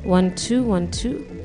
1 2 1 2.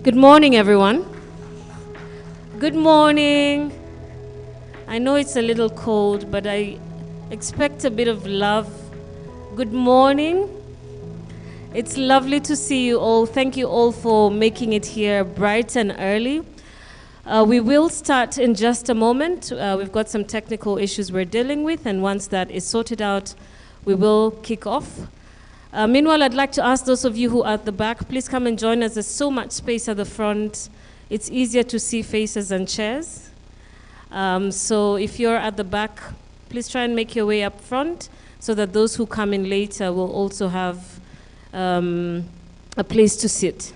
Good morning, everyone. Good morning. I know it's a little cold, but I expect a bit of love. Good morning. It's lovely to see you all. Thank you all for making it here bright and early. We will start in just a moment. We've got some technical issues we're dealing with, and once that is sorted out, we will kick off. Meanwhile, I'd like to ask those of you who are at the back, please come and join us. There's so much space at the front. It's easier to see faces and chairs. So if you're at the back, please try and make your way up front so that those who come in later will also have a place to sit.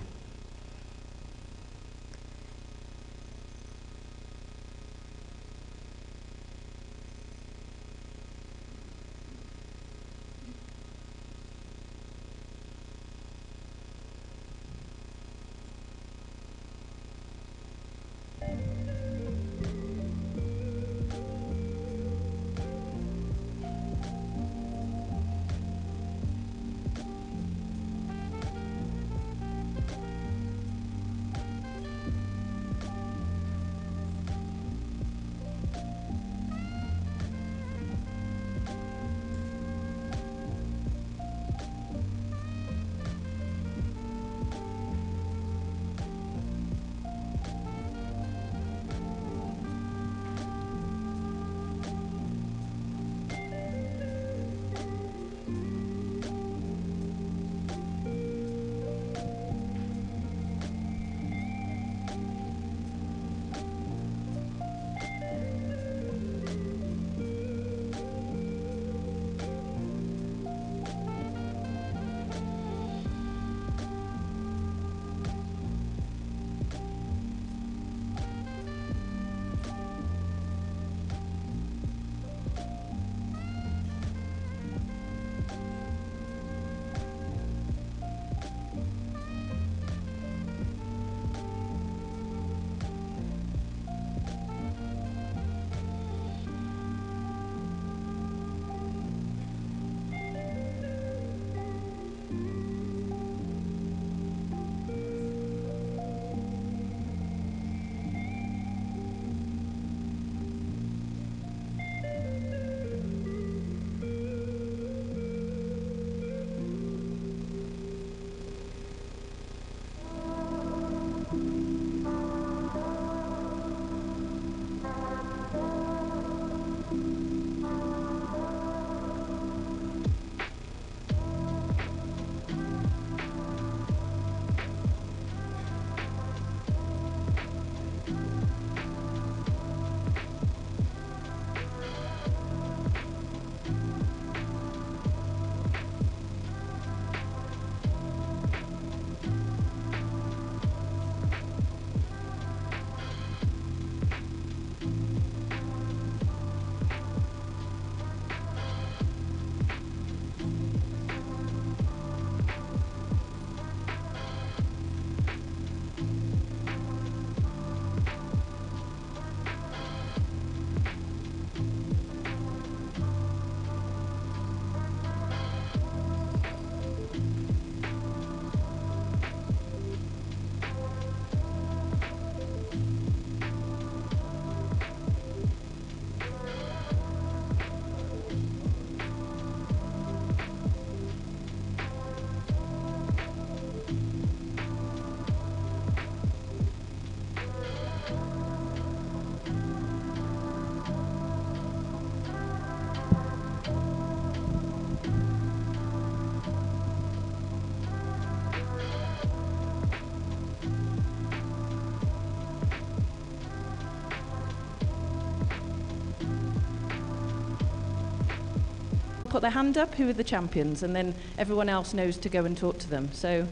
put their hand up, who are the champions, and then everyone else knows to go and talk to them. So,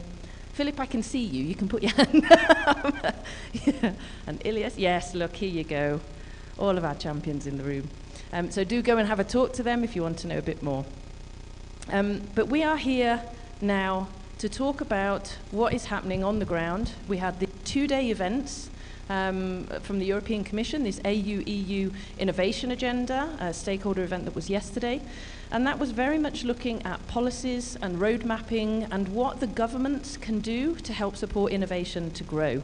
Philip, I can see you. You can put your hand up. Yeah. And Ilias, yes, look, here you go. All of our champions in the room. So do go and have a talk to them if you want to know a bit more. But we are here now to talk about what is happening on the ground. We had the 2-day events from the European Commission, this EU Innovation Agenda, a stakeholder event that was yesterday. And that was very much looking at policies and road mapping and what the governments can do to help support innovation to grow.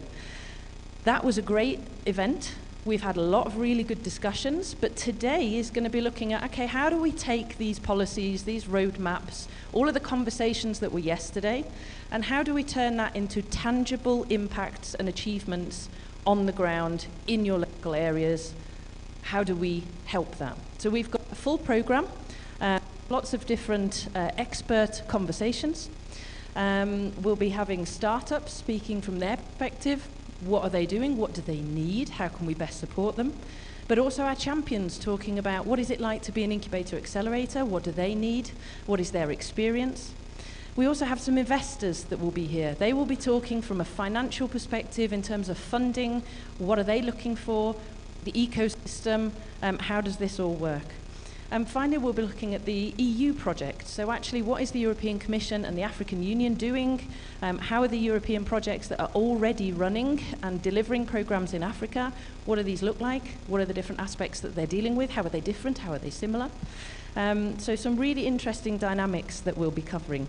That was a great event. We've had a lot of really good discussions, but today is going to be looking at, okay, how do we take these policies, these roadmaps, all of the conversations that were yesterday, and how do we turn that into tangible impacts and achievements on the ground in your local areas? How do we help that? So we've got a full program, lots of different expert conversations. We'll be having startups speaking from their perspective. What are they doing? What do they need? How can we best support them? But also our champions talking about what is it like to be an incubator accelerator? What do they need? What is their experience? We also have some investors that will be here. They will be talking from a financial perspective in terms of funding. What are they looking for? The ecosystem, how does this all work? And finally, we'll be looking at the EU project. So actually, what is the European Commission and the African Union doing? How are the European projects that are already running and delivering programs in Africa? What do these look like? What are the different aspects that they're dealing with? How are they different? How are they similar? So some really interesting dynamics that we'll be covering.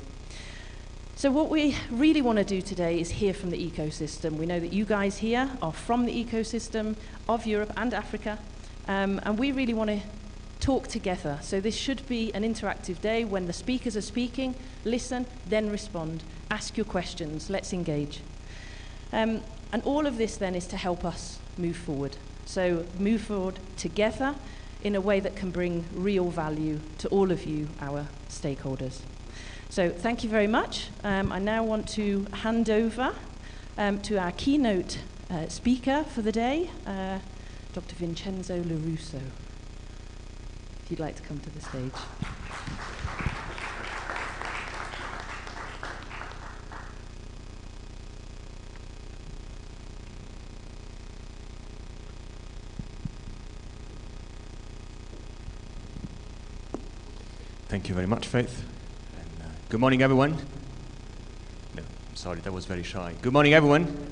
So what we really want to do today is hear from the ecosystem. We know that you guys here are from the ecosystem of Europe and Africa, and we really want to talk together. So this should be an interactive day when the speakers are speaking, listen, then respond, ask your questions, let's engage. And all of this then is to help us move forward. So move forward together in a way that can bring real value to all of you, our stakeholders. So thank you very much. I now want to hand over to our keynote speaker for the day, Dr. Vincenzo LaRusso. If you'd like to come to the stage. Thank you very much, Faith. And, good morning, everyone. No, I'm sorry, that was very shy. Good morning, everyone.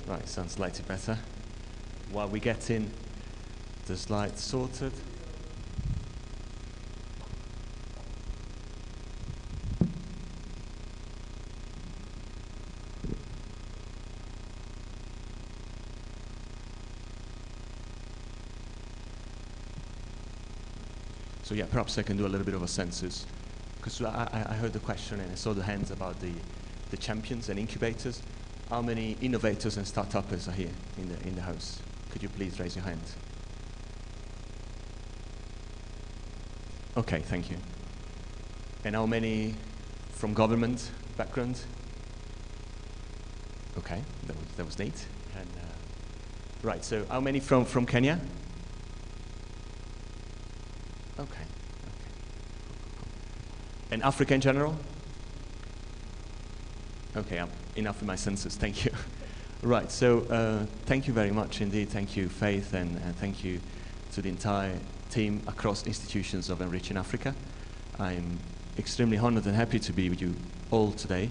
Right, sounds slightly better. While we get in the slides sorted. So yeah, perhaps I can do a little bit of a census, because I heard the question and I saw the hands about the champions and incubators. How many innovators and startuppers are here in the house? Could you please raise your hand? Okay, thank you. And how many from government background? Okay, that was neat. And right, so how many from Kenya? Okay. And Africa in general? Okay, I'm enough with my census, thank you. Right, so thank you very much indeed. Thank you, Faith, and thank you to the entire team across institutions of Enriching Africa. I'm extremely honored and happy to be with you all today.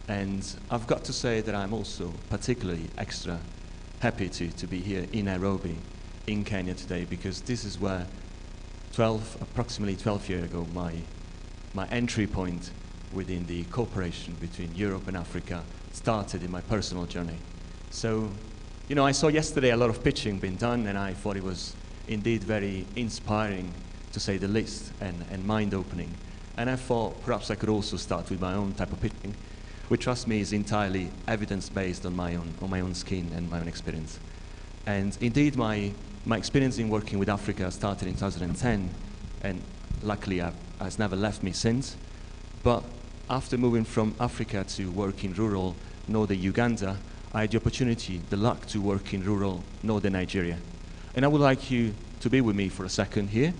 And I've got to say that I'm also particularly extra happy to be here in Nairobi, in Kenya today, because this is where approximately 12 years ago, my entry point within the cooperation between Europe and Africa started in my personal journey. So, you know, I saw yesterday a lot of pitching being done, and I thought it was indeed very inspiring, to say the least, and mind-opening. And I thought perhaps I could also start with my own type of pitching, which, trust me, is entirely evidence-based on my own skin and my own experience. And indeed, my experience in working with Africa started in 2010, and luckily has never left me since. But after moving from Africa to work in rural northern Uganda, I had the opportunity, the luck, to work in rural northern Nigeria. And I would like you to be with me for a second here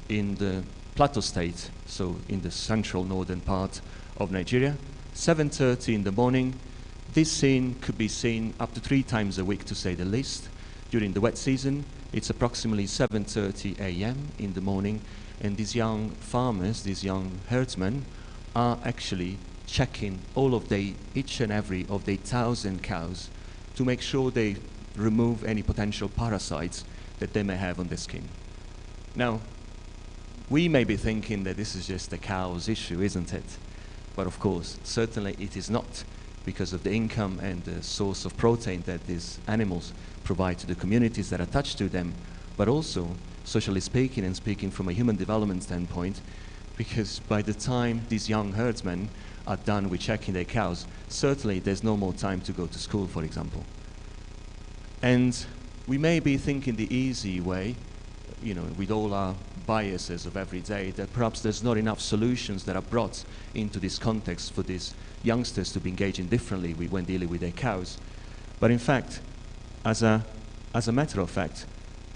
in the Plateau State, so in the central northern part of Nigeria. 7:30 in the morning. This scene could be seen up to 3 times a week, to say the least. During the wet season, it's approximately 7:30 a.m. in the morning, and these young farmers, these young herdsmen, are actually checking each and every of the 1,000 cows to make sure they remove any potential parasites that they may have on their skin. Now, we may be thinking that this is just a cow's issue, isn't it? But of course, certainly it is not, because of the income and the source of protein that these animals provide to the communities that are attached to them, but also, socially speaking and speaking from a human development standpoint, because by the time these young herdsmen are done with checking their cows, certainly there's no more time to go to school, for example. And we may be thinking the easy way, you know, with all our biases of every day, that perhaps there's not enough solutions that are brought into this context for these youngsters to be engaging differently when dealing with their cows. But in fact, as a matter of fact,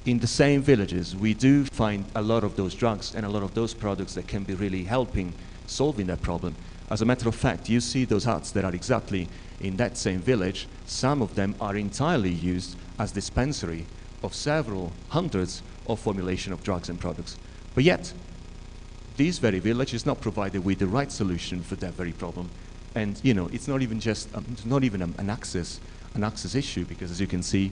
in the same villages, we do find a lot of those drugs and a lot of those products that can be really helping solving that problem. As a matter of fact, you see those huts that are exactly in that same village. Some of them are entirely used as dispensary of several hundreds of formulation of drugs and products. But yet, this very village is not provided with the right solution for that very problem. And you know, it's not even just an access issue, because as you can see,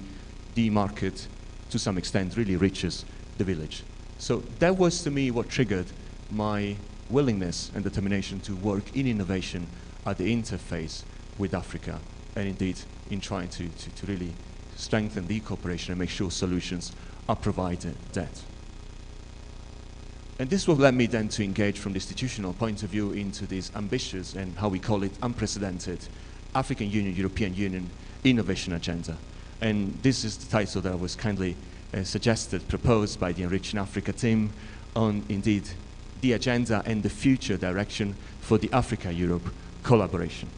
the market to some extent really reaches the village. So that was to me what triggered my willingness and determination to work in innovation at the interface with Africa, and indeed in trying to really strengthen the cooperation and make sure solutions are provided that. And this will let me then to engage from the institutional point of view into this ambitious and, how we call it, unprecedented African Union, European Union innovation agenda. And this is the title that was kindly proposed by the Enriching Africa team on, indeed, the agenda and the future direction for the Africa-Europe collaboration.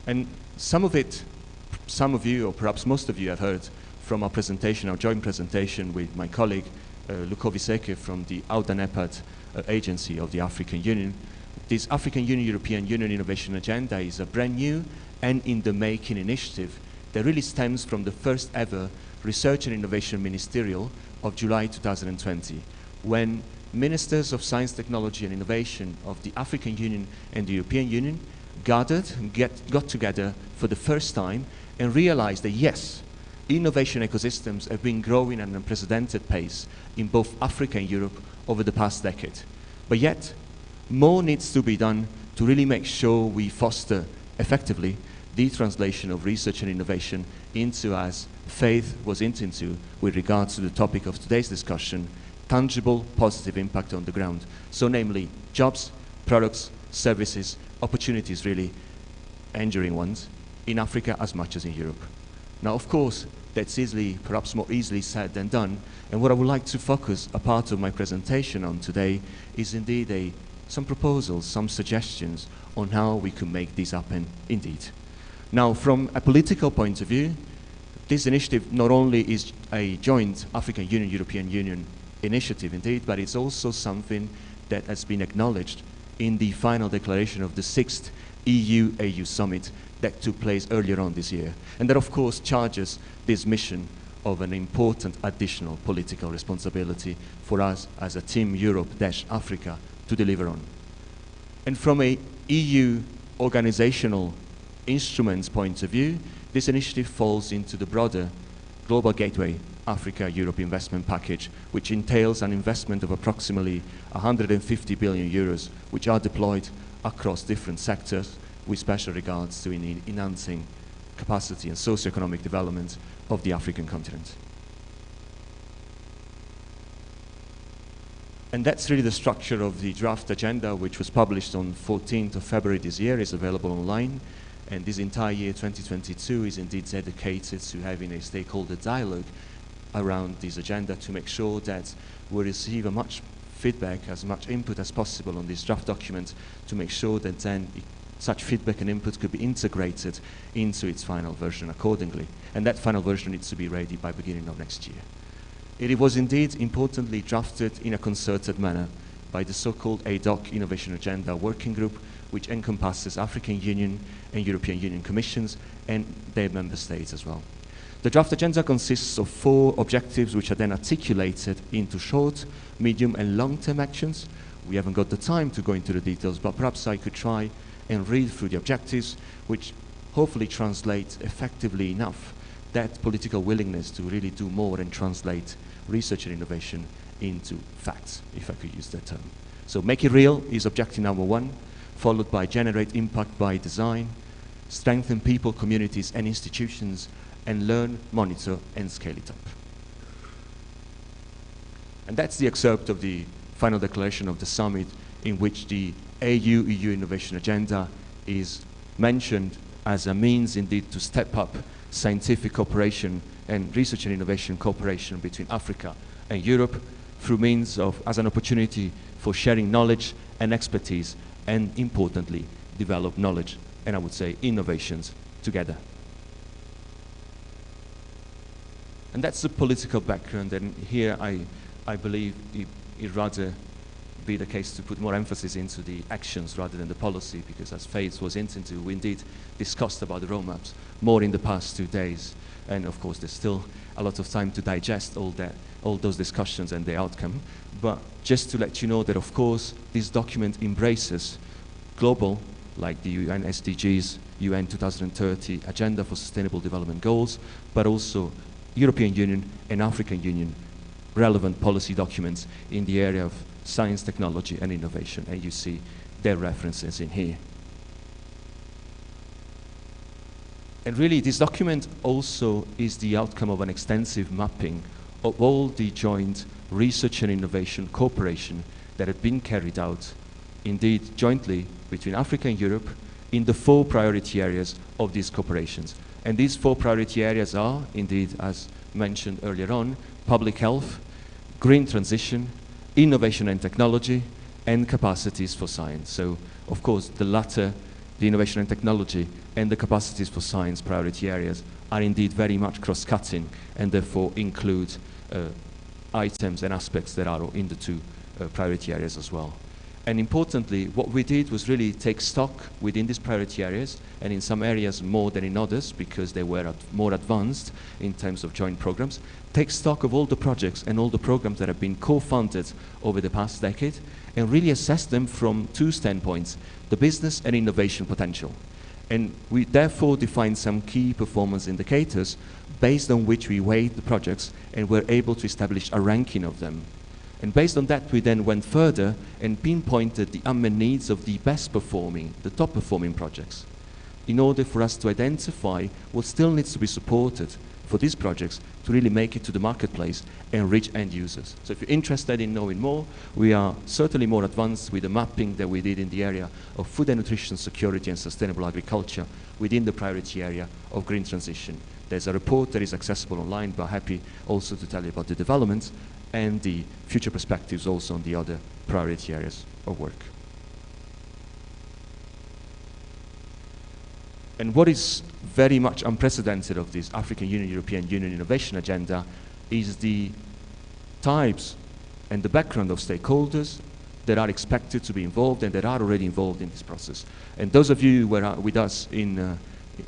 And some of you, or perhaps most of you, have heard from our presentation, our joint presentation with my colleague, Lukoviseke from the AUDA-NEPAD agency of the African Union. This African Union, European Union Innovation Agenda is a brand new and in the making initiative that really stems from the first ever Research and Innovation Ministerial of July 2020, when ministers of science, technology and innovation of the African Union and the European Union got together for the first time and realized that yes, innovation ecosystems have been growing at an unprecedented pace in both Africa and Europe over the past decade. But yet, more needs to be done to really make sure we foster effectively the translation of research and innovation into, as Faith was into with regards to the topic of today's discussion, tangible positive impact on the ground. So namely, jobs, products, services, opportunities really, enduring ones, in Africa as much as in Europe. Now, of course, that's perhaps more easily said than done, and what I would like to focus a part of my presentation on today is indeed some proposals, some suggestions on how we can make this happen indeed. Now, from a political point of view, this initiative not only is a joint African Union, European Union initiative indeed, but it's also something that has been acknowledged in the final declaration of the 6th EU-AU summit that took place earlier on this year. And that, of course, charges this mission of an important additional political responsibility for us as a Team Europe-Africa to deliver on. And from a EU organizational instruments point of view, this initiative falls into the broader Global Gateway Africa-Europe investment package, which entails an investment of approximately 150 billion euros, which are deployed across different sectors with special regards to enhancing capacity and socio-economic development of the African continent. And that's really the structure of the draft agenda, which was published on 14th of February this year, is available online. And this entire year, 2022, is indeed dedicated to having a stakeholder dialogue around this agenda to make sure that we receive as much feedback, as much input as possible on this draft document, to make sure that then such feedback and input could be integrated into its final version accordingly. And that final version needs to be ready by beginning of next year. It was indeed importantly drafted in a concerted manner by the so-called ADOC Innovation Agenda Working Group, which encompasses African Union and European Union Commissions and their member states as well. The draft agenda consists of 4 objectives which are then articulated into short, medium and long-term actions. We haven't got the time to go into the details, but perhaps I could try and read through the objectives, which hopefully translate effectively enough that political willingness to really do more and translate research and innovation into facts, if I could use that term. So make it real is objective number 1, followed by generate impact by design, strengthen people, communities and institutions, and learn, monitor and scale it up. And that's the excerpt of the final declaration of the summit, in which the AU-EU Innovation Agenda is mentioned as a means indeed to step up scientific cooperation and research and innovation cooperation between Africa and Europe through means of, as an opportunity for sharing knowledge and expertise, and importantly, develop knowledge and I would say innovations together. And that's the political background, and here I believe it rather be the case to put more emphasis into the actions rather than the policy, because as Faith was hinting to, we indeed discussed about the roadmaps more in the past 2 days, and of course there's still a lot of time to digest all those discussions and the outcome. But just to let you know that of course this document embraces global, like the UN SDGs, UN 2030 Agenda for Sustainable Development Goals, but also European Union and African Union relevant policy documents in the area of science, technology and innovation, and you see their references in here. And really this document also is the outcome of an extensive mapping of all the joint research and innovation cooperation that had been carried out indeed jointly between Africa and Europe in the 4 priority areas of these cooperations. And these 4 priority areas are indeed, as mentioned earlier on, public health, green transition, innovation and technology, and capacities for science. So, of course, the latter, the innovation and technology, and the capacities for science priority areas are indeed very much cross-cutting, and therefore include items and aspects that are in the 2 priority areas as well. And importantly, what we did was really take stock within these priority areas, and in some areas more than in others because they were more advanced in terms of joint programs, take stock of all the projects and all the programs that have been co-funded over the past decade, and really assess them from 2 standpoints, the business and innovation potential. And we therefore defined some key performance indicators based on which we weighed the projects and were able to establish a ranking of them. And based on that, we then went further and pinpointed the unmet needs of the best performing, the top performing projects, in order for us to identify what still needs to be supported for these projects to really make it to the marketplace and reach end users. So if you're interested in knowing more, we are certainly more advanced with the mapping that we did in the area of food and nutrition security and sustainable agriculture within the priority area of green transition. There's a report that is accessible online, but happy also to tell you about the developments and the future perspectives also on the other priority areas of work. And what is very much unprecedented of this African Union, European Union Innovation Agenda is the types and the background of stakeholders that are expected to be involved and that are already involved in this process. And those of you who were with us in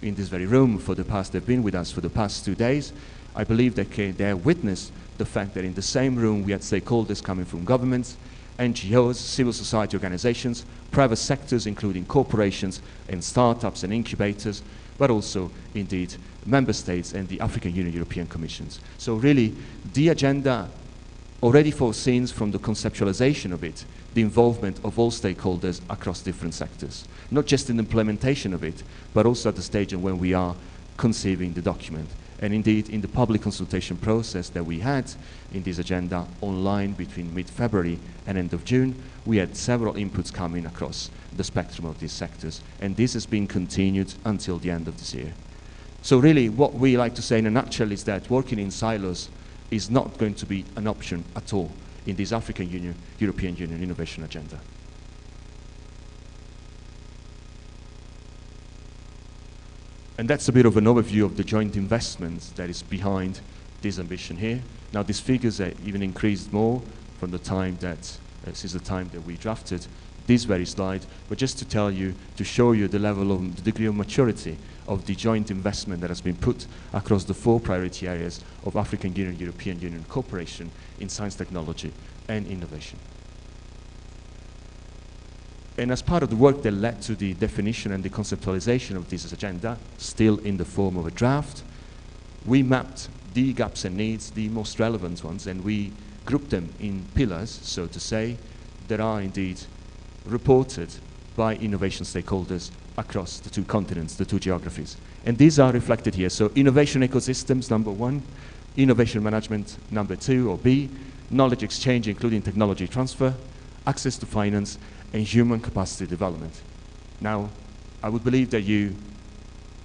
this very room for the past, they've been with us for the past 2 days, I believe that they have witnessed the fact that in the same room we had stakeholders coming from governments, NGOs, civil society organizations, private sectors including corporations and startups and incubators, but also indeed member states and the African Union European Commissions. So really the agenda already foresees from the conceptualization of it the involvement of all stakeholders across different sectors, not just in the implementation of it, but also at the stage when we are conceiving the document. And indeed, in the public consultation process that we had in this agenda online between mid-February and end of June, we had several inputs coming across the spectrum of these sectors. And this has been continued until the end of this year. So really, what we like to say in a nutshell is that working in silos is not going to be an option at all in this African Union, European Union innovation agenda. And that's a bit of an overview of the joint investments that is behind this ambition here. Now, these figures are even increased more from the time that, since the time that we drafted this very slide, but just to tell you, to show you the level of, the degree of maturity of the joint investment that has been put across the 4 priority areas of African Union, European Union cooperation in science, technology, and innovation. And as part of the work that led to the definition and the conceptualization of this agenda, still in the form of a draft, we mapped the gaps and needs, the most relevant ones, and we grouped them in pillars, so to say, that are indeed reported by innovation stakeholders across the 2 continents, the 2 geographies. And these are reflected here. So innovation ecosystems, number 1, innovation management, number 2, or B, knowledge exchange, including technology transfer, access to finance, and human capacity development. Now, I would believe that you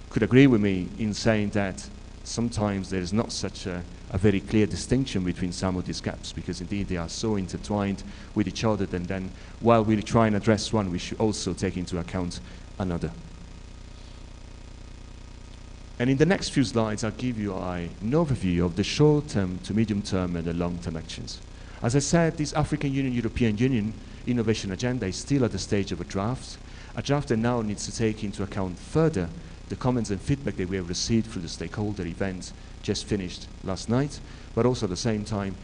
could agree with me in saying that sometimes there is not such a very clear distinction between some of these gaps, because indeed they are so intertwined with each other that then while we try and address one, we should also take into account another. And in the next few slides, I'll give you an overview of the short-term to medium-term and the long-term actions. As I said, this African Union, European Union innovation agenda is still at the stage of a draft that now needs to take into account further the comments and feedback that we have received through the stakeholder event just finished last night, but also at the same time,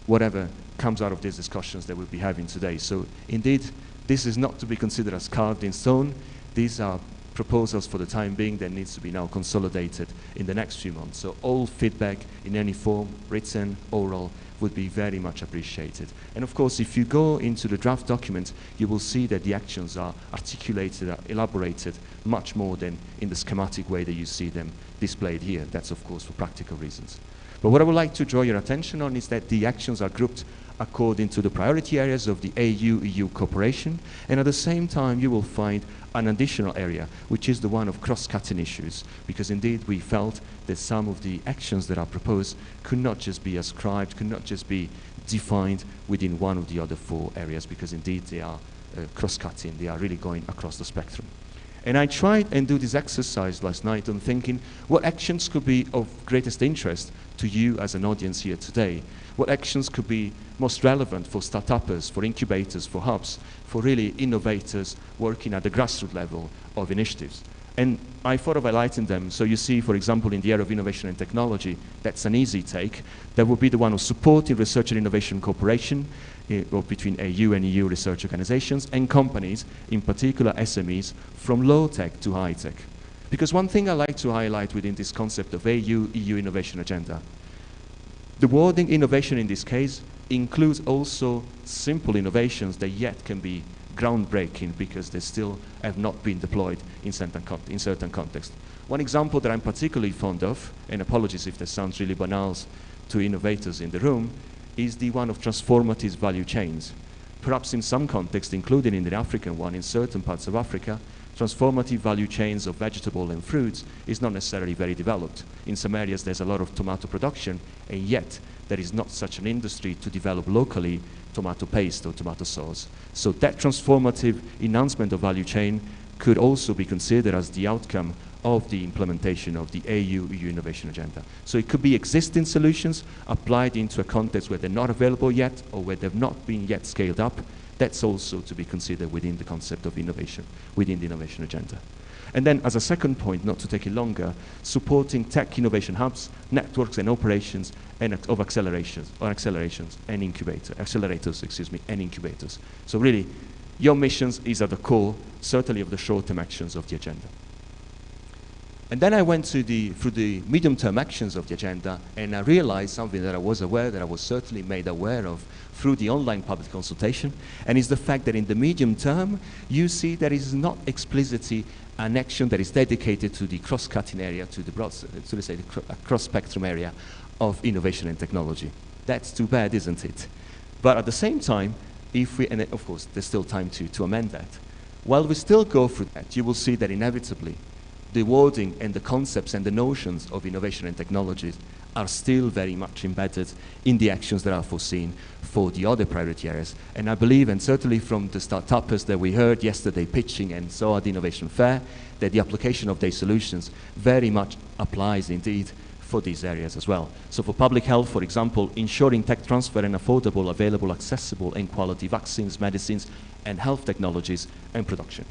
whatever comes out of these discussions that we'll be having today. So indeed, this is not to be considered as carved in stone. These are proposals for the time being that needs to be now consolidated in the next few months. So all feedback in any form, written, oral, would be very much appreciated. And of course, if you go into the draft document, you will see that the actions are articulated, are elaborated much more than in the schematic way that you see them displayed here. That's of course for practical reasons. But what I would like to draw your attention on is that the actions are grouped according to the priority areas of the AU-EU cooperation, and at the same time you will find an additional area, which is the one of cross-cutting issues, because indeed we felt that some of the actions that are proposed could not just be ascribed, could not just be defined within one of the other 4 areas, because indeed they are cross-cutting, they are really going across the spectrum. And I tried and do this exercise last night on thinking what actions could be of greatest interest to you as an audience here today. What actions could be most relevant for startuppers, for incubators, for hubs, for really innovators working at the grassroots level of initiatives. And I thought of highlighting them. So you see, for example, in the area of innovation and technology, that's an easy take. That would be the one of supporting research and innovation cooperation between AU and EU research organizations and companies, in particular SMEs, from low-tech to high-tech. Because one thing I like to highlight within this concept of AU-EU innovation agenda, the wording innovation in this case includes also simple innovations that yet can be groundbreaking because they still have not been deployed in certain contexts. One example that I'm particularly fond of, and apologies if that sounds really banal to innovators in the room, is the one of transformative value chains. Perhaps in some contexts, including in the African one, in certain parts of Africa, transformative value chains of vegetable and fruits is not necessarily very developed. In some areas there's a lot of tomato production, and yet there is not such an industry to develop locally tomato paste or tomato sauce. So that transformative enhancement of value chain could also be considered as the outcome of the implementation of the AU-EU innovation agenda. So it could be existing solutions applied into a context where they're not available yet or where they've not been yet scaled up. That's also to be considered within the concept of innovation, within the innovation agenda. And then as a second point, not to take it longer, supporting tech innovation hubs, networks and operations and of accelerators and incubators. So really, your missions is at the core, certainly of the short-term actions of the agenda. And then I went through the medium-term actions of the agenda, and I realized something that I was aware, that I was certainly made aware of through the online public consultation, and is the fact that in the medium term, you see there is not explicitly an action that is dedicated to the cross-cutting area, to the broad, so to say, the cross-spectrum area of innovation and technology. That's too bad, isn't it? But at the same time, if we, and of course, there's still time to amend that. While we still go through that, you will see that inevitably, the wording and the concepts and the notions of innovation and technologies are still very much embedded in the actions that are foreseen for the other priority areas. And I believe, and certainly from the startuppers that we heard yesterday pitching and saw at the Innovation Fair, that the application of their solutions very much applies indeed for these areas as well. So for public health, for example, ensuring tech transfer and affordable, available, accessible, and quality vaccines, medicines, and health technologies and production.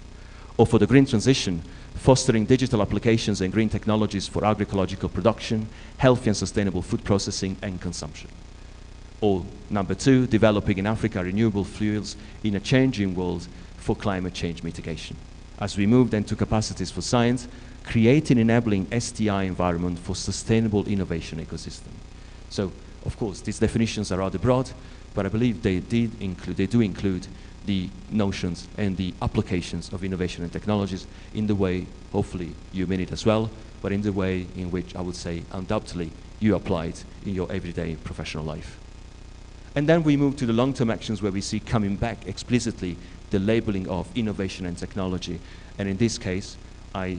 Or for the green transition, fostering digital applications and green technologies for agroecological production, healthy and sustainable food processing and consumption. Or number 2, developing in Africa renewable fuels in a changing world for climate change mitigation. As we move then to capacities for science, creating enabling STI environment for sustainable innovation ecosystem. So, of course, these definitions are rather broad, but I believe they do include the notions and the applications of innovation and technologies in the way, hopefully, you mean it as well, but in the way in which I would say, undoubtedly, you apply it in your everyday professional life. And then we move to the long-term actions where we see coming back explicitly the labeling of innovation and technology. And in this case, I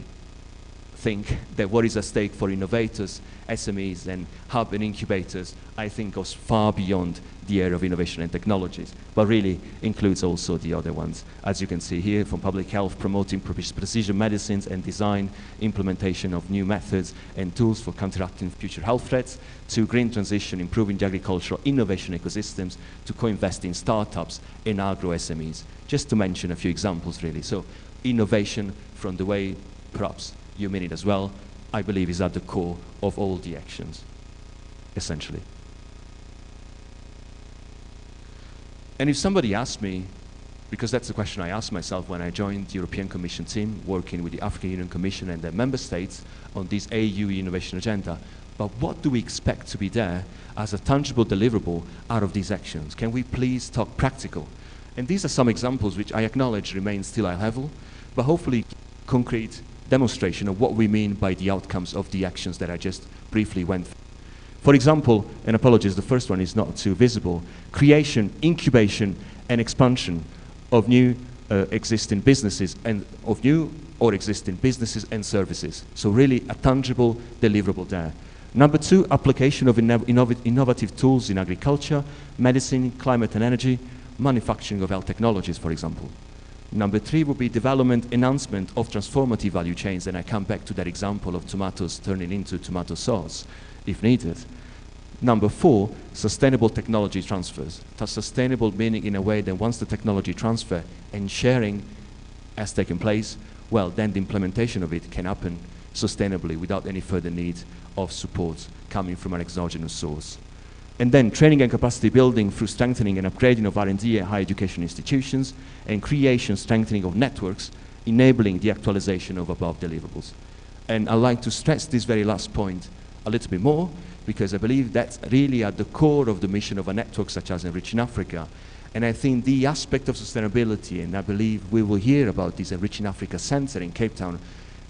think that what is at stake for innovators, SMEs, and hub and incubators, I think goes far beyond the area of innovation and technologies, but really includes also the other ones. As you can see here, from public health, promoting precision medicines and design, implementation of new methods and tools for counteracting future health threats, to green transition, improving the agricultural innovation ecosystems, to co-invest in startups and agro SMEs, just to mention a few examples really. So innovation, from the way perhaps you mean it as well, I believe is at the core of all the actions, essentially. And if somebody asked me, because that's the question I asked myself when I joined the European Commission team, working with the African Union Commission and their member states on this AU innovation agenda, but what do we expect to be there as a tangible deliverable out of these actions? Can we please talk practical? And these are some examples which I acknowledge remain still high level, but hopefully concrete demonstration of what we mean by the outcomes of the actions that I just briefly went through. For example, and apologies, the first one is not too visible, creation, incubation, and expansion of new existing businesses and of new or existing businesses and services. So really a tangible deliverable there. Number 2, application of innovative tools in agriculture, medicine, climate and energy, manufacturing of health technologies, for example. Number 3 would be development, enhancement of transformative value chains, and I come back to that example of tomatoes turning into tomato sauce, if needed. Number 4, sustainable technology transfers. Sustainable meaning in a way that once the technology transfer and sharing has taken place, well, then the implementation of it can happen sustainably without any further need of support coming from an exogenous source. And then training and capacity building through strengthening and upgrading of R&D and higher education institutions, and creation, strengthening of networks, enabling the actualization of above deliverables. And I'd like to stress this very last point a little bit more, because I believe that's really at the core of the mission of a network such as Enriching Africa. And I think the aspect of sustainability, and I believe we will hear about this Enriching Africa Center in Cape Town,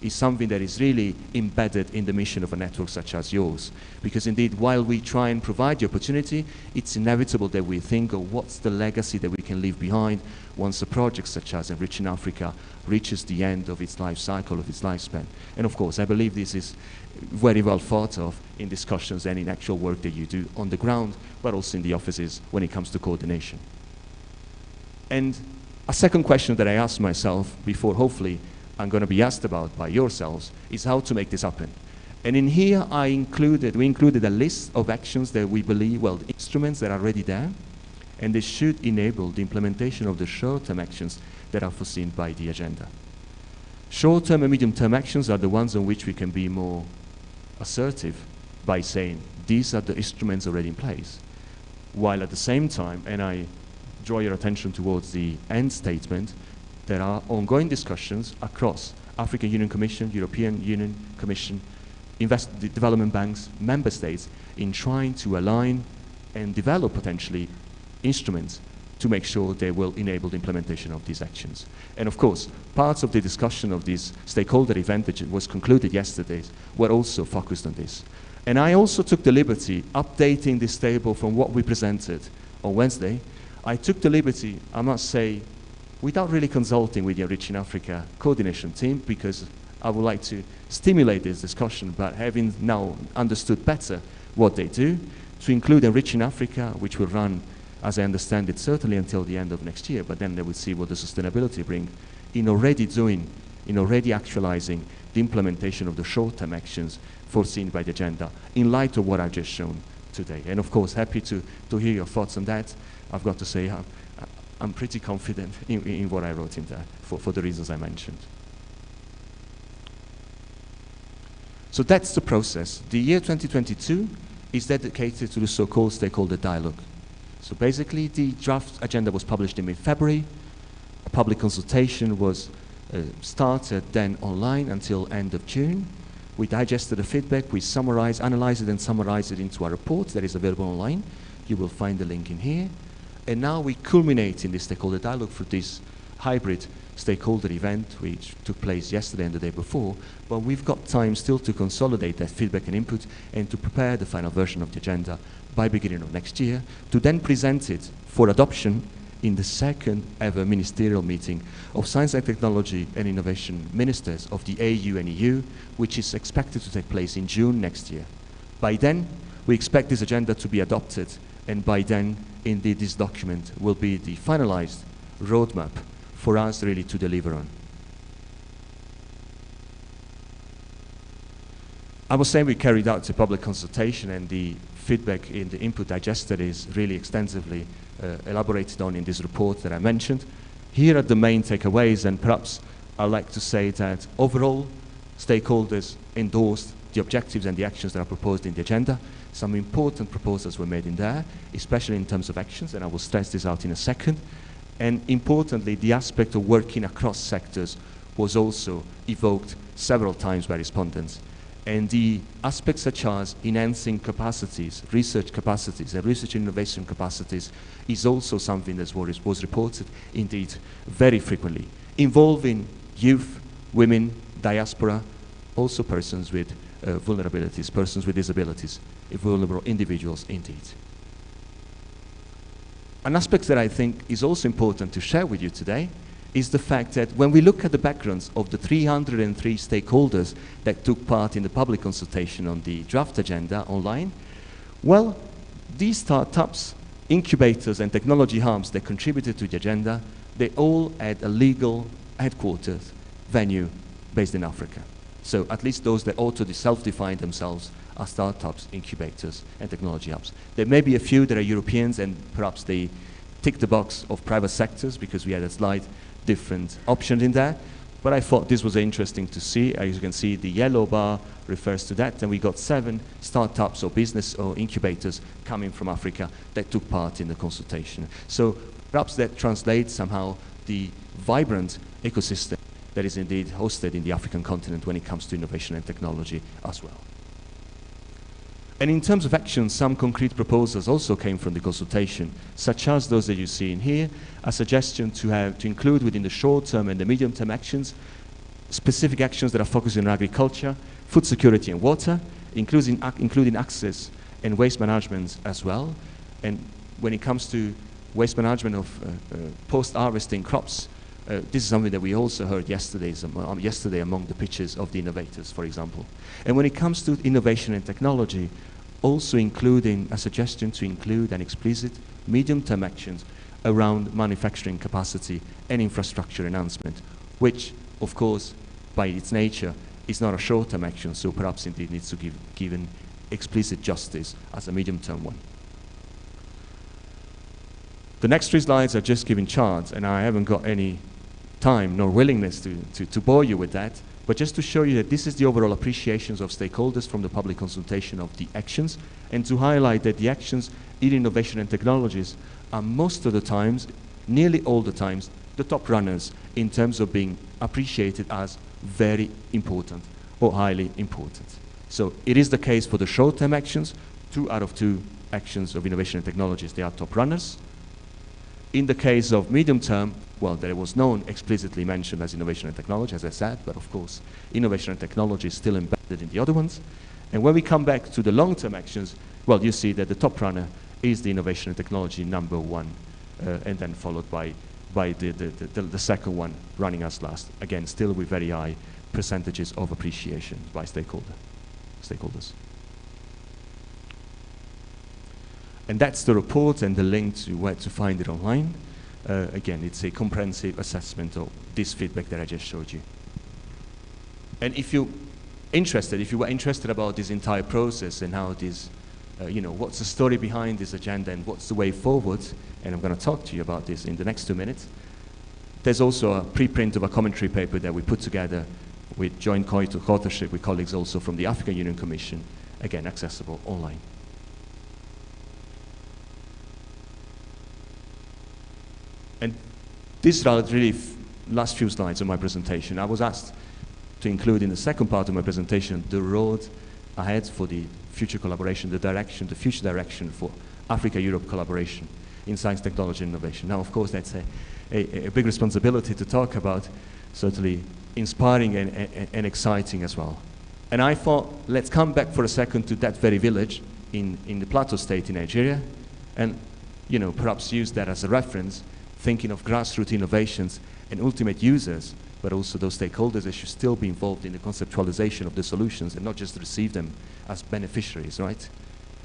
is something that is really embedded in the mission of a network such as yours. Because indeed, while we try and provide the opportunity, it's inevitable that we think of what's the legacy that we can leave behind once a project such as Enriching Africa reaches the end of its life cycle, of its lifespan. And of course, I believe this is very well thought of in discussions and in actual work that you do on the ground, but also in the offices when it comes to coordination. And a second question that I asked myself before, hopefully, I'm going to be asked about by yourselves, is how to make this happen. And in here, we included a list of actions that we believe, well, the instruments that are already there, and they should enable the implementation of the short-term actions that are foreseen by the agenda. Short-term and medium-term actions are the ones on which we can be more assertive by saying, these are the instruments already in place. While at the same time, and I draw your attention towards the end statement, there are ongoing discussions across African Union Commission, European Union Commission, development banks, member states, in trying to align and develop potentially instruments to make sure they will enable the implementation of these actions. And of course, parts of the discussion of this stakeholder event that was concluded yesterday were also focused on this. And I also took the liberty, updating this table from what we presented on Wednesday, I took the liberty, I must say, without really consulting with the Enriching Africa coordination team, because I would like to stimulate this discussion, but having now understood better what they do, to include Enriching Africa, which will run, as I understand it, certainly until the end of next year, but then they will see what the sustainability brings, in already actualizing the implementation of the short-term actions foreseen by the agenda in light of what I've just shown today. And of course, happy to hear your thoughts on that. I've got to say, I'm pretty confident in what I wrote in there for the reasons I mentioned. So that's the process. The year 2022 is dedicated to the so-called stakeholder dialogue. So basically, the draft agenda was published in mid-February. A public consultation was started then online until end of June. We digested the feedback, we analyzed it and summarized it into a report that is available online. You will find the link in here. And now we culminate in the stakeholder dialogue for this hybrid stakeholder event, which took place yesterday and the day before, but we've got time still to consolidate that feedback and input and to prepare the final version of the agenda by beginning of next year, to then present it for adoption in the second ever ministerial meeting of Science and Technology and Innovation Ministers of the AU and EU, which is expected to take place in June next year. By then, we expect this agenda to be adopted, and by then, indeed, this document will be the finalized roadmap for us really to deliver on. I was saying we carried out a public consultation, and the feedback in the input digested is really extensively elaborated on in this report that I mentioned. Here are the main takeaways, and perhaps I'd like to say that overall, stakeholders endorsed the objectives and the actions that are proposed in the agenda. Some important proposals were made in there, especially in terms of actions, and I will stress this out in a second. And importantly, the aspect of working across sectors was also evoked several times by respondents. And the aspects such as enhancing capacities, research and research and innovation capacities is also something that was reported, indeed, very frequently, involving youth, women, diaspora, also persons with vulnerabilities, persons with disabilities, vulnerable individuals, indeed. An aspect that I think is also important to share with you today is the fact that when we look at the backgrounds of the 303 stakeholders that took part in the public consultation on the draft agenda online, well, these startups, incubators and technology hubs that contributed to the agenda, they all had a legal headquarters venue based in Africa. So at least those that also self-define themselves are startups, incubators and technology hubs. There may be a few that are Europeans, and perhaps they tick the box of private sectors because we had a slight different option in there, but I thought this was interesting to see. As you can see, the yellow bar refers to that, and we got 7 startups or business or incubators coming from Africa that took part in the consultation. So perhaps that translates somehow the vibrant ecosystem that is indeed hosted in the African continent when it comes to innovation and technology as well. And in terms of action, some concrete proposals also came from the consultation, such as those that you see in here, a suggestion to include within the short-term and the medium-term actions, specific actions that are focused on agriculture, food security and water, including access and waste management as well. And when it comes to waste management of post-harvesting crops, this is something that we also heard yesterday among the pitches of the innovators, for example. And when it comes to innovation and technology, also including a suggestion to include an explicit medium-term actions around manufacturing capacity and infrastructure enhancement, which, of course, by its nature, is not a short-term action, so perhaps indeed needs to give given explicit justice as a medium-term one. The next 3 slides are just giving charts, and I haven't got any time nor willingness to bore you with that, but just to show you that this is the overall appreciations of stakeholders from the public consultation of the actions, and to highlight that the actions in innovation and technologies are most of the times, nearly all the times, the top runners in terms of being appreciated as very important or highly important. So it is the case for the short-term actions. 2 out of 2 actions of innovation and technologies, they are top runners. In the case of medium-term, well, there was no explicitly mentioned as innovation and technology, as I said, but of course, innovation and technology is still embedded in the other ones. And when we come back to the long-term actions, well, you see that the top runner is the innovation and technology number 1, and then followed by the second one running as last. Again, still with very high percentages of appreciation by stakeholders. And that's the report and the link to where to find it online. Again, it's a comprehensive assessment of this feedback that I just showed you. And if you were interested about this entire process and how this, what's the story behind this agenda and what's the way forward, and I'm going to talk to you about this in the next 2 minutes, there's also a preprint of a commentary paper that we put together with joint co-authorship with colleagues also from the African Union Commission, again, accessible online. And these are really last few slides of my presentation. I was asked to include in the second part of my presentation the road ahead for the future collaboration, the future direction for Africa-Europe collaboration in science, technology, and innovation. Now, of course, that's a big responsibility to talk about, certainly inspiring and exciting as well. And I thought, let's come back for a second to that very village in the Plateau State in Nigeria, and perhaps use that as a reference, thinking of grassroots innovations and ultimate users, but also those stakeholders that should still be involved in the conceptualization of the solutions and not just receive them as beneficiaries, right?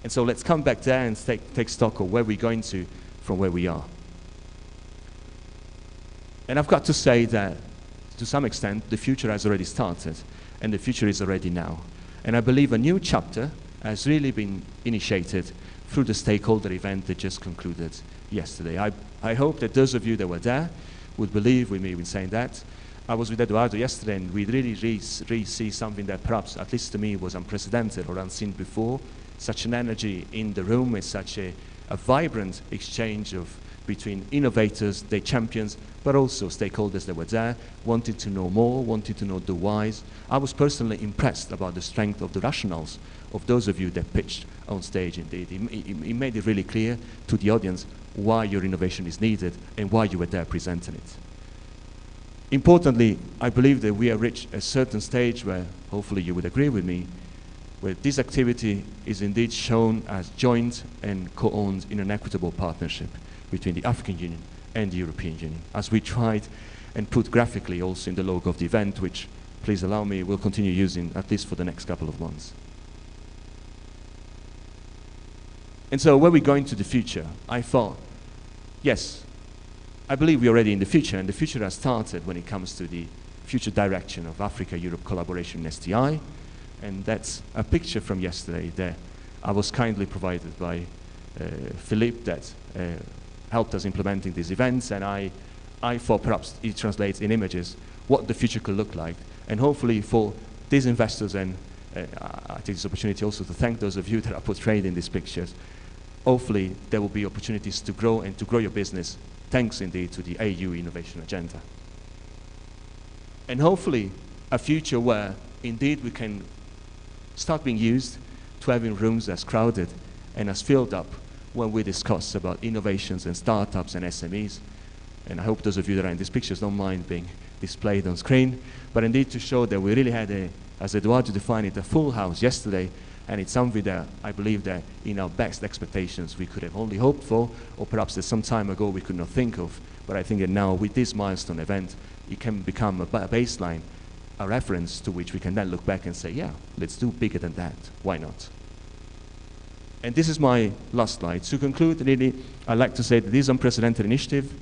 And so let's come back there and take stock of where we're going to from where we are. And I've got to say that, to some extent, the future has already started, and the future is already now. And I believe a new chapter has really been initiated through the stakeholder event that just concluded yesterday. I hope that those of you that were there would believe with me in saying that. I was with Eduardo yesterday, and we really see something that perhaps, at least to me, was unprecedented or unseen before. Such an energy in the room, is such a vibrant exchange between innovators, the champions, but also stakeholders that were there, wanting to know more, wanting to know the whys. I was personally impressed about the strength of the rationales of those of you that pitched on stage indeed. It made it really clear to the audience why your innovation is needed and why you were there presenting it. Importantly, I believe that we have reached a certain stage where, hopefully you would agree with me, where this activity is indeed shown as joint and co-owned in an equitable partnership between the African Union and the European Union, as we tried and put graphically also in the logo of the event, which, please allow me, we'll continue using at least for the next couple of months. And so where we're going to the future, I thought, yes, I believe we're already in the future, and the future has started when it comes to the future direction of Africa-Europe collaboration in STI, and that's a picture from yesterday that I was kindly provided by Philippe that helped us implementing these events, and I thought perhaps it translates in images what the future could look like. And hopefully for these investors, and I take this opportunity also to thank those of you that are portrayed in these pictures, hopefully there will be opportunities to grow and to grow your business, thanks indeed to the AU Innovation Agenda. And hopefully a future where indeed we can start being used to having rooms as crowded and as filled up when we discuss about innovations and startups and SMEs. And I hope those of you that are in these pictures don't mind being displayed on screen, but indeed to show that we really had as Eduardo defined it, a full house yesterday, and it's something that I believe that in our best expectations we could have only hoped for, or perhaps that some time ago we could not think of. But I think that now with this milestone event, it can become a baseline, a reference to which we can then look back and say, yeah, let's do bigger than that, why not? And this is my last slide. To conclude, really, I'd like to say that this unprecedented initiative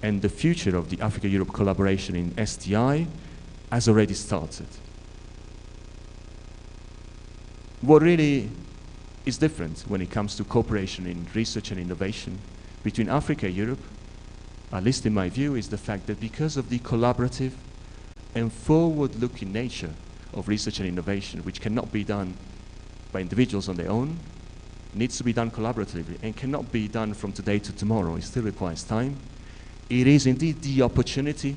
and the future of the Africa-Europe collaboration in STI has already started. What really is different when it comes to cooperation in research and innovation between Africa and Europe, at least in my view, is the fact that because of the collaborative and forward-looking nature of research and innovation, which cannot be done by individuals on their own, needs to be done collaboratively and cannot be done from today to tomorrow. It still requires time. It is indeed the opportunity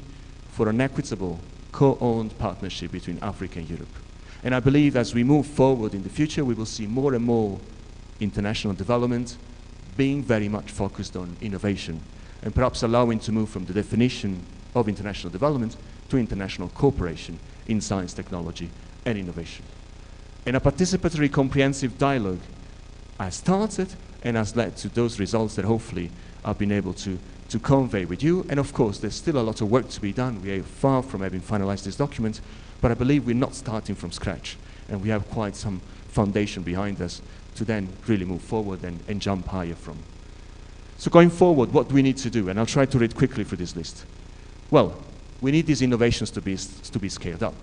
for an equitable, co-owned partnership between Africa and Europe. And I believe as we move forward in the future, we will see more and more international development being very much focused on innovation, and perhaps allowing to move from the definition of international development to international cooperation in science, technology, and innovation. And a participatory comprehensive dialogue has started and has led to those results that hopefully I've been able to convey with you. And of course, there's still a lot of work to be done. We are far from having finalized this document, but I believe we're not starting from scratch, and we have quite some foundation behind us to then really move forward and jump higher from. So going forward, what do we need to do? And I'll try to read quickly through this list. Well, we need these innovations to be scaled up.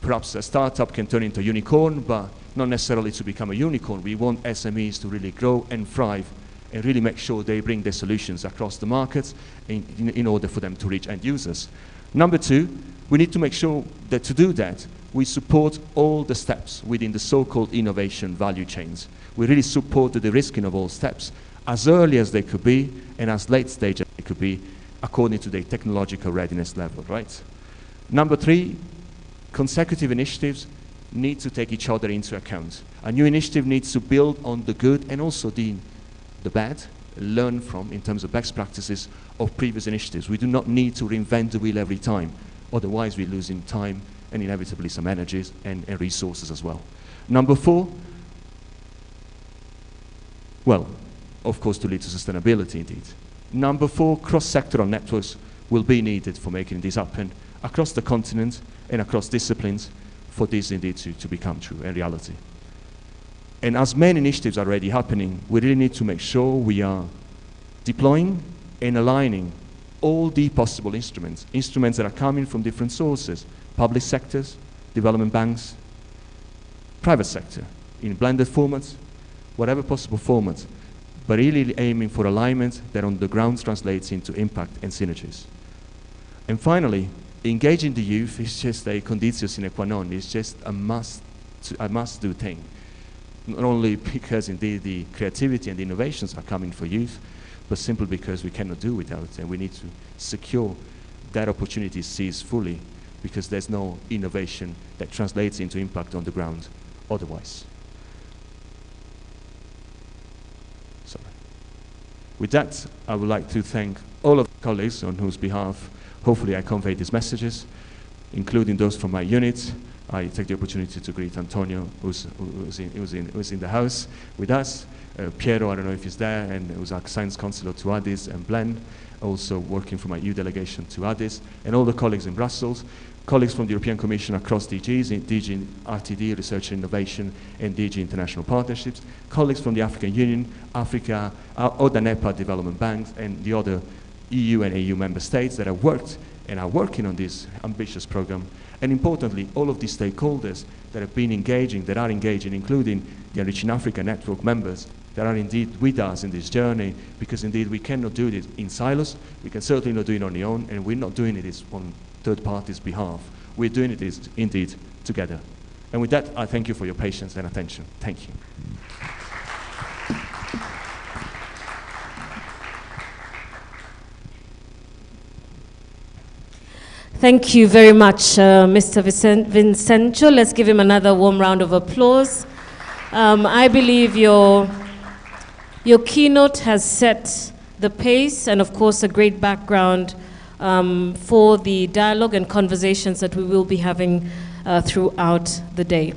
Perhaps a startup can turn into a unicorn, but not necessarily to become a unicorn. We want SMEs to really grow and thrive and really make sure they bring their solutions across the markets in order for them to reach end users. Number two, we need to make sure that to do that, we support all the steps within the so-called innovation value chains. We really support the de-risking of all steps as early as they could be and as late stage as they could be according to their technological readiness level, right? Number three, consecutive initiatives need to take each other into account. A new initiative needs to build on the good and also the bad, learn from in terms of best practices of previous initiatives. We do not need to reinvent the wheel every time, otherwise we're losing time and inevitably some energies and resources as well. Number four, well, of course to lead to sustainability indeed. Number four, cross-sectoral networks will be needed for making this happen across the continent and across disciplines for this indeed to become true and reality. And as many initiatives are already happening, we really need to make sure we are deploying and aligning all the possible instruments that are coming from different sources, public sectors, development banks, private sector, in blended formats, whatever possible formats, but really aiming for alignment that on the ground translates into impact and synergies. And finally, engaging the youth is just a conditio sine qua non. It's just a must-do thing. Not only because indeed the creativity and the innovations are coming for youth, but simply because we cannot do without it, and we need to secure that opportunity seized fully, because there's no innovation that translates into impact on the ground otherwise. Sorry. With that, I would like to thank all of the colleagues on whose behalf hopefully I convey these messages, including those from my unit. I take the opportunity to greet Antonio, who's in the house with us. Piero, I don't know if he's there, and who's our science counselor to Addis, and Blen, also working for my EU delegation to Addis, and all the colleagues in Brussels, colleagues from the European Commission across DGs, in DG RTD, Research and Innovation, and DG International Partnerships, colleagues from the African Union, Africa, other NEPA development banks, and the other EU and AU member states that have worked and are working on this ambitious program. And importantly, all of the stakeholders that have been engaging, that are engaging, including the Enriching Africa Network members that are indeed with us in this journey, because indeed we cannot do this in silos, we can certainly not do it on our own, and we're not doing it on third parties' behalf. We're doing it indeed together. And with that, I thank you for your patience and attention. Thank you. Thank you very much, Mr. Vincencio. Let's give him another warm round of applause. I believe your keynote has set the pace and, of course, a great background for the dialogue and conversations that we will be having throughout the day.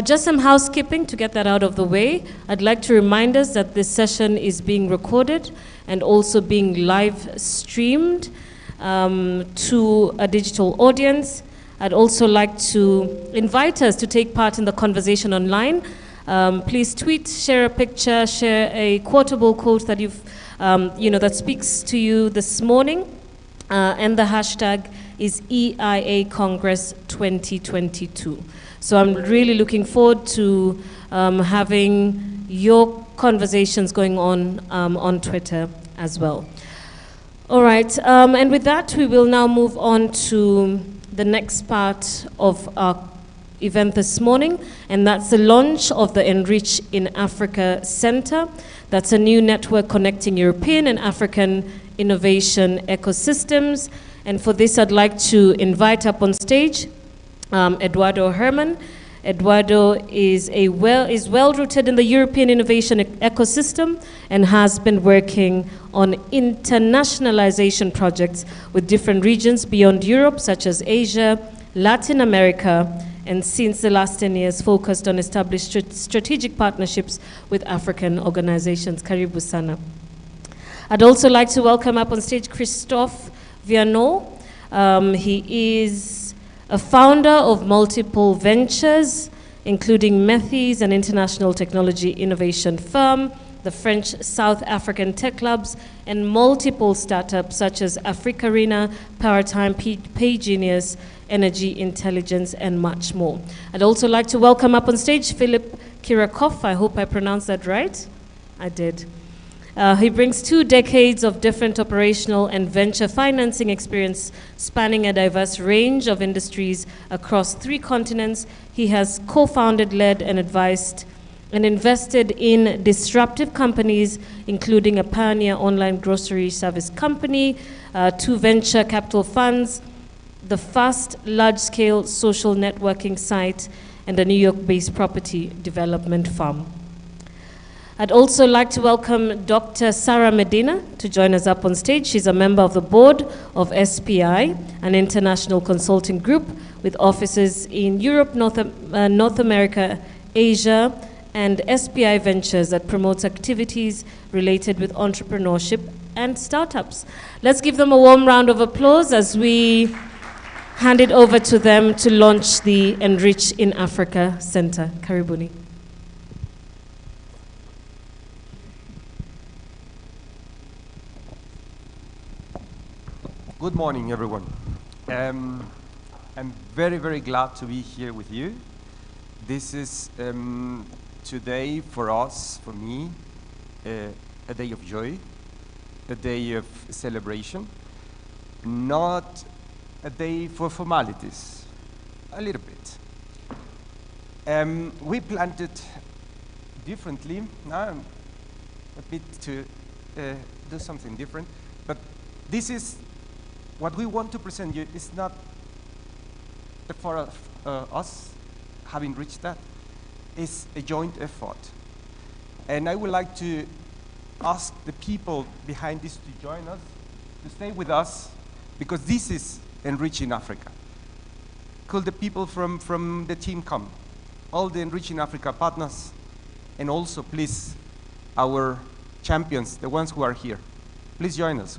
Just some housekeeping to get that out of the way. I'd like to remind us that this session is being recorded and also being live streamed to a digital audience. I'd also like to invite us to take part in the conversation online. Please tweet, share a picture, share a quotable quote that you've, that speaks to you this morning. And the hashtag is EiA Congress 2022. So I'm really looking forward to having your conversations going on Twitter as well. All right, and with that, we will now move on to the next part of our event this morning, and that's the launch of the Enrich in Africa Center. That's a new network connecting European and African innovation ecosystems. And for this, I'd like to invite up on stage Eduardo Herman. Eduardo is well-rooted in the European innovation ecosystem and has been working on internationalization projects with different regions beyond Europe, such as Asia, Latin America, and since the last 10 years focused on established strategic partnerships with African organizations. Karibu sana. I'd also like to welcome up on stage Christophe Vianot. He is a founder of multiple ventures, including Methes, an international technology innovation firm, the French South African tech clubs, and multiple startups such as Africarena, Powertime, PayGenius, Energy Intelligence, and much more. I'd also like to welcome up on stage Philip Kirakov. I hope I pronounced that right. I did. He brings 2 decades of different operational and venture financing experience spanning a diverse range of industries across 3 continents. He has co-founded, led, and advised and invested in disruptive companies, including a pioneer online grocery service company, 2 venture capital funds, the first large-scale social networking site, and a New York-based property development firm. I'd also like to welcome Dr. Sarah Medina to join us up on stage. She's a member of the board of SPI, an international consulting group with offices in Europe, North America, Asia, and SPI Ventures that promotes activities related with entrepreneurship and startups. Let's give them a warm round of applause as we hand it over to them to launch the Enrich in Africa Center. Karibuni. Good morning, everyone. I'm very, very glad to be here with you. This is today for us, for me, a day of joy, a day of celebration, not a day for formalities, a little bit. We planned it differently. Now I'm a bit to do something different, but this is what we want to present you is not for us having reached that. It's a joint effort. And I would like to ask the people behind this to join us, to stay with us, because this is Enriching Africa. Could the people from the team come? All the Enriching Africa partners, and also please our champions, the ones who are here. Please join us.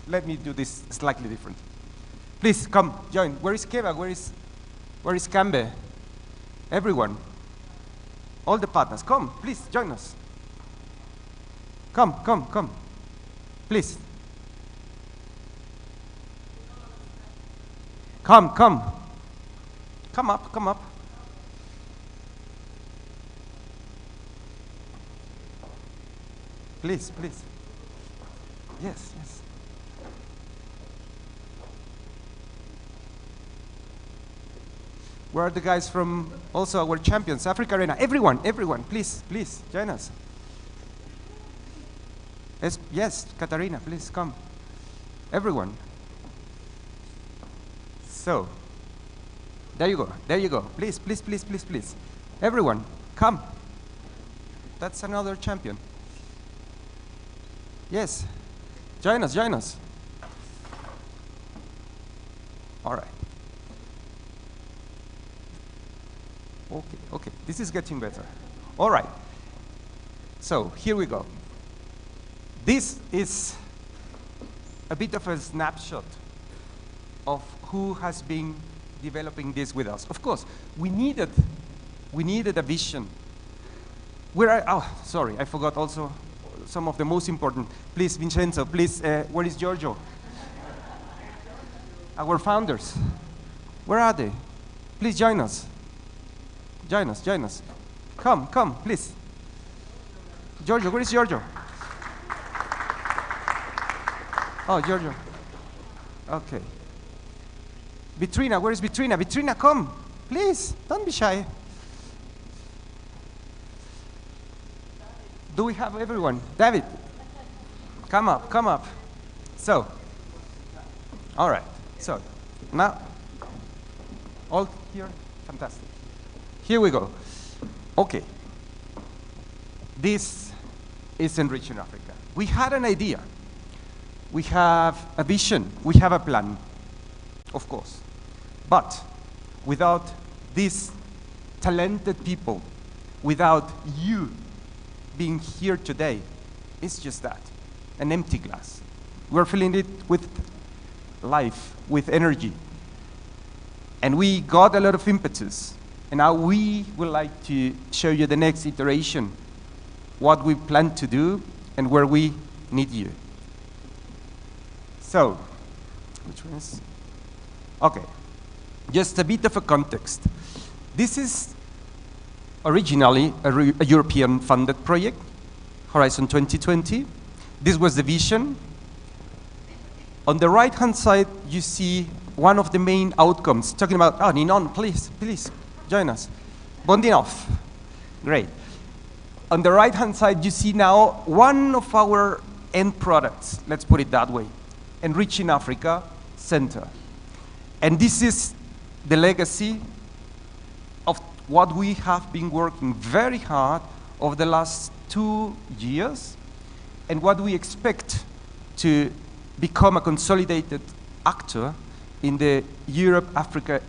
Let me do this slightly different. Please come, join. Where is Keva? Where is Kambe? Everyone. All the partners, come, please join us. Come. Please. Come. Come up. Please. Yes. Where are the guys from also our champions, Africarena? Everyone, please, join us. Yes, Katarina, please come. Everyone. So, there you go. Please. Everyone, come. That's another champion. Yes, join us. All right. Okay, this is getting better. All right, so here we go. This is a bit of a snapshot of who has been developing this with us. Of course, we needed a vision. Sorry, I forgot also some of the most important. Please, Vincenzo, please, where is Giorgio? Our founders, where are they? Please join us. Join us. Come, please. Giorgio, where is Giorgio? Oh, Giorgio. Okay. Vitrina, where is Vitrina? Vitrina, come. Please, don't be shy. Do we have everyone? David, come up. So, all right. So, now, all here, fantastic. Here we go. Okay. This is Enriching Africa. We had an idea. We have a vision. We have a plan, of course. But without these talented people, without you being here today, it's just that, an empty glass. We're filling it with life, with energy. And we got a lot of impetus. And now we would like to show you the next iteration what we plan to do, and where we need you. So, which one is? Okay, just a bit of a context. This is originally a European-funded project, Horizon 2020. This was the vision. On the right-hand side, you see one of the main outcomes, talking about, oh, Ninon, please, join us. Bondinov, great. On the right-hand side, you see now one of our end products, let's put it that way, Enriching Africa Center. And this is the legacy of what we have been working very hard over the last 2 years, and what we expect to become a consolidated actor in the Europe-Africa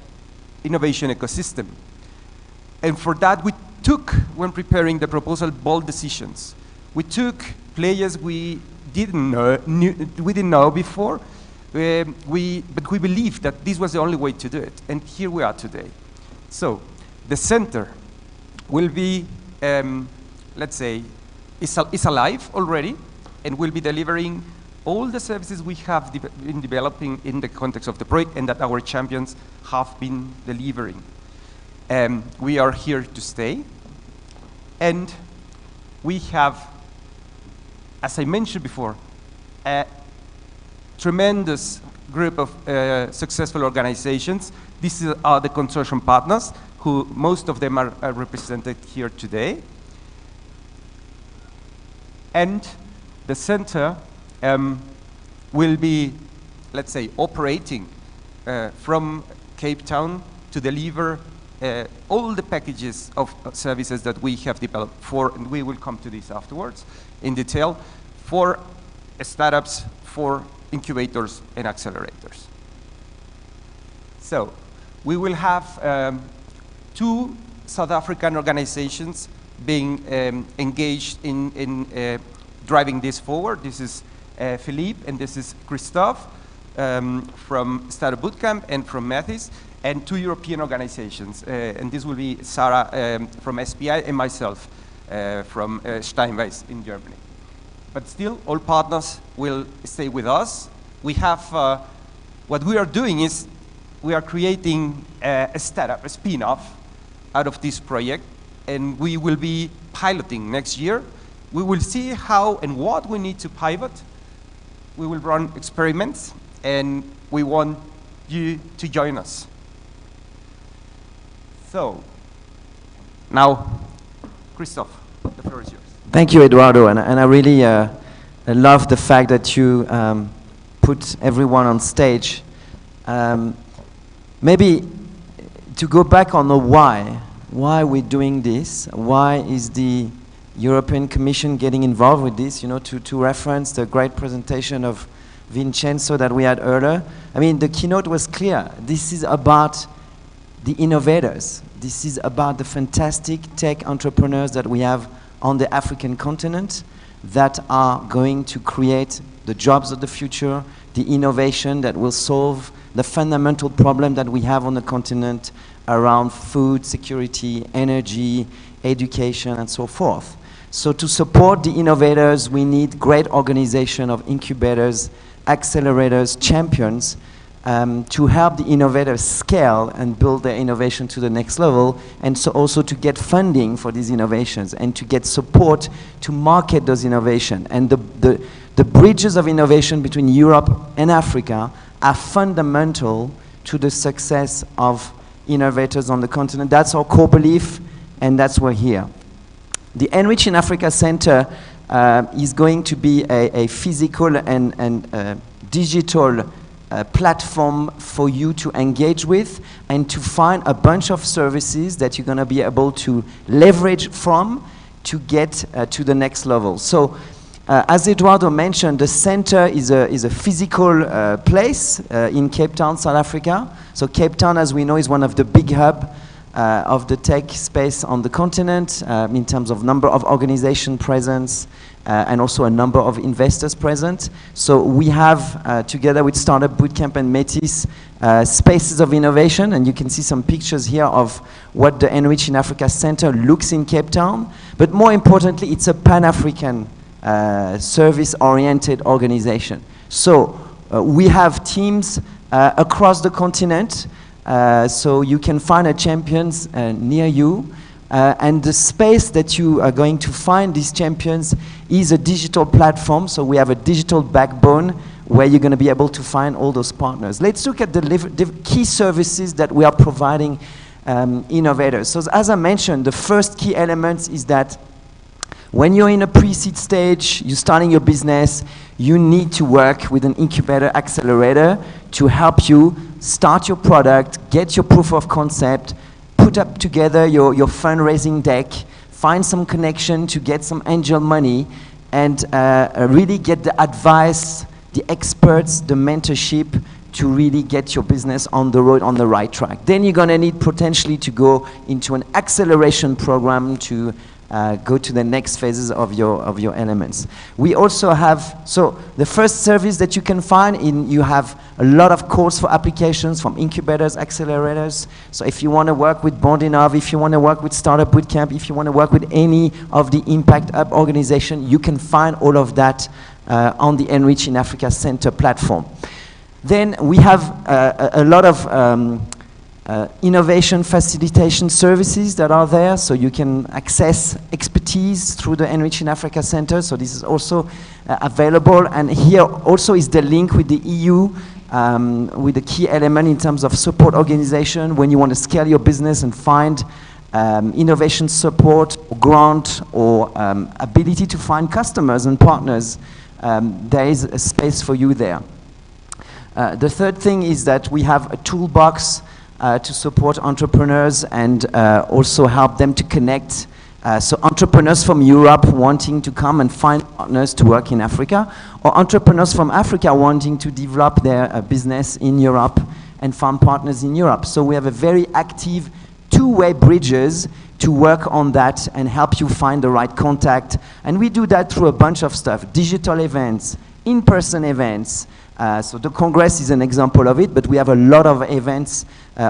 innovation ecosystem. And for that, we took, when preparing the proposal, bold decisions. We took players we didn't know before, but we believed that this was the only way to do it. And here we are today. So the center will be, let's say, is alive already, and will be delivering all the services we have been developing in the context of the project, and that our champions have been delivering. We are here to stay, and we have, as I mentioned before, a tremendous group of successful organizations. These are the consortium partners, who most of them are represented here today. And the center will be, let's say, operating from Cape Town to deliver all the packages of services that we have developed for, and we will come to this afterwards in detail, for startups, for incubators and accelerators. So we will have 2 South African organizations being engaged in driving this forward. This is Philippe, and this is Christophe from Startup Bootcamp and from Mathis, and 2 European organizations. And this will be Sarah from SPI and myself from Steinweiss in Germany. But still, all partners will stay with us. We have, what we are doing is, we are creating a startup, a spin-off out of this project, and we will be piloting next year. We will see how and what we need to pivot. We will run experiments, and we want you to join us. So, now, Christophe, the floor is yours. Thank you, Eduardo, and I really love the fact that you put everyone on stage. Maybe to go back on the why we're doing this, why is the European Commission getting involved with this, you know, to reference the great presentation of Vincenzo that we had earlier. I mean, the keynote was clear. This is about the innovators. This is about the fantastic tech entrepreneurs that we have on the African continent that are going to create the jobs of the future, the innovation that will solve the fundamental problem that we have on the continent around food security, energy, education, and so forth. So to support the innovators, we need great organization of incubators, accelerators, champions, to help the innovators scale and build their innovation to the next level, and so also to get funding for these innovations and to get support to market those innovations. And the bridges of innovation between Europe and Africa are fundamental to the success of innovators on the continent. That's our core belief, and that's why we're here. The Enriching Africa Center is going to be a physical and digital platform for you to engage with and to find a bunch of services that you're going to be able to leverage from to get to the next level. So as Eduardo mentioned, the center is a physical place in Cape Town, South Africa. So Cape Town, as we know, is one of the big hubs of the tech space on the continent in terms of number of organization presence and also a number of investors present. So we have, together with Startup Bootcamp and Métis, spaces of innovation, and you can see some pictures here of what the Enriching Africa Center looks in Cape Town. But more importantly, it's a Pan-African service-oriented organization. So we have teams across the continent, so you can find a champions near you. And the space that you are going to find these champions is a digital platform. So we have a digital backbone where you're going to be able to find all those partners. Let's look at the key services that we are providing innovators. So as I mentioned, the first key element is that when you're in a pre-seed stage, you're starting your business, you need to work with an incubator accelerator to help you start your product, get your proof of concept, put up together your fundraising deck, find some connection to get some angel money, and really get the advice, the experts, the mentorship to really get your business on the road, on the right track. Then you're going to need potentially to go into an acceleration program to go to the next phases of your elements. We also have, so the first service that you can find you have a lot of calls for applications from incubators, accelerators. So if you want to work with Bondinov, if you want to work with Startup Bootcamp, if you want to work with any of the Impact Hub organization, you can find all of that on the Enrich in Africa Center platform. Then we have a lot of innovation facilitation services that are there, so you can access expertise through the Enrich in Africa Center, so this is also available. And here also is the link with the EU, with the key element in terms of support organization when you want to scale your business and find innovation support, or grant, or ability to find customers and partners. There is a space for you there. The third thing is that we have a toolbox to support entrepreneurs and also help them to connect. So entrepreneurs from Europe wanting to come and find partners to work in Africa, or entrepreneurs from Africa wanting to develop their business in Europe and find partners in Europe. So we have a very active two-way bridges to work on that and help you find the right contact. And we do that through a bunch of stuff: digital events, in-person events. So the Congress is an example of it, but we have a lot of events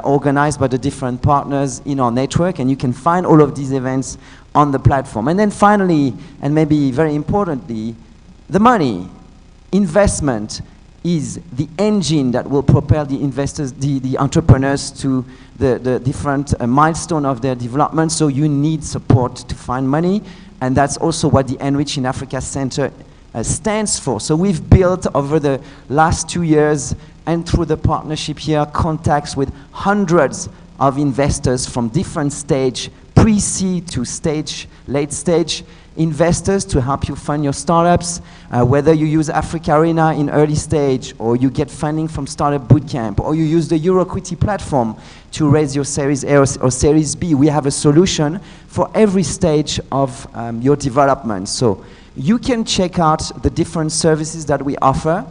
organized by the different partners in our network, and you can find all of these events on the platform. And then finally, and maybe very importantly, the money. Investment is the engine that will propel the investors, the entrepreneurs to the different milestone of their development, so you need support to find money, and that's also what the Enrich in Africa Center stands for. So we've built over the last 2 years and through the partnership here contacts with hundreds of investors from different stage, pre-seed to stage, late stage investors to help you fund your startups, whether you use Africa Arena in early stage, or you get funding from Startup Bootcamp, or you use the Euroquity platform to raise your Series A or Series B. We have a solution for every stage of your development. So you can check out the different services that we offer,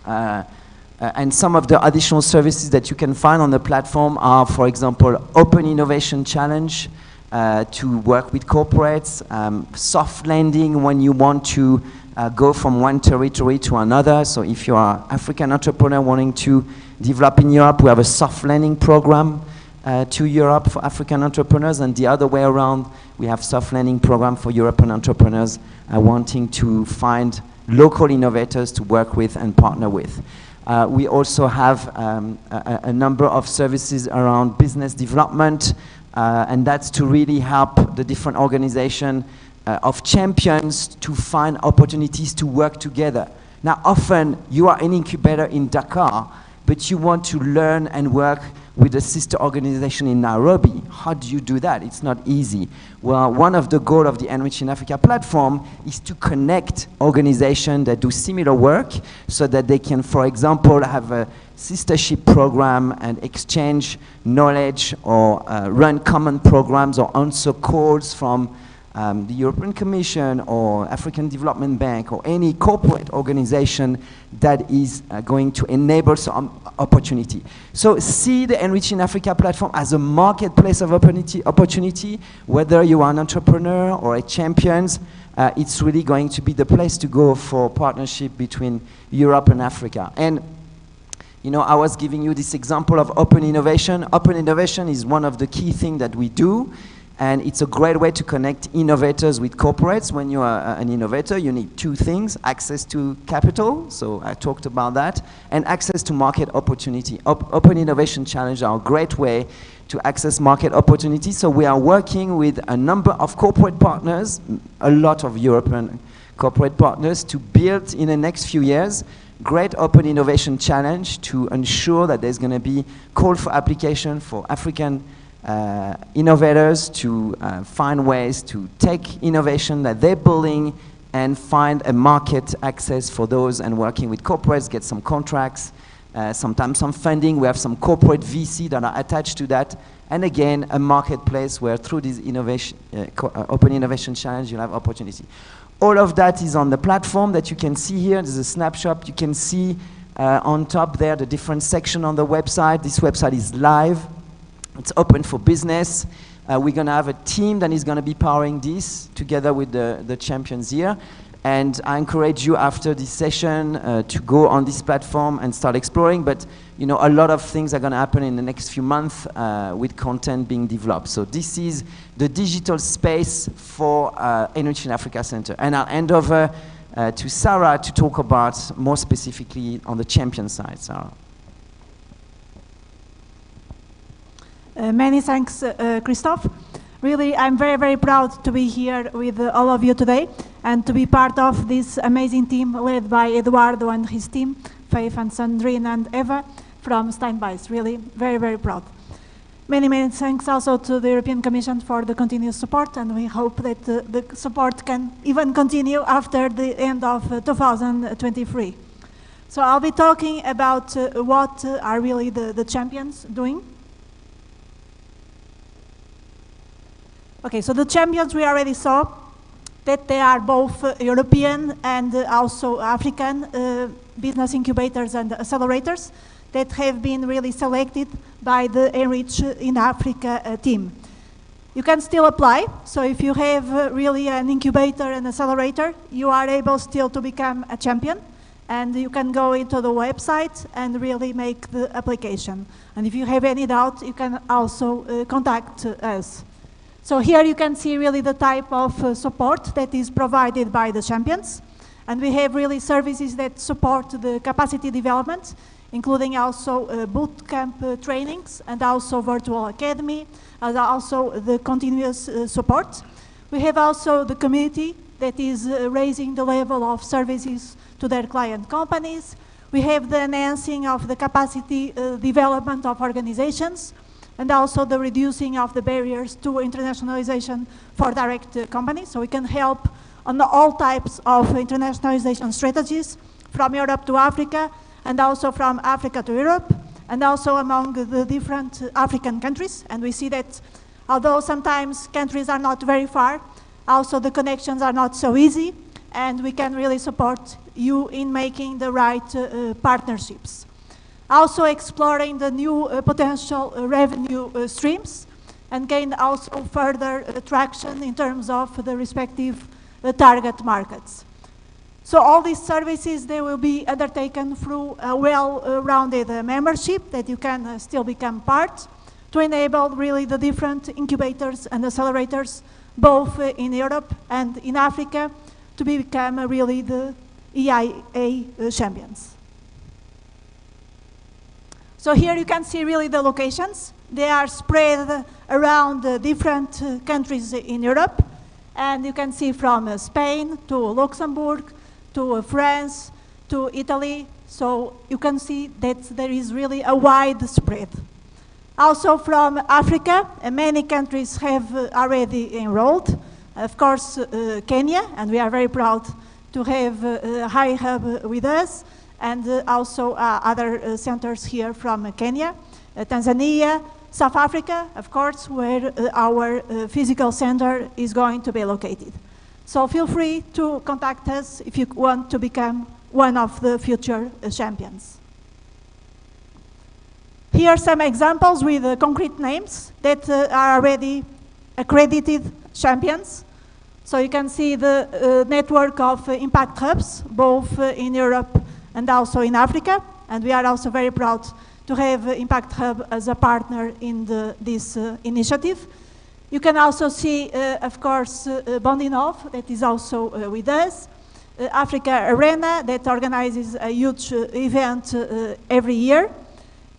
and some of the additional services that you can find on the platform are, for example, Open Innovation Challenge to work with corporates, soft landing when you want to go from one territory to another. So if you are an African entrepreneur wanting to develop in Europe, we have a soft landing program to Europe for African entrepreneurs, and the other way around, we have soft landing program for European entrepreneurs wanting to find local innovators to work with and partner with. We also have a number of services around business development, and that's to really help the different organizations of champions to find opportunities to work together. Now, often you are an incubator in Dakar, but you want to learn and work with a sister organization in Nairobi. How do you do that? It's not easy. Well, one of the goals of the Enrich in Africa platform is to connect organizations that do similar work so that they can, for example, have a sistership program and exchange knowledge, or run common programs, or answer calls from the European Commission or African Development Bank or any corporate organization that is going to enable some opportunity. So see the Enrich in Africa platform as a marketplace of opportunity, whether you are an entrepreneur or a champion. It's really going to be the place to go for partnership between Europe and Africa. And you know, I was giving you this example of open innovation. Open innovation is one of the key things that we do. And it's a great way to connect innovators with corporates. When you are an innovator, you need two things: access to capital, so I talked about that, and access to market opportunity. Open Innovation Challenge are a great way to access market opportunity. So we are working with a number of corporate partners, a lot of European corporate partners, to build in the next few years great Open Innovation Challenge to ensure that there's going to be call for application for African innovators to find ways to take innovation that they're building and find a market access for those, and working with corporates, get some contracts, sometimes some funding. We have some corporate VC that are attached to that, and again, a marketplace where through this innovation, Open Innovation Challenge, you'll have opportunity. All of that is on the platform that you can see here. There's a snapshot. You can see on top there the different section on the website. This website is live. It's open for business. We're going to have a team that is going to be powering this together with the champions here. And I encourage you after this session to go on this platform and start exploring. But you know, a lot of things are going to happen in the next few months with content being developed. So this is the digital space for Enriching Africa Center. And I'll hand over to Sarah to talk about more specifically on the champion side. Sarah. Many thanks, Christophe. Really, I'm very, very proud to be here with all of you today and to be part of this amazing team led by Eduardo and his team, Faith and Sandrine and Eva from Steinbeis. Really, very, very proud. Many, many thanks also to the European Commission for the continuous support, and we hope that the support can even continue after the end of 2023. So I'll be talking about what are really the champions doing. Okay, so the champions, we already saw that they are both European and also African business incubators and accelerators that have been really selected by the Enrich in Africa team. You can still apply, so if you have really an incubator and accelerator, you are able still to become a champion, and you can go into the website and really make the application. And if you have any doubt, you can also contact us. So here you can see really the type of support that is provided by the champions. And we have really services that support the capacity development, including also boot camp trainings and also virtual academy, and also the continuous support. We have also the community that is raising the level of services to their client companies. We have the enhancing of the capacity development of organizations, and also the reducing of the barriers to internationalization for direct companies. So we can help on all types of internationalization strategies, from Europe to Africa, and also from Africa to Europe, and also among the different African countries. And we see that although sometimes countries are not very far, also the connections are not so easy, and we can really support you in making the right partnerships. Also exploring the new potential revenue streams, and gain also further traction in terms of the respective target markets. So all these services, they will be undertaken through a well-rounded membership that you can still become part, to enable really the different incubators and accelerators, both in Europe and in Africa, to become really the EiA champions. So here you can see really the locations. They are spread around different countries in Europe. And you can see from Spain to Luxembourg, to France, to Italy. So you can see that there is really a wide spread. Also from Africa, many countries have already enrolled. Of course, Kenya, and we are very proud to have High Hub with us, and also other centers here from Kenya, Tanzania, South Africa, of course, where our physical center is going to be located. So feel free to contact us if you want to become one of the future champions. Here are some examples with concrete names that are already accredited champions. So you can see the network of impact hubs, both in Europe and also in Africa. And we are also very proud to have Impact Hub as a partner in this initiative. You can also see, of course, Bondinov, that is also with us. Africa Arena, that organizes a huge event every year.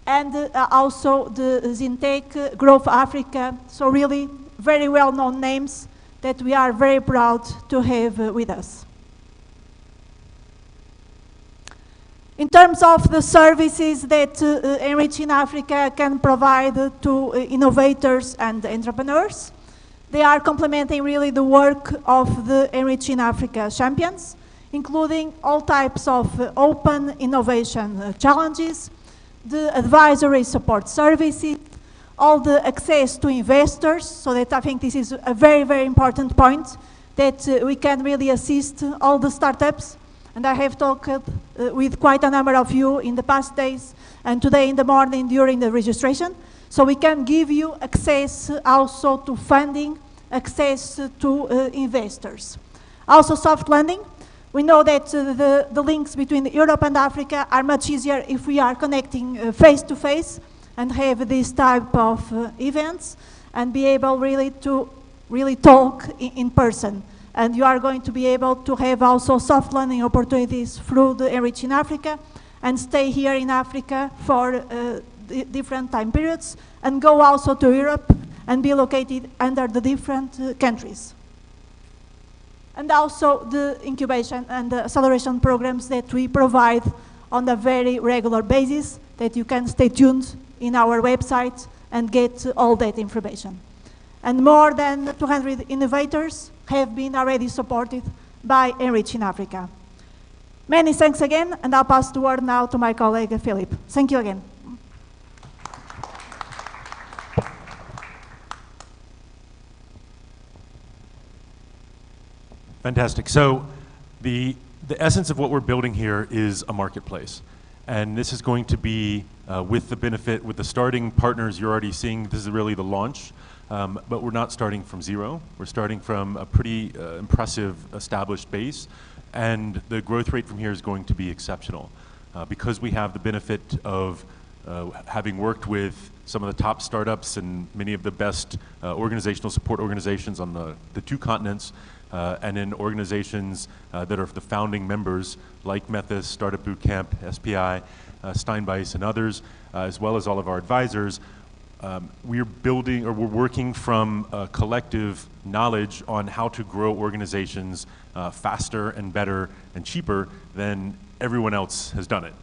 And also the Zintec, Growth Africa, so really very well-known names that we are very proud to have with us. In terms of the services that Enriching Africa can provide to innovators and entrepreneurs, they are complementing really the work of the Enriching Africa champions, including all types of open innovation challenges, the advisory support services, all the access to investors, so that I think this is a very, very important point, that we can really assist all the startups. And I have talked with quite a number of you in the past days and today in the morning during the registration. So we can give you access also to funding, access to investors. Also soft landing. We know that the links between Europe and Africa are much easier if we are connecting face-to-face and have this type of events and be able really to talk in person. And you are going to be able to have also soft landing opportunities through the Enriching Africa and stay here in Africa for different time periods and go also to Europe and be located under the different countries. And also the incubation and the acceleration programs that we provide on a very regular basis that you can stay tuned in our website and get all that information. And more than 200 innovators have been already supported by Enriching Africa. Many thanks again, and I'll pass the word now to my colleague, Philip. Thank you again. Fantastic. So the essence of what we're building here is a marketplace. And this is going to be with the benefit, with the starting partners you're already seeing, this is really the launch. But we're not starting from zero. We're starting from a pretty impressive established base. And the growth rate from here is going to be exceptional. Because we have the benefit of having worked with some of the top startups and many of the best organizational support organizations on the two continents, and in organizations that are the founding members like Methis, Startup Bootcamp, SPI, Steinbeiss, and others, as well as all of our advisors. We're building, or we're working from a collective knowledge on how to grow organizations faster and better and cheaper than everyone else has done it.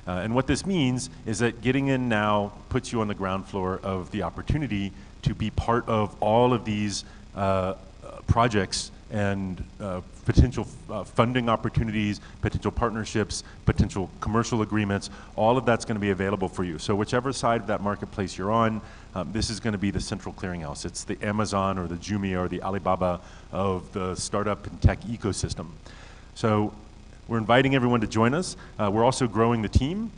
And what this means is that getting in now puts you on the ground floor of the opportunity to be part of all of these projects and potential funding opportunities, potential partnerships, potential commercial agreements. All of that's going to be available for you. So whichever side of that marketplace you're on, this is going to be the central clearinghouse. It's the Amazon or the Jumia or the Alibaba of the startup and tech ecosystem. So we're inviting everyone to join us. We're also growing the team.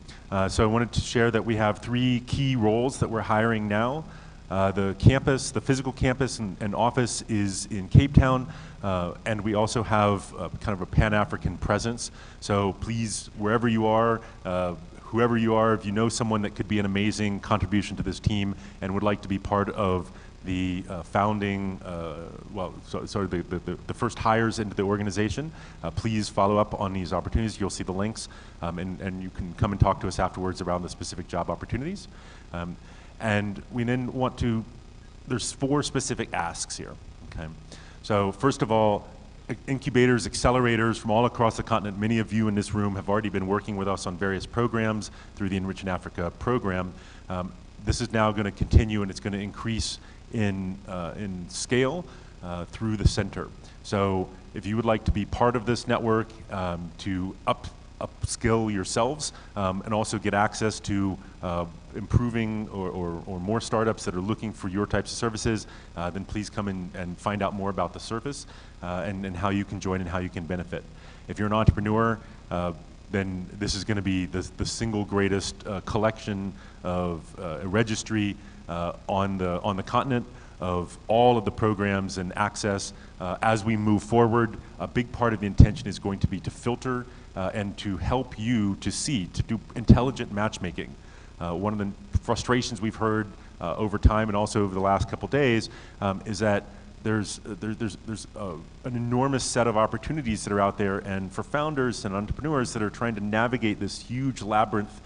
So I wanted to share that we have 3 key roles that we're hiring now. The campus, the physical campus and office is in Cape Town, and we also have kind of a Pan-African presence. So please, wherever you are, whoever you are, if you know someone that could be an amazing contribution to this team and would like to be part of the founding, the first hires into the organization, please follow up on these opportunities. You'll see the links, and you can come and talk to us afterwards around the specific job opportunities. And we then want to, there's 4 specific asks here, okay? So first of all, incubators, accelerators from all across the continent. Many of you in this room have already been working with us on various programs through the Enriching Africa program. This is now going to continue, and it's going to increase in scale through the center. So if you would like to be part of this network, to upskill yourselves and also get access to improving or more startups that are looking for your types of services, then please come in and find out more about the service and how you can join and how you can benefit. If you're an entrepreneur, then this is going to be the single greatest collection of a registry on the continent of all of the programs and access. As we move forward, a big part of the intention is going to be to filter and to help you to see, to do intelligent matchmaking. One of the frustrations we've heard over time and also over the last couple days is that there's an enormous set of opportunities that are out there, and for founders and entrepreneurs that are trying to navigate this huge labyrinth,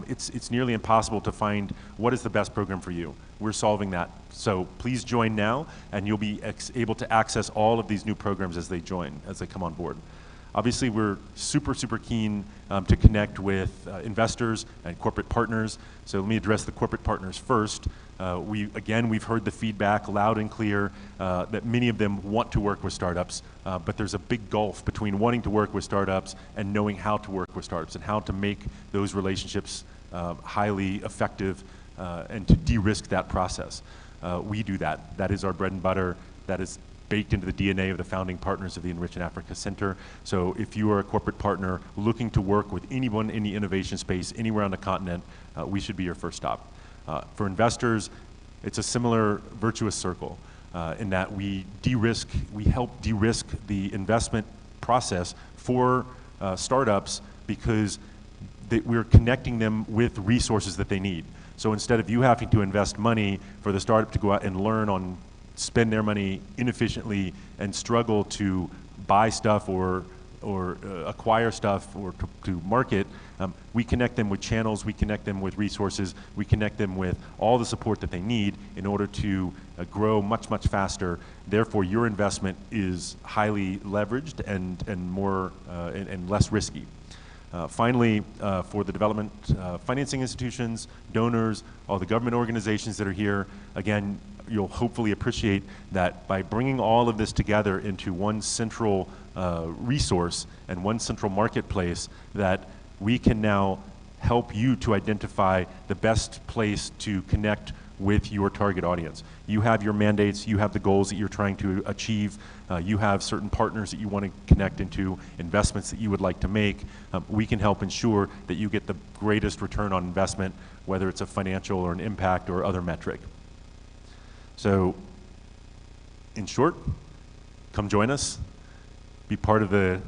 it's nearly impossible to find what is the best program for you. We're solving that. So please join now, and you'll be able to access all of these new programs as they come on board. Obviously, we're super, super keen to connect with investors and corporate partners. So let me address the corporate partners first. We've heard the feedback loud and clear that many of them want to work with startups, but there's a big gulf between wanting to work with startups and knowing how to work with startups and how to make those relationships highly effective and to de-risk that process. We do that. That is our bread and butter. That is baked into the DNA of the founding partners of the Enrich in Africa Center. So if you are a corporate partner looking to work with anyone in the innovation space anywhere on the continent, we should be your first stop. For investors, it's a similar virtuous circle in that we help de-risk the investment process for startups because we're connecting them with resources that they need. So instead of you having to invest money for the startup to go out and spend their money inefficiently and struggle to buy stuff or acquire stuff or to market, we connect them with channels, we connect them with resources, we connect them with all the support that they need in order to grow much, much faster. Therefore, your investment is highly leveraged and more and less risky. Finally, for the development financing institutions, donors, all the government organizations that are here, again, you'll hopefully appreciate that by bringing all of this together into one central resource and one central marketplace, that we can now help you to identify the best place to connect with your target audience. You have your mandates, you have the goals that you're trying to achieve, you have certain partners that you want to connect into, investments that you would like to make. We can help ensure that you get the greatest return on investment, whether it's a financial or an impact or other metric. So, in short, come join us, be part of the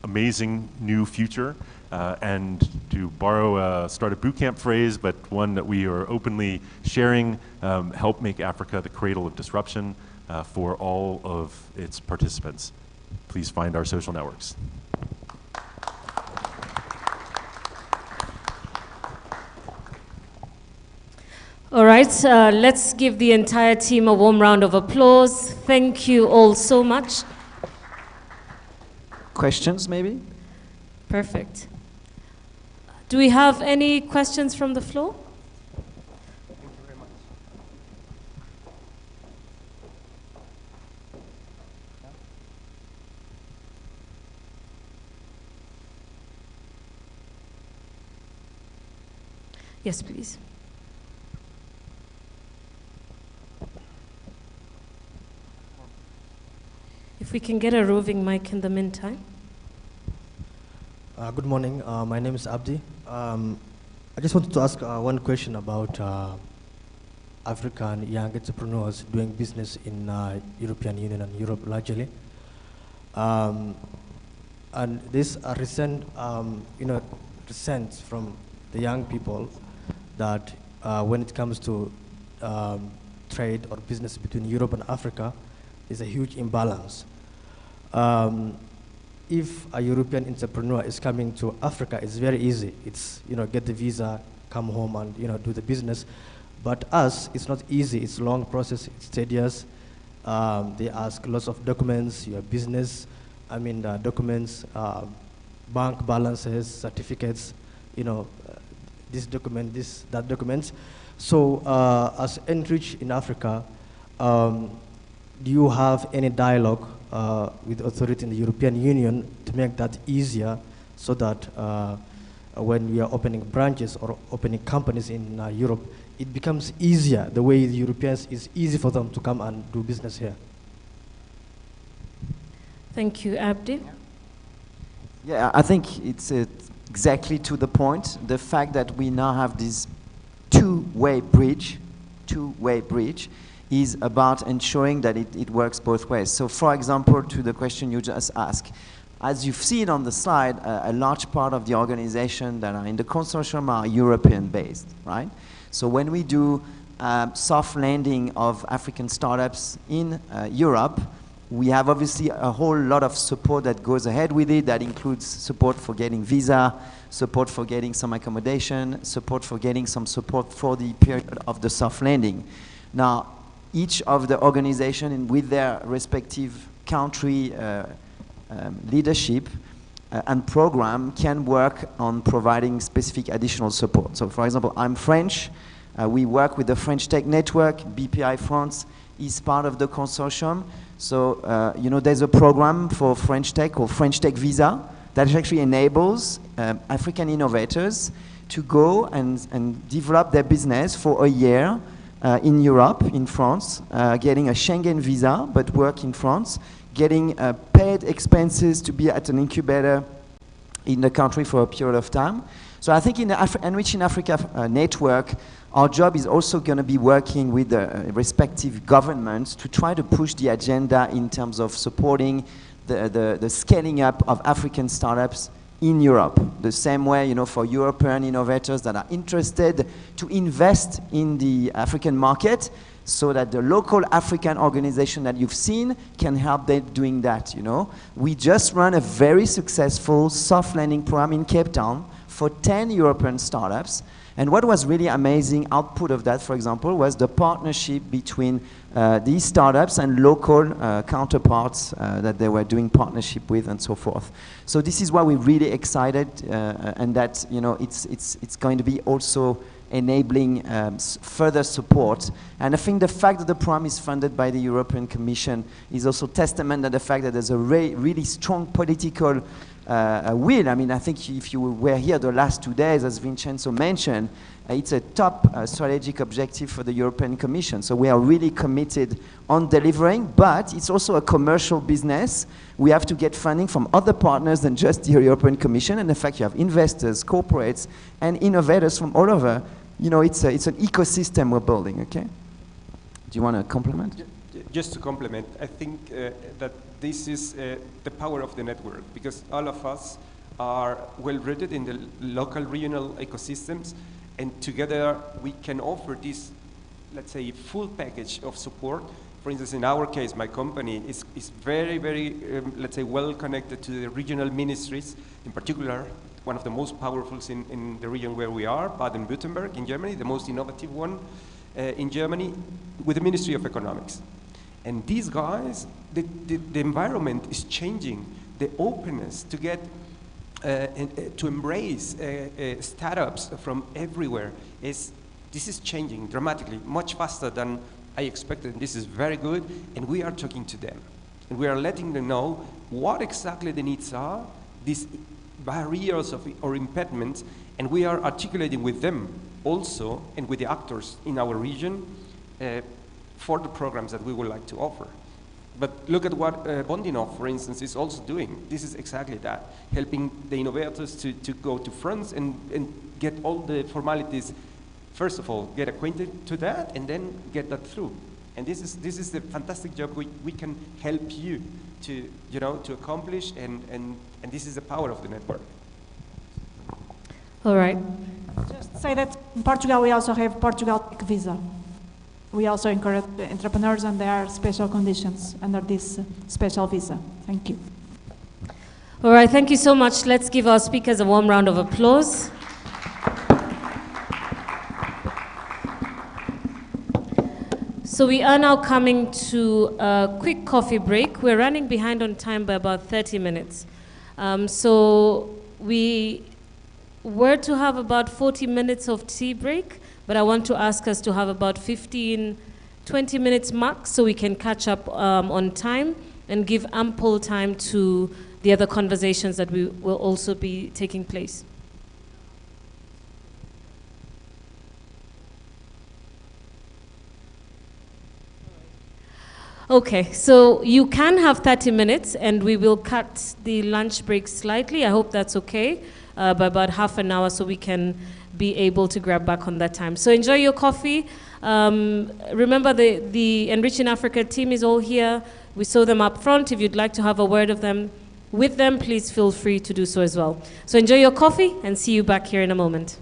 amazing new future, and to borrow a Startup Bootcamp phrase, but one that we are openly sharing, help make Africa the cradle of disruption for all of its participants. Please find our social networks. All right, let's give the entire team a warm round of applause. Thank you all so much. Questions, maybe? Perfect. Do we have any questions from the floor? Thank you very much. Yes, please. If we can get a roving mic in the meantime. Good morning. My name is Abdi. I just wanted to ask one question about African young entrepreneurs doing business in European Union and Europe largely. And this recent, recent from the young people that when it comes to trade or business between Europe and Africa, there's a huge imbalance. If a European entrepreneur is coming to Africa, it's very easy. It's, get the visa, come home and, do the business. But us, it's not easy. It's a long process. It's tedious. They ask lots of documents, your business, documents, bank balances, certificates, this document, that document. So as Enrich in Africa, do you have any dialogue with authority in the European Union to make that easier so that when we are opening branches or opening companies in Europe, it becomes easier, the way the Europeans, it's easy for them to come and do business here? Thank you, Abdi. Yeah, I think it's exactly to the point. The fact that we now have this two-way bridge is about ensuring that it works both ways. So for example, to the question you just asked, as you've seen on the slide, a large part of the organization that are in the consortium are European-based, right? So when we do soft landing of African startups in Europe, we have obviously a whole lot of support that goes ahead with it. That includes support for getting visa, support for getting some accommodation, support for getting some support for the period of the soft landing. Now, each of the organization with their respective country leadership and program can work on providing specific additional support. So for example, I'm French. We work with the French Tech Network. BPI France is part of the consortium. So, you know, there's a program for French Tech called French Tech Visa that actually enables African innovators to go and develop their business for a year in Europe, in France, getting a Schengen visa, but work in France, getting paid expenses to be at an incubator in the country for a period of time. So I think in the Enriching Africa network, our job is also going to be working with the respective governments to try to push the agenda in terms of supporting the scaling up of African startups in Europe. The same way, you know, for European innovators that are interested to invest in the African market, so that the local African organization that you've seen can help them doing that, you know. We just run a very successful soft landing program in Cape Town for 10 European startups. And what was really amazing output of that, for example, was the partnership between these startups and local counterparts that they were doing partnership with and so forth. So this is why we're really excited and that, you know, it's going to be also enabling further support. And I think the fact that the program is funded by the European Commission is also testament to the fact that there's a really strong political will. I mean, I think if you were here the last 2 days, as Vincenzo mentioned, it's a top strategic objective for the European Commission. So we are really committed on delivering, but it's also a commercial business. We have to get funding from other partners than just the European Commission. And in fact, you have investors, corporates, and innovators from all over. You know, it's an ecosystem we're building, okay? Do you want to complement? Just to complement, I think that this is the power of the network, because all of us are well-rooted in the local regional ecosystems, and together we can offer this, let's say, full package of support. For instance, in our case, my company is very, very, let's say, well connected to the regional ministries, in particular, one of the most powerful in the region where we are, Baden-Württemberg in Germany, the most innovative one in Germany, with the Ministry of Economics. And these guys, the environment is changing. The openness to get to embrace startups from everywhere this is changing dramatically, much faster than I expected. This is very good, and we are talking to them, and we are letting them know what exactly the needs are, these barriers or impediments, and we are articulating with them also, and with the actors in our region, for the programs that we would like to offer. But look at what Bondinov, for instance, is also doing. This is exactly that, helping the innovators to go to France and get all the formalities. First of all, get acquainted to that, and then get that through. And this is the fantastic job we can help you to, you know, to accomplish, and this is the power of the network. All right. Just say that in Portugal we also have Portugal Tech Visa. We also encourage entrepreneurs, and there are special conditions under this special visa. Thank you. All right, thank you so much. Let's give our speakers a warm round of applause. So we are now coming to a quick coffee break. We're running behind on time by about 30 minutes. So we were to have about 40 minutes of tea break, but I want to ask us to have about 15, 20 minutes max so we can catch up on time and give ample time to the other conversations that we will also be taking place. Okay, so you can have 30 minutes, and we will cut the lunch break slightly. I hope that's okay, by about half an hour, so we can be able to grab back on that time. So enjoy your coffee. Remember, the Enriching Africa team is all here. We saw them up front. If you'd like to have a word of them with them, please feel free to do so as well. So enjoy your coffee and see you back here in a moment.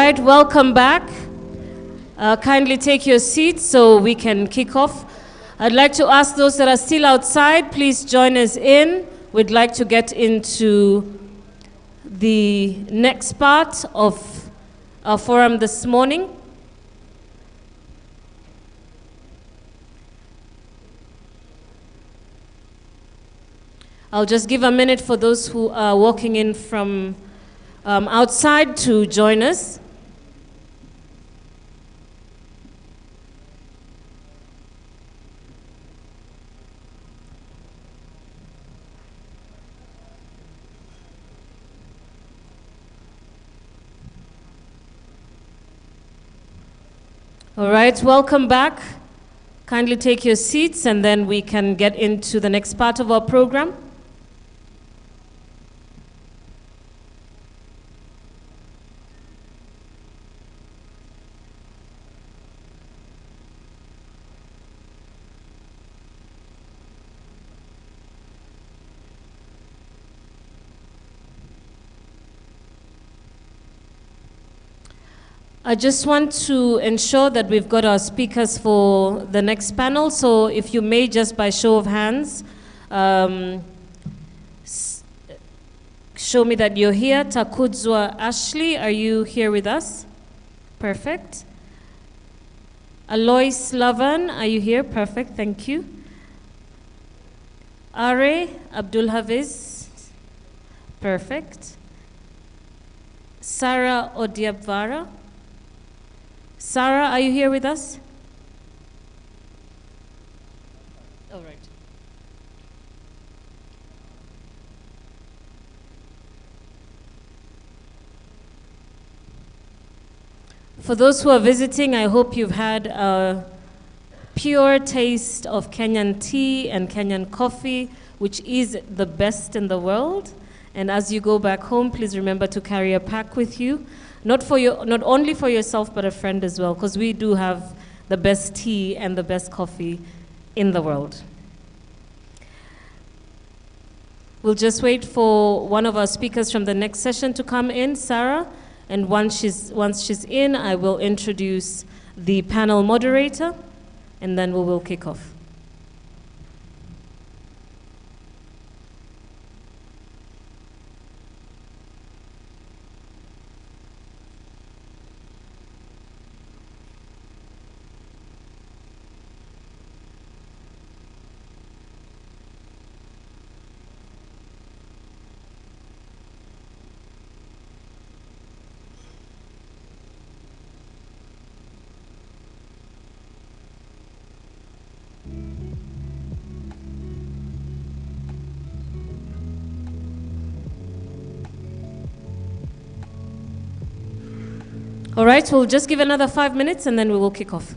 right, welcome back. Kindly take your seats so we can kick off. I'd like to ask those that are still outside, please join us in. We'd like to get into the next part of our forum this morning. I'll just give a minute for those who are walking in from outside to join us. All right, welcome back. Kindly take your seats and then we can get into the next part of our program. I just want to ensure that we've got our speakers for the next panel. So if you may, just by show of hands, show me that you're here. Takudzwa Ashley, are you here with us? Perfect. Alois Lavan, are you here? Perfect, thank you. Are Abdul Hafiz, perfect. Sarah Odiabvara. Sarah, are you here with us? All right. For those who are visiting, I hope you've had a pure taste of Kenyan tea and Kenyan coffee, which is the best in the world. And as you go back home, please remember to carry a pack with you. Not only for yourself, but a friend as well, because we do have the best tea and the best coffee in the world. We'll just wait for one of our speakers from the next session to come in, Sarah, and once she's in, I will introduce the panel moderator, and then we will kick off. All right, we'll just give another 5 minutes and then we will kick off.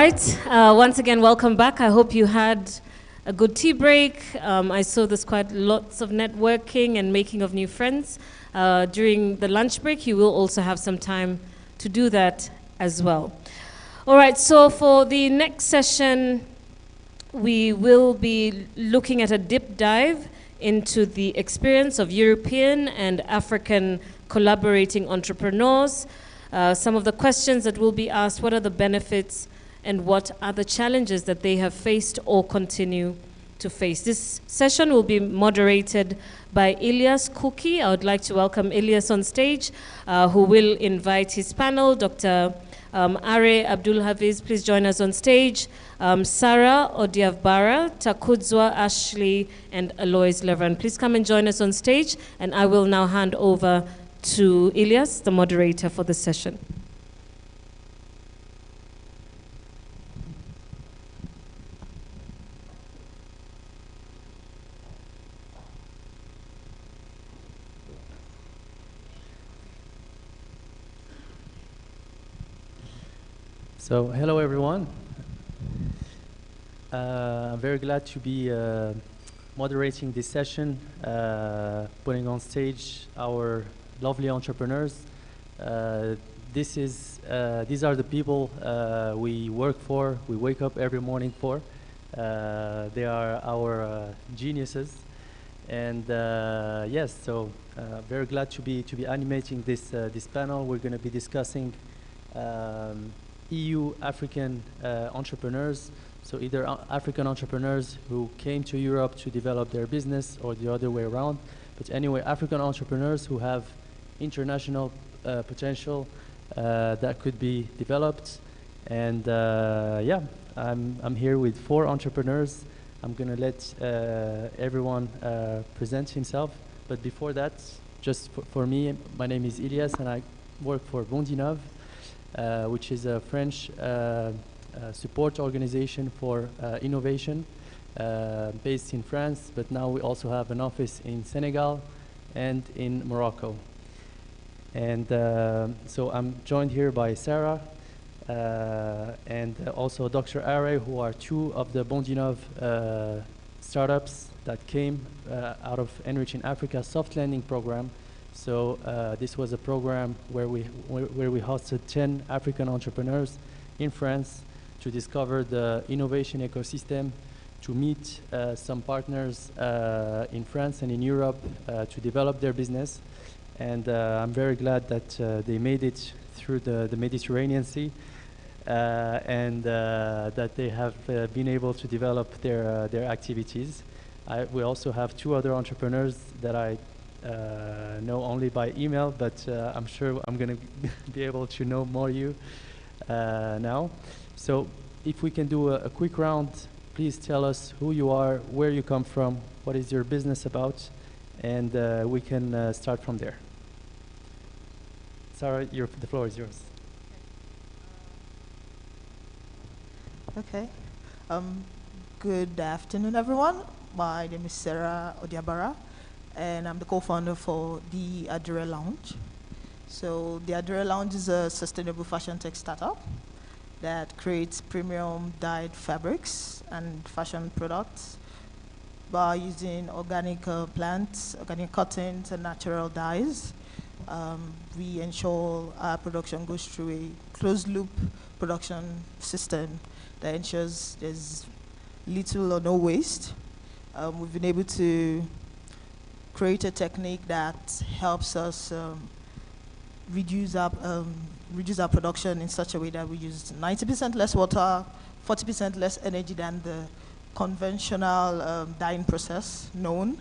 right. Once again, welcome back. I hope you had a good tea break. I saw there's quite lots of networking and making of new friends. During the lunch break, you will also have some time to do that as well. All right, so for the next session, we will be looking at a deep dive into the experience of European and African collaborating entrepreneurs. Some of the questions that will be asked: what are the benefits and what are the challenges that they have faced or continue to face? This session will be moderated by Ilyas Kuki. I would like to welcome Ilyas on stage, who will invite his panel. Dr. Are Abdul Hafiz, please join us on stage. Sarah Odiavbara, Takudzwa Ashley, and Alois Levan. Please come and join us on stage, and I will now hand over to Ilyas, the moderator for the session. So, hello everyone. I'm very glad to be moderating this session, putting on stage our lovely entrepreneurs. These are the people we work for, we wake up every morning for. They are our geniuses. And yes, so very glad to be animating this panel. We're going to be discussing EU African entrepreneurs, so either African entrepreneurs who came to Europe to develop their business or the other way around, but anyway, African entrepreneurs who have international potential that could be developed. And yeah, I'm here with 4 entrepreneurs. I'm gonna let everyone present himself, but before that, just for me, my name is Ilyas and I work for Bondinov, which is a French support organization for innovation based in France, but now we also have an office in Senegal and in Morocco. And so I'm joined here by Sarah and also Dr. Are, who are 2 of the Bondinov startups that came out of Enriching Africa soft landing program. So this was a program where we hosted 10 African entrepreneurs in France to discover the innovation ecosystem, to meet some partners in France and in Europe to develop their business. And I'm very glad that they made it through the Mediterranean Sea and that they have been able to develop their activities. We also have 2 other entrepreneurs that I know only by email, but I'm sure I'm going to be able to know more you now. So if we can do a quick round, please tell us who you are, where you come from, what is your business about, and we can start from there. Sarah, the floor is yours. Okay. Good afternoon, everyone. My name is Sarah Odiabara, and I'm the co-founder for the Adire Lounge. So the Adire Lounge is a sustainable fashion tech startup that creates premium dyed fabrics and fashion products by using organic plants, organic cottons, and natural dyes. We ensure our production goes through a closed-loop production system that ensures there's little or no waste. We've been able to create a technique that helps us reduce our production in such a way that we use 90% less water, 40% less energy than the conventional dyeing process known.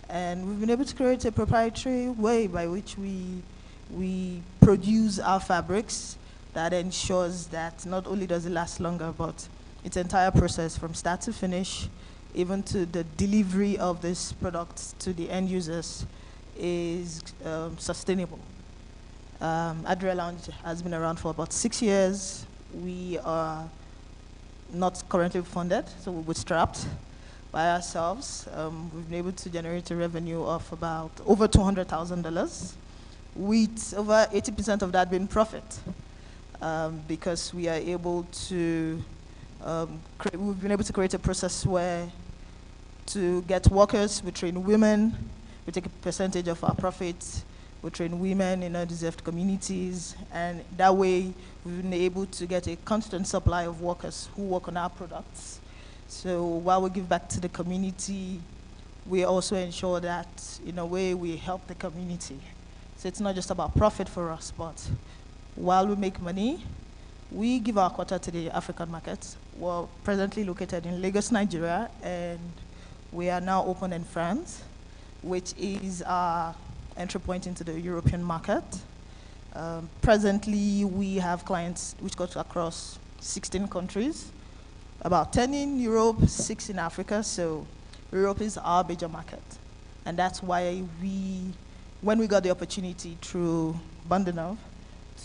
And we've been able to create a proprietary way by which we produce our fabrics that ensures that not only does it last longer, but its entire process from start to finish, even to the delivery of this product to the end users, is sustainable. Adire Lounge has been around for about 6 years. We are not currently funded, so we're bootstrapped by ourselves. We've been able to generate a revenue of about over $200,000, with over 80% of that being profit, because we are able to We've been able to create a process where to get workers, we train women, we take a percentage of our profits, we train women in undeserved communities, and that way we've been able to get a constant supply of workers who work on our products. So while we give back to the community, we also ensure that, in a way, we help the community. So it's not just about profit for us, but while we make money, we give our quota to the African markets. We're presently located in Lagos, Nigeria, and we are now open in France, which is our entry point into the European market. Presently, we have clients which go across 16 countries, about 10 in Europe, 6 in Africa, so Europe is our major market. And that's why when we got the opportunity through Bandenov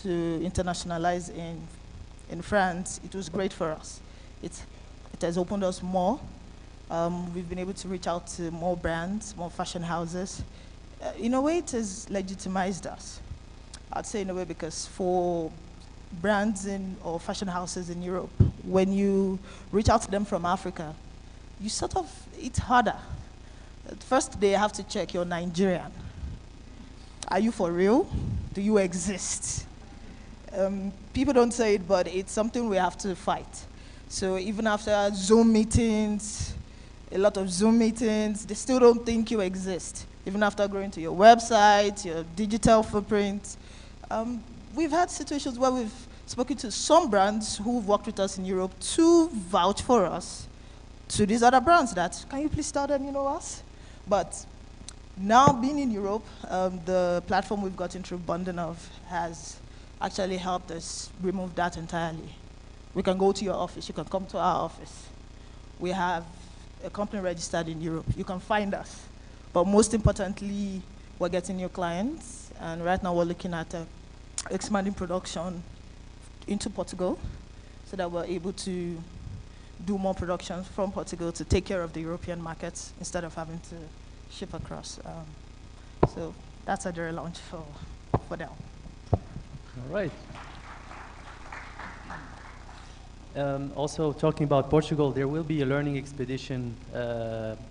to internationalize in France, it was great for us. It has opened us more. We've been able to reach out to more brands, more fashion houses. In a way, it has legitimized us. I'd say in a way because for brands or fashion houses in Europe, when you reach out to them from Africa, it's harder. First, they have to check you're Nigerian. Are you for real? Do you exist? People don't say it, but it's something we have to fight. So even after Zoom meetings, a lot of Zoom meetings, they still don't think you exist. Even after going to your website, your digital footprint. We've had situations where we've spoken to some brands who've worked with us in Europe to vouch for us to these other brands that, can you please tell them you know us? But now being in Europe, the platform we've gotten through Bandenov has actually helped us remove that entirely. We can go to your office, you can come to our office. We have a company registered in Europe, you can find us. But most importantly, we're getting new clients, and right now we're looking at expanding production into Portugal so that we're able to do more productions from Portugal to take care of the European markets instead of having to ship across. So that's a direct launch for now. All right. Also talking about Portugal, there will be a learning expedition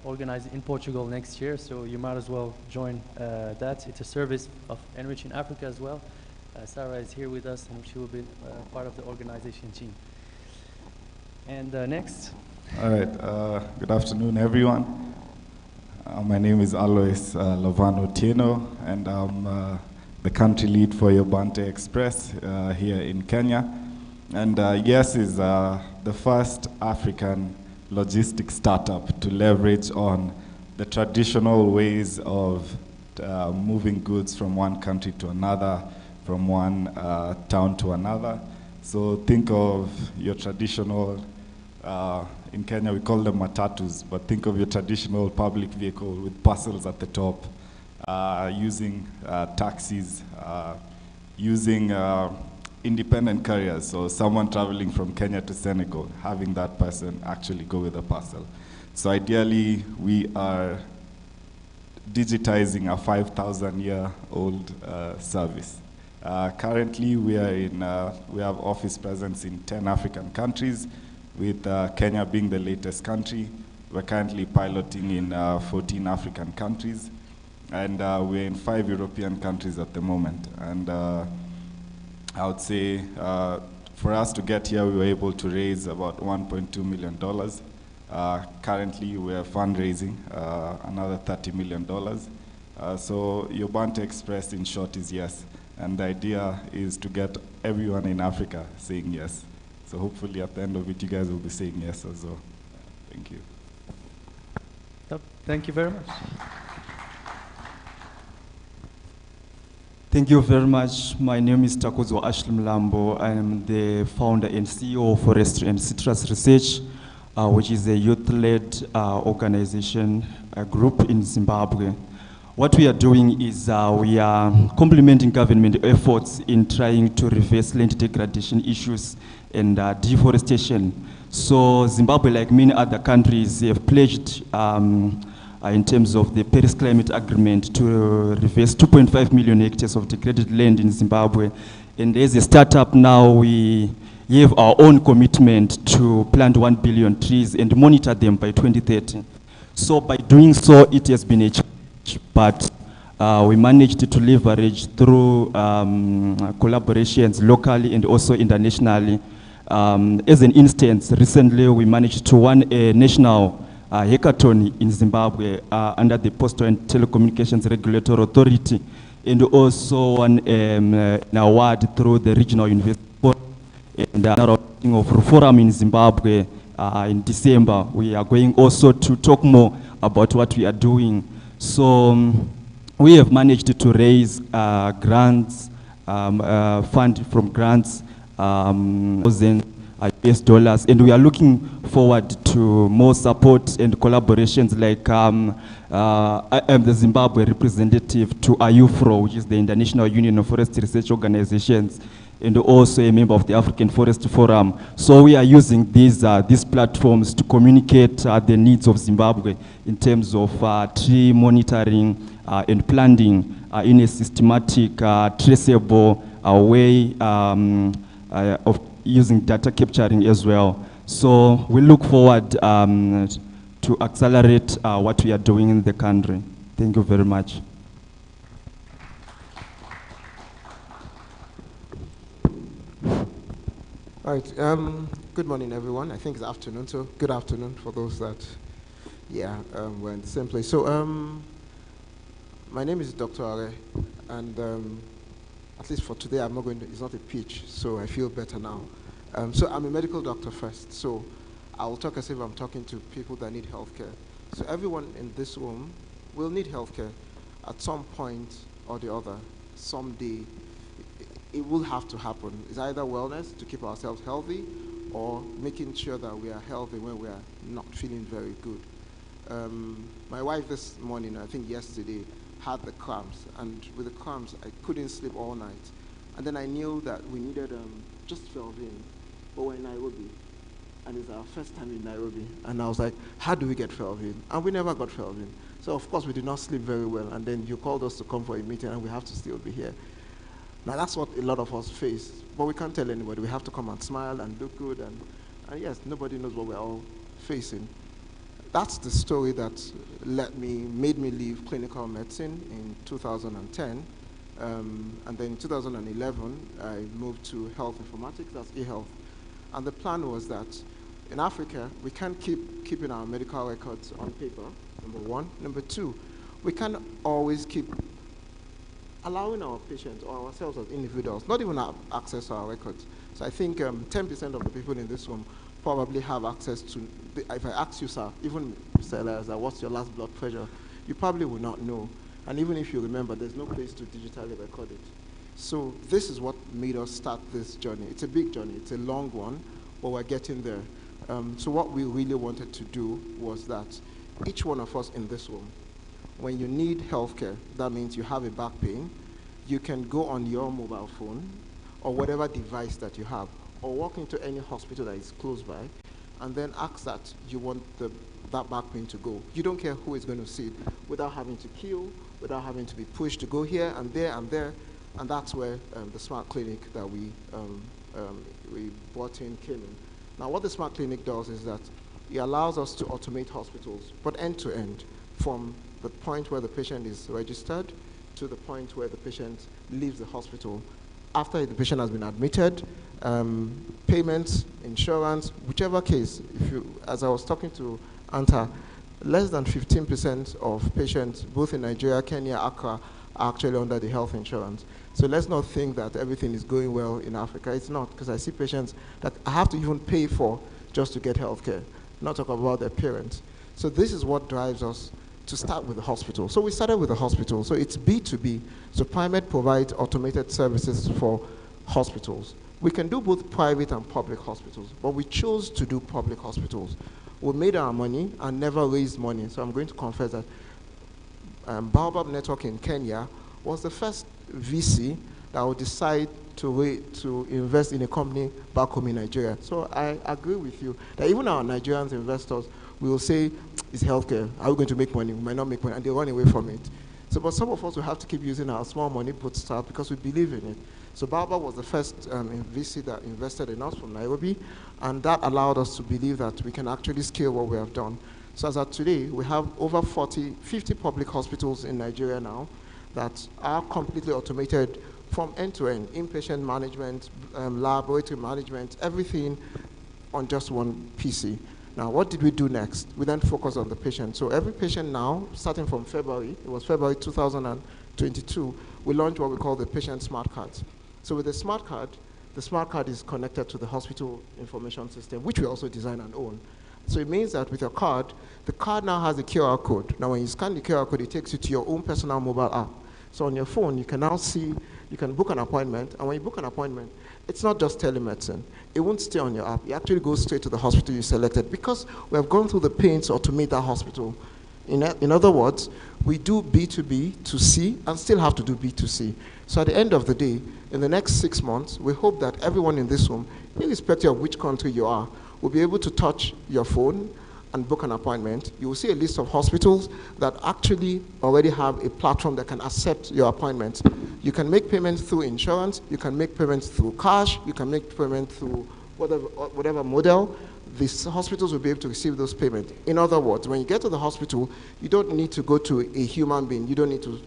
organized in Portugal next year, so you might as well join that. It's a service of Enriching Africa as well. Sarah is here with us, and she will be part of the organization team. And next. All right, good afternoon, everyone. My name is Alois Lovano Tieno, and I'm the country lead for Yobante Express here in Kenya. And YES is the first African logistics startup to leverage on the traditional ways of moving goods from one country to another, from one town to another. So think of your traditional, in Kenya we call them matatus, but think of your traditional public vehicle with parcels at the top, using taxis, using independent carriers, so someone traveling from Kenya to Senegal, having that person actually go with a parcel. So ideally, we are digitizing a 5,000-year-old service. Currently, we have office presence in 10 African countries, with Kenya being the latest country. We're currently piloting in 14 African countries, and we're in 5 European countries at the moment. And I would say for us to get here, we were able to raise about $1.2 million. Currently, we are fundraising another $30 million. So Yobante Express, in short, is yes. And the idea is to get everyone in Africa saying yes. So hopefully at the end of it, you guys will be saying yes as well. Thank you. Thank you very much. Thank you very much. My name is Takuzo Ashlim Lambo. I am the founder and CEO of Forestry and Citrus Research, which is a youth-led organization, a group in Zimbabwe. What we are doing is we are complementing government efforts in trying to reverse land degradation issues and deforestation. So Zimbabwe, like many other countries, have pledged in terms of the Paris Climate Agreement to reverse 2.5 million hectares of degraded land in Zimbabwe. And as a startup now, we have our own commitment to plant 1 billion trees and monitor them by 2030. So by doing so, it has been a challenge, but we managed to leverage through collaborations locally and also internationally. As an instance, recently we managed to run a national hackathon in Zimbabwe under the Postal and Telecommunications Regulatory Authority, and also won an award through the Regional University and another of forum in Zimbabwe in December. We are going also to talk more about what we are doing. So we have managed to raise grants, fund from grants, US dollars, and we are looking forward to more support and collaborations like I am the Zimbabwe representative to IUFRO, which is the International Union of Forest Research Organizations, and also a member of the African Forest Forum. So we are using these platforms to communicate the needs of Zimbabwe in terms of tree monitoring and planting in a systematic, traceable way of using data capturing as well. So we look forward to accelerate what we are doing in the country. Thank you very much. All right, good morning everyone. I think it's afternoon, so good afternoon for those that, we're in the same place. So my name is Dr. Are, and at least for today, I'm not going to, it's not a pitch, so I feel better now. So I'm a medical doctor first, so I will talk as if I'm talking to people that need healthcare. So everyone in this room will need healthcare at some point or the other. Someday, it will have to happen. It's either wellness to keep ourselves healthy or making sure that we are healthy when we are not feeling very good. My wife this morning, I think yesterday, had the cramps, and with the cramps, I couldn't sleep all night. And then I knew that we needed just Felvin, but we're in Nairobi, and it's our first time in Nairobi. And I was like, how do we get Felvin? And we never got Felvin. So of course we did not sleep very well, and then you called us to come for a meeting, and we have to still be here. Now that's what a lot of us face, but we can't tell anybody. We have to come and smile and look good, and yes, nobody knows what we're all facing. That's the story that made me leave clinical medicine in 2010. And then in 2011, I moved to health informatics, that's eHealth. And the plan was that in Africa, we can't keep keeping our medical records on paper, number one. Number two, we can't always keep allowing our patients or ourselves as individuals not even have access to our records. So I think 10% of the people in this room probably have access to, if I ask you, sir, even Mr. Elias, what's your last blood pressure, you probably will not know. And even if you remember, there's no place to digitally record it. So this is what made us start this journey. It's a big journey, it's a long one, but we're getting there. So what we really wanted to do was that each one of us in this room, when you need healthcare, that means you have a back pain, you can go on your mobile phone or whatever device that you have, or walk into any hospital that is close by, and then ask that you want that back pain to go. You don't care who is going to see it, without having to queue, without having to be pushed to go here and there and there, and that's where the smart clinic that we brought in came in. Now what the smart clinic does is that it allows us to automate hospitals, but end to end, from the point where the patient is registered to the point where the patient leaves the hospital. After the patient has been admitted, payments, insurance, whichever case, as I was talking to Anta, less than 15% of patients, both in Nigeria, Kenya, Accra, are actually under the health insurance. So let's not think that everything is going well in Africa. It's not, because I see patients that I have to even pay for just to get healthcare, not talk about their parents. So this is what drives us to start with the hospital. So we started with the hospital. So it's B2B. So Primed provides automated services for hospitals. We can do both private and public hospitals, but we chose to do public hospitals. We made our money and never raised money. So I'm going to confess that Baobab Network in Kenya was the first VC that would decide to invest in a company back home in Nigeria. So I agree with you that even our Nigerian investors will say, it's healthcare, are we going to make money? We might not make money, and they run away from it. So, but some of us will have to keep using our small money bootstrap because we believe in it. So Baobab was the first VC that invested in us from Nairobi, and that allowed us to believe that we can actually scale what we have done. So as of today, we have over 50 public hospitals in Nigeria now that are completely automated from end to end, inpatient management, laboratory management, everything on just one PC. Now, what did we do next? We then focused on the patient. So every patient now, starting from February, it was February 2022, we launched what we call the patient smart cards. So with the smart card is connected to the hospital information system, which we also design and own. So it means that with your card, the card now has a QR code. Now when you scan the QR code, it takes you to your own personal mobile app. So on your phone, you can now see, you can book an appointment, and when you book an appointment, it's not just telemedicine. It won't stay on your app. You actually go straight to the hospital you selected because we have gone through the pains to automate that hospital. In other words, we do B2B to C and still have to do B2C. So at the end of the day, in the next 6 months, we hope that everyone in this room, irrespective of which country you are, will be able to touch your phone and book an appointment. You will see a list of hospitals that actually already have a platform that can accept your appointment. You can make payments through insurance, you can make payments through cash, you can make payments through whatever model. These hospitals will be able to receive those payments. In other words, when you get to the hospital, you don't need to go to a human being. You don't need to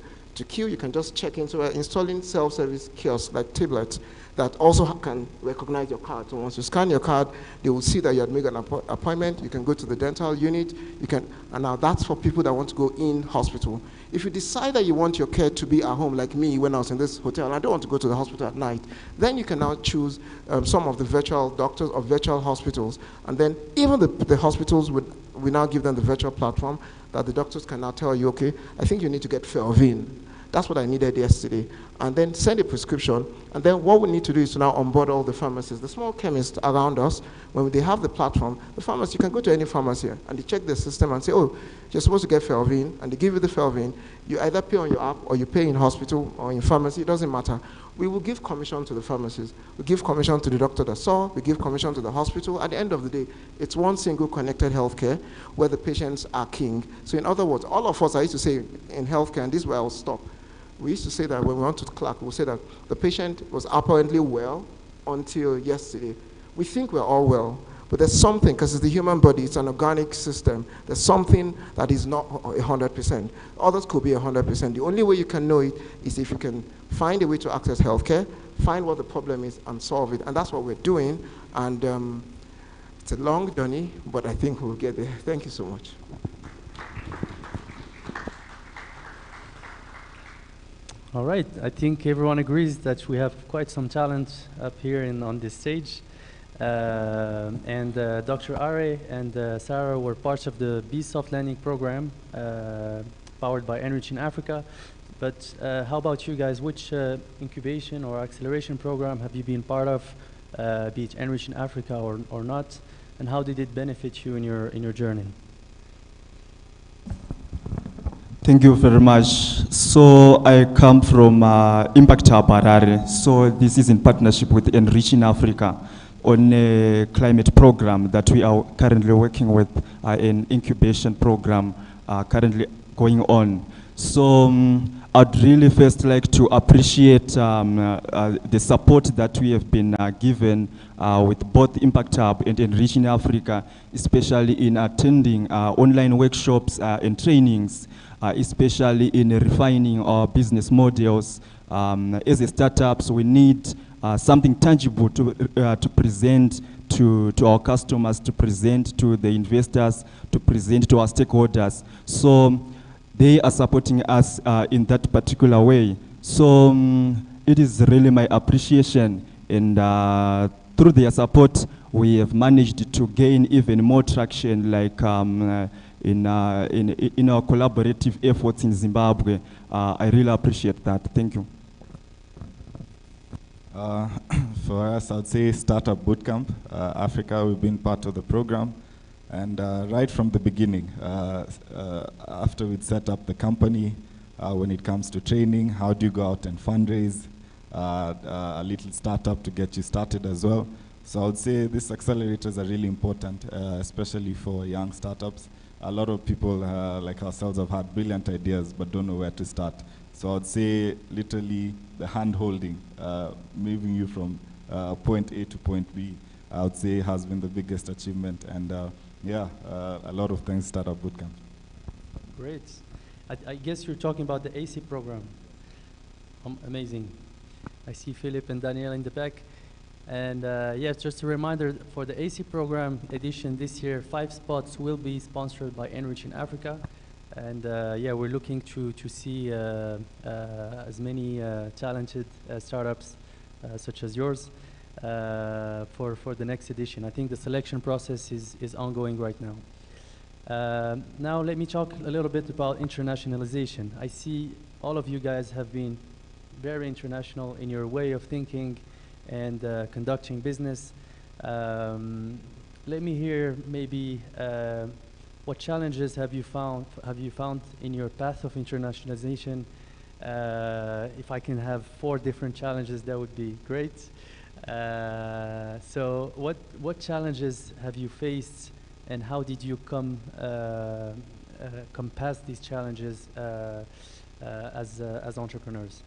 queue. You can just check in. So we're installing self-service kiosks like tablets that also can recognize your card. So once you scan your card, they will see that you had made an appointment. You can go to the dental unit. And now that's for people that want to go in hospital. If you decide that you want your care to be at home, like me when I was in this hotel, and I don't want to go to the hospital at night, then you can now choose some of the virtual doctors or virtual hospitals. And then even the hospitals we now give them the virtual platform that the doctors can now tell you, okay, I think you need to get Felvin. That's what I needed yesterday. And then send a prescription. And then what we need to do is to now onboard all the pharmacists, the small chemists around us. When they have the platform, the pharmacy, you can go to any pharmacy and they check the system and say, oh, you're supposed to get Felvin, and they give you the Felvin. You either pay on your app or you pay in hospital or in pharmacy, it doesn't matter. We will give commission to the pharmacies. We give commission to the doctor that saw, we give commission to the hospital. At the end of the day, it's one single connected healthcare where the patients are king. So in other words, all of us, I used to say in healthcare, and this is where I'll stop. We used to say that when we went to clerk, we'll say that the patient was apparently well until yesterday. We think we're all well, but there's something, because it's the human body, it's an organic system. There's something that is not 100%. Others could be 100%. The only way you can know it is if you can find a way to access healthcare, find what the problem is, and solve it. And that's what we're doing. And it's a long journey, but I think we'll get there. Thank you so much. All right, I think everyone agrees that we have quite some talent up here on this stage. And Dr. EiA and Sarah were parts of the B Soft Landing program powered by Enriching Africa. But how about you guys? Which incubation or acceleration program have you been part of, be it Enriching Africa or not? And how did it benefit you in your journey? Thank you very much. So I come from Impact Hub Harare. So this is in partnership with Enriching Africa on a climate program that we are currently working with, an incubation program currently going on. So I'd really first like to appreciate the support that we have been given with both Impact Hub and Enriching Africa, especially in attending online workshops and trainings, especially in refining our business models. As a startups, we need something tangible to present to our customers, to present to the investors, to present to our stakeholders. So they are supporting us in that particular way. So it is really my appreciation, and through their support, we have managed to gain even more traction, like in our collaborative efforts in Zimbabwe. I really appreciate that. Thank you. For us, I'd say Startup Bootcamp Africa, we've been part of the program. And right from the beginning, after we'd set up the company, when it comes to training, how do you go out and fundraise, a little startup to get you started as well. So I would say these accelerators are really important, especially for young startups. A lot of people like ourselves have had brilliant ideas but don't know where to start. So I'd say literally the hand holding, moving you from point A to point B, I would say has been the biggest achievement. And yeah, a lot of thanks Startup Bootcamp. Great. I guess you're talking about the AC program. Amazing. I see Philip and Danielle in the back. And yes, just a reminder, for the AC program edition this year, 5 spots will be sponsored by Enrich in Africa. And yeah, we're looking to see as many talented startups such as yours for the next edition. I think the selection process is ongoing right now. Now let me talk a little bit about internationalization. I see all of you guys have been very international in your way of thinking and conducting business. Let me hear maybe what challenges have you found in your path of internationalization? If I can have 4 different challenges, that would be great. So what challenges have you faced, and how did you come past these challenges as entrepreneurs?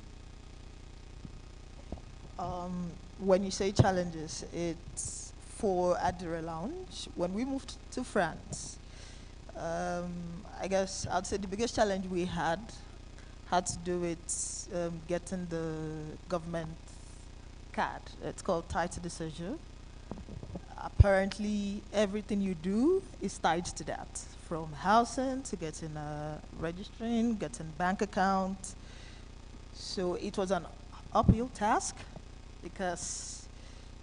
When you say challenges, it's for EiA Lounge. When we moved to France, I guess I'd say the biggest challenge we had to do with getting the government card. It's called titre de séjour. Apparently, everything you do is tied to that, from housing to getting registering, getting bank account. So it was an uphill task because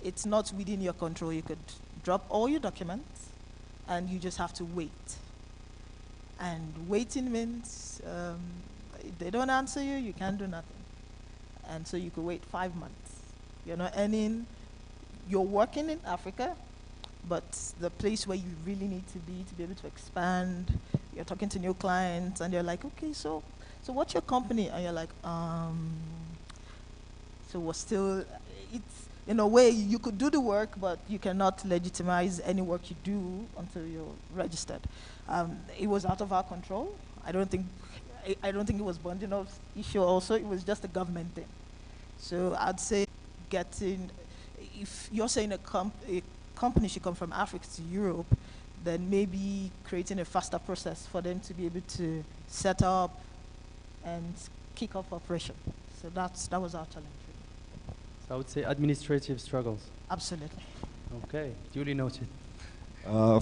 it's not within your control. You could drop all your documents and you just have to wait. And waiting means if they don't answer you, you can't do nothing. And so you could wait 5 months. You're not earning, you're working in Africa, but the place where you really need to be able to expand, you're talking to new clients, and you're like, okay, so what's your company? And you're like, so we're still, it's, in a way, you could do the work, but you cannot legitimize any work you do until you're registered. It was out of our control. I don't think it was Bondino's issue also. It was just a government thing. So I'd say if you're saying a company should come from Africa to Europe, then maybe creating a faster process for them to be able to set up and kick off operation. So that was our challenge. So I would say administrative struggles. Absolutely. Okay, duly noted.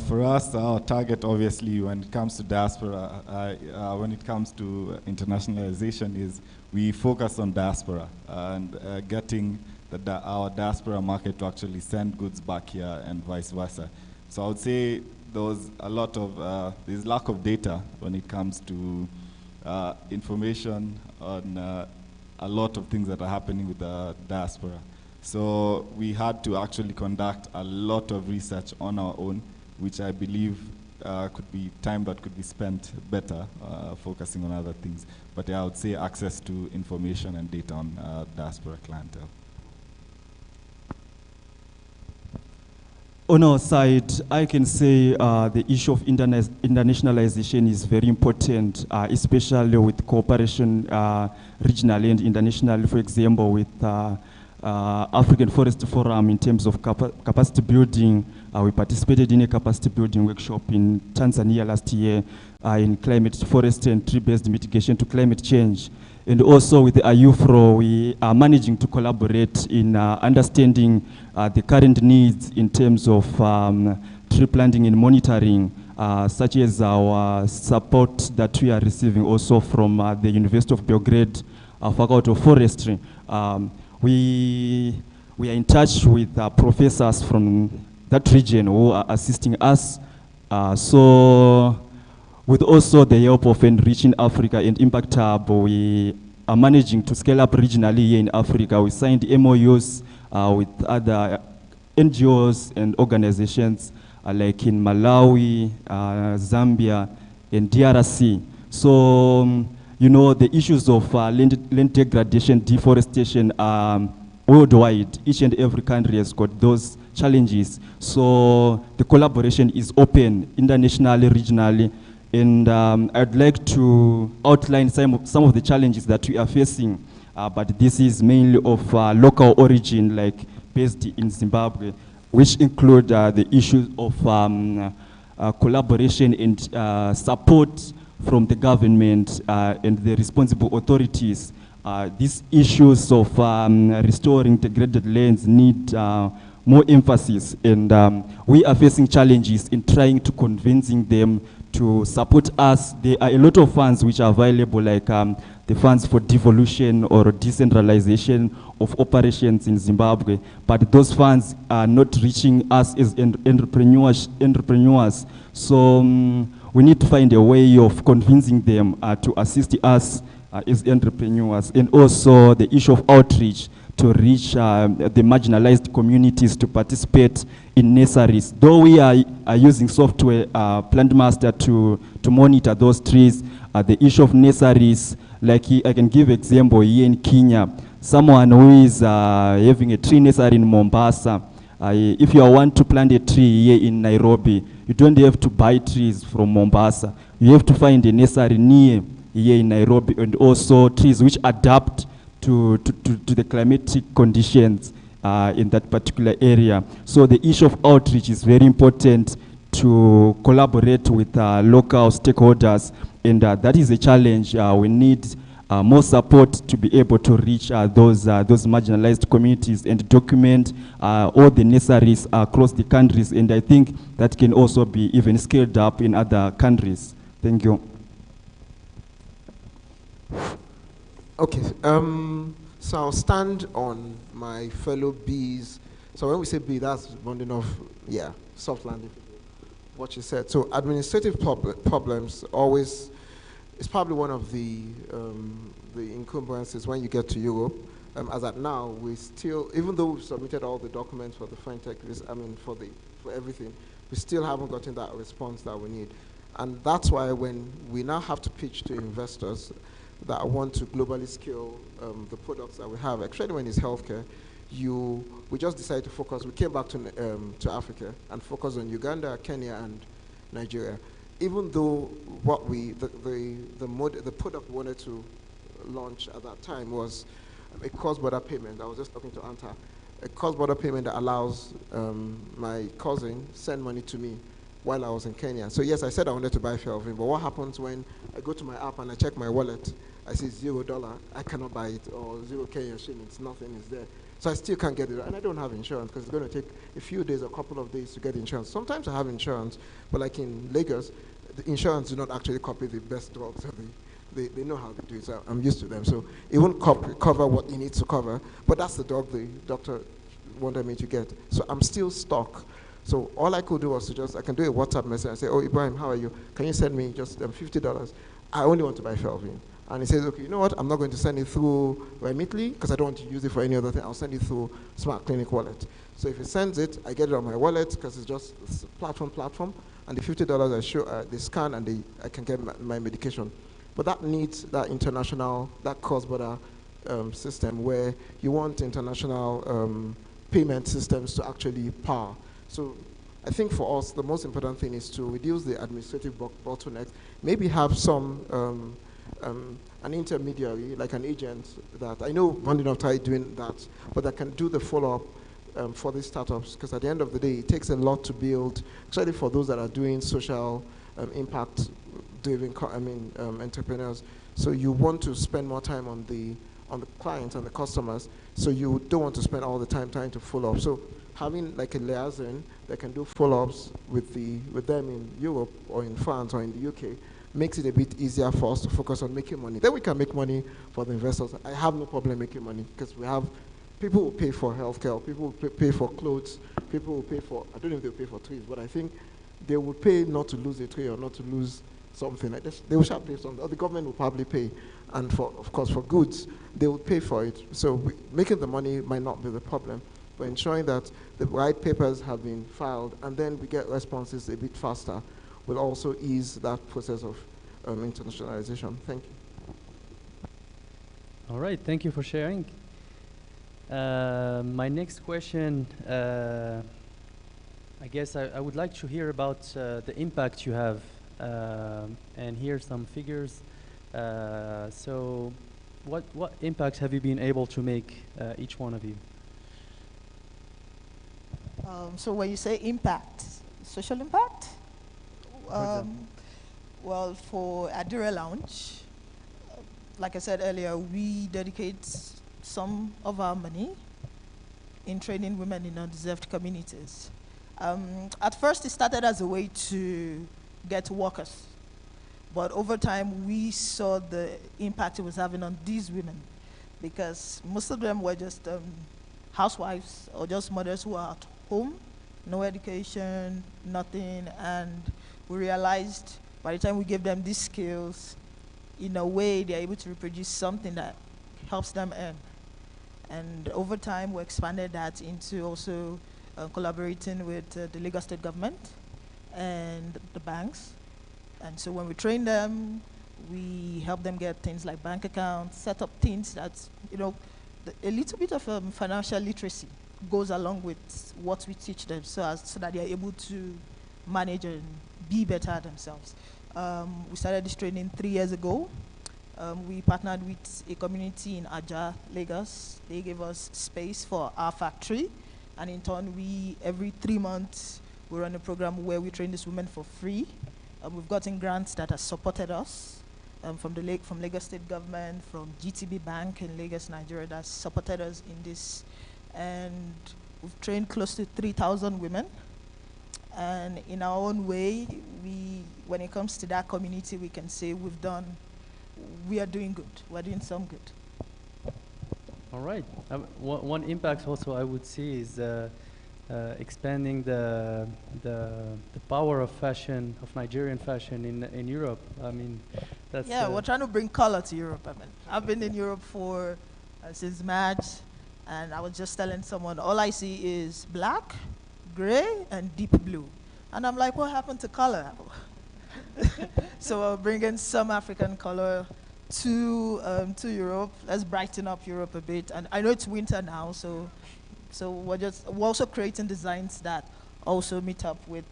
For us, our target, obviously, when it comes to diaspora, when it comes to internationalization, is we focus on diaspora and getting our diaspora market to actually send goods back here and vice versa. So I would say there's lack of data when it comes to information on a lot of things that are happening with the diaspora. So we had to actually conduct a lot of research on our own, which I believe could be time that could be spent better focusing on other things. But yeah, I would say access to information and data on diaspora clientele. On our side, I can say the issue of internationalization is very important, especially with cooperation regionally and internationally, for example, with African Forest Forum in terms of capacity building. We participated in a capacity building workshop in Tanzania last year in climate, forest and tree-based mitigation to climate change. And also with the IUFRO, we are managing to collaborate in understanding the current needs in terms of tree planting and monitoring, such as our support that we are receiving also from the University of Belgrade Faculty of Forestry. We are in touch with professors from that region who are assisting us. So with also the help of Enriching Africa and Impact Hub, we are managing to scale up regionally here in Africa. We signed MOUs with other NGOs and organizations like in Malawi, Zambia, and DRC. So, you know, the issues of land degradation, deforestation worldwide, each and every country has got those challenges. So the collaboration is open internationally, regionally, And I'd like to outline some of the challenges that we are facing, but this is mainly of local origin, like based in Zimbabwe, which include the issues of collaboration and support from the government and the responsible authorities. These issues of restoring degraded lands need more emphasis, and we are facing challenges in trying to convincing them to support us. There are a lot of funds which are available, like the funds for devolution or decentralization of operations in Zimbabwe, but those funds are not reaching us as entrepreneurs. So we need to find a way of convincing them to assist us as entrepreneurs, and also the issue of outreach to reach the marginalized communities to participate in nurseries. Though we are using software, Plantmaster, to monitor those trees, the issue of nurseries, like I can give example here in Kenya, someone who is having a tree nursery in Mombasa, if you want to plant a tree here in Nairobi, you don't have to buy trees from Mombasa. You have to find a nursery near here in Nairobi, and also trees which adapt to the climatic conditions in that particular area. So the issue of outreach is very important to collaborate with local stakeholders, and that is a challenge. We need more support to be able to reach those marginalized communities and document all the nurseries across the countries, and I think that can also be even scaled up in other countries. Thank you. Okay, so I'll stand on my fellow Bs. So when we say B, that's rounding off, yeah, soft landing, what you said. So administrative problems always, it's probably one of the encumbrances when you get to Europe. As at now, we still, even though we've submitted all the documents for the fintech, for everything, we still haven't gotten that response that we need. And that's why when we now have to pitch to investors that want to globally scale the products that we have, especially when it's healthcare, we just decided to focus. We came back to Africa and focused on Uganda, Kenya, and Nigeria. Even though what the product we wanted to launch at that time was a cross-border payment. I was just talking to Anta. A cross-border payment that allows my cousin send money to me while I was in Kenya. So yes, I said I wanted to buy Felvin, but what happens when I go to my app and I check my wallet, I see $0, I cannot buy it, or 0 Kenyan shillings, nothing is there. So I still can't get it, and I don't have insurance because it's going to take a few days, a couple of days to get insurance. Sometimes I have insurance, but like in Lagos, the insurance do not actually copy the best drugs. So they know how to do it, so I'm used to them. So it won't cover what it needs to cover, but that's the drug the doctor wanted me to get. So I'm still stuck. So all I could do was I can do a WhatsApp message and say, oh, Ibrahim, how are you? Can you send me just $50? I only want to buy Felvin. And he says, okay, you know what? I'm not going to send it through Remitly because I don't want to use it for any other thing. I'll send it through Smart Clinic Wallet. So if he sends it, I get it on my wallet because it's just platform. And the $50 I show, they scan and I can get my medication. But that needs that international, that cross-border system where you want international payment systems to actually power. So I think for us, the most important thing is to reduce the administrative bottlenecks, maybe have some, an intermediary, like an agent that, I know Funding of Thai doing that, but that can do the follow-up for these startups, because at the end of the day, it takes a lot to build, especially for those that are doing social impact-driven entrepreneurs. So you want to spend more time on the clients and the customers, so you don't want to spend all the time trying to follow up. So having like a liaison that can do follow-ups with them in Europe or in France or in the UK makes it a bit easier for us to focus on making money. Then we can make money for the investors. I have no problem making money because we have people who pay for healthcare, people who pay for clothes, people who pay for, I don't know if they'll pay for trees, but I think they will pay not to lose a tree or not to lose something like this. They will shall pay something, or the government will probably pay. And for, of course, for goods, they will pay for it. So making the money might not be the problem, but ensuring that the right papers have been filed and then we get responses a bit faster will also ease that process of internationalization. Thank you. All right, thank you for sharing. My next question, I guess I would like to hear about the impact you have and here some figures. So what impacts have you been able to make, each one of you? So when you say impact, social impact? Well, for Adira Lounge, like I said earlier, we dedicate some of our money in training women in undeserved communities. At first, it started as a way to get workers. But over time, we saw the impact it was having on these women, because most of them were just housewives or just mothers who are at home, no education, nothing, and we realized by the time we gave them these skills, in a way, they're able to reproduce something that helps them earn. And over time, we expanded that into also collaborating with the Lagos State government and the banks. And so when we train them, we help them get things like bank accounts, set up things that, a little bit of financial literacy goes along with what we teach them, so that they are able to manage and be better at themselves. We started this training 3 years ago. We partnered with a community in Aja, Lagos. They gave us space for our factory, and in turn, every 3 months, we run a program where we train these women for free. We've gotten grants that have supported us from Lagos State government, from GTB Bank in Lagos, Nigeria, that supported us in this. And we've trained close to 3,000 women. And in our own way, when it comes to that community, we can say we are doing good. We're doing some good. All right. One impact also I would see is expanding the power of fashion, of Nigerian fashion in Europe. I mean, that's we're trying to bring color to Europe. I mean, I've been in Europe since March, and I was just telling someone, all I see is black, gray, and deep blue. And I'm like, what happened to color? So we're bringing some African color to Europe. Let's brighten up Europe a bit. And I know it's winter now, so we're also creating designs that also meet up with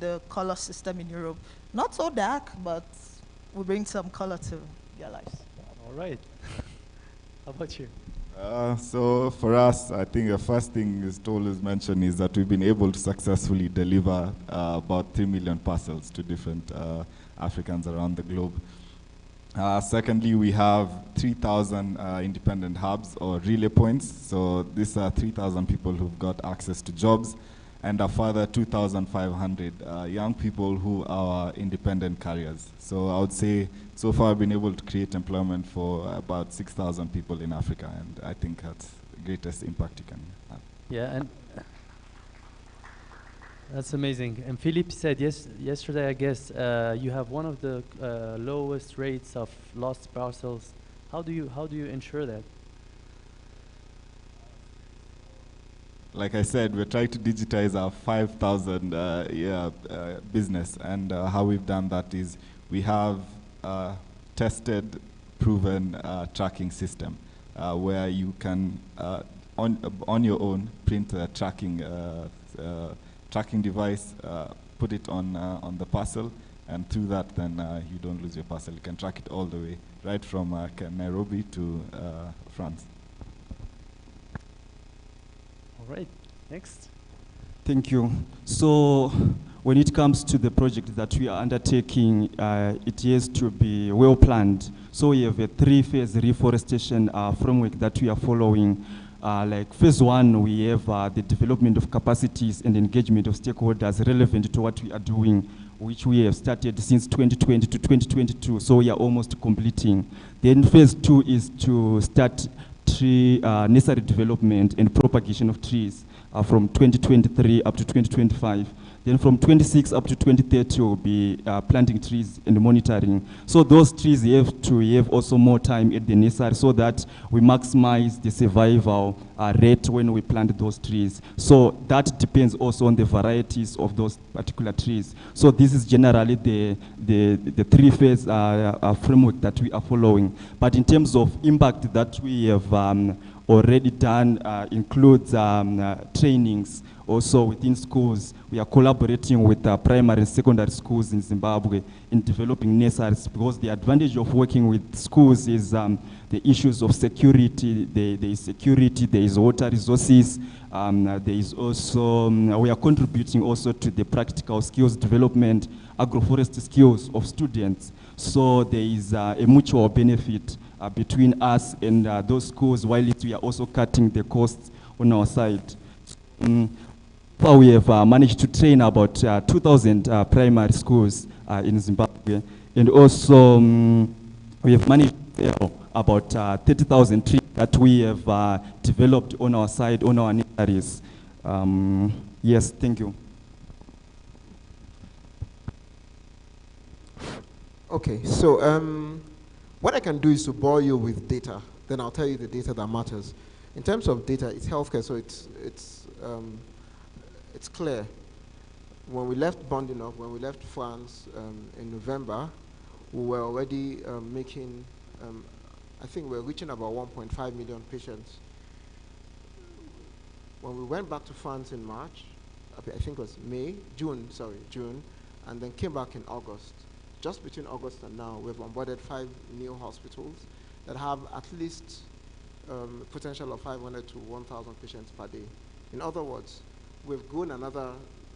the color system in Europe. Not so dark, but we bring some color to your lives. All right. How about you? So for us, I think the first thing is to always mention is that we've been able to successfully deliver about 3 million parcels to different Africans around the globe. Secondly, we have 3,000 independent hubs or relay points. So these are 3,000 people who've got access to jobs, and a further 2,500 young people who are independent carriers. So I would say so far I've been able to create employment for about 6,000 people in Africa, and I think that's the greatest impact you can have. Yeah, and that's amazing. And Philippe said yesterday, I guess, you have one of the lowest rates of lost parcels. How do you ensure that? Like I said, we're trying to digitize our 5,000 business, and how we've done that is we have tested, proven tracking system where you can, on your own, print a tracking device, put it on the parcel, and through that, then you don't lose your parcel. You can track it all the way, right from Nairobi to France. All right, next. Thank you. So when it comes to the project that we are undertaking, it has to be well planned. So we have a 3-phase reforestation framework that we are following. Like phase 1, we have the development of capacities and engagement of stakeholders relevant to what we are doing, which we have started since 2020 to 2022. So we are almost completing. Then phase 2 is to start tree nursery development and propagation of trees from 2023 up to 2025. Then from 26 up to 2030, we'll be planting trees and monitoring. So those trees have to have also more time at the nursery so that we maximize the survival rate when we plant those trees. So that depends also on the varieties of those particular trees. So this is generally the 3-phase framework that we are following. But in terms of impact that we have already done includes trainings also within schools. We are collaborating with primary and secondary schools in Zimbabwe in developing nurseries, because the advantage of working with schools is the issues of security. There is security, there is water resources, there is also, we are contributing also to the practical skills development, agroforestry skills of students. So there is a mutual benefit between us and those schools, while we are also cutting the costs on our side. We have managed to train about 2,000 primary schools in Zimbabwe, and also we have managed to sell about 30,000 trees that we have developed on our side, on our nurseries. Yes, thank you. Okay, so what I can do is to bore you with data. Then I'll tell you the data that matters. In terms of data, it's healthcare, so it's clear. When we left bonding up, when we left France in November, we were already making, I think we were reaching about 1.5 million patients. When we went back to France in March, I think it was June, and then came back in August. Just between August and now, we've onboarded 5 new hospitals that have at least potential of 500 to 1,000 patients per day. In other words, we've grown another,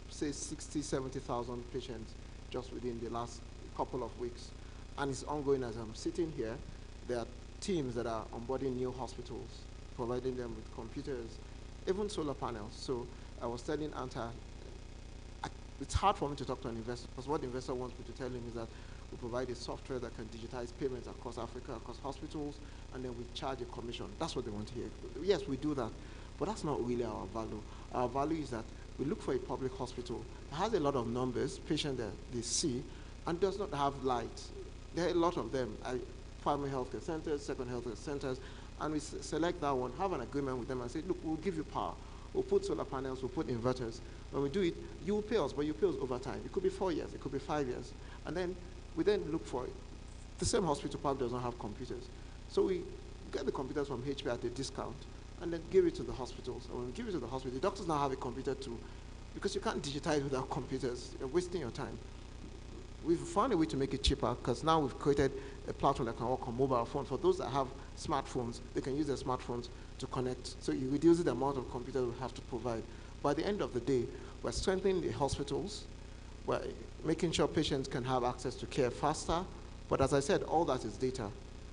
say, 60, 70,000 patients just within the last couple of weeks. And it's ongoing as I'm sitting here. There are teams that are onboarding new hospitals, providing them with computers, even solar panels. So I was telling Anta, it's hard for me to talk to an investor, because what the investor wants me to tell him is that we provide a software that can digitize payments across Africa, across hospitals, and then we charge a commission. That's what they want to hear. Yes, we do that, but that's not really our value. Our value is that we look for a public hospital that has a lot of numbers, patients that they see, and does not have lights. There are a lot of them, primary healthcare centers, secondary healthcare centers, and we select that one, have an agreement with them and say, look, we'll give you power. We'll put solar panels, we'll put inverters. When we do it, you will pay us, but you pay us over time. It could be 4 years, it could be 5 years. And then we then look for it. The same hospital probably does not have computers. So we get the computers from HP at a discount and then give it to the hospitals. And when we give it to the hospital, the doctors now have a computer too, because you can't digitize without computers. You're wasting your time. We've found a way to make it cheaper, because now we've created a platform that can work on mobile phones. For those that have smartphones, they can use their smartphones to connect. So you reduce the amount of computers we have to provide. By the end of the day, we're strengthening the hospitals. We're making sure patients can have access to care faster. But as I said, all that is data.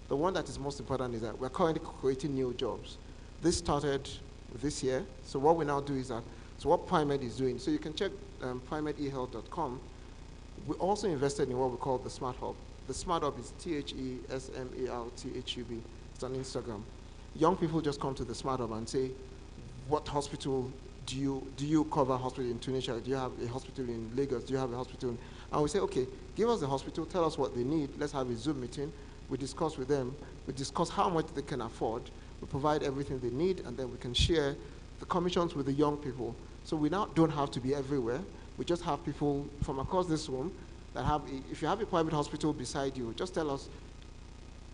The one that is most important is that we're currently creating new jobs. This started this year. So what we now do is that, so what PrimeD is doing, so you can check primedehealth.com. We also invested in what we call the Smart Hub. The Smart Hub is THESMARTHUB. It's on Instagram. Young people just come to the Smart Hub and say, what hospital do you cover hospital in Tunisia? Do you have a hospital in Lagos? Do you have a hospital? And we say, okay, give us the hospital, tell us what they need. Let's have a Zoom meeting. We discuss with them. We discuss how much they can afford. We provide everything they need, and then we can share the commissions with the young people. So we now don't have to be everywhere. We just have people from across this room that have, if you have a private hospital beside you, just tell us,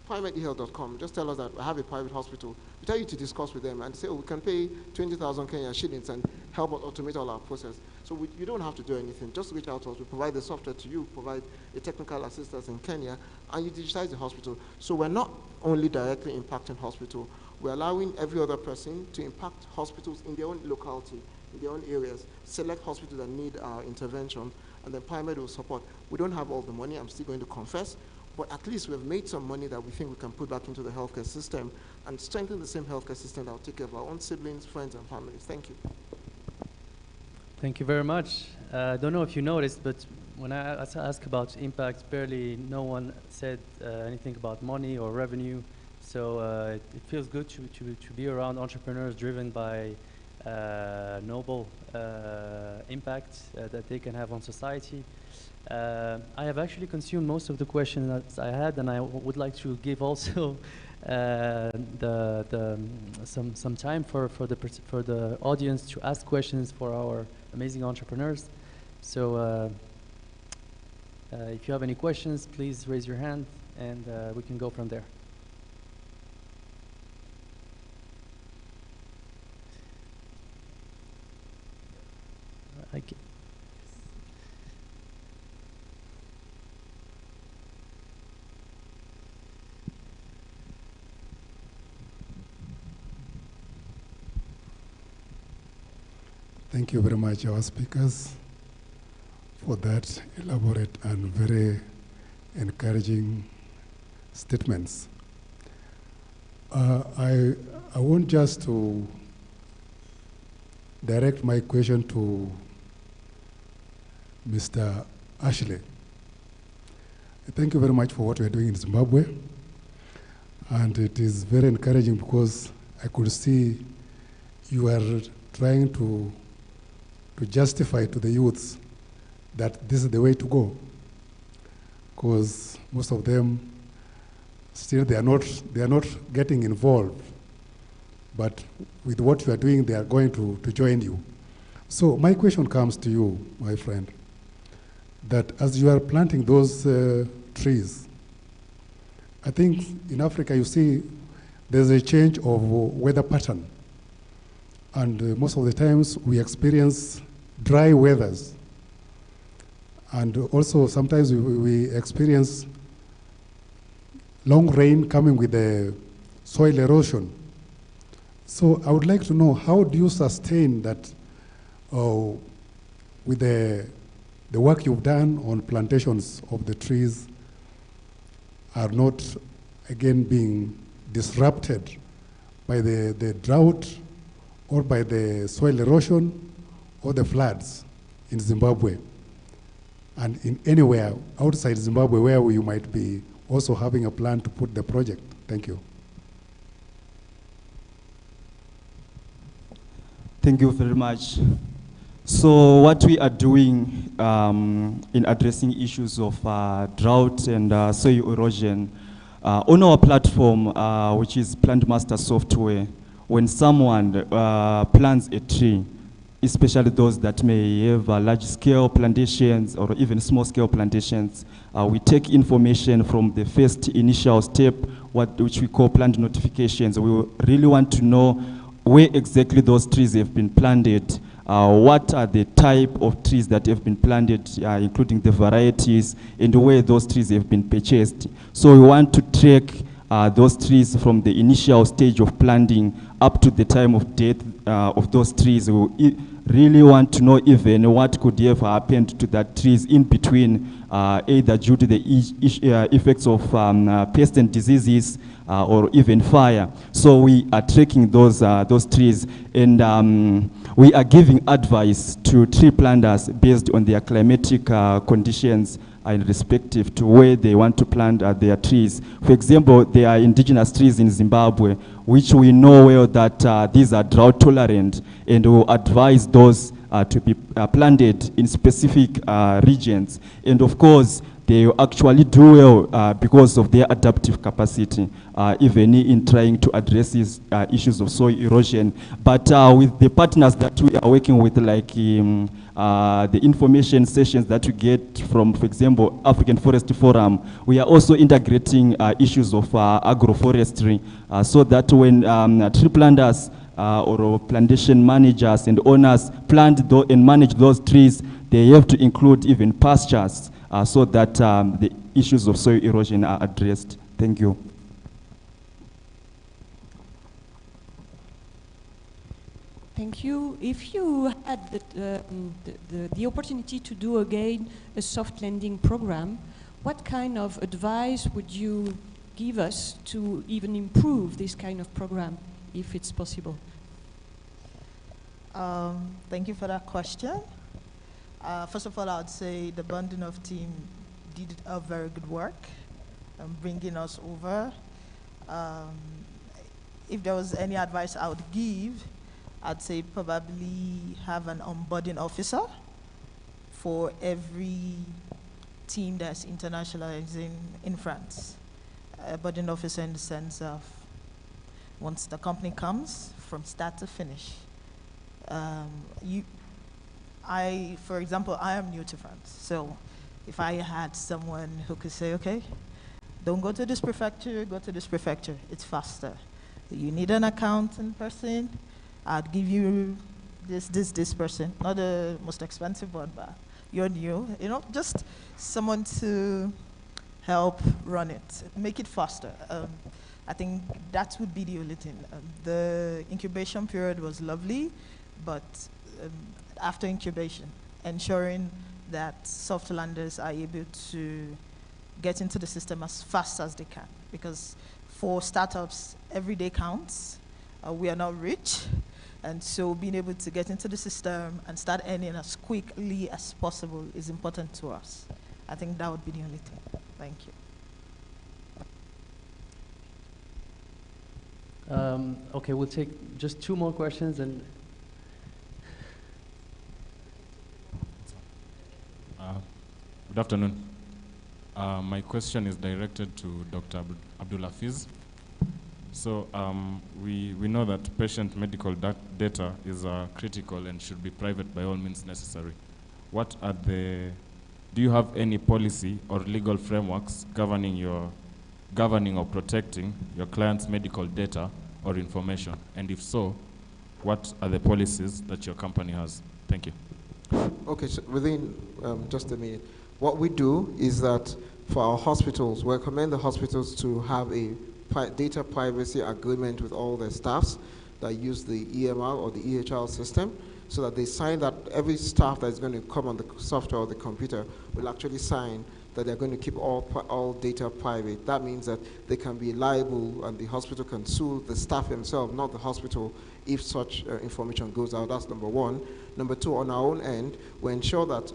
primedehealth.com, just tell us that I have a private hospital. We tell you to discuss with them and say, oh, we can pay 20,000 Kenya shillings and help us automate all our process. So you don't have to do anything. Just reach out to us. We provide the software to you, provide a technical assistance in Kenya, and you digitize the hospital. So we're not only directly impacting hospital, we're allowing every other person to impact hospitals in their own locality, in their own areas, select hospitals that need our intervention, and then PrimeD will support. We don't have all the money, I'm still going to confess, but at least we've made some money that we think we can put back into the healthcare system and strengthen the same healthcare system that will take care of our own siblings, friends, and families. Thank you. Thank you very much. I don't know if you noticed, but when I asked about impact, barely no one said anything about money or revenue. So it feels good to be around entrepreneurs driven by noble impact that they can have on society. I have actually consumed most of the questions that I had, and I would like to give also some time for the audience to ask questions for our amazing entrepreneurs. So if you have any questions, please raise your hand, and we can go from there. Okay. Thank you very much, our speakers, for that elaborate and very encouraging statements. I want just to direct my question to Mr. Ashley. Thank you very much for what you are doing in Zimbabwe. And it is very encouraging because I could see you are trying to justify to the youths that this is the way to go. Because most of them still they are not getting involved. But with what you are doing, they are going to join you. So my question comes to you, my friend, that as you are planting those trees, I think in Africa you see there's a change of weather pattern. And most of the times we experience dry weathers. And also sometimes we experience long rain coming with the soil erosion. So I would like to know, how do you sustain that with the work you've done on plantations of the trees are not again being disrupted by the drought or by the soil erosion or the floods in Zimbabwe and in anywhere outside Zimbabwe where you might be also having a plan to put the project? Thank you. Thank you very much. So what we are doing in addressing issues of drought and soil erosion, on our platform, which is Plant Master software, when someone plants a tree, especially those that may have large-scale plantations or even small-scale plantations, we take information from the first initial step, which we call plant notifications. We really want to know where exactly those trees have been planted, what are the type of trees that have been planted, including the varieties, and where those trees have been purchased. So we want to track those trees from the initial stage of planting up to the time of death of those trees. We really want to know even what could have happened to that trees in between, either due to the effects of pests and diseases or even fire. So we are tracking those trees, and we are giving advice to tree planters based on their climatic conditions and respective to where they want to plant their trees. For example, there are indigenous trees in Zimbabwe, which we know well that these are drought tolerant, and we advise those to be planted in specific regions. And of course, they actually do well because of their adaptive capacity, even in trying to address these issues of soil erosion. But with the partners that we are working with, like the information sessions that we get from, for example, African Forest Forum, we are also integrating issues of agroforestry, so that when tree planters or plantation managers and owners plant and manage those trees, they have to include even pastures, so that the issues of soil erosion are addressed. Thank you. Thank you. If you had the opportunity to do again a soft landing program, what kind of advice would you give us to even improve this kind of program, if it's possible? Thank you for that question. First of all, I would say the bundling of team did a very good work bringing us over. If there was any advice I would give, I'd say probably have an onboarding officer for every team that's internationalizing in France. A onboarding officer in the sense of once the company comes from start to finish. For example, I am new to France, so if I had someone who could say, okay, don't go to this prefecture, go to this prefecture, it's faster. You need an accountant person, I'd give you this person, not the most expensive one, but you're new, you know, just someone to help run it, make it faster. I think that would be the only thing. The incubation period was lovely, but after incubation, ensuring that soft landers are able to get into the system as fast as they can. Because for startups, every day counts. We are not rich. And so being able to get into the system and start earning as quickly as possible is important to us. I think that would be the only thing. Thank you. Okay, we'll take just 2 more questions and. Good afternoon. My question is directed to Dr. Abdulafiz. So we know that patient medical data is critical and should be private by all means necessary. What are do you have any policy or legal frameworks governing or protecting your client's medical data or information? And if so, what are the policies that your company has? Thank you. Okay, so within just a minute. What we do is that for our hospitals, we recommend the hospitals to have a data privacy agreement with all their staffs that use the EMR or the EHR system, so that they sign that every staff that is going to come on the software or the computer will actually sign that they're going to keep all data private. That means that they can be liable and the hospital can sue the staff themselves, not the hospital, if such information goes out. That's number one. Number two, on our own end, we ensure that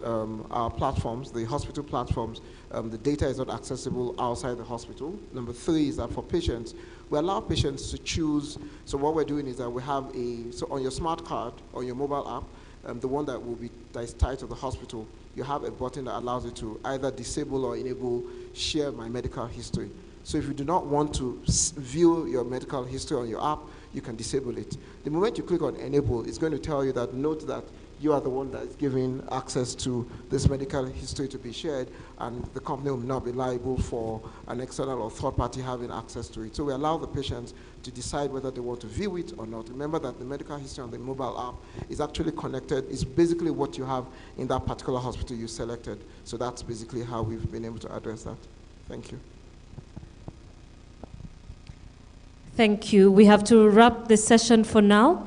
our platforms, the hospital platforms, the data is not accessible outside the hospital. Number three is that for patients, we allow patients to choose. So what we're doing is that we have so on your smart card, on your mobile app, the one that is tied to the hospital, you have a button that allows you to either disable or enable share my medical history. So if you do not want to view your medical history on your app, you can disable it. The moment you click on enable, it's going to tell you that note that you are the one that is giving access to this medical history to be shared, and the company will not be liable for an external or third party having access to it. So we allow the patients to decide whether they want to view it or not. Remember that the medical history on the mobile app is actually connected. It's basically what you have in that particular hospital you selected. So that's basically how we've been able to address that. Thank you. Thank you. We have to wrap this session for now.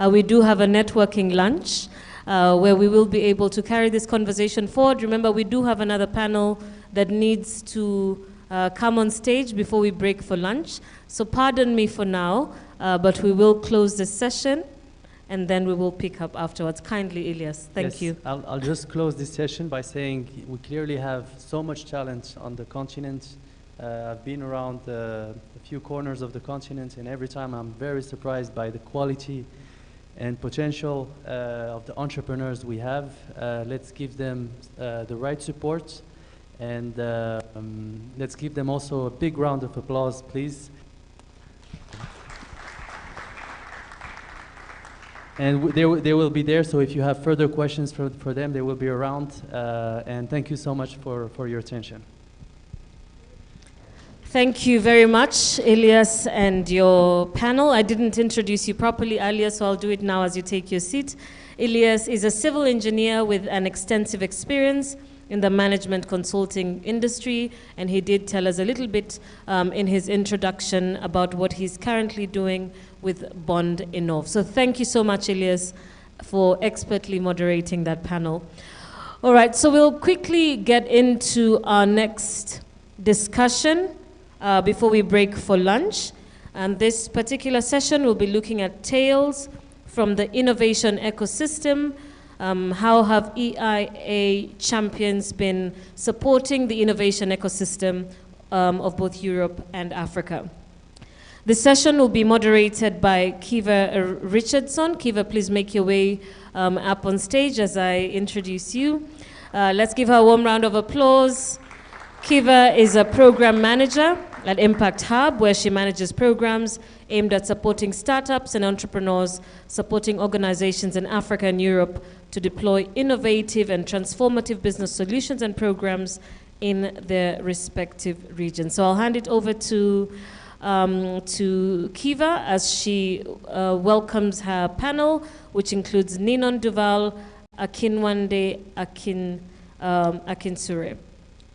We do have a networking lunch where we will be able to carry this conversation forward. Remember, we do have another panel that needs to come on stage before we break for lunch. So pardon me for now, but we will close this session and then we will pick up afterwards. Kindly, Ilyas. Thank you. I'll just close this session by saying we clearly have so much talent on the continent. I've been around a few corners of the continent, and every time I'm very surprised by the quality and potential of the entrepreneurs we have. Let's give them the right support, and let's give them also a big round of applause, please. And they will be there, so if you have further questions for them, they will be around. And thank you so much for your attention. Thank you very much, Ilyas, and your panel. I didn't introduce you properly earlier, so I'll do it now as you take your seat. Ilyas is a civil engineer with an extensive experience in the management consulting industry, and he did tell us a little bit in his introduction about what he's currently doing with Bond Innov. So thank you so much, Ilyas, for expertly moderating that panel. All right, so we'll quickly get into our next discussion before we break for lunch. And this particular session will be looking at tales from the innovation ecosystem. How have EiA champions been supporting the innovation ecosystem of both Europe and Africa? The session will be moderated by Kiva Richardson. Kiva, please make your way up on stage as I introduce you. Let's give her a warm round of applause. Kiva is a program manager at Impact Hub, where she manages programs aimed at supporting startups and entrepreneurs, supporting organizations in Africa and Europe to deploy innovative and transformative business solutions and programs in their respective regions. So I'll hand it over to to Kiva as she welcomes her panel, which includes Ninon Duval, Akinwande Akinsure,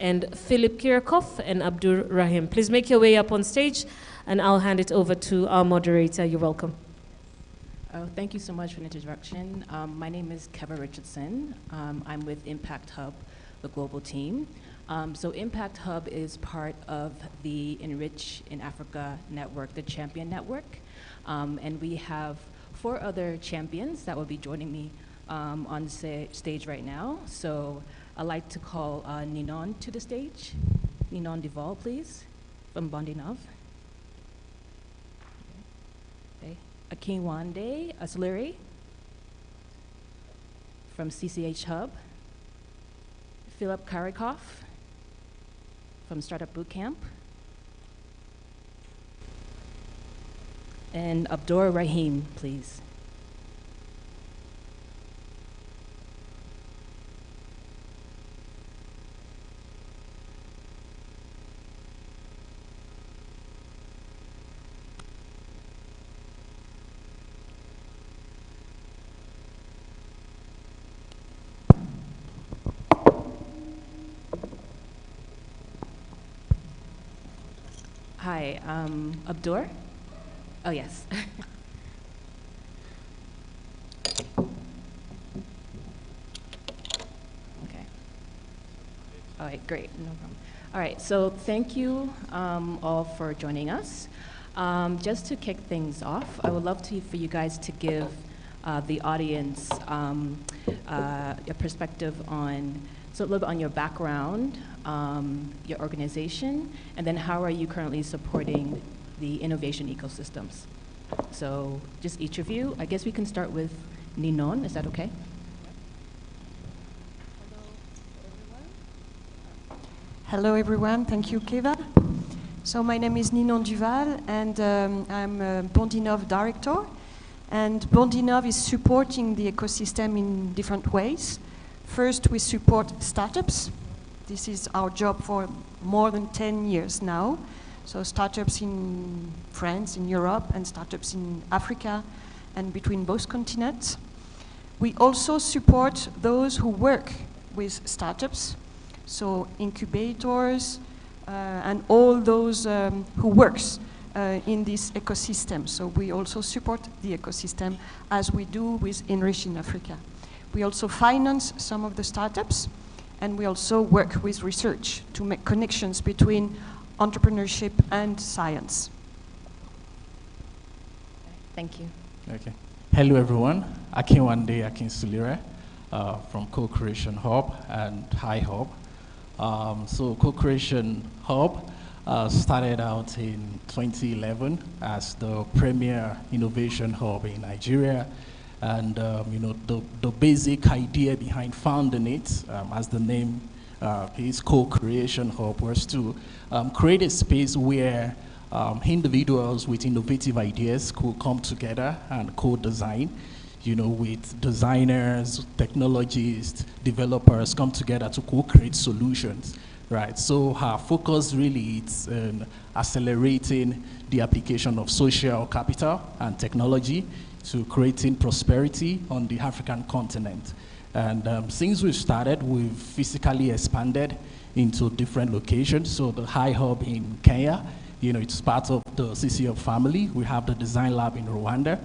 and Philip Kirikov and Abdur Rahim. Please make your way up on stage, and I'll hand it over to our moderator. You're welcome. Oh, thank you so much for the introduction. My name is Keva Richardson. I'm with Impact Hub, the global team. So Impact Hub is part of the Enrich in Africa network, the Champion Network. And we have 4 other champions that will be joining me on stage right now. So I'd like to call Ninon to the stage. Ninon Duval, please, from Bondinov. Okay. Akinwande Asluri from CCH Hub. Philip Kirikov from Startup Bootcamp. And Abdur Rahim, please. Hi, Abdur? Oh, yes. Okay. All right, great, no problem. All right, so thank you all for joining us. Just to kick things off, I would love for you guys to give the audience a perspective on, so a little bit on your background, your organization, and then how are you currently supporting the innovation ecosystems. So just each of you, I guess we can start with Ninon, is that okay? Hello everyone, thank you Keva. So my name is Ninon Duval and I'm a Bondinov director. And Bondinov is supporting the ecosystem in different ways. First, we support startups. This is our job for more than 10 years now. So startups in France, in Europe, and startups in Africa, and between both continents. We also support those who work with startups, so incubators, and all those who works in this ecosystem. So we also support the ecosystem as we do with Enrich in Africa. We also finance some of the startups, and we also work with research to make connections between entrepreneurship and science. Thank you. Okay. Hello everyone, Akinwande Akinsulire from Co-Creation Hub and High Hub. So Co-Creation Hub started out in 2011 as the premier innovation hub in Nigeria. And you know, the basic idea behind founding it, as the name is Co-Creation Hub, was to create a space where individuals with innovative ideas could come together and co-design, you know, with designers, technologists, developers come together to co-create solutions, right? So our focus really is accelerating the application of social capital and technology to creating prosperity on the African continent. And since we've started, we've physically expanded into different locations. So the High Hub in Kenya, you know, it's part of the CCF family. We have the design lab in Rwanda,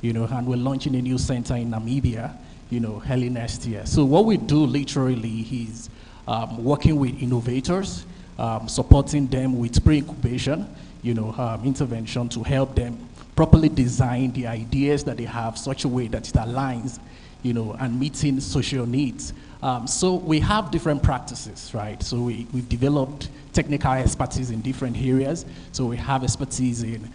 you know, and we're launching a new center in Namibia, you know, early next year. So what we do literally is working with innovators, supporting them with pre-incubation, you know, intervention to help them properly design the ideas that they have such a way that it aligns, you know, and meeting social needs. So we have different practices, right? So we've developed technical expertise in different areas. So we have expertise in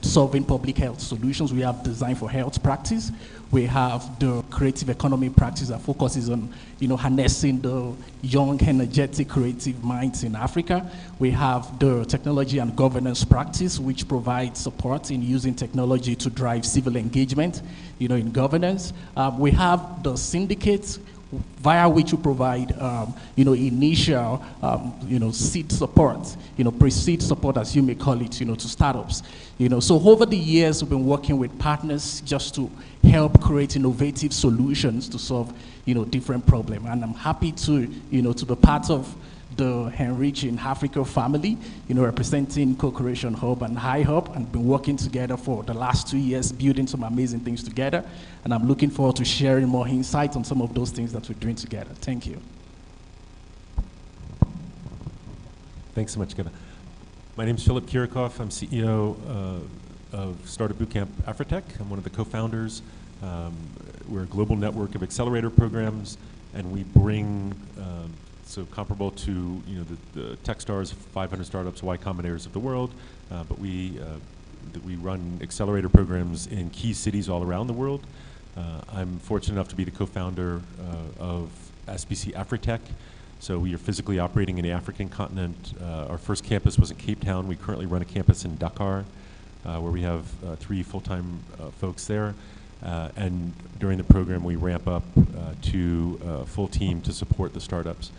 solving public health solutions. We have design for health practice. We have the creative economy practice that focuses on, you know, harnessing the young, energetic, creative minds in Africa. We have the technology and governance practice, which provides support in using technology to drive civil engagement, you know, in governance. We have the syndicates, via which we provide, initial, seed support, pre-seed support, as you may call it, to startups. So over the years, we've been working with partners just to help create innovative solutions to solve, different problems. And I'm happy to be part of the Enriching Africa family, representing Co-Creation Hub and HiHub, and been working together for the last 2 years, building some amazing things together. And I'm looking forward to sharing more insights on some of those things that we're doing together. Thank you. Thanks so much, Kevin. My name is Philip Kirikoff. I'm CEO of Startup Bootcamp Afritech. I'm one of the co-founders. We're a global network of accelerator programs, and we bring so comparable to the Techstars 500 startups, Y Combinators of the world, but we run accelerator programs in key cities all around the world. I'm fortunate enough to be the co-founder of SBC Afritech. So we are physically operating in the African continent. Our first campus was in Cape Town. We currently run a campus in Dakar, where we have 3 full-time folks there. And during the program, we ramp up to a full team to support the startups.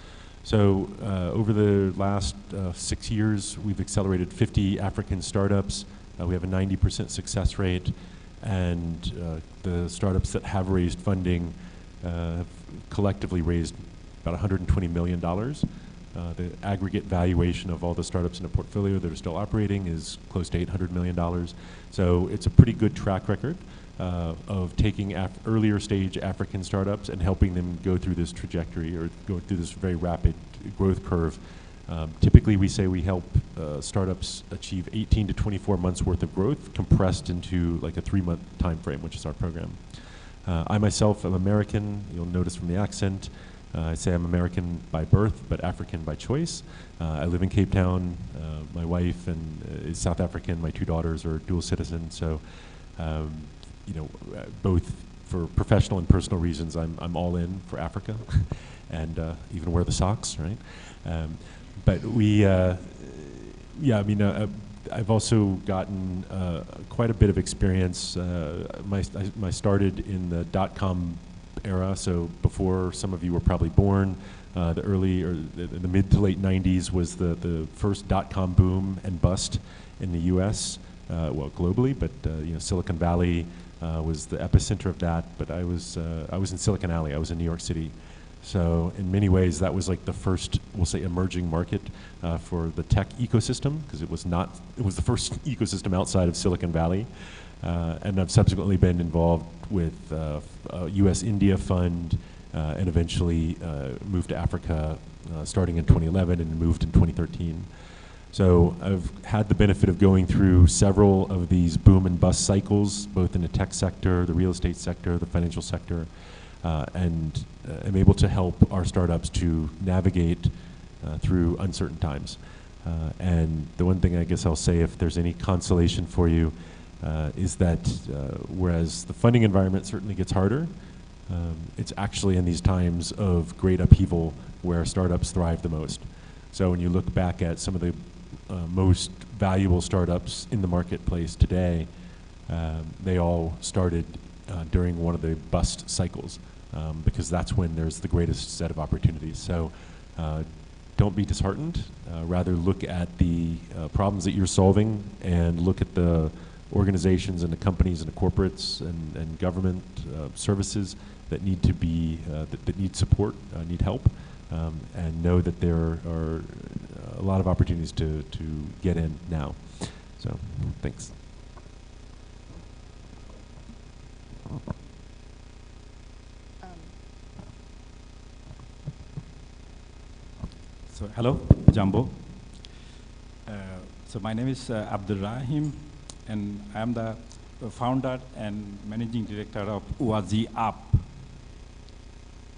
So over the last 6 years, we've accelerated 50 African startups. We have a 90% success rate, and the startups that have raised funding have collectively raised about $120 million. The aggregate valuation of all the startups in the portfolio that are still operating is close to $800 million. So it's a pretty good track record of taking earlier stage African startups and helping them go through this trajectory or go through this very rapid growth curve. Typically, we say we help startups achieve 18 to 24 months worth of growth compressed into like a 3-month time frame, which is our program. I myself am American. You'll notice from the accent. I say I'm American by birth, but African by choice. I live in Cape Town. My wife is South African. My 2 daughters are dual citizens. So, both for professional and personal reasons, I'm all in for Africa, and even wear the socks, right? But we, I've also gotten quite a bit of experience. I started in the .com era, so before some of you were probably born. The early or the mid to late 90s was the first .com boom and bust in the U.S. Well, globally, but Silicon Valley was the epicenter of that. But I was in Silicon Alley. I was in New York City. So in many ways, that was like the first, we'll say, emerging market for the tech ecosystem, because it was the first ecosystem outside of Silicon Valley. And I've subsequently been involved with a US India fund, and eventually moved to Africa starting in 2011 and moved in 2013. So I've had the benefit of going through several of these boom and bust cycles, both in the tech sector, the real estate sector, the financial sector, and am able to help our startups to navigate through uncertain times. And the one thing I guess I'll say, if there's any consolation for you, is that whereas the funding environment certainly gets harder, it's actually in these times of great upheaval where startups thrive the most. So when you look back at some of the most valuable startups in the marketplace today, they all started during one of the bust cycles, because that's when there's the greatest set of opportunities. So don't be disheartened. Rather look at the problems that you're solving and look at the organizations and the companies and the corporates and government services that need to be, that need support, need help, and know that there are a lot of opportunities to get in now. So thanks. So hello, Jambo. So my name is Abdul Rahim, and I am the founder and managing director of Uwazi app.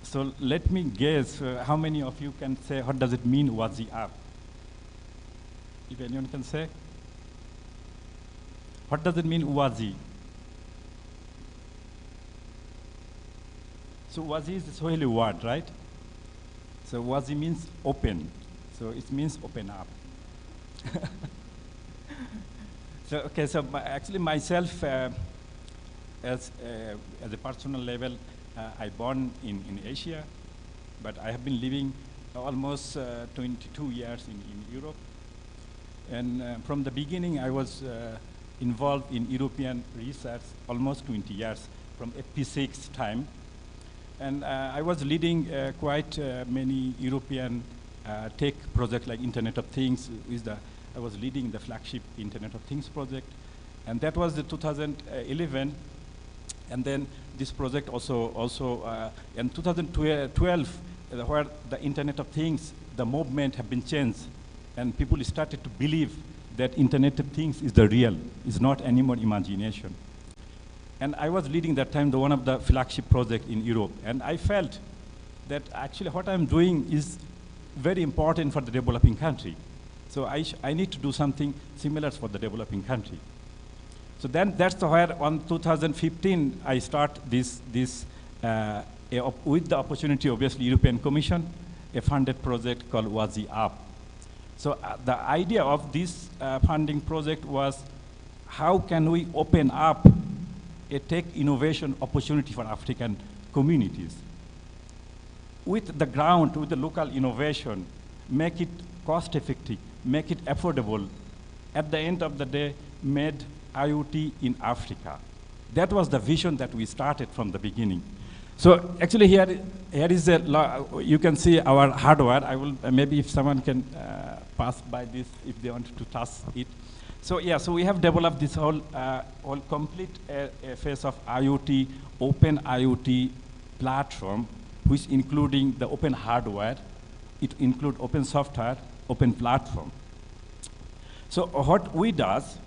So let me guess, how many of you can say what does it mean, Uwazi app? If anyone can say, what does it mean, Uwazi? So Uwazi is a Swahili word, right? So Uwazi means open. So it means open up. So okay, so actually myself, as a personal level, I born in Asia, but I have been living almost 22 years in Europe. And from the beginning, I was involved in European research almost 20 years, from FP6 time. And I was leading quite many European tech projects like Internet of Things. I was leading the flagship Internet of Things project. And that was the 2011. And then this project also in 2012, where the Internet of Things, the movement have been changed. And people started to believe that Internet of Things is the real, is not anymore imagination. And I was leading that time one of the flagship project in Europe. And I felt that actually what I'm doing is very important for the developing country. So I need to do something similar for the developing country. So then that's where on 2015, I start this with the opportunity, obviously, European Commission, a funded project called WASI Up. So the idea of this funding project was, how can we open up a tech innovation opportunity for African communities? With the ground, with the local innovation, make it cost effective, make it affordable. At the end of the day, made IoT in Africa. That was the vision that we started from the beginning. So actually here is you can see our hardware. I will, maybe if someone can pass by this if they want to touch it. So yeah, so we have developed this whole complete phase of IoT, open IoT platform, which including the open hardware, it includes open software, open platform. So what we does,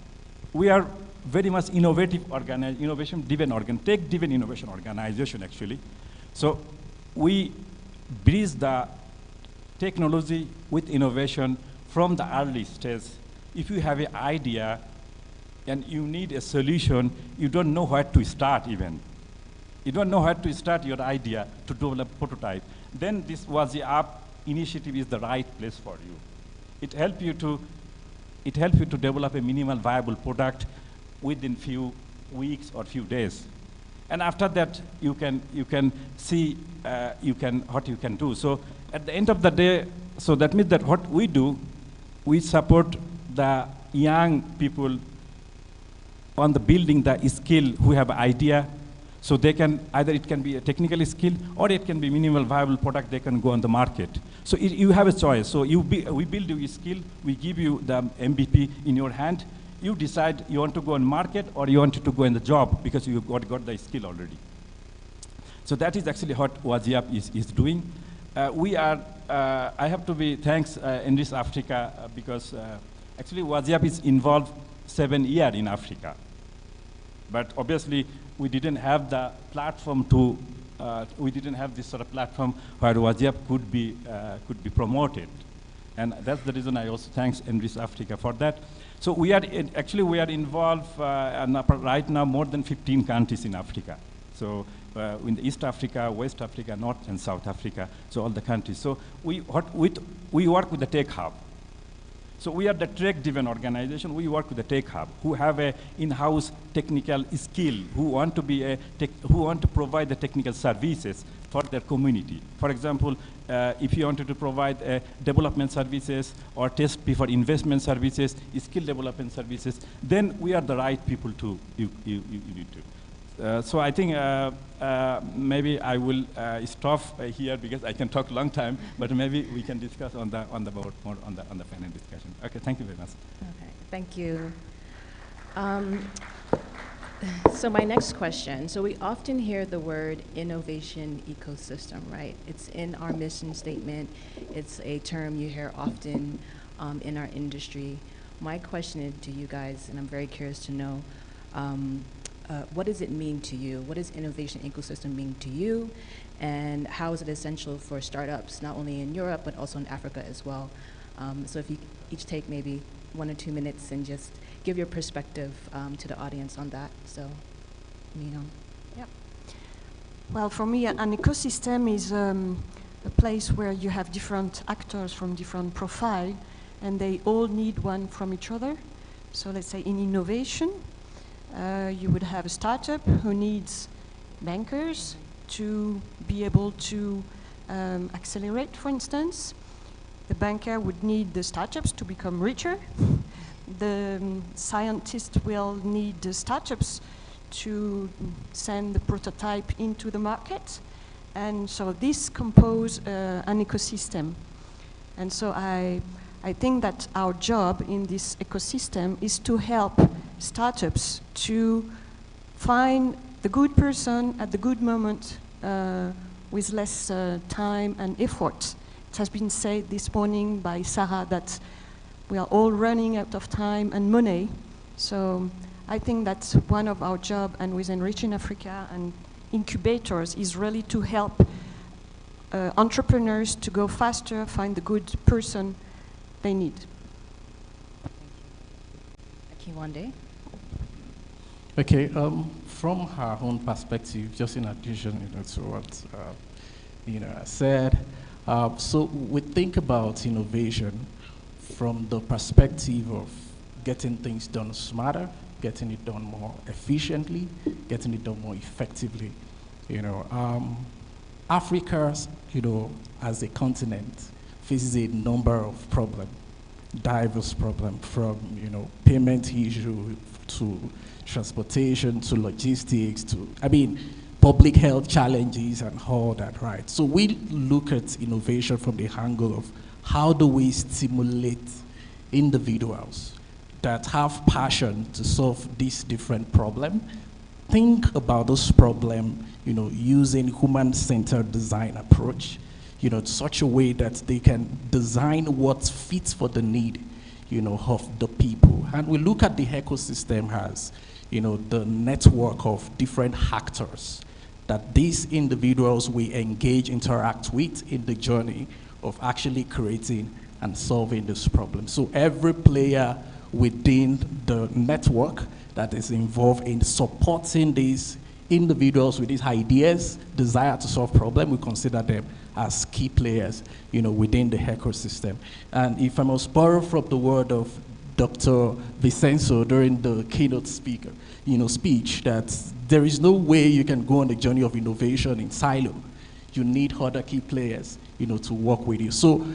we are very much innovative innovation-driven tech-driven innovation organization actually. So we bridge the technology with innovation from the early stage. If you have an idea and you need a solution, you don't know where to start even. You don't know where to start your idea to develop prototype. Then this WASI App initiative is the right place for you. It helps you to develop a minimal viable product within few weeks or few days. And after that, you can see what you can do. So at the end of the day, so that means that what we do, we support the young people on the building the skill who have idea. So they can, either it can be a technical skill or it can be minimal viable product they can go on the market. So you have a choice. So we build you a skill, we give you the MVP in your hand. You decide you want to go on market or you want to go in the job because you got the skill already. So that is actually what WASI App is doing. I have to be thanks Enrich Africa because actually WASI App is involved 7 years in Africa. But obviously we didn't have the platform to, we didn't have this sort of platform where WASI App could be promoted. And that's the reason I also thanks Enrich Africa for that. So we are involved right now more than 15 countries in Africa. So in East Africa, West Africa, North and South Africa, so all the countries. So we work with the Tech Hub. So we are the tech-driven organization. We work with the Tech Hub, who have a in-house technical skill, who want to provide the technical services for their community. For example, if you wanted to provide development services or test for investment services, skill development services, then we are the right people to you need to. So I think maybe I will stop here because I can talk a long time, but maybe we can discuss on the board more on the panel discussion. Okay, thank you very much. Okay, thank you. So my next question, so we often hear the word innovation ecosystem, right? It's in our mission statement. It's a term you hear often in our industry. My question to you guys, and I'm very curious to know, what does it mean to you? What does innovation ecosystem mean to you? And how is it essential for startups, not only in Europe, but also in Africa as well? So if you each take maybe 1 or 2 minutes and just give your perspective to the audience on that. So, Nino. Yeah. Well, for me, an ecosystem is a place where you have different actors from different profile, and they all need one from each other. So let's say in innovation, you would have a startup who needs bankers to be able to accelerate, for instance. The banker would need the startups to become richer. The scientist will need the startups to send the prototype into the market. And so this compose an ecosystem. And so I think that our job in this ecosystem is to help startups to find the good person at the good moment with less time and effort. It has been said this morning by Sarah that we are all running out of time and money. So I think that's one of our job, and with Enriching Africa and incubators, is really to help entrepreneurs to go faster, find the good person they need. Akiwande. Okay, from her own perspective, just in addition, to what I said, so we think about innovation from the perspective of getting things done smarter, getting it done more efficiently, getting it done more effectively. Africa, as a continent, faces a number of problems, diverse problems, from payment issue to transportation to logistics to public health challenges and all that, right? So we look at innovation from the angle of how do we stimulate individuals that have passion to solve these different problems, think about this problem, using human-centered design approach, such a way that they can design what fits for the need, of the people. And we look at the ecosystem as, the network of different actors that these individuals we engage, interact with in the journey of actually creating and solving this problem. So every player within the network that is involved in supporting these individuals with these ideas, desire to solve problems, we consider them as key players, within the ecosystem. And if I must borrow from the word of Dr. Vicenzo during the keynote speech, that there is no way you can go on the journey of innovation in silo. You need other key players, to work with you. So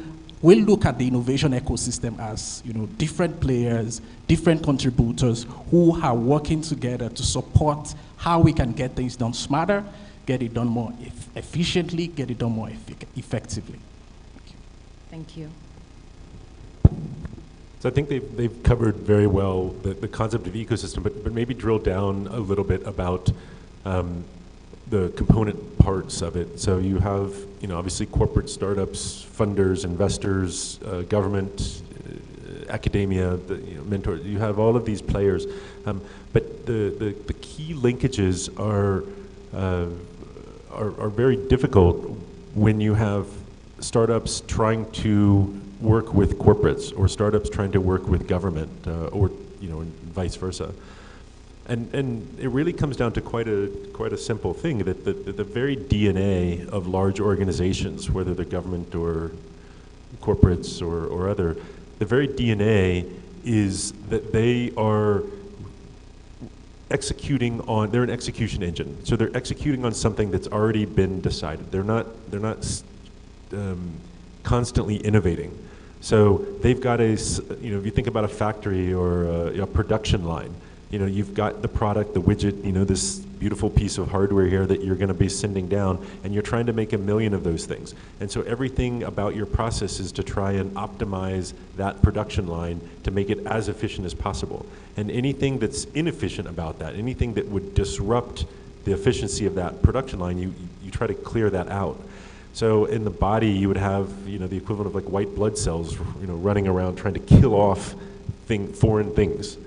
we look at the innovation ecosystem as, different players, different contributors who are working together to support how we can get things done smarter, get it done more efficiently, get it done more effectively. Thank you. So I think they've covered very well the concept of ecosystem, but maybe drill down a little bit about the component parts of it. So you have, obviously corporate startups, funders, investors, government, academia, mentors. You have all of these players, but the key linkages are very difficult when you have startups trying to work with corporates or startups trying to work with government, or and vice versa. And it really comes down to quite a simple thing, that the very DNA of large organizations, whether they're government or corporates or other, the very DNA is that they are executing on, they're an execution engine. So they're executing on something that's already been decided. They're not constantly innovating. So they've got if you think about a factory or a production line, you've got the product, the widget, this beautiful piece of hardware here that you're going to be sending down, and you're trying to make 1 million of those things. And so everything about your process is to try and optimize that production line to make it as efficient as possible. And anything that's inefficient about that, anything that would disrupt the efficiency of that production line, you try to clear that out. So in the body, you would have the equivalent of like white blood cells running around trying to kill off foreign things.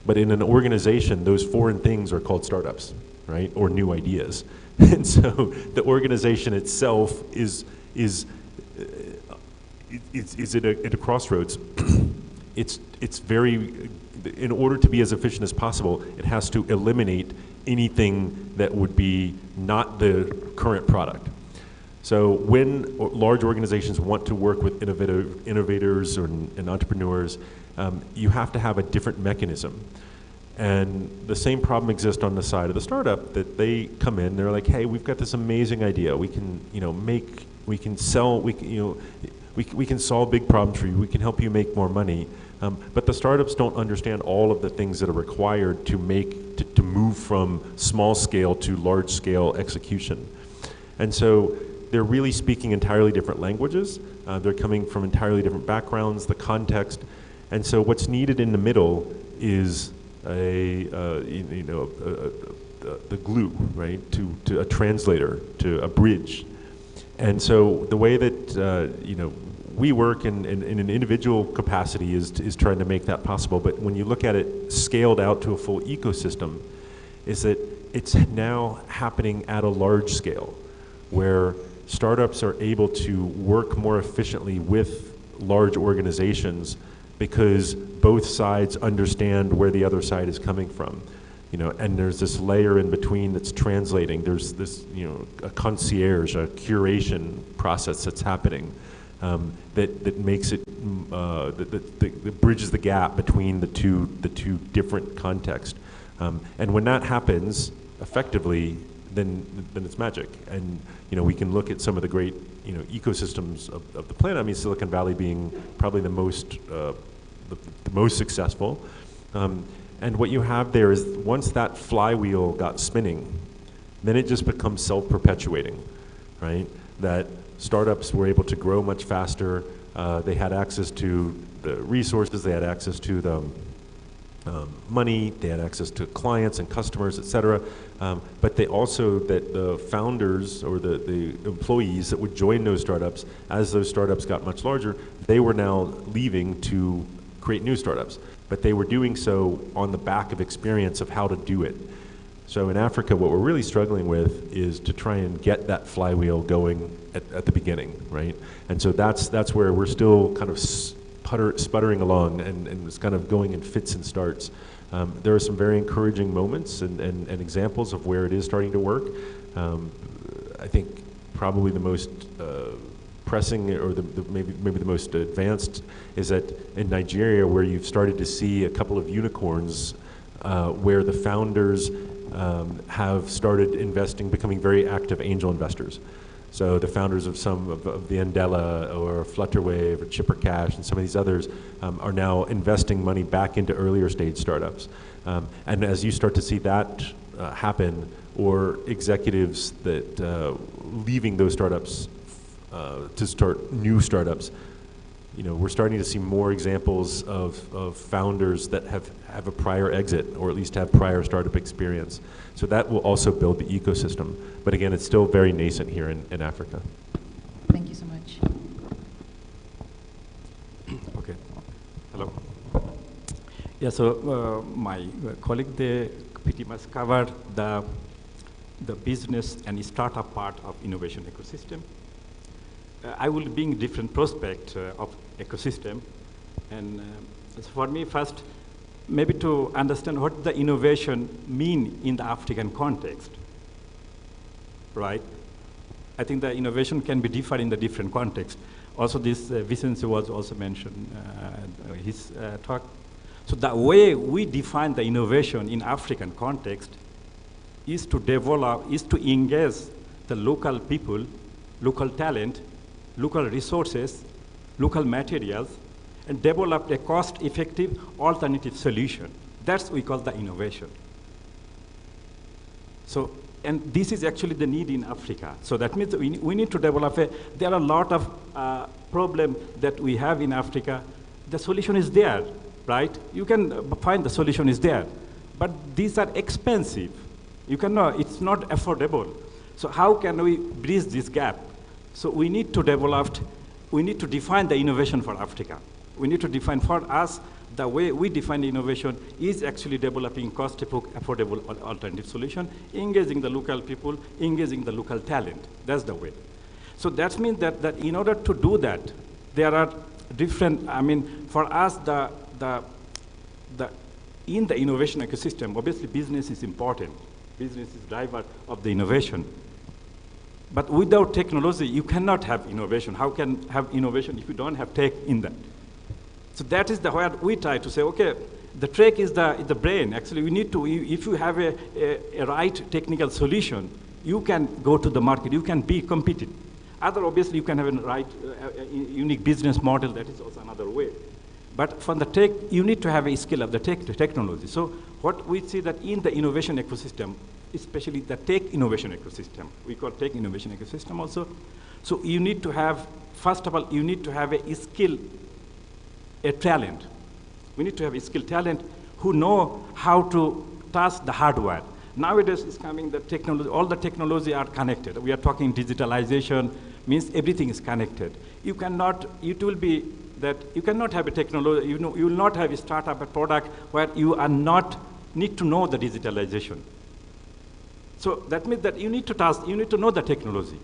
But in an organization, those foreign things are called startups, right? Or new ideas. And so the organization itself is at a crossroads. It's very, in order to be as efficient as possible, it has to eliminate anything that would be not the current product. So when large organizations want to work with innovators and entrepreneurs, you have to have a different mechanism. And the same problem exists on the side of the startup, that they come in, they're like, hey, we've got this amazing idea. We can, make We can sell, we can solve big problems for you. We can help you make more money. But the startups don't understand all of the things that are required to move from small scale to large scale execution. And so they're really speaking entirely different languages. They're coming from entirely different backgrounds, the context. And so what's needed in the middle is the glue, right? To a translator, to a bridge. And so the way that we work in an individual capacity is trying to make that possible. But when you look at it scaled out to a full ecosystem, is that it's now happening at a large scale, where startups are able to work more efficiently with large organizations because both sides understand where the other side is coming from. And there's this layer in between that's translating. There's this, a concierge, a curation process that's happening that makes it, that bridges the gap between the two different contexts. And when that happens effectively, then it's magic. And we can look at some of the great ecosystems of the planet. I mean, Silicon Valley being probably the most successful. And what you have there is once that flywheel got spinning, then it just becomes self-perpetuating, right? That startups were able to grow much faster. They had access to the resources. They had access to the money. They had access to clients and customers, et cetera. But they also, that the founders or the employees that would join those startups, as those startups got much larger, they were now leaving to create new startups. But they were doing so on the back of experience of how to do it. So in Africa, what we're really struggling with is to try and get that flywheel going at the beginning, right? And so that's where we're still kind of sputtering along, and it's kind of going in fits and starts. There are some very encouraging moments and examples of where it is starting to work. I think probably the most pressing, or maybe the most advanced, is that in Nigeria, where you've started to see a couple of unicorns where the founders have started investing, becoming very active angel investors. So the founders of some of the Andela or Flutterwave or Chipper Cash and some of these others are now investing money back into earlier stage startups. And as you start to see that happen, or executives that leaving those startups to start new startups, we're starting to see more examples of founders that have a prior exit, or at least have prior startup experience. So that will also build the ecosystem. But again, it's still very nascent here in Africa. Thank you so much. Okay. Hello. Yeah, so my colleague, they pretty much covered the business and startup part of innovation ecosystem. I will bring different prospect of ecosystem, and so for me, first, maybe to understand what the innovation mean in the African context, right? I think the innovation can be different in the different context. Also, this Vicente was also mentioned his talk. So the way we define the innovation in African context is to develop, is to engage the local people, local talent, local resources, local materials, and develop a cost-effective alternative solution. That's what we call the innovation. So, and this is actually the need in Africa. So that means we need to develop there are a lot of problems that we have in Africa. The solution is there, right? You can find the solution is there, but these are expensive. You cannot, it's not affordable. So how can we bridge this gap? So we need to develop, we need to define the innovation for Africa. We need to define for us, the way we define innovation is actually developing cost-affordable alternative solution, engaging the local people, engaging the local talent. That's the way. So that means that in order to do that, there are different, I mean, for us, in the innovation ecosystem, obviously business is important. Business is driver of the innovation. But without technology, you cannot have innovation. How can have innovation if you don't have tech in that? So that is where we try to say, okay, the tech is the brain. Actually, we need to, if you have a right technical solution, you can go to the market, you can be competitive. Other, obviously, you can have a unique business model. That is also another way. But from the tech, you need to have a skill of the technology. So what we see that in the innovation ecosystem, especially the tech innovation ecosystem, we call tech innovation ecosystem also. So you need to have, first of all, you need to have a skill, a talent. We need to have a skilled talent who know how to touch the hardware. Nowadays it's coming the technology, all the technology are connected. We are talking digitalization, means everything is connected. You cannot, it will be that you cannot have a technology, you will not have a startup, a product where you are not, need to know the digitalization. So that means that you need to task, you need to know the technology.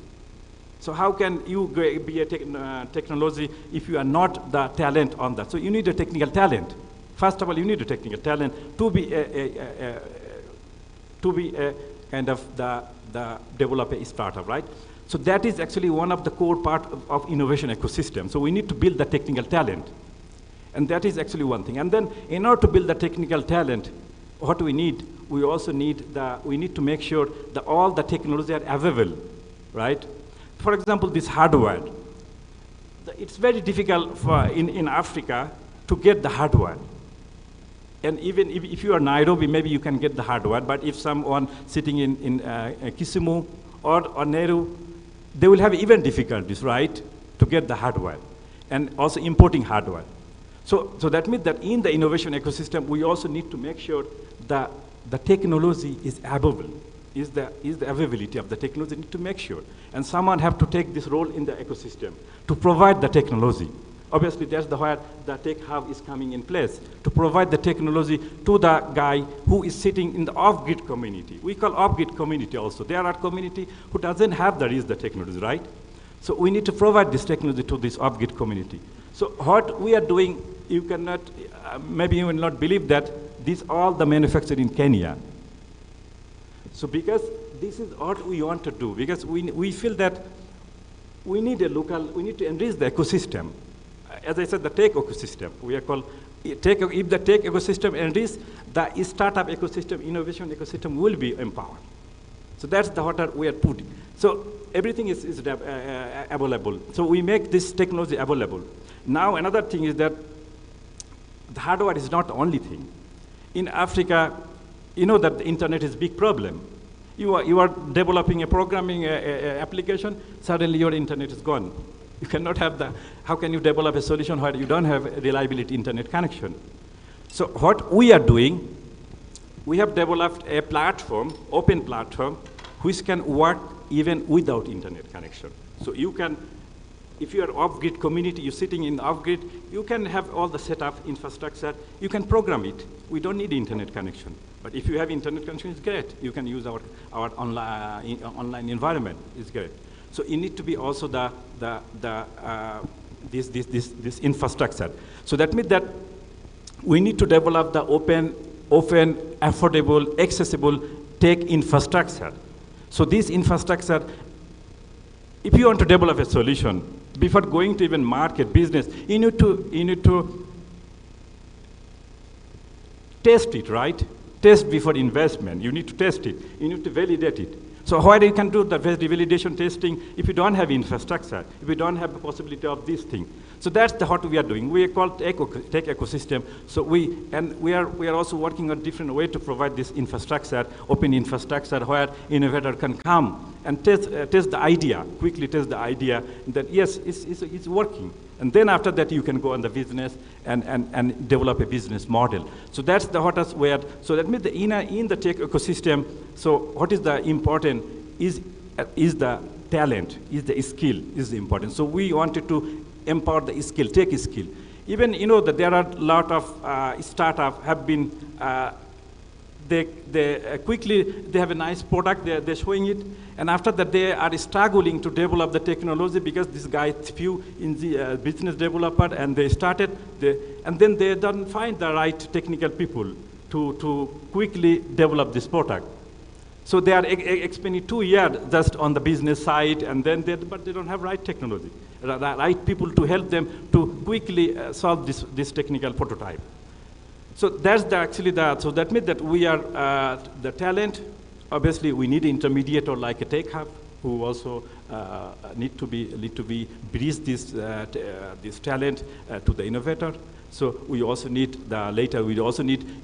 So how can you be a technology if you are not the talent on that? So you need a technical talent. First of all, you need a technical talent to be a kind of the develop a startup, right? So that is actually one of the core part of innovation ecosystem. So we need to build the technical talent. And that is actually one thing. And then in order to build the technical talent, what we need, we also need we need to make sure that all the technology are available, right? For example, this hardware. It's very difficult for in Africa to get the hardware. And even if you are Nairobi, maybe you can get the hardware, but if someone sitting in Kisumu or Nehru, they will have even difficulties, right, to get the hardware, and also importing hardware. So that means that in the innovation ecosystem, we also need to make sure that the technology is available, is the availability of the technology, need to make sure. And someone have to take this role in the ecosystem to provide the technology. Obviously, that's where the tech hub is coming in place, to provide the technology to the guy who is sitting in the off-grid community. We call off-grid community also. There are community who doesn't have the technology, right? So we need to provide this technology to this off-grid community. So what we are doing, you cannot, maybe you will not believe that these all the manufactured in Kenya. So because this is what we want to do, because we feel that we need a local, we need to enrich the ecosystem. As I said, the tech ecosystem, we are called, if the tech ecosystem enriches, the startup ecosystem, innovation ecosystem will be empowered. So that's what we are putting. So everything is available. So we make this technology available. Now another thing is that the hardware is not the only thing. In Africa, you know that the internet is a big problem. You are developing a programming application, suddenly your internet is gone. You cannot have how can you develop a solution where you don't have a reliability internet connection? So what we are doing, we have developed a platform, open platform, which can work even without internet connection. So you can, if you are off-grid community, you're sitting in off-grid, you can have all the setup infrastructure, you can program it. We don't need internet connection. But if you have internet connection, it's great. You can use our online environment, it's great. So it need to be also this infrastructure. So that means that we need to develop the open, affordable, accessible tech infrastructure. So this infrastructure, if you want to develop a solution, before going to even market business, you need to test it, right? Test before investment. You need to test it. You need to validate it. So how you can do the validation testing if you don't have infrastructure, if you don't have the possibility of this thing? So that's what we are doing. We are called tech ecosystem. So we are also working on different way to provide this infrastructure, open infrastructure, where innovator can come and test the idea, quickly test the idea that yes, it's working. And then after that, you can go on the business and develop a business model. So that's the hottest way. So that means in the tech ecosystem, so what is the important is the talent, is the skill, is the important. So we wanted to empower the skill, tech skill. Even, you know, that there are a lot of startups have been, they quickly, they have a nice product, they're showing it, and after that they are struggling to develop the technology because this guy few in the business developer, and they started, and then they don't find the right technical people to quickly develop this product. So they are spending 2 years just on the business side, and then but they don't have right technology, right people to help them to quickly solve this technical prototype. So that's so that means that we are the talent. Obviously, we need intermediate or like a tech hub who also need to be bridge this talent to the innovator. So we also need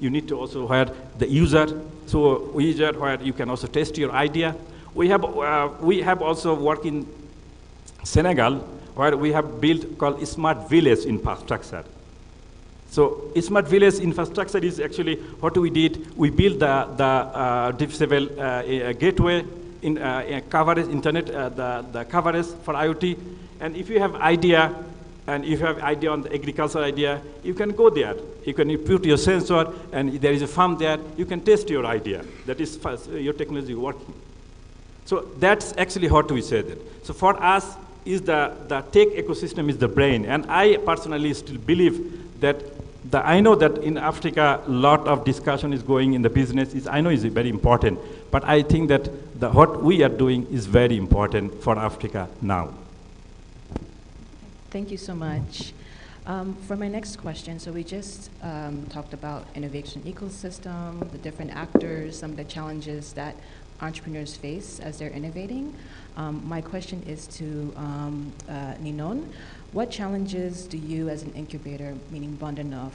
you need to also hire the user. So user where you can also test your idea. We have also worked in Senegal where we have built called smart village infrastructure. So smart village infrastructure is actually what we did. We built the disable gateway in coverage internet, the coverage for IoT. And if you have idea, and if you have idea on the agricultural idea, you can go there. You can put your sensor, and there is a farm there. You can test your idea. That is your technology working. So that's actually what we said. So for us, is the tech ecosystem is the brain. And I personally still believe that I know that in Africa, a lot of discussion is going in the business. I know is very important. But I think that what we are doing is very important for Africa now. Thank you so much. For my next question, so we just talked about innovation ecosystem, the different actors, some of the challenges that entrepreneurs face as they're innovating. My question is to Ninon. What challenges do you as an incubator, meaning Bond Enough,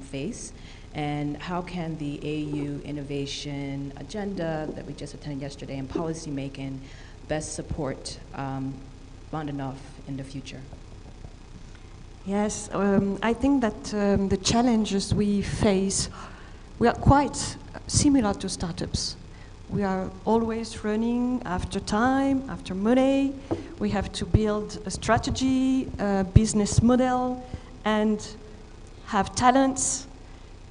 face? And how can the AU innovation agenda that we just attended yesterday and policy making best support Bond Enough in the future? Yes, I think that the challenges we face, we are quite similar to startups. We are always running after time, after money. We have to build a strategy, a business model, and have talents.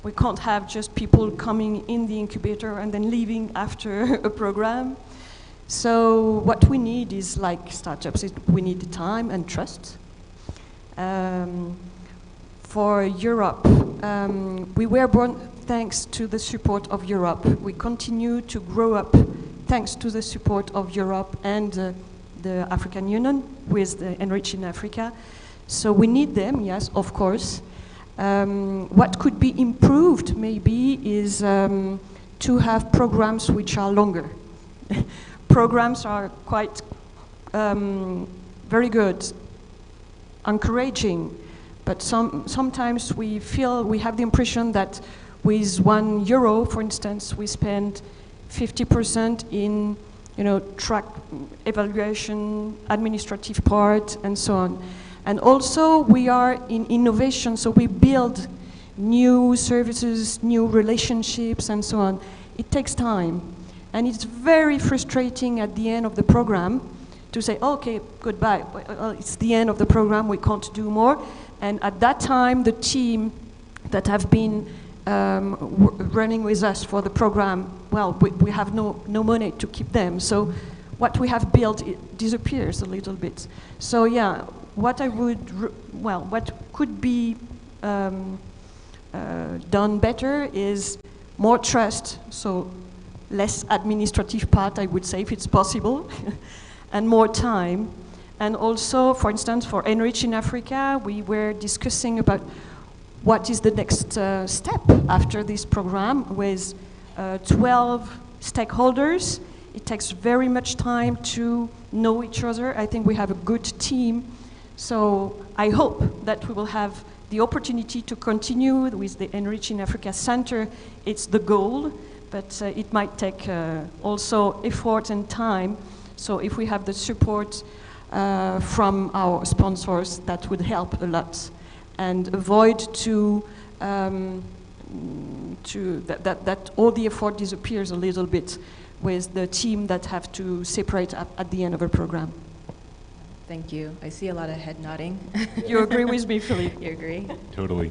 We can't have just people coming in the incubator and then leaving after a program. So what we need is, like startups, we need time and trust. For Europe, we were born thanks to the support of Europe. We continue to grow up thanks to the support of Europe and the African Union with the Enriching Africa. So we need them, yes, of course. What could be improved maybe is to have programs which are longer. Programs are quite very good, encouraging, but sometimes we have the impression that with €1, for instance, we spend 50% in track evaluation, administrative part, and so on. And also we are in innovation, so we build new services, new relationships, and so on. It takes time. And it's very frustrating at the end of the program to say, okay, goodbye. It's the end of the program, we can't do more. And at that time, the team that have been running with us for the program, well, we have no money to keep them. So what we have built, it disappears a little bit. So yeah, what could be done better is more trust, so less administrative part, I would say, if it's possible, and more time. And also, for instance, for Enriching Africa, we were discussing about what is the next step after this program with 12 stakeholders. It takes very much time to know each other. I think we have a good team. So I hope that we will have the opportunity to continue with the Enriching Africa Center. It's the goal, but it might take also effort and time. So if we have the support from our sponsors, that would help a lot, and avoid that all the effort disappears a little bit with the team that have to separate at the end of a program. Thank you. I see a lot of head nodding. You agree with me, Philippe? You agree? Totally.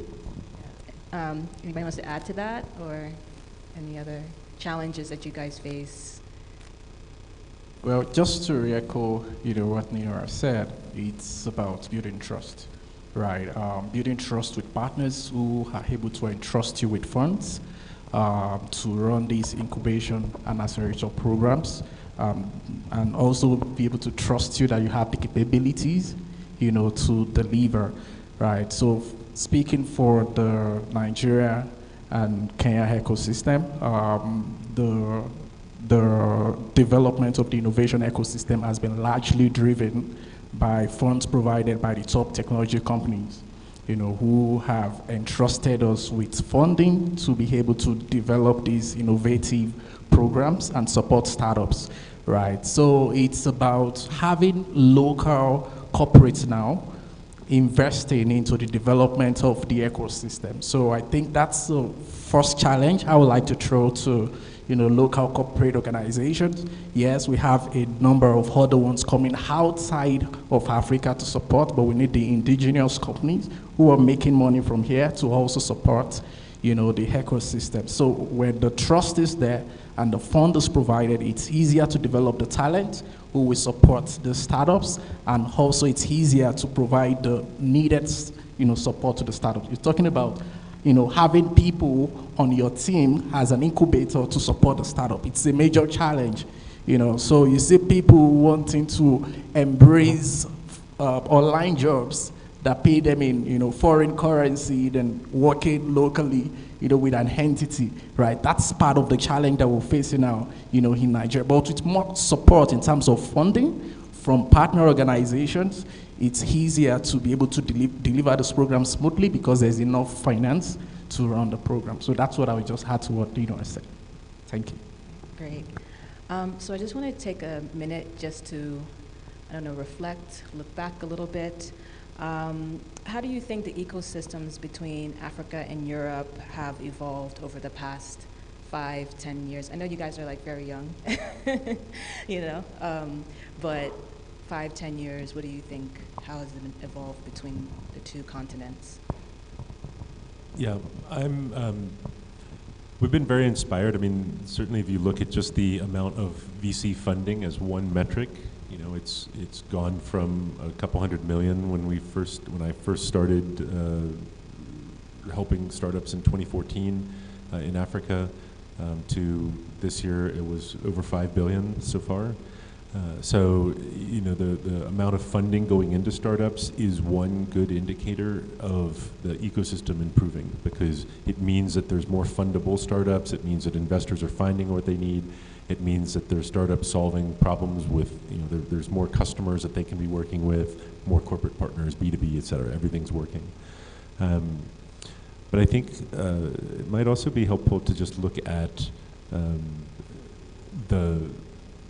Anybody wants to add to that, or any other challenges that you guys face? Well, just to re-echo, what Nira said, it's about building trust, right? Building trust with partners who are able to entrust you with funds to run these incubation and acceleration programs, and also be able to trust you that you have the capabilities, to deliver, right? So speaking for the Nigeria and Kenya ecosystem, the development of the innovation ecosystem has been largely driven by funds provided by the top technology companies, who have entrusted us with funding to be able to develop these innovative programs and support startups, right? So it's about having local corporates now investing into the development of the ecosystem. So I think that's the first challenge I would like to throw to local corporate organizations. Yes, we have a number of other ones coming outside of Africa to support, but we need the indigenous companies who are making money from here to also support, the ecosystem. So when the trust is there and the fund is provided, it's easier to develop the talent who will support the startups, and also it's easier to provide the needed, support to the startups. You're talking about having people on your team as an incubator to support the startup. It's a major challenge, So you see people wanting to embrace online jobs that pay them in, foreign currency, then working locally, with an entity, right? That's part of the challenge that we're facing now, in Nigeria. But with more support in terms of funding from partner organizations, it's easier to be able to deliver this program smoothly because there's enough finance to run the program. So that's what I would just add to what I said. Thank you. Great. So I just want to take a minute just to, reflect, look back a little bit. How do you think the ecosystems between Africa and Europe have evolved over the past 5-10 years? I know you guys are very young, but 5-10 years, what do you think? How has it evolved between the two continents? Yeah, we've been very inspired. I mean, certainly if you look at just the amount of VC funding as one metric, it's gone from a couple $100 million when I first started helping startups in 2014 in Africa to this year it was over 5 billion so far. So the amount of funding going into startups is one good indicator of the ecosystem improving, because it means that there's more fundable startups. It means that investors are finding what they need. It means that there's startups solving problems with, there's more customers that they can be working with, more corporate partners, B2B, et cetera. Everything's working. But I think it might also be helpful to just look at the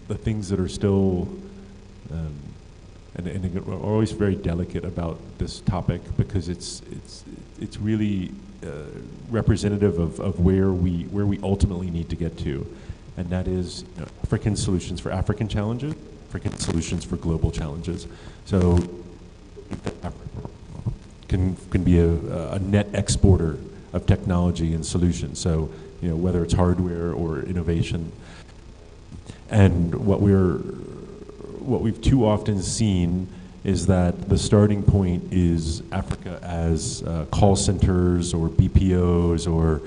things that are still, and we're always very delicate about this topic because it's really representative of where we ultimately need to get to, and that is African solutions for African challenges, African solutions for global challenges. So Africa can be a net exporter of technology and solutions. So whether it's hardware or innovation. And what we've too often seen is that the starting point is Africa as call centers or BPOs or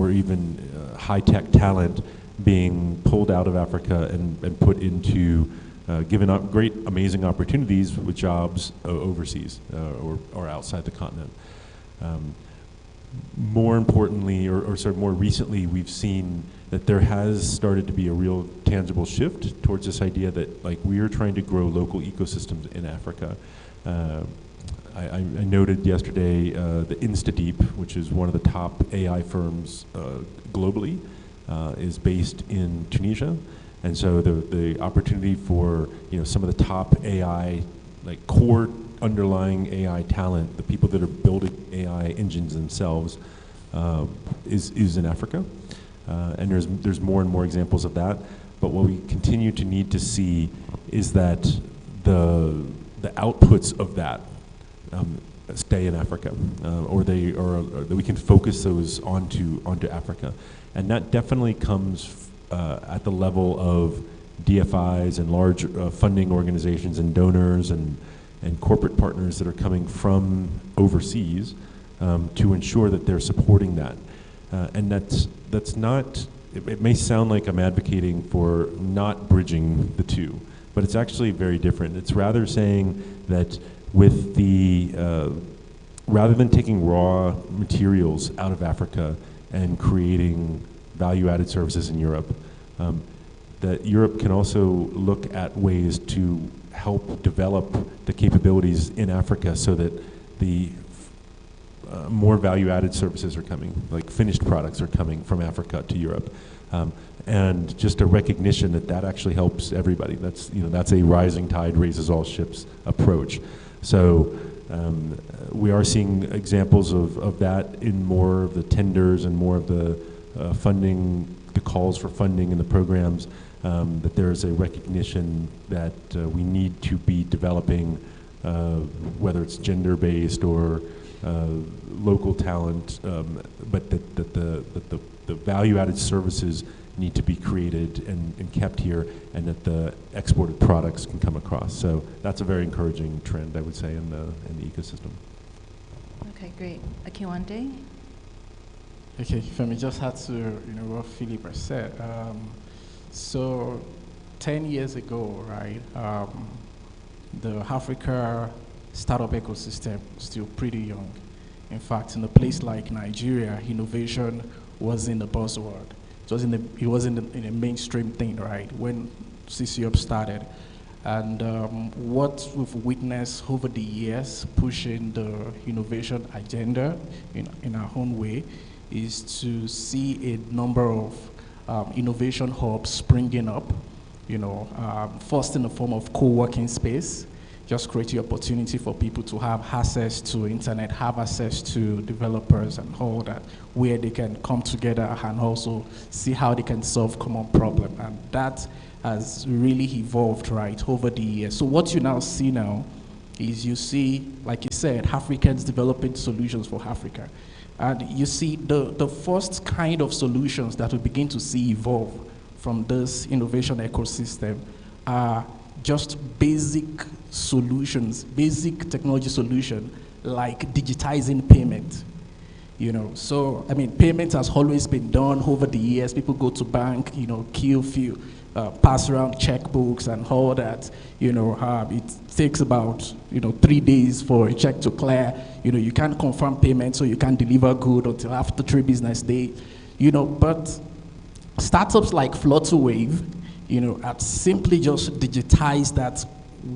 even high-tech talent being pulled out of Africa and put into given up great, amazing opportunities with jobs overseas or outside the continent. More importantly, or sort of more recently, we've seen that there has started to be a real tangible shift towards this idea that we are trying to grow local ecosystems in Africa. I noted yesterday the InstaDeep, which is one of the top AI firms globally, is based in Tunisia. And so the opportunity for some of the top AI, core underlying AI talent, the people that are building AI engines themselves, is in Africa. And there's more and more examples of that. But what we continue to need to see is that the outputs of that stay in Africa, or that we can focus those onto Africa. And that definitely comes at the level of DFIs and large funding organizations and donors and corporate partners that are coming from overseas to ensure that they're supporting that. And that's not, it may sound like I'm advocating for not bridging the two, but it's actually very different. It's rather saying that with rather than taking raw materials out of Africa and creating value-added services in Europe, that Europe can also look at ways to help develop the capabilities in Africa so that the more value-added services are coming, like finished products are coming from Africa to Europe. And just a recognition that that actually helps everybody. That's, you know, that's a rising tide raises all ships approach. So we are seeing examples of that in more of the tenders and more of the funding, the calls for funding in the programs, that there is a recognition that we need to be developing, whether it's gender-based or local talent, but that the value-added services need to be created and kept here, and that the exported products can come across. So that's a very encouraging trend, I would say, in the ecosystem. Okay, great. Akiwande? Okay, Femi, just had to, you know, what Philip has said. So 10 years ago, right, the Africa startup ecosystem was still pretty young. In fact, in a place like Nigeria, innovation was in the buzzword. It wasn't in a mainstream thing, right, when CCUp started. And what we've witnessed over the years, pushing the innovation agenda in our own way, is to see a number of innovation hubs springing up, you know, first in the form of co-working space, just creating opportunity for people to have access to internet, have access to developers and all that, where they can come together and also see how they can solve common problem. And that has really evolved, right, over the years. So what you now see now is you see, like you said, Africans developing solutions for Africa. And you see the first kind of solutions that we begin to see evolve from this innovation ecosystem are just basic solutions, basic technology solution, like digitizing payment. You know, so, I mean, payment has always been done over the years. People go to bank, you know, queue, pass around checkbooks and all that. You know, it takes about, you know, 3 days for a check to clear. You know, you can't confirm payment, so you can't deliver good until after 3 business days. You know, but startups like Flutterwave, you know, have simply just digitized that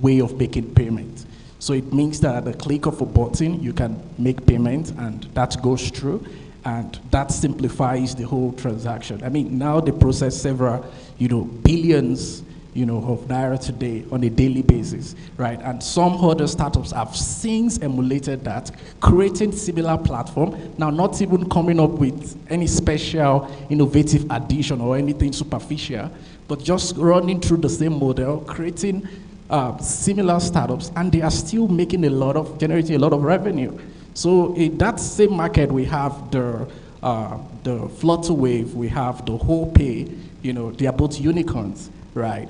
way of making payment. So it means that at the click of a button, you can make payment, and that goes through, and that simplifies the whole transaction. I mean, now they process several, you know, billions, you know, of naira today on a daily basis, right? And some other startups have since emulated that, creating similar platform. Now, not even coming up with any special innovative addition or anything superficial, but just running through the same model, creating similar startups, and they are still making generating a lot of revenue. So in that same market, we have the Flutterwave, we have the WholePay, you know, they are both unicorns, right?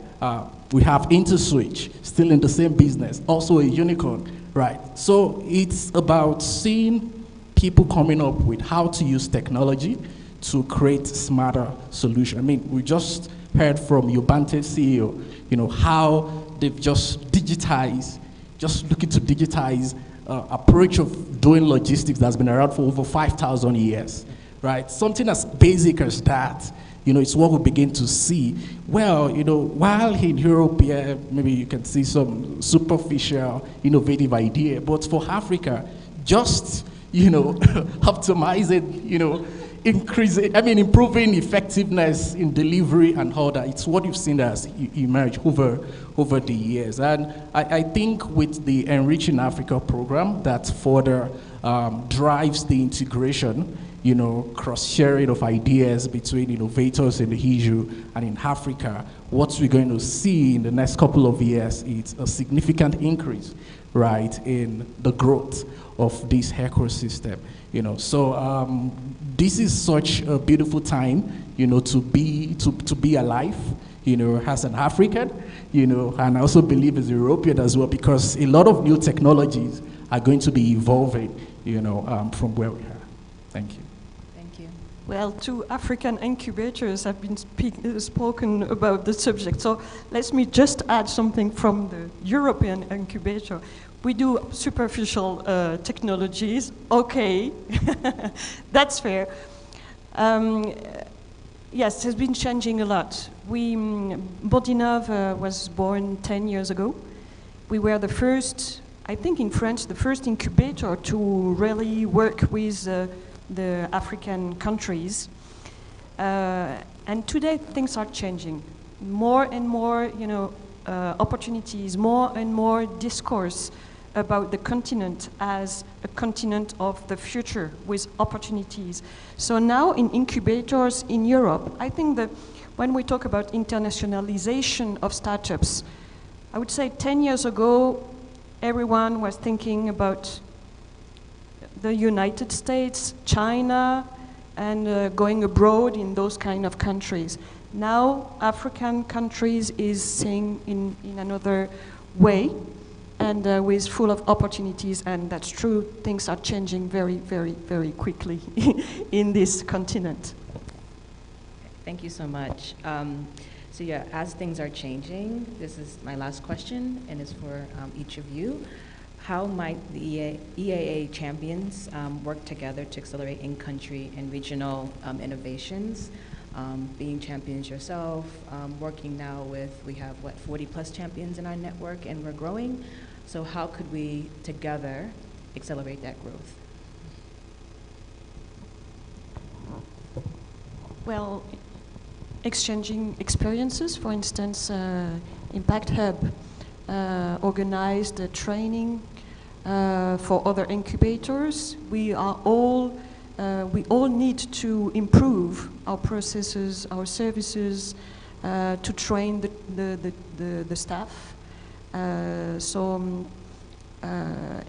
We have InterSwitch, still in the same business, also a unicorn, right? So it's about seeing people coming up with how to use technology to create smarter solutions. I mean, we just heard from Ubante CEO, you know, how they've just digitized, just looking to digitize approach of doing logistics that's been around for over 5,000 years, right? Something as basic as that, you know, it's what we begin to see. Well, you know, while in Europe, yeah, maybe you can see some superficial, innovative idea, but for Africa, just, you know, optimizing, you know, improving effectiveness in delivery and all that. It's what you've seen as emerge over the years. And I think with the Enriching Africa program, that further drives the integration, you know, cross-sharing of ideas between innovators in the EU and in Africa. What we're going to see in the next couple of years is a significant increase, right, in the growth of this ecosystem. You know, so this is such a beautiful time, you know, to be alive, you know, as an African, you know, and I also believe as a European as well, because a lot of new technologies are going to be evolving, you know, from where we are. Thank you. Thank you. Well, 2 African incubators have been spoken about the subject. So let me just add something from the European incubator. We do superficial technologies. Okay, that's fair. Yes, it's been changing a lot. Bordinov was born 10 years ago. We were the first, I think in France, the first incubator to really work with the African countries. And today things are changing. More and more, opportunities, more and more discourse about the continent as a continent of the future with opportunities. So now in incubators in Europe, I think that when we talk about internationalization of startups, I would say 10 years ago, everyone was thinking about the United States, China, and going abroad in those kind of countries. Now, African countries is seeing in another way, and with full of opportunities, and that's true, things are changing very, very, very quickly in this continent. Thank you so much. So yeah, as things are changing, this is my last question, and it's for each of you. How might the EiA champions work together to accelerate in-country and regional innovations? Being champions yourself, working now with, we have what, 40 plus champions in our network, and we're growing. So how could we together accelerate that growth? Well, exchanging experiences, for instance, Impact Hub organized training for other incubators. We all need to improve our processes, our services, to train the staff.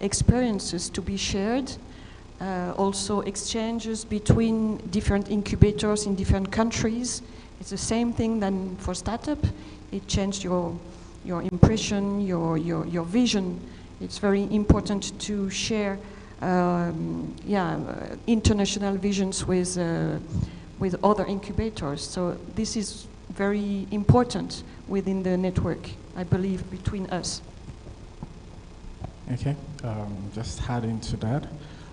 Experiences to be shared, also exchanges between different incubators in different countries. It's the same thing than for startup. It changed your impression, your vision. It's very important to share international visions with other incubators. So this is very important within the network, I believe, between us. Okay, just adding to that,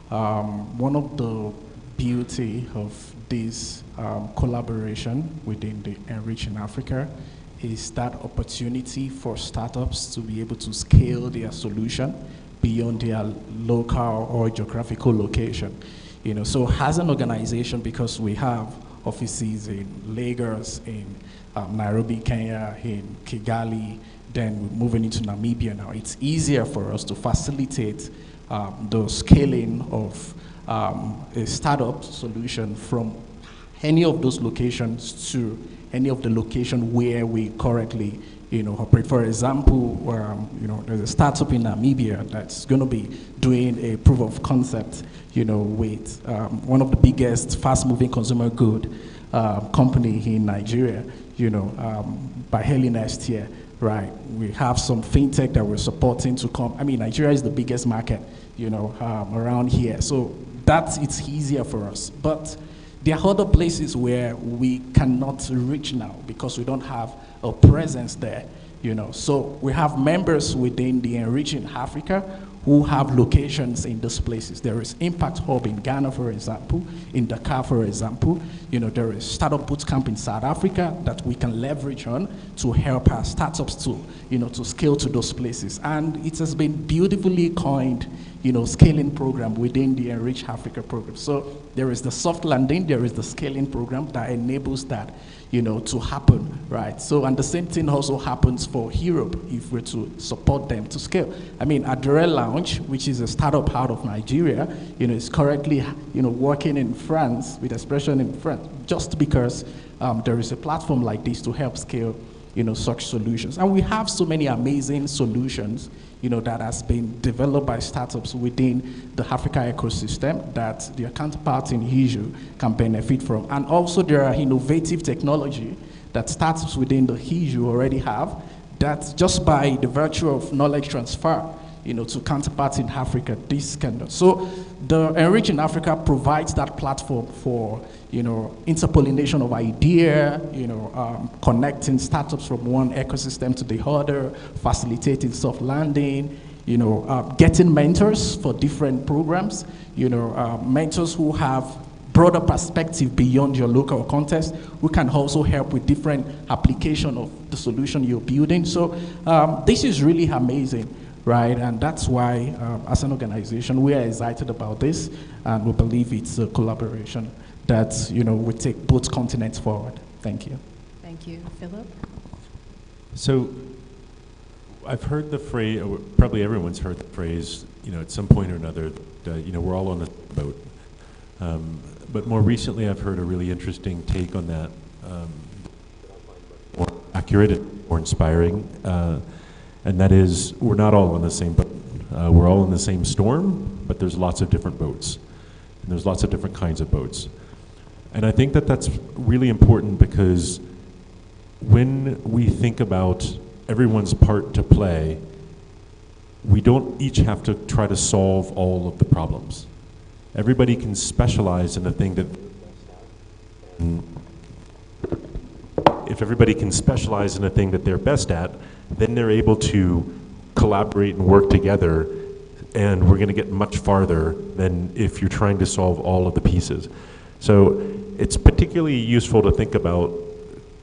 one of the beauty of this collaboration within the Enriching Africa is that opportunity for startups to be able to scale their solution beyond their local or geographical location. So as an organization, because we have offices in Lagos, in Nairobi, Kenya, in Kigali, then we're moving into Namibia now, it's easier for us to facilitate the scaling of a startup solution from any of those locations to any of the location where we currently operate. For example, there's a startup in Namibia that's going to be doing a proof of concept, with one of the biggest fast-moving consumer good company in Nigeria, by early next year, right? We have some fintech that we're supporting to come. I mean, Nigeria is the biggest market, around here. So it's easier for us. But there are other places where we cannot reach now because we don't have a presence there, So we have members within the Enriching Africa who have locations in those places. There is Impact Hub in Ghana, for example, in Dakar, for example. There is Startup Bootcamp in South Africa that we can leverage on to help our startups to scale to those places. And it has been beautifully coined, scaling program within the Enrich Africa program. So there is the soft landing, there is the scaling program that enables that, to happen, right? So, and the same thing also happens for Europe if we're to support them to scale. I mean, Adore Lounge, which is a startup out of Nigeria, is currently, working in France with expression in France, just because there is a platform like this to help scale, such solutions. And we have so many amazing solutions, that has been developed by startups within the Africa ecosystem that their counterparts in HIJU can benefit from. And also there are innovative technology that startups within the HIJU already have that just by the virtue of knowledge transfer, to counterparts in Africa, this can. So the Enriching Africa provides that platform for, interpollination of idea, connecting startups from one ecosystem to the other, facilitating soft landing, getting mentors for different programs, mentors who have broader perspective beyond your local context, we can also help with different application of the solution you're building. So this is really amazing, right? And that's why, as an organization, we are excited about this, and we believe it's a collaboration that will take both continents forward. Thank you. Thank you. Philip? So I've heard the phrase, or probably everyone's heard the phrase, at some point or another, we're all on the boat. But more recently, I've heard a really interesting take on that, more accurate and more inspiring, and that is, we're not all on the same boat. We're all in the same storm, but there's lots of different boats, and there's lots of different kinds of boats. And I think that that's really important, because when we think about everyone's part to play, we don't each have to try to solve all of the problems. Everybody can specialize in the thing that, if everybody can specialize in the thing that they're best at, then they're able to collaborate and work together, and we're going to get much farther than if you're trying to solve all of the pieces. So it's particularly useful to think about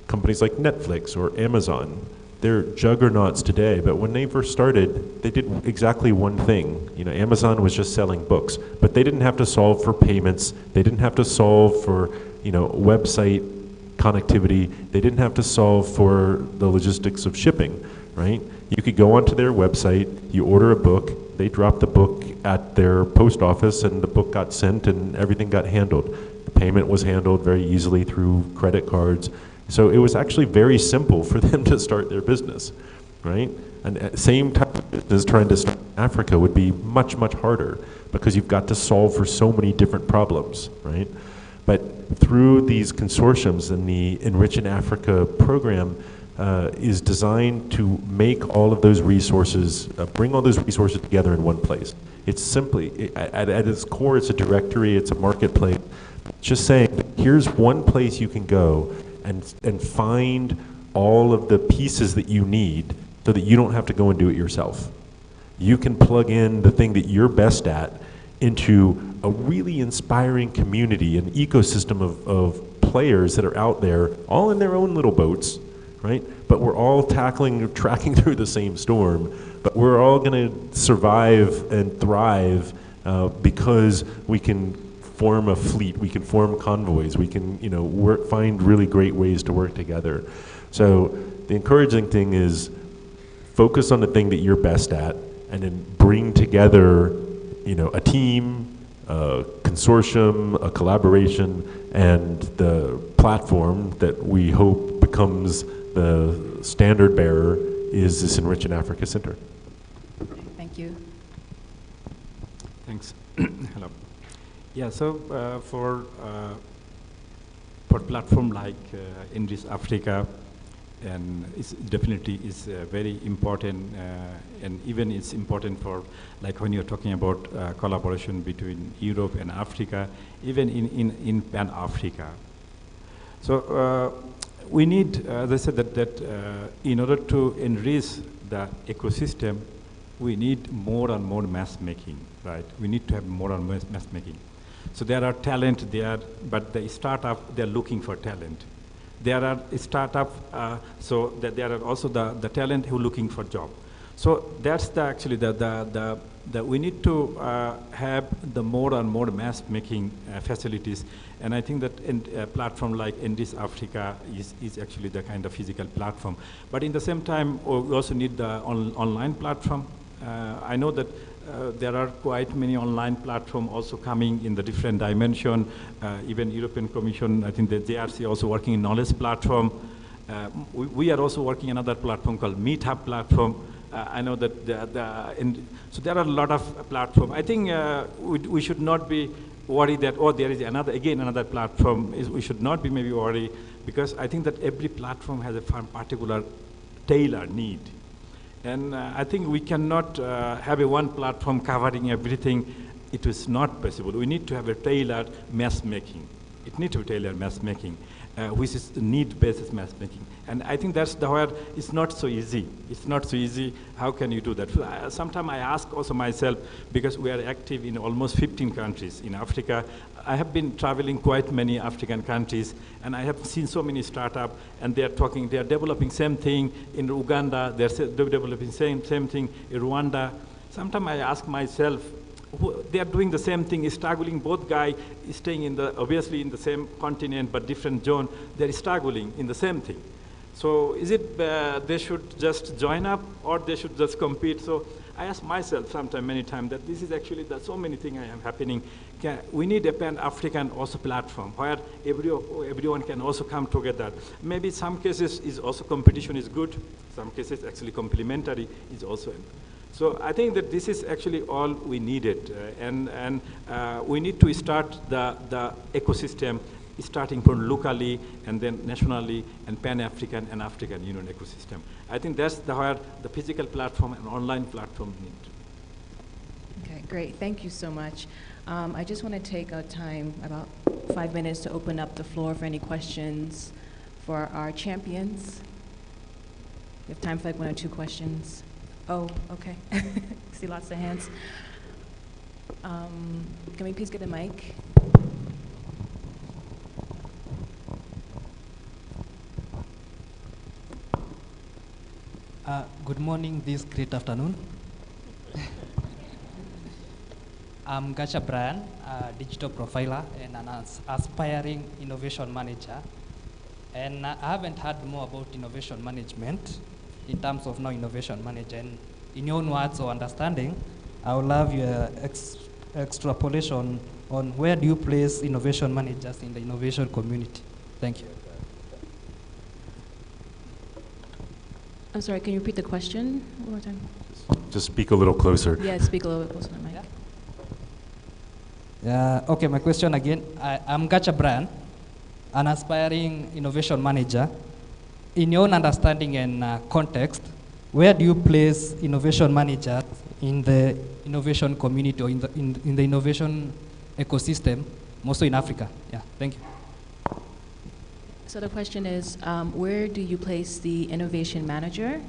companies like Netflix or Amazon. They're juggernauts today, but when they first started, they did exactly one thing. Amazon was just selling books, but they didn't have to solve for payments. They didn't have to solve for, website connectivity. They didn't have to solve for the logistics of shipping, right? You could go onto their website, you order a book, they drop the book at their post office, and the book got sent and everything got handled. The payment was handled very easily through credit cards. So it was actually very simple for them to start their business, right? And same type of business trying to start in Africa would be much, much harder, because you've got to solve for so many different problems, right? But through these consortiums, and the Enrich in Africa program is designed to make all of those resources, bring all those resources together in one place. It's simply, at its core, it's a directory, it's a marketplace. Just saying, here's one place you can go and find all of the pieces that you need, so that you don't have to go and do it yourself. You can plug in the thing that you're best at into a really inspiring community, an ecosystem of players that are out there, all in their own little boats, right? But we're all tracking through the same storm, but we're all gonna survive and thrive because we can form a fleet, we can form convoys, we can find really great ways to work together. So the encouraging thing is, focus on the thing that you're best at, and then bring together a team, a consortium, a collaboration, and the platform that we hope becomes the standard bearer is this Enrich in Africa Center. Thank you. Thanks. Hello. Yeah, so for platform like Enrich Africa, and it's definitely is very important, and even it's important for, like when you're talking about collaboration between Europe and Africa, even in Pan-Africa. So we need, as I said, that in order to enrich the ecosystem, we need more and more mass making, right? We need to have more and more mass making. So there are talent there, but the startup, they're looking for talent. There are startups, so that there are also the talent who are looking for job. So that's actually we need to have the more and more mass making facilities. And I think that a platform like Enrich Africa is actually the kind of physical platform. But in the same time, we also need the online platform. I know that there are quite many online platforms also coming in the different dimension. Even European Commission, I think the JRC also working in knowledge platform. We are also working another platform called Meetup platform. I know that so there are a lot of platforms. I think we should not be worried that, oh, there is another platform. We should not be maybe worried, because I think that every platform has a particular tailored need. And I think we cannot have a one platform covering everything. It is not possible. We need to have a tailored mass making. it needs to be tailored matchmaking, which is need-based matchmaking. And I think that's where it's not so easy. It's not so easy. How can you do that? So, sometimes I ask also myself, because we are active in almost 15 countries in Africa. I have been traveling quite many African countries, and I have seen so many startups, and they are developing same thing in Uganda, they're developing same thing in Rwanda. Sometimes I ask myself, they are doing the same thing, struggling. Both guys staying obviously in the same continent but different zone. They're struggling in the same thing. So is it they should just join up or they should just compete? So I ask myself many times that this is actually that so many things are happening. We need a Pan-African also platform where everyone can also come together. Maybe some cases is also competition is good. Some cases actually complementary is also. So I think that this is actually all we needed, and we need to start the ecosystem, starting from locally and then nationally and Pan-African and African Union ecosystem. I think that's where the physical platform and online platform need. Okay, great. Thank you so much. I just want to take a time, about 5 minutes, to open up the floor for any questions for our champions. We have time for like 1 or 2 questions. Oh, okay. See lots of hands. Can we please get a mic? Good morning, this great afternoon. I'm Gacha Brian, a digital profiler and an aspiring innovation manager. And I haven't heard more about innovation management in terms of now innovation manager. And in your own words or understanding, I would love your extrapolation on where do you place innovation managers in the innovation community. Thank you. I'm sorry, can you repeat the question one more time? Just speak a little closer. Yeah, speak a little bit closer to the mic. Okay, my question again. I'm Gacha Brian, an aspiring innovation manager. In your own understanding and context, where do you place innovation managers in the innovation community or in the innovation ecosystem, mostly in Africa? Yeah, thank you. So the question is, where do you place the innovation manager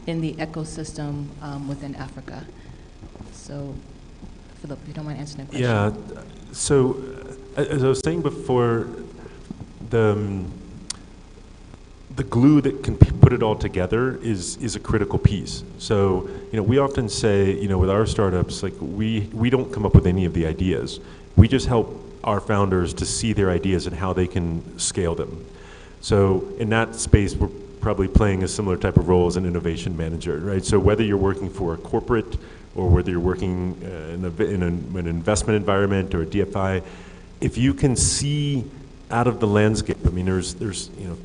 in the ecosystem within Africa? So, Philip, if you don't mind answering that question. Yeah, so as I was saying before, the glue that can put it all together is a critical piece. So, we often say, with our startups, like we don't come up with any of the ideas. We just help our founders to see their ideas and how they can scale them. So in that space, we're probably playing a similar type of role as an innovation manager, right? So whether you're working for a corporate or whether you're working in an investment environment or a DFI, if you can see out of the landscape, I mean, there's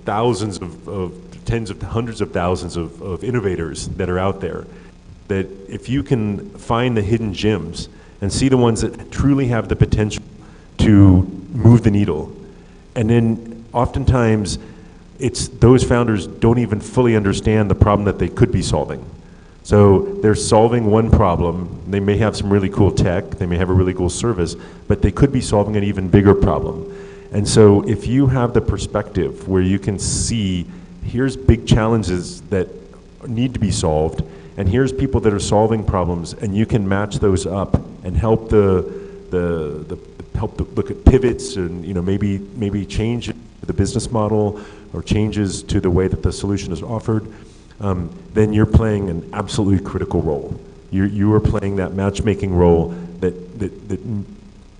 thousands tens of hundreds of thousands of innovators that are out there, that if you can find the hidden gems and see the ones that truly have the potential to move the needle, and then oftentimes, it's those founders don't even fully understand the problem that they could be solving. So they're solving one problem, they may have some really cool tech, they may have a really cool service, but they could be solving an even bigger problem. And so if you have the perspective where you can see, here's big challenges that need to be solved, and here's people that are solving problems, and you can match those up and help look at pivots and maybe change the business model or changes to the way that the solution is offered, then you're playing an absolutely critical role. You are playing that matchmaking role that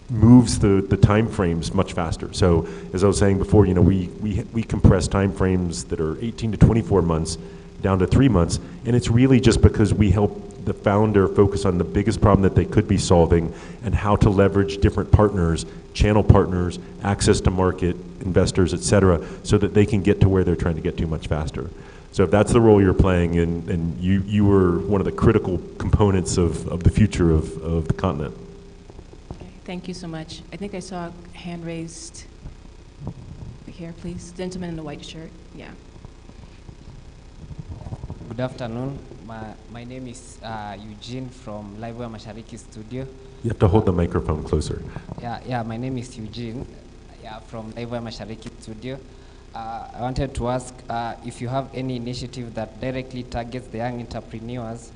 moves the time frames much faster. So as I was saying before, we compress time frames that are 18 to 24 months down to 3 months, and it's really just because we help the founder focus on the biggest problem that they could be solving and how to leverage different partners, channel partners, access to market, investors, et cetera, so that they can get to where they're trying to get to much faster. So if that's the role you're playing, and you were one of the critical components of the future of the continent. Okay, thank you so much. I think I saw a hand raised right here, please. Gentleman in the white shirt, yeah. Good afternoon. My name is Eugene from Liveware Mashariki Studio. You have to hold the microphone closer. Yeah, my name is Eugene. Yeah, from EiA Mashariki Studio. I wanted to ask if you have any initiative that directly targets the young entrepreneurs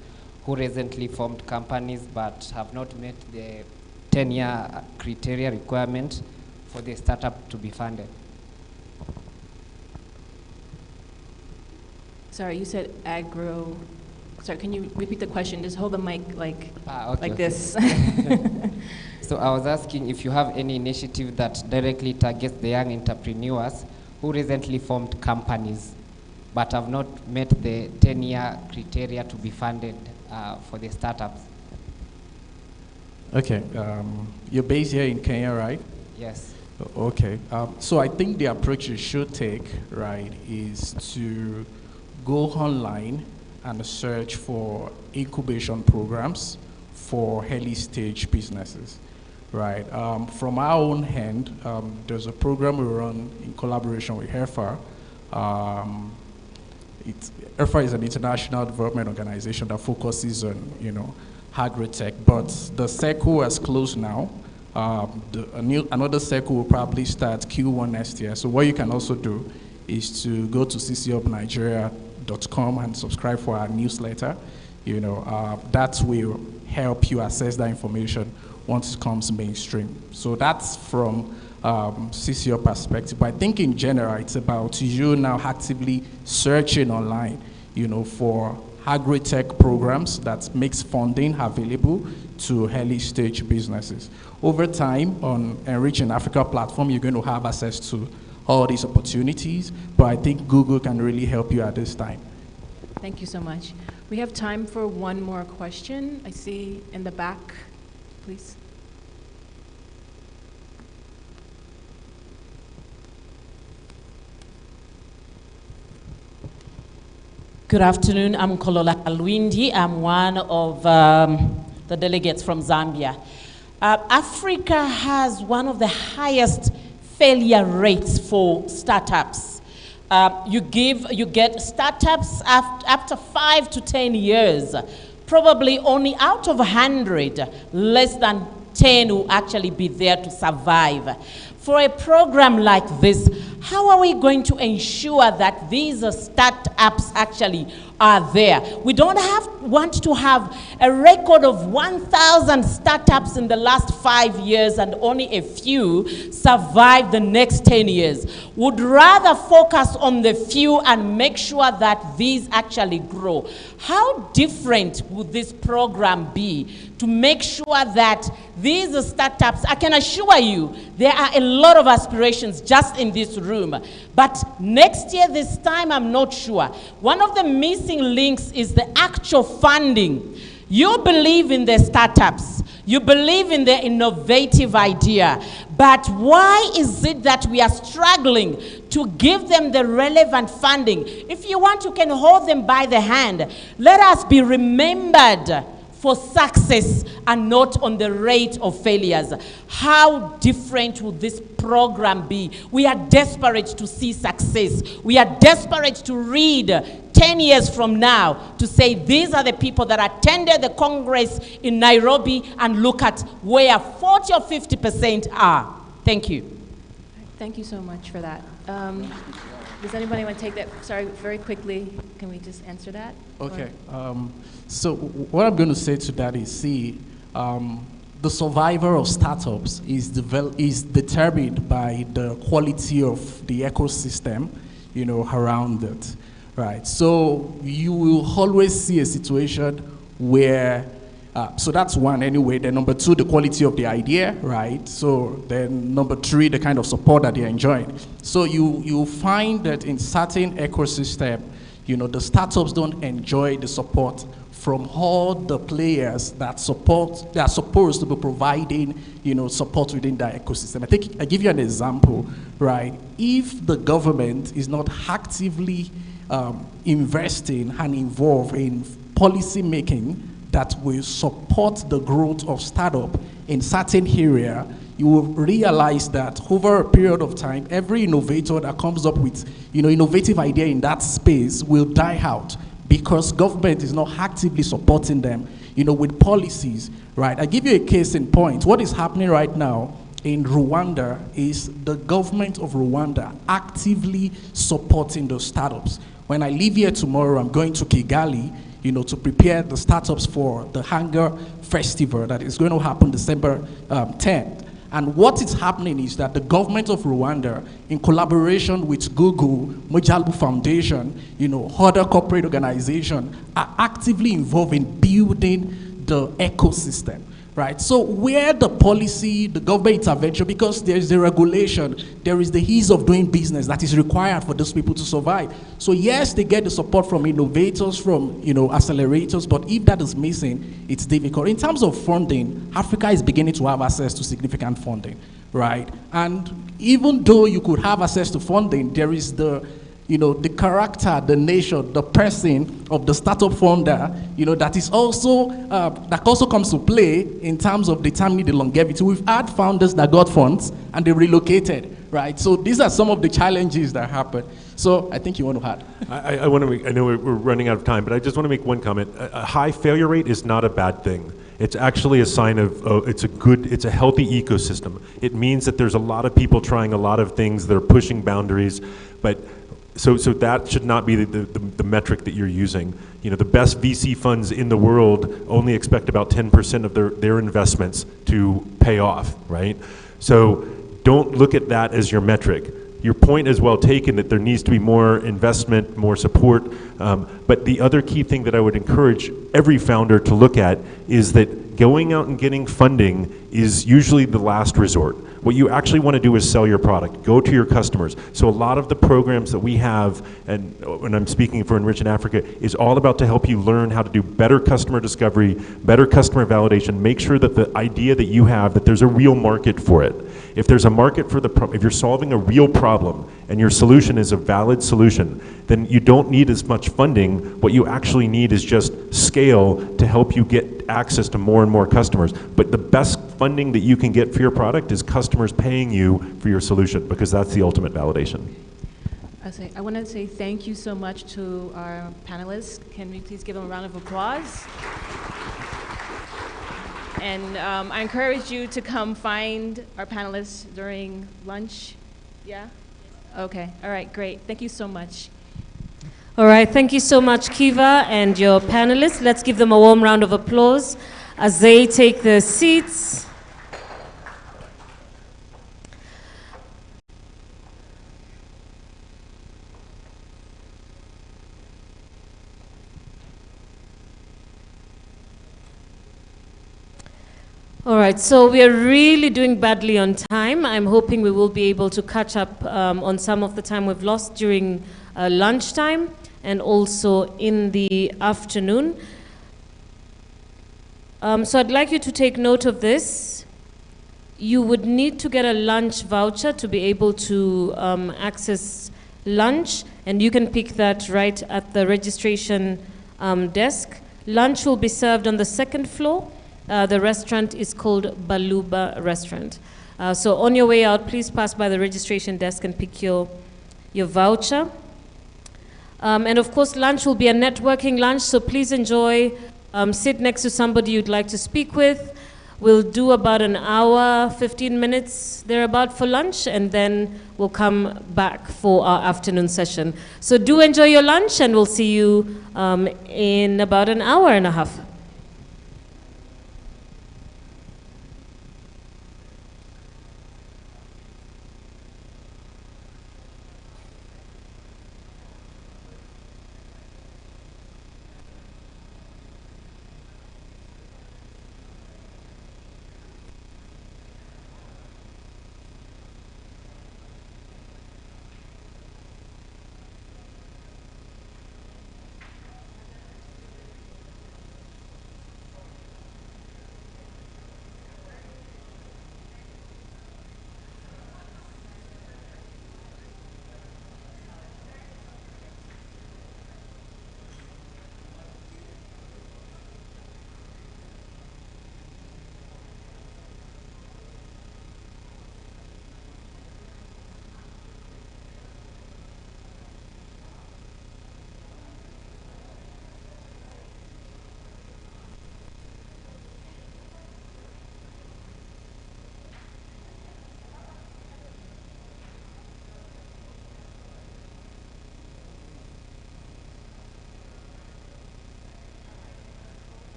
who recently formed companies but have not met the 10-year criteria requirement for the startup to be funded. Sorry, you said agro. Sorry, can you repeat the question? Just hold the mic like Okay. this. So I was asking if you have any initiative that directly targets the young entrepreneurs who recently formed companies but have not met the 10-year criteria to be funded for the startups. Okay, you're based here in Kenya, right? Yes. Okay, so I think the approach you should take, right, is to go online and search for incubation programs for early stage businesses, right? From our own hand, there's a program we run in collaboration with EIA. EIA is an international development organization that focuses on, agri-tech, but the circle has closed now. Another circle will probably start Q1 next year. So what you can also do is to go to ccupnigeria.com and subscribe for our newsletter. That will help you access that information once it comes mainstream. So that's from CCO perspective. But I think in general, it's about you now actively searching online, for agri-tech programs that makes funding available to early stage businesses. Over time, on Enriching Africa platform, you're going to have access to all these opportunities, but I think Google can really help you at this time. Thank you so much. We have time for one more question. I see in the back, please. Good afternoon, I'm Kolola Alwindi. I'm one of the delegates from Zambia. Africa has one of the highest failure rates for startups. You get startups after 5 to 10 years. Probably only out of 100, less than 10 will actually be there to survive. For a program like this, how are we going to ensure that these startups actually are there? We don't want to have a record of 1,000 startups in the last 5 years and only a few survive the next 10 years. Would rather focus on the few and make sure that these actually grow. How different would this program be to make sure that these startups, I can assure you, there are a lot of aspirations just in this room. But next year, this time, I'm not sure. One of the missing links is the actual funding. You believe in the startups. You believe in the innovative idea. But why is it that we are struggling to give them the relevant funding? If you want, you can hold them by the hand. Let us be remembered for success and not on the rate of failures. How different would this program be? We are desperate to see success. We are desperate to read 10 years from now to say these are the people that attended the Congress in Nairobi and look at where 40 or 50% are. Thank you. Thank you so much for that. Does anybody want to take that? Sorry, very quickly, can we just answer that? Okay. So what I'm going to say to that is, the survival of startups is determined by the quality of the ecosystem, around it, right? So you will always see a situation where, so that's one anyway. Then number two, the quality of the idea, right? So then number three, the kind of support that they're enjoying. So you find that in certain ecosystem, the startups don't enjoy the support from all the players that are supposed to be providing, support within that ecosystem. I give you an example, right? If the government is not actively investing and involved in policy making that will support the growth of startup in certain area, you will realize that over a period of time, every innovator that comes up with, innovative idea in that space will die out because government is not actively supporting them, with policies, right? I give you a case in point. What is happening right now in Rwanda is the government of Rwanda actively supporting those startups. When I leave here tomorrow, I'm going to Kigali, to prepare the startups for the Hunger Festival that is going to happen December 10th. And what is happening is that the government of Rwanda, in collaboration with Google, Mojalbu Foundation, other corporate organizations, are actively involved in building the ecosystem. Right? So where the policy, the government intervention, because there is the regulation, there is the ease of doing business that is required for those people to survive. So yes, they get the support from innovators, from accelerators, but if that is missing, it's difficult. In terms of funding, Africa is beginning to have access to significant funding, right? And even though you could have access to funding, there is the the character, the nature, the person of the startup founder, that is also, that also comes to play in terms of determining the longevity. We've had founders that got funds and they relocated, right? So these are some of the challenges that happen. So I think you want to add. I want to make, I know we're running out of time, but I just want to make one comment. A high failure rate is not a bad thing. It's actually a sign of, it's a healthy ecosystem. It means that there's a lot of people trying a lot of things that are pushing boundaries, but so that should not be the metric that you're using. The best VC funds in the world only expect about 10% of their investments to pay off, right? So don't look at that as your metric. Your point is well taken that there needs to be more investment, more support, but the other key thing that I would encourage every founder to look at is that going out and getting funding is usually the last resort. What you actually want to do is sell your product, go to your customers. So a lot of the programs that we have, and when I'm speaking for Enrich in Africa, is all about to help you learn how to do better customer discovery, better customer validation, make sure that the idea that you have, that there's a real market for it. If there's a market for if you're solving a real problem and your solution is a valid solution, then you don't need as much funding. What you actually need is just scale to help you get access to more and more customers. But the best funding that you can get for your product is customers paying you for your solution, because that's the ultimate validation. I want to say thank you so much to our panelists. Can we please give them a round of applause? And I encourage you to come find our panelists during lunch. Yeah? Okay. All right, great. Thank you so much. All right, thank you so much, Kiva, and your panelists. Let's give them a warm round of applause as they take their seats. All right, so we are really doing badly on time. I'm hoping we will be able to catch up on some of the time we've lost during lunchtime and also in the afternoon. So I'd like you to take note of this. You would need to get a lunch voucher to be able to access lunch, and you can pick that right at the registration desk. Lunch will be served on the second floor. The restaurant is called Baluba Restaurant. So on your way out, please pass by the registration desk and pick your voucher. And of course, lunch will be a networking lunch, so please enjoy. Sit next to somebody you'd like to speak with. We'll do about an hour, 15 minutes thereabout for lunch, and then we'll come back for our afternoon session. So do enjoy your lunch, and we'll see you in about an hour and a half.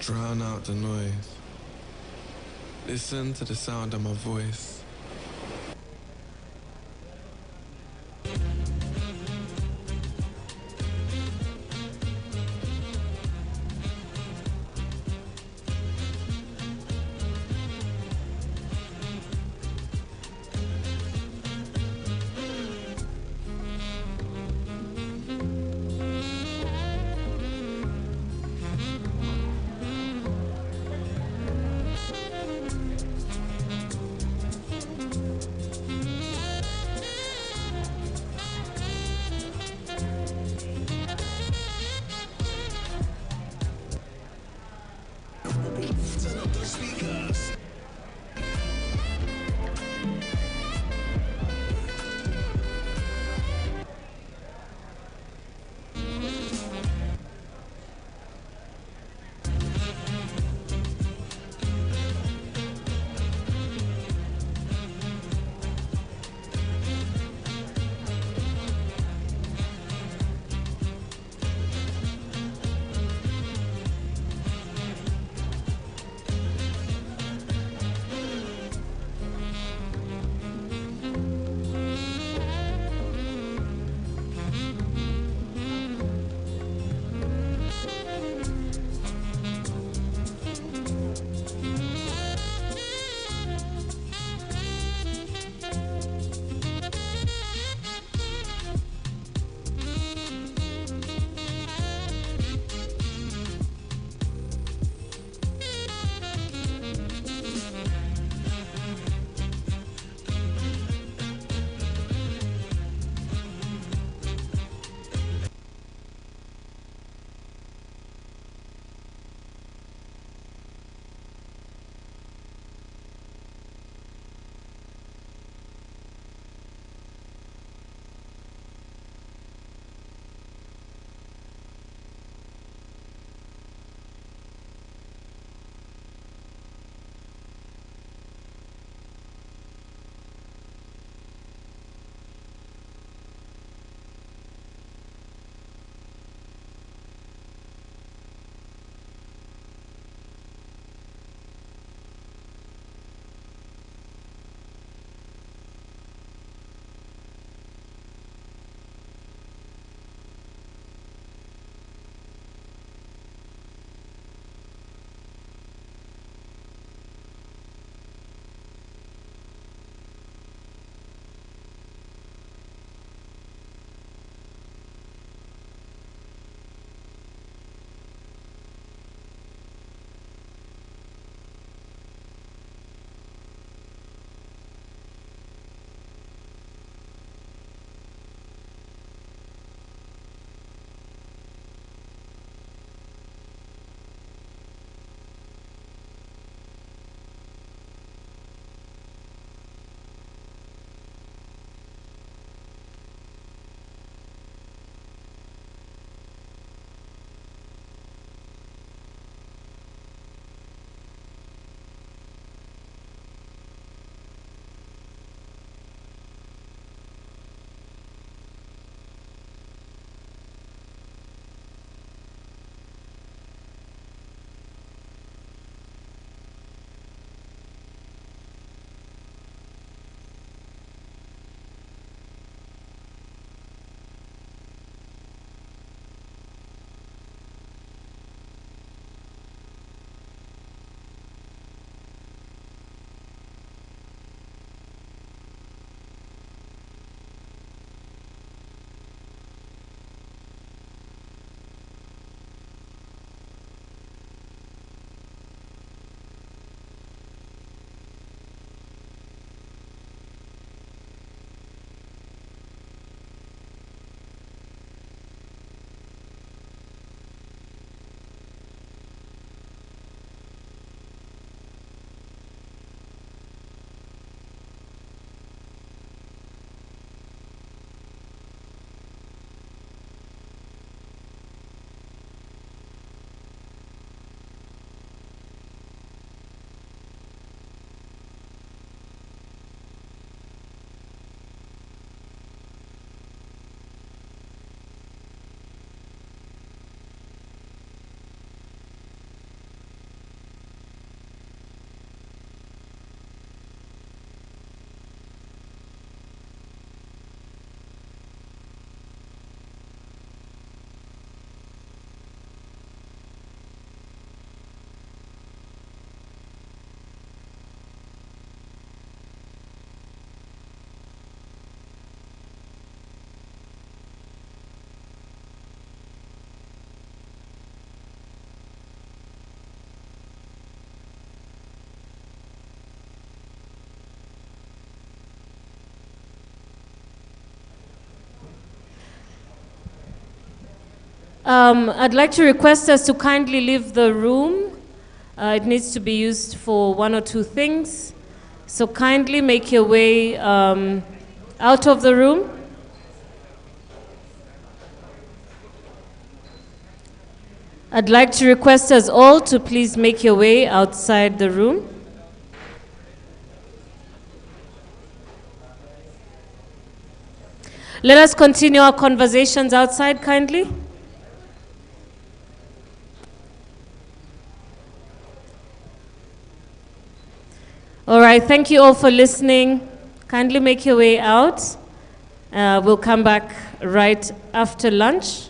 drown out the noise. Listen to the sound of my voice. I'd like to request us to kindly leave the room. It needs to be used for one or two things. So kindly make your way out of the room. I'd like to request us all to please make your way outside the room. Let us continue our conversations outside, kindly. All right, thank you all for listening. Kindly make your way out. We'll come back right after lunch.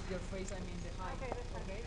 Your face, I mean the height. Okay?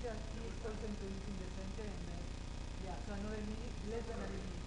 just this person to is in the center and then, yeah, so another minute, less than a minute.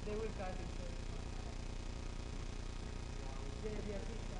They will cut it. The assistant.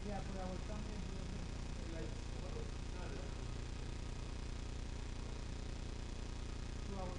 Yeah, for our campaign, like, to our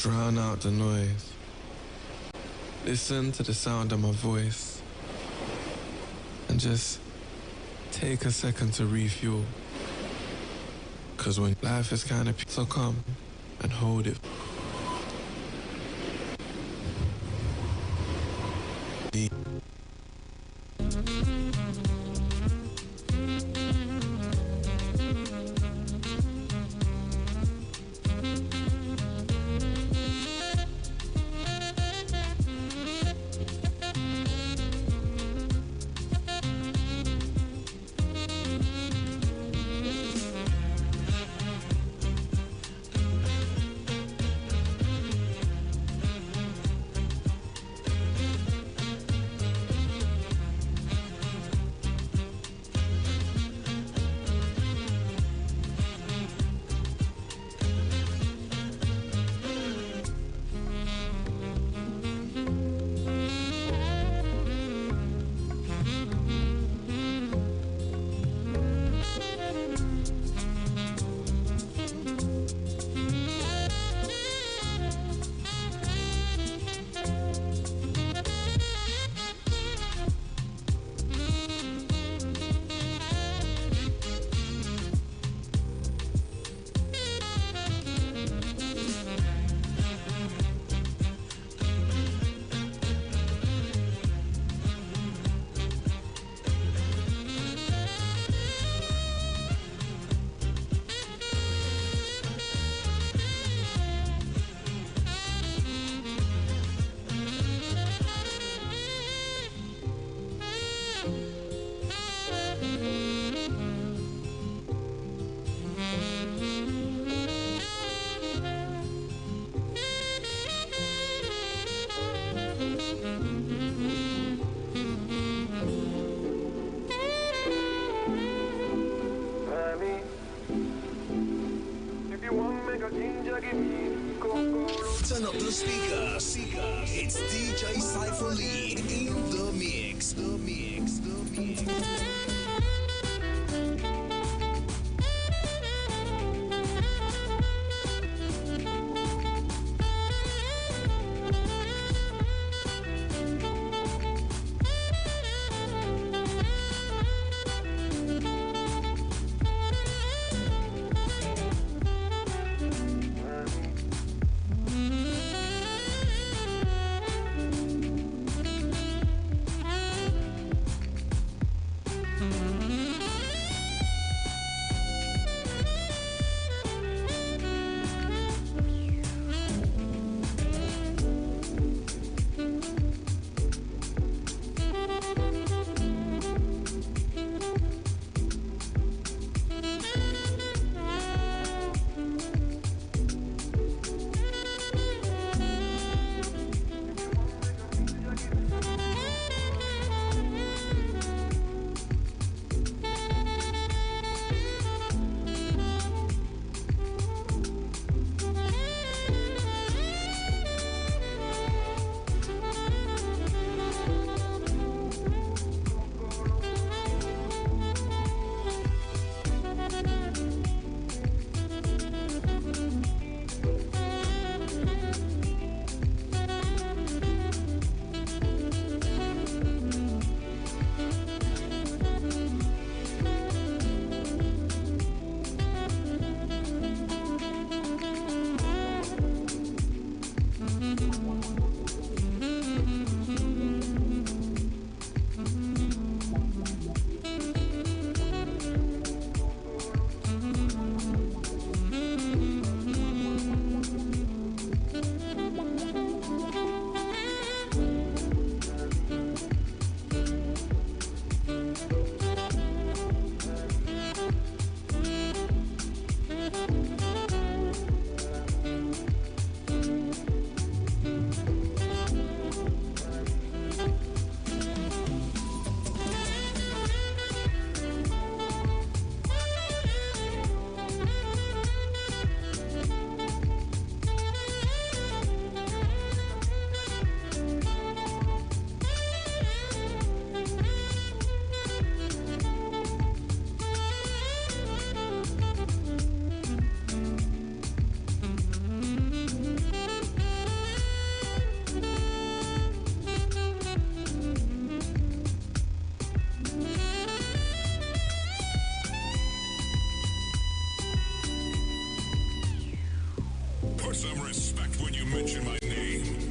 Drown out the noise. Listen to the sound of my voice. And just take a second to refuel. Cause when life is kind of so come and hold it. Turn up the speakers. It's DJ Cypher Lead in the mix. The mix. The mix. Put some respect when you mention my name.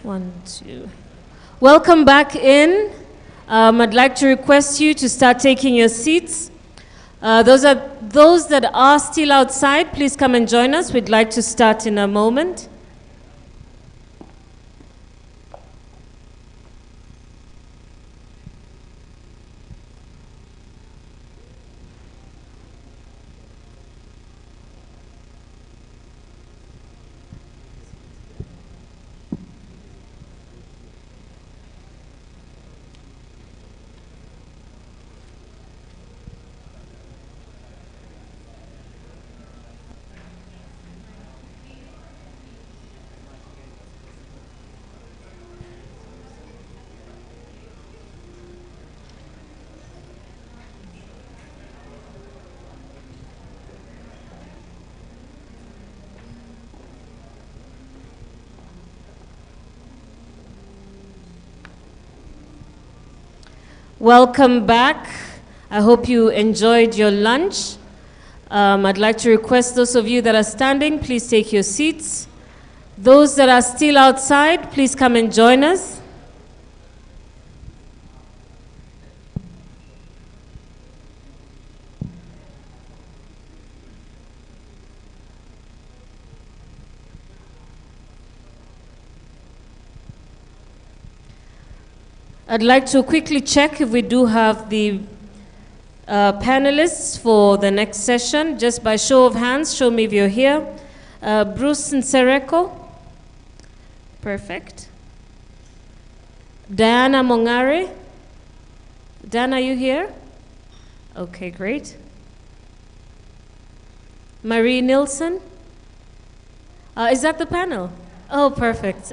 1, 2. Welcome back in. I'd like to request you to start taking your seats. Those that are still outside, please come and join us. We'd like to start in a moment. Welcome back. I hope you enjoyed your lunch. I'd like to request those of you that are standing, please take your seats. Those that are still outside, please come and join us. I'd like to quickly check if we do have the panelists for the next session. Just by show of hands, show me if you're here. Bruce Nsereko. Perfect. Diana Mongare. Diana, are you here? Okay, great. Marie Nilsson. Is that the panel? Oh, perfect.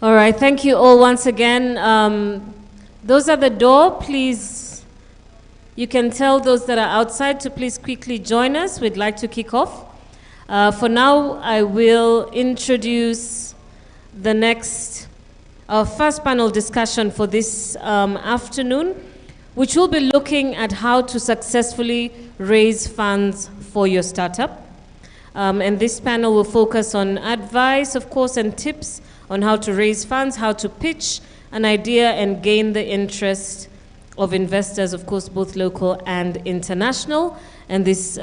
All right, thank you all once again. Those at the door, please, you can tell those that are outside to please quickly join us. We'd like to kick off. For now, I will introduce our first panel discussion for this afternoon, which will be looking at how to successfully raise funds for your startup. And this panel will focus on advice, of course, and tips on how to raise funds, how to pitch an idea and gain the interest of investors, of course, both local and international. And this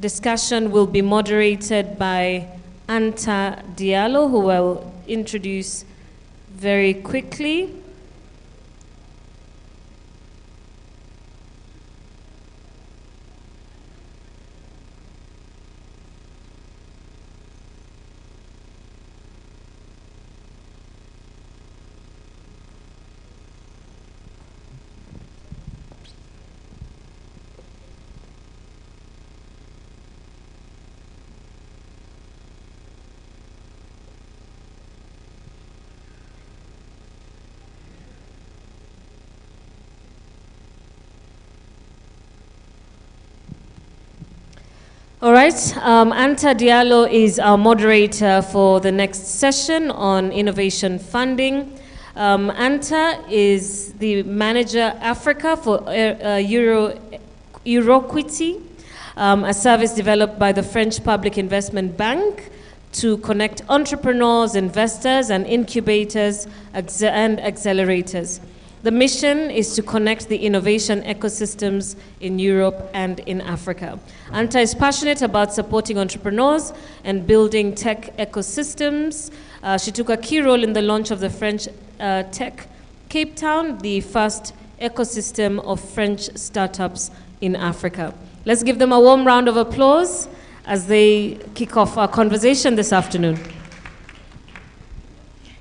discussion will be moderated by Anta Diallo, who I will introduce very quickly. All right, Anta Diallo is our moderator for the next session on innovation funding. Anta is the manager Africa for Euroquity, a service developed by the French Public Investment Bank to connect entrepreneurs, investors, and incubators and accelerators. The mission is to connect the innovation ecosystems in Europe and in Africa. Anta is passionate about supporting entrepreneurs and building tech ecosystems. She took a key role in the launch of the French Tech Cape Town, the first ecosystem of French startups in Africa. Let's give them a warm round of applause as they kick off our conversation this afternoon.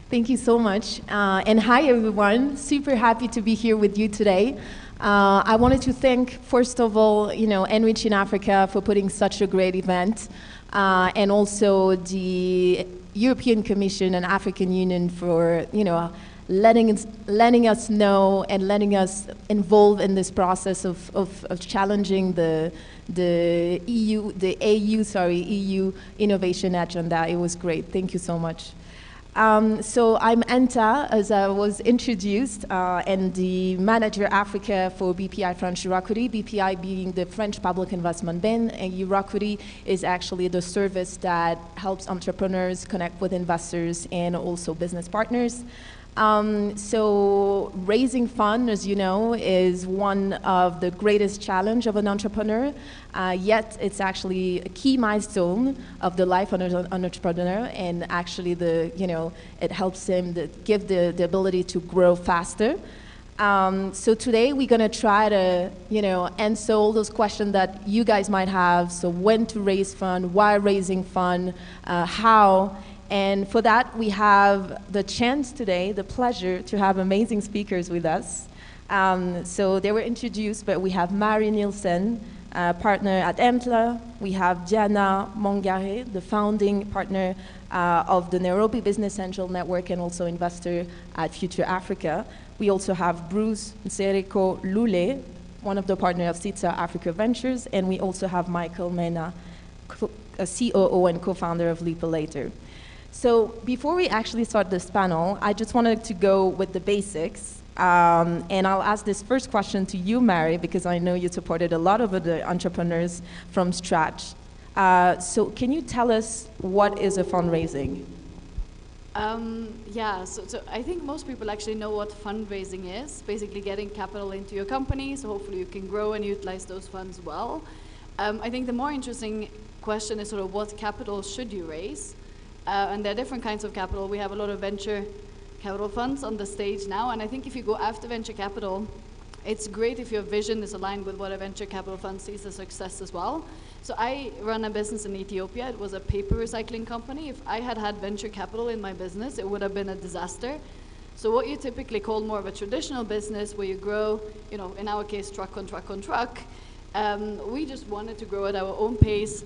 Thank you so much. And hi, everyone. Super happy to be here with you today. I wanted to thank, first of all, Enrich in Africa for putting such a great event, and also the European Commission and African Union for, letting us know and letting us involve in this process of challenging the EU innovation agenda. It was great. Thank you so much. So I'm Anta, as I was introduced, and the manager Africa for BPI France Eurocredit, BPI being the French Public Investment Bank, and Eurocredit is actually the service that helps entrepreneurs connect with investors and also business partners. So raising funds, as you know, is one of the greatest challenge of an entrepreneur, yet it's actually a key milestone of the life of an entrepreneur, and actually it helps him give the ability to grow faster. So today we're gonna try to, answer all those questions that you guys might have. So when to raise fund, why raising fund, how. And for that, we have the chance today, the pleasure to have amazing speakers with us. So they were introduced, but we have Mary Nielsen, partner at EMTLA. We have Diana Mongare, the founding partner of the Nairobi Business Angel Network and also investor at Future Africa. We also have Bruce Nsereko Lule, one of the partners of CITSA Africa Ventures, and we also have Michael Mena, a COO and co-founder of Leap Later. So before we actually start this panel, I just wanted to go with the basics. And I'll ask this first question to you, Mary, because I know you supported a lot of the entrepreneurs from scratch. So can you tell us what is a fundraising? So I think most people actually know what fundraising is, basically getting capital into your company, so hopefully you can grow and utilize those funds well. I think the more interesting question is sort of what capital should you raise? And there are different kinds of capital. We have a lot of venture capital funds on the stage now, and I think if you go after venture capital, it's great if your vision is aligned with what a venture capital fund sees as success as well. So I run a business in Ethiopia. It was a paper recycling company. If I had had venture capital in my business, it would have been a disaster. So what you typically call more of a traditional business where you grow, in our case, truck on truck on truck, we just wanted to grow at our own pace,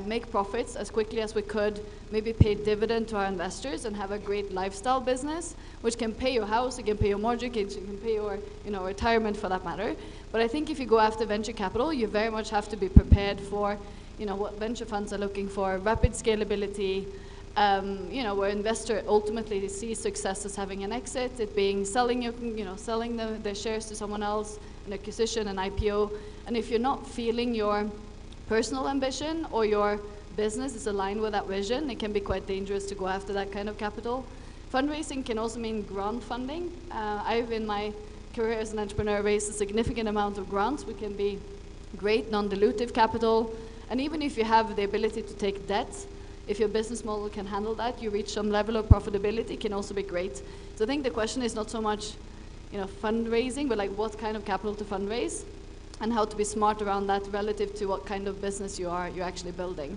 make profits as quickly as we could, maybe pay dividend to our investors and have a great lifestyle business, which can pay your house, it can pay your mortgage, it can pay your retirement for that matter. But I think if you go after venture capital, you very much have to be prepared for what venture funds are looking for, rapid scalability, where investor ultimately sees success as having an exit, it being selling their shares to someone else, an acquisition, an IPO. And if you're not feeling your personal ambition or your business is aligned with that vision, it can be quite dangerous to go after that kind of capital. Fundraising can also mean grant funding. I've, in my career as an entrepreneur, raised a significant amount of grants, which can be great non-dilutive capital. And even if you have the ability to take debt, if your business model can handle that, you reach some level of profitability, can also be great. So I think the question is not so much fundraising, but like what kind of capital to fundraise, and how to be smart around that relative to what kind of business you're actually building.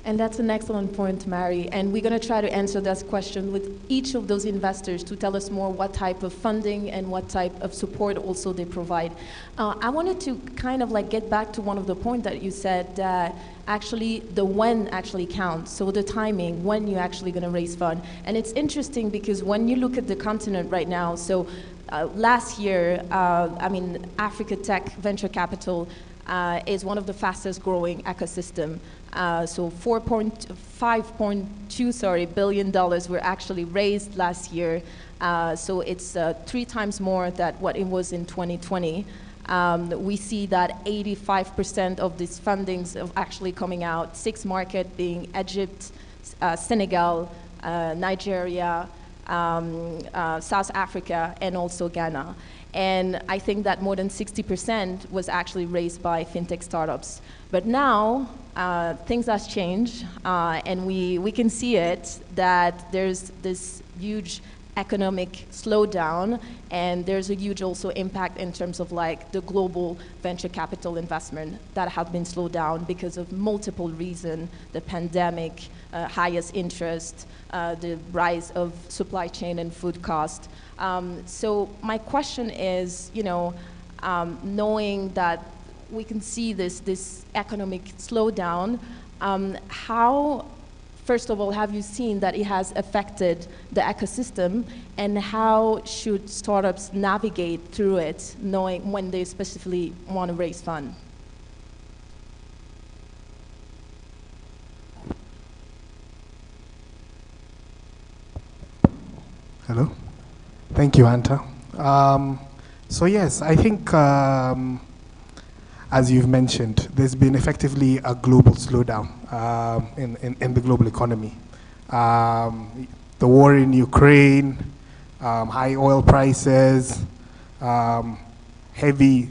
And that's an excellent point, Mary. And we're going to try to answer that question with each of those investors to tell us more what type of funding and what type of support also they provide. I wanted to kind of get back to one of the points that you said, that actually the when actually counts. So the timing, when you're actually going to raise fund. And it's interesting because when you look at the continent right now, so last year, Africa Tech Venture Capital is one of the fastest growing ecosystem. So $5.2 billion were actually raised last year. So it's 3 times more than what it was in 2020. We see that 85% of these fundings are actually coming out, 6 markets being Egypt, Senegal, Nigeria, South Africa, and also Ghana. And I think that more than 60% was actually raised by fintech startups. But now, things have changed, and we can see it, that there's this huge economic slowdown, and there's a huge also impact in terms of like the global venture capital investment that have been slowed down because of multiple reasons: the pandemic, highest interest, the rise of supply chain and food cost. So my question is, knowing that we can see this economic slowdown, how, first of all, have you seen that it has affected the ecosystem, and how should startups navigate through it, knowing when they specifically want to raise funds? Hello. Thank you, Anta. So yes, I think, as you've mentioned, there's been effectively a global slowdown in the global economy. The war in Ukraine, high oil prices, heavy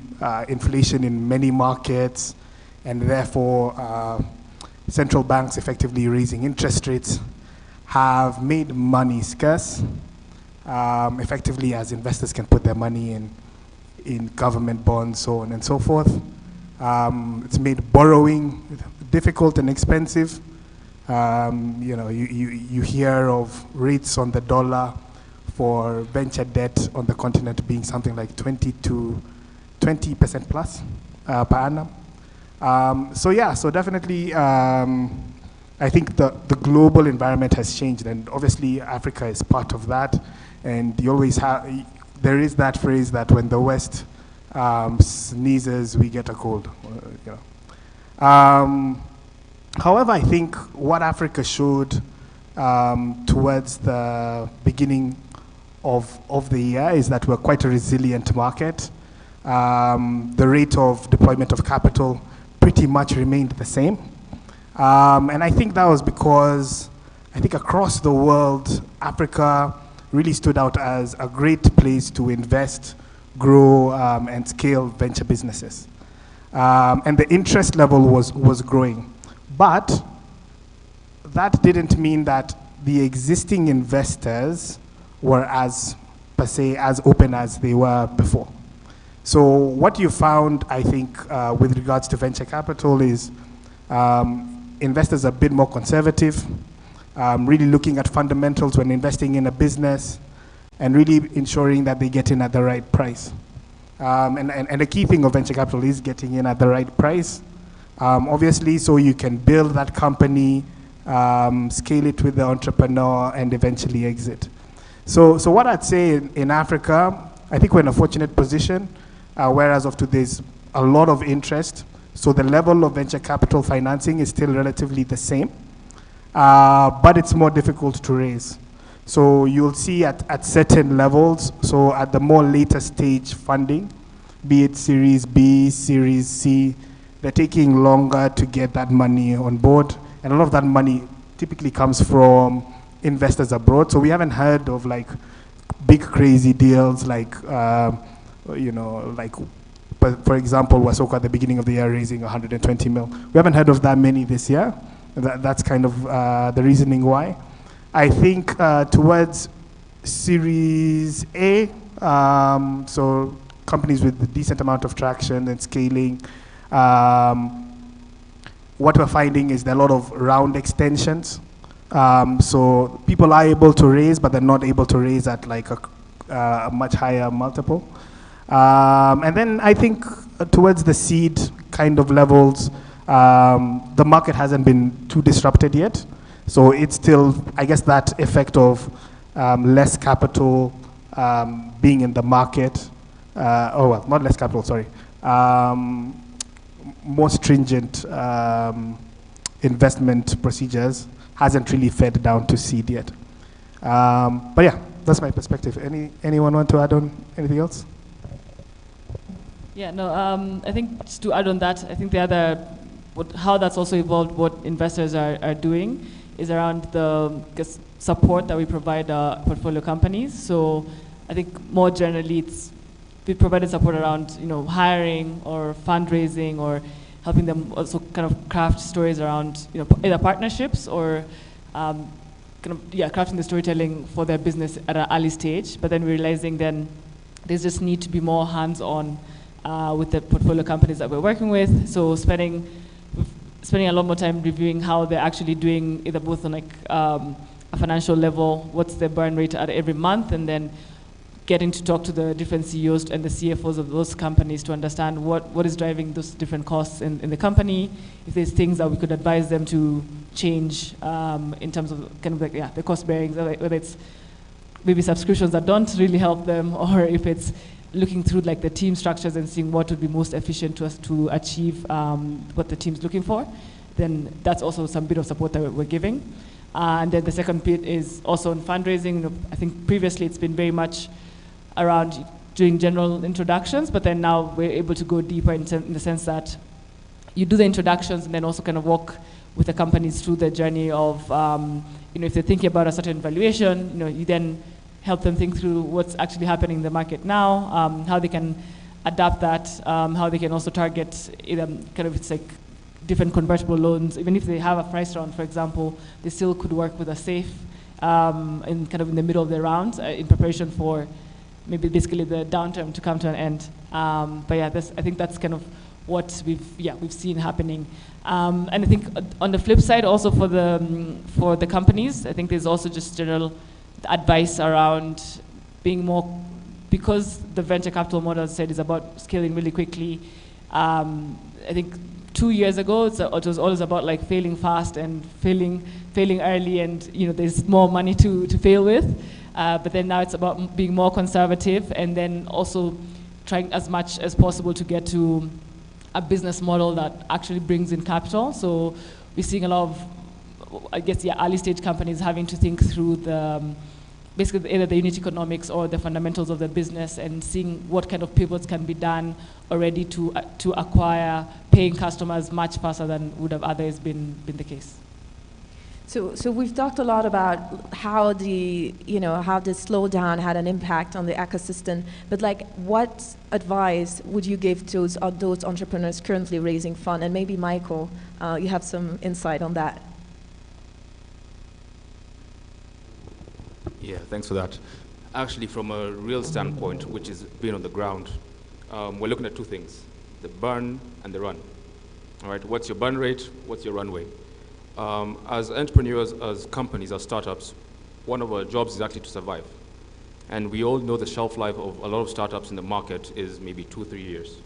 inflation in many markets, and therefore central banks effectively raising interest rates have made money scarce. Effectively, as investors can put their money in government bonds, so on and so forth. It's made borrowing difficult and expensive. You hear of rates on the dollar for venture debt on the continent being something like 20% plus per annum. So definitely, I think the global environment has changed, and obviously Africa is part of that. And you always there is that phrase that when the West sneezes, we get a cold. However, I think what Africa showed towards the beginning of the year is that we're quite a resilient market. The rate of deployment of capital pretty much remained the same. And I think that was because I think across the world, Africa really stood out as a great place to invest, grow, and scale venture businesses. And the interest level was growing. But that didn't mean that the existing investors were as open as they were before. So what you found, I think, with regards to venture capital is investors are a bit more conservative, really looking at fundamentals when investing in a business, and really ensuring that they get in at the right price. And the key thing of venture capital is getting in at the right price, obviously, so you can build that company, scale it with the entrepreneur, and eventually exit. So what I'd say in Africa, I think we're in a fortunate position, whereas of today there's a lot of interest. So the level of venture capital financing is still relatively the same, but it's more difficult to raise. So you'll see at certain levels, so at the more later stage funding, be it Series B, Series C, they're taking longer to get that money on board. And a lot of that money typically comes from investors abroad. So we haven't heard of like big crazy deals like, for example, Wasoko at the beginning of the year raising 120 mil. We haven't heard of that many this year. That's kind of the reasoning why. I think towards Series A, so companies with a decent amount of traction and scaling, what we're finding is there are a lot of round extensions. So people are able to raise, but they're not able to raise at like a much higher multiple. And then I think towards the seed kind of levels, the market hasn't been too disrupted yet. So it's still, I guess, that effect of less capital being in the market. Not less capital, sorry. More stringent investment procedures hasn't really fed down to seed yet. But yeah, that's my perspective. Anyone want to add on anything else? Yeah, no, I think just to add on that, I think the other, how that's also evolved, what investors are doing is around the support that we provide portfolio companies. So I think more generally, we provided support around hiring or fundraising or helping them also kind of craft stories around either partnerships or crafting the storytelling for their business at an early stage, but then realizing then there's just need to be more hands-on with the portfolio companies that we're working with. So spending a lot more time reviewing how they're actually doing, either both on like a financial level, what's their burn rate at every month, and then getting to talk to the different CEOs and the CFOs of those companies to understand what is driving those different costs in the company, if there's things that we could advise them to change in terms of kind of like, the cost bearings, whether it's maybe subscriptions that don't really help them, or if it's looking through like the team structures and seeing what would be most efficient to us to achieve what the team's looking for, then that's also some bit of support that we're giving. And then the second bit is also in fundraising. I think previously it's been very much around doing general introductions, but then now we're able to go deeper in the sense that you do the introductions and then also kind of walk with the companies through the journey of, if they're thinking about a certain valuation, you then help them think through what's actually happening in the market now, how they can adapt that, how they can also target it's like different convertible loans. Even if they have a price round, for example, they still could work with a safe in the middle of the round in preparation for maybe basically the downturn to come to an end. But yeah, I think that's kind of what we've seen happening. And I think on the flip side, also for the companies, I think there's also just general advice around being more, because the venture capital model, as I said, is about scaling really quickly. I think 2 years ago, it was always about like failing fast and failing early, and there's more money to fail with. But then now it's about being more conservative, and then also trying as much as possible to get to a business model that actually brings in capital. So we're seeing a lot of, early stage companies having to think through basically either the unit economics or the fundamentals of the business, and seeing what kind of pivots can be done already to acquire paying customers much faster than would have otherwise been the case. So we've talked a lot about how the slowdown had an impact on the ecosystem, but like what advice would you give to those entrepreneurs currently raising funds? And maybe Michael, you have some insight on that. Yeah, thanks for that. Actually, from a real standpoint, which is being on the ground, we're looking at two things: the burn and the run. All right, what's your burn rate? What's your runway? As entrepreneurs, as companies, as startups, one of our jobs is actually to survive. And we all know the shelf life of a lot of startups in the market is maybe 2-3 years.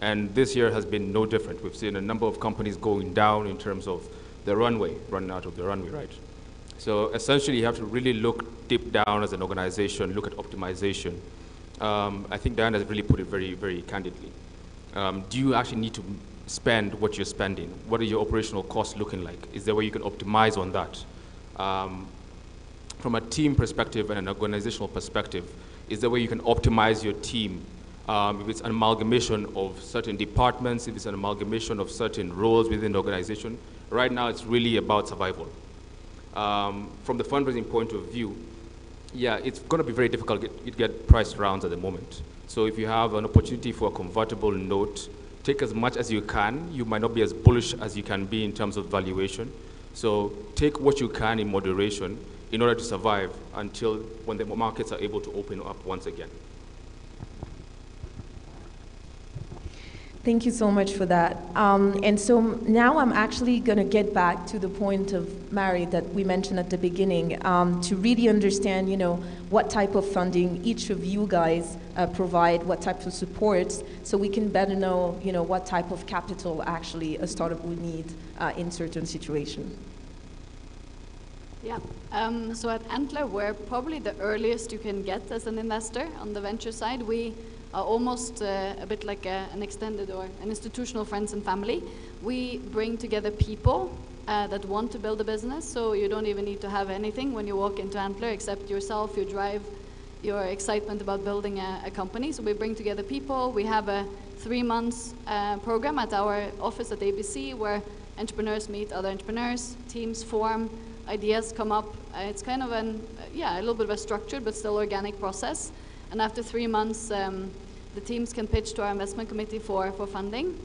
And this year has been no different. We've seen a number of companies going down in terms of the runway, running out of the runway, right? So essentially, you have to really look deep down as an organization, look at optimization. I think Diana has really put it very, very candidly. Do you actually need to spend what you're spending? What are your operational costs looking like? Is there a way you can optimize on that? From a team perspective and an organizational perspective, is there a way you can optimize your team? If it's an amalgamation of certain departments, if it's an amalgamation of certain roles within the organization, right now it's really about survival. From the fundraising point of view, yeah, it's going to be very difficult to get priced rounds at the moment. So if you have an opportunity for a convertible note, take as much as you can. You might not be as bullish as you can be in terms of valuation. So take what you can in moderation in order to survive until when the markets are able to open up once again. Thank you so much for that. And so now I'm actually going to get back to the point of Mary that we mentioned at the beginning, to really understand, what type of funding each of you guys provide, what type of supports, so we can better know, what type of capital actually a startup would need in certain situations. Yeah, so at Antler, we're probably the earliest you can get as an investor on the venture side. We are almost a bit like an extended or an institutional friends and family. We bring together people that want to build a business, so you don't even need to have anything when you walk into Antler except yourself, your drive, your excitement about building a company. So we bring together people. We have a 3-month program at our office at ABC where entrepreneurs meet other entrepreneurs, teams form, ideas come up. It's kind of a little bit of a structured but still organic process. And after 3 months, the teams can pitch to our investment committee for funding.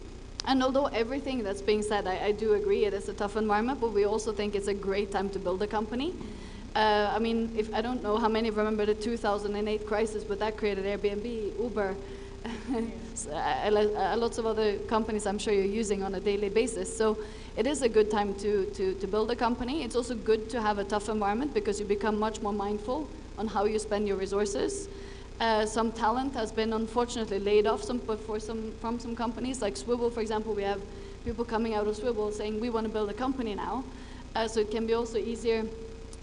And although everything that's being said, I do agree it is a tough environment, but we also think it's a great time to build a company. I mean, if I don't know how many remember the 2008 crisis, but that created Airbnb, Uber, lots of other companies I'm sure you're using on a daily basis. So it is a good time to build a company. It's also good to have a tough environment because you become much more mindful on how you spend your resources. Some talent has been unfortunately laid off from some companies, like Swivel, for example. We have people coming out of Swivel saying, we want to build a company now. So it can be also easier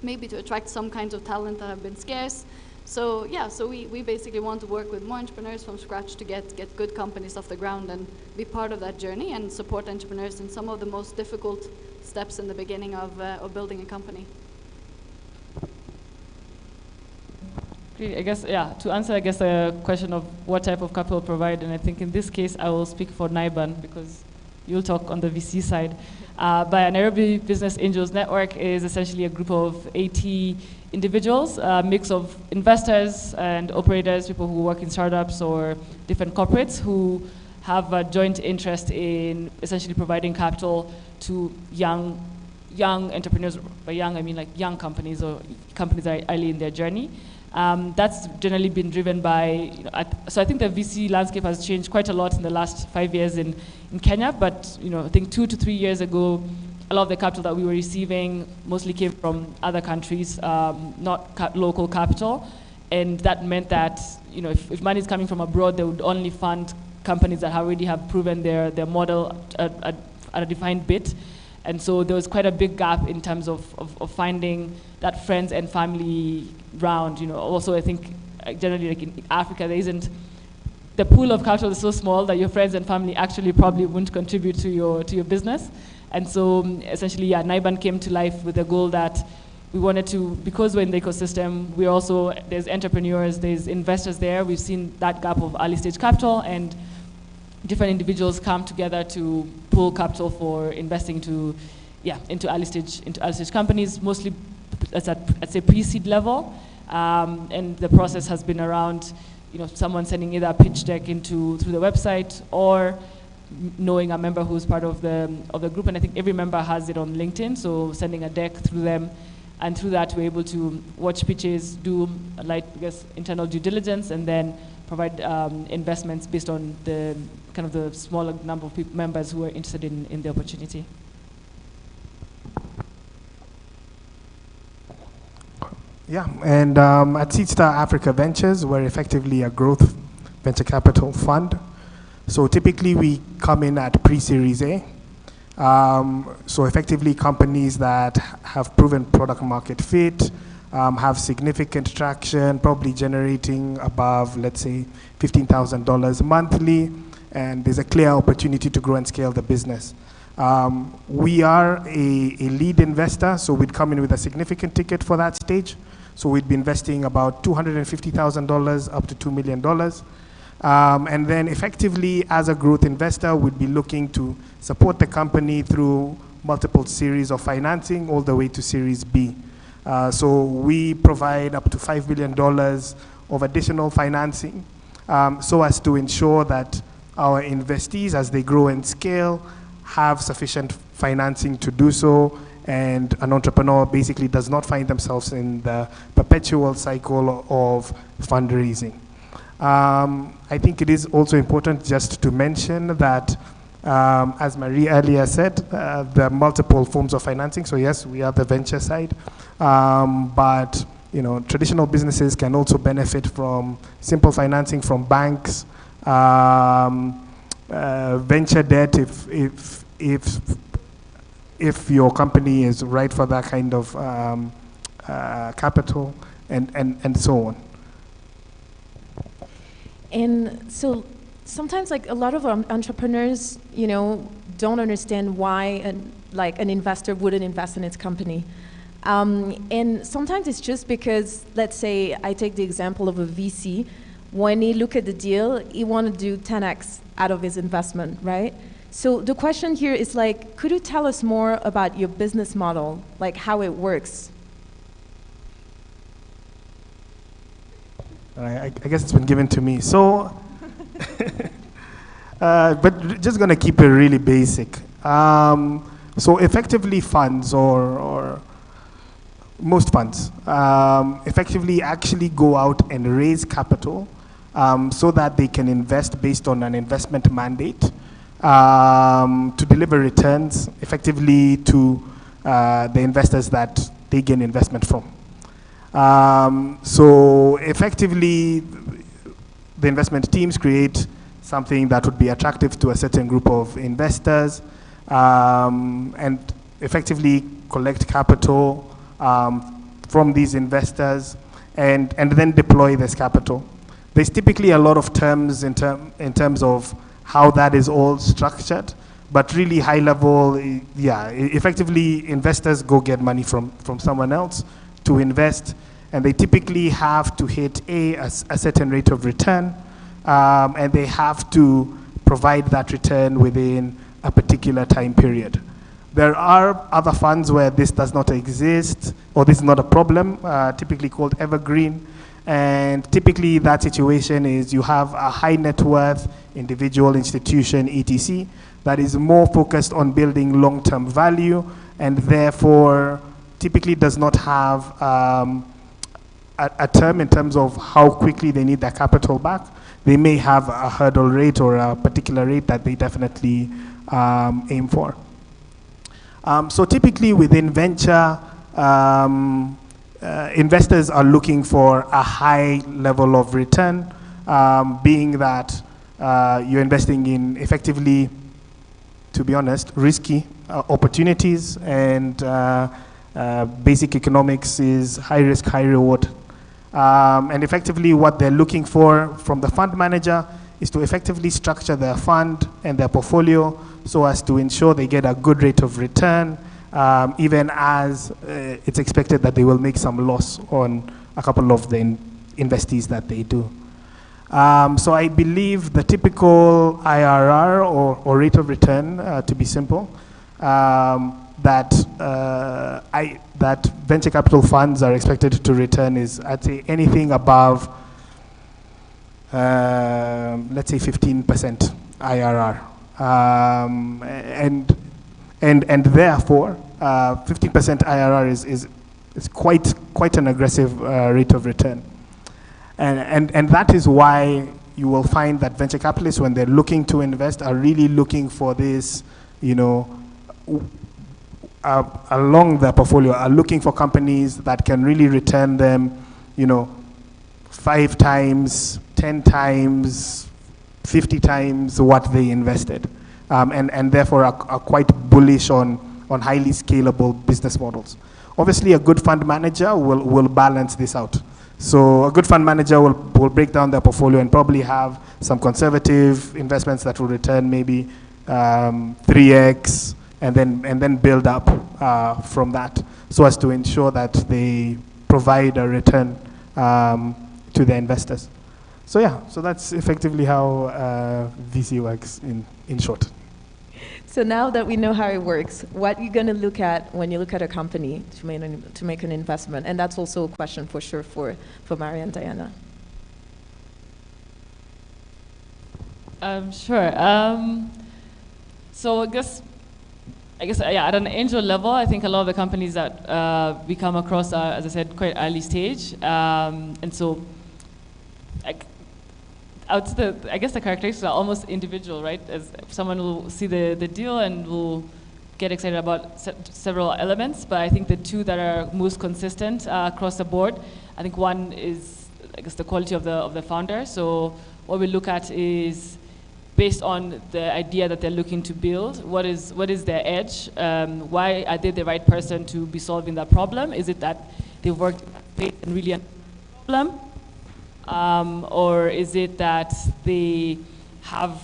maybe to attract some kinds of talent that have been scarce. So yeah, so we basically want to work with more entrepreneurs from scratch to get good companies off the ground and be part of that journey and support entrepreneurs in some of the most difficult steps in the beginning of building a company. I guess, yeah, to answer, I guess, the question of what type of capital provide, and I think in this case, I will speak for NIBAN because you'll talk on the VC side. But Nairobi Business Angels Network is essentially a group of 80 individuals, a mix of investors and operators, people who work in startups or different corporates who have a joint interest in essentially providing capital to young entrepreneurs. By young, I mean like young companies or companies that are early in their journey. That's generally been driven by, so I think the VC landscape has changed quite a lot in the last 5 years in Kenya, but I think 2 to 3 years ago, a lot of the capital that we were receiving mostly came from other countries, not local capital, and that meant that if money is coming from abroad, they would only fund companies that already have proven their model at a defined bit. And so there was quite a big gap in terms of finding that friends and family round. Also I think generally like in Africa, there isn't, the pool of capital is so small that your friends and family actually probably wouldn't contribute to your business. And so essentially, yeah, NIBAN came to life with a goal that we wanted to, because we're in the ecosystem, we also, there's entrepreneurs, there's investors there. We've seen that gap of early stage capital, and different individuals come together to pool capital for investing into early stage companies, mostly at say pre-seed level. And the process has been around, someone sending either a pitch deck through the website or knowing a member who's part of the group. And I think every member has it on LinkedIn, so sending a deck through them. And through that, we're able to watch pitches, do internal due diligence, and then provide investments based on the kind of the smaller number of members who are interested in the opportunity. Yeah, and at Seedstar Africa Ventures, we're effectively a growth venture capital fund. So typically we come in at pre-series A. So effectively companies that have proven product market fit, have significant traction, probably generating above, let's say, $15,000 monthly, and there's a clear opportunity to grow and scale the business. We are a lead investor, so we'd come in with a significant ticket for that stage. So we'd be investing about $250,000 up to $2 million. And then effectively, as a growth investor, we'd be looking to support the company through multiple series of financing all the way to Series B. So we provide up to $5 billion of additional financing so as to ensure that our investees, as they grow and scale, have sufficient financing to do so, and an entrepreneur basically does not find themselves in the perpetual cycle of fundraising. I think it is also important just to mention that, as Marie earlier said, there are multiple forms of financing. So yes, we are the venture side, but traditional businesses can also benefit from simple financing from banks, venture debt if your company is right for that kind of capital, and so on. And so sometimes, like, a lot of entrepreneurs, don't understand why an investor wouldn't invest in its company. And sometimes it's just because, let's say, I take the example of a VC. When he look at the deal, he want to do 10x out of his investment, right? So the question here is like, could you tell us more about your business model, like how it works? I guess it's been given to me. So, but just going to keep it really basic. So effectively funds or most funds effectively actually go out and raise capital so that they can invest based on an investment mandate to deliver returns effectively to the investors that they gain investment from. So effectively, the investment teams create something that would be attractive to a certain group of investors and effectively collect capital from these investors and then deploy this capital. There's typically a lot of terms in terms of how that is all structured, but really high level, yeah, effectively investors go get money from someone else to invest, and they typically have to hit a certain rate of return, and they have to provide that return within a particular time period. There are other funds where this does not exist, or this is not a problem, typically called evergreen. And typically that situation is you have a high net worth individual, institution, etc., that is more focused on building long-term value and therefore typically does not have a term in terms of how quickly they need their capital back. They may have a hurdle rate or a particular rate that they definitely aim for. So typically within venture, investors are looking for a high level of return, being that you're investing in effectively, to be honest, risky opportunities, and basic economics is high risk, high reward. And effectively what they're looking for from the fund manager is to effectively structure their fund and their portfolio so as to ensure they get a good rate of return, even as it's expected that they will make some loss on a couple of the investees that they do. So I believe the typical IRR or rate of return, to be simple, that venture capital funds are expected to return is, I'd say, anything above, let's say 15% IRR. And therefore, 15% IRR is quite an aggressive rate of return. And that is why you will find that venture capitalists, when they're looking to invest, are really looking for this, you know, along their portfolio, are looking for companies that can really return them, you know, 5 times, 10 times, 50 times what they invested. And therefore are quite bullish on highly scalable business models. Obviously, a good fund manager will balance this out. So a good fund manager will break down their portfolio and probably have some conservative investments that will return maybe 3x, and then build up from that, so as to ensure that they provide a return to their investors. So yeah, so that's effectively how VC works in short. So now that we know how it works, what are you going to look at when you look at a company to make an investment? And that's also a question for sure for Maria and Diana. Sure. So I guess, yeah, at an angel level, I think a lot of the companies that we come across are, as I said, quite early stage. And so I guess the characteristics are almost individual, right? As someone will see the deal and will get excited about several elements, but I think the two that are most consistent across the board, I think one is, I guess, the quality of the founder. So what we look at is, based on the idea that they're looking to build, what is their edge? Why are they the right person to be solving that problem? Is it that they've worked and really understand the problem? Or is it that they have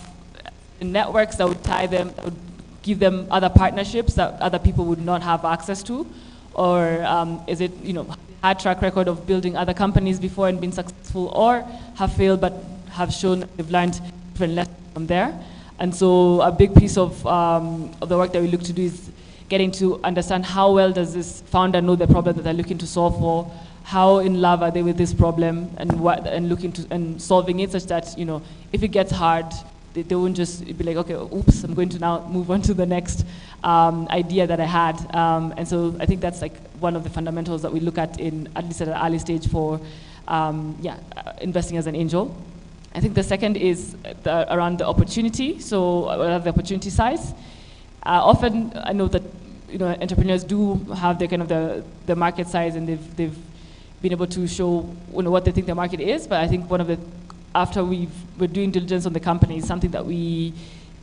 networks that would tie them, that would give them other partnerships that other people would not have access to? Or is it, you know, had track record of building other companies before and been successful, or have failed but have shown they've learned different lessons from there? And so a big piece of the work that we look to do is getting to understand how well does this founder know the problem that they're looking to solve for, how in love are they with this problem, and looking to and solving it such that, you know, if it gets hard, they won't just be like, okay, oops, I'm going to now move on to the next. idea that I had. And so I think that's like one of the fundamentals that we look at least at an early stage for investing as an angel. I think the second is around the opportunity. So the opportunity size. Often I know that entrepreneurs do have their kind of the market size, and they've been able to show what they think the market is. But I think after we're doing diligence on the company, something that we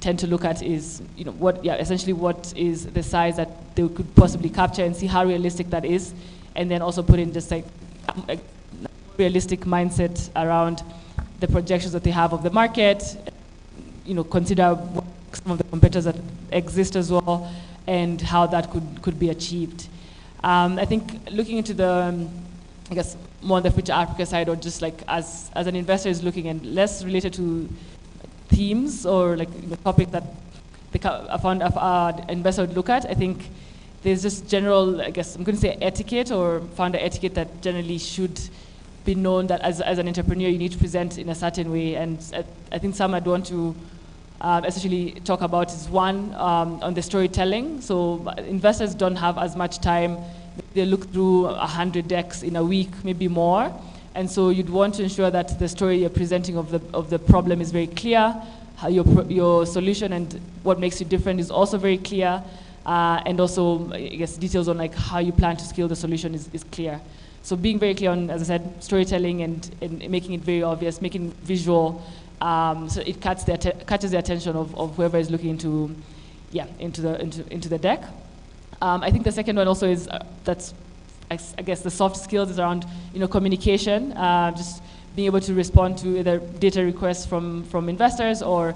tend to look at is essentially what is the size that they could possibly capture, and see how realistic that is, and then also put in just like a realistic mindset around the projections that they have of the market. Consider what some of the competitors that exist as well, and how that could be achieved. I think looking into the I guess more on the Future Africa side, or just like as an investor is looking, and less related to themes or like topic that a investor would look at. I think there's just general, I guess I'm going to say etiquette or founder etiquette that generally should be known, that as an entrepreneur you need to present in a certain way. And I think some I'd want to essentially talk about is one, on the storytelling. So investors don't have as much time. They look through 100 decks in a week, maybe more. And so you'd want to ensure that the story you're presenting of the problem is very clear, how your solution and what makes you different is also very clear, and also, I guess, details on like how you plan to scale the solution is clear. So being very clear on, as I said, storytelling and making it very obvious, making it visual, so it catches the attention of whoever is looking into the deck. I think the second one also is that's, I guess, the soft skills is around communication, just being able to respond to either data requests from investors, or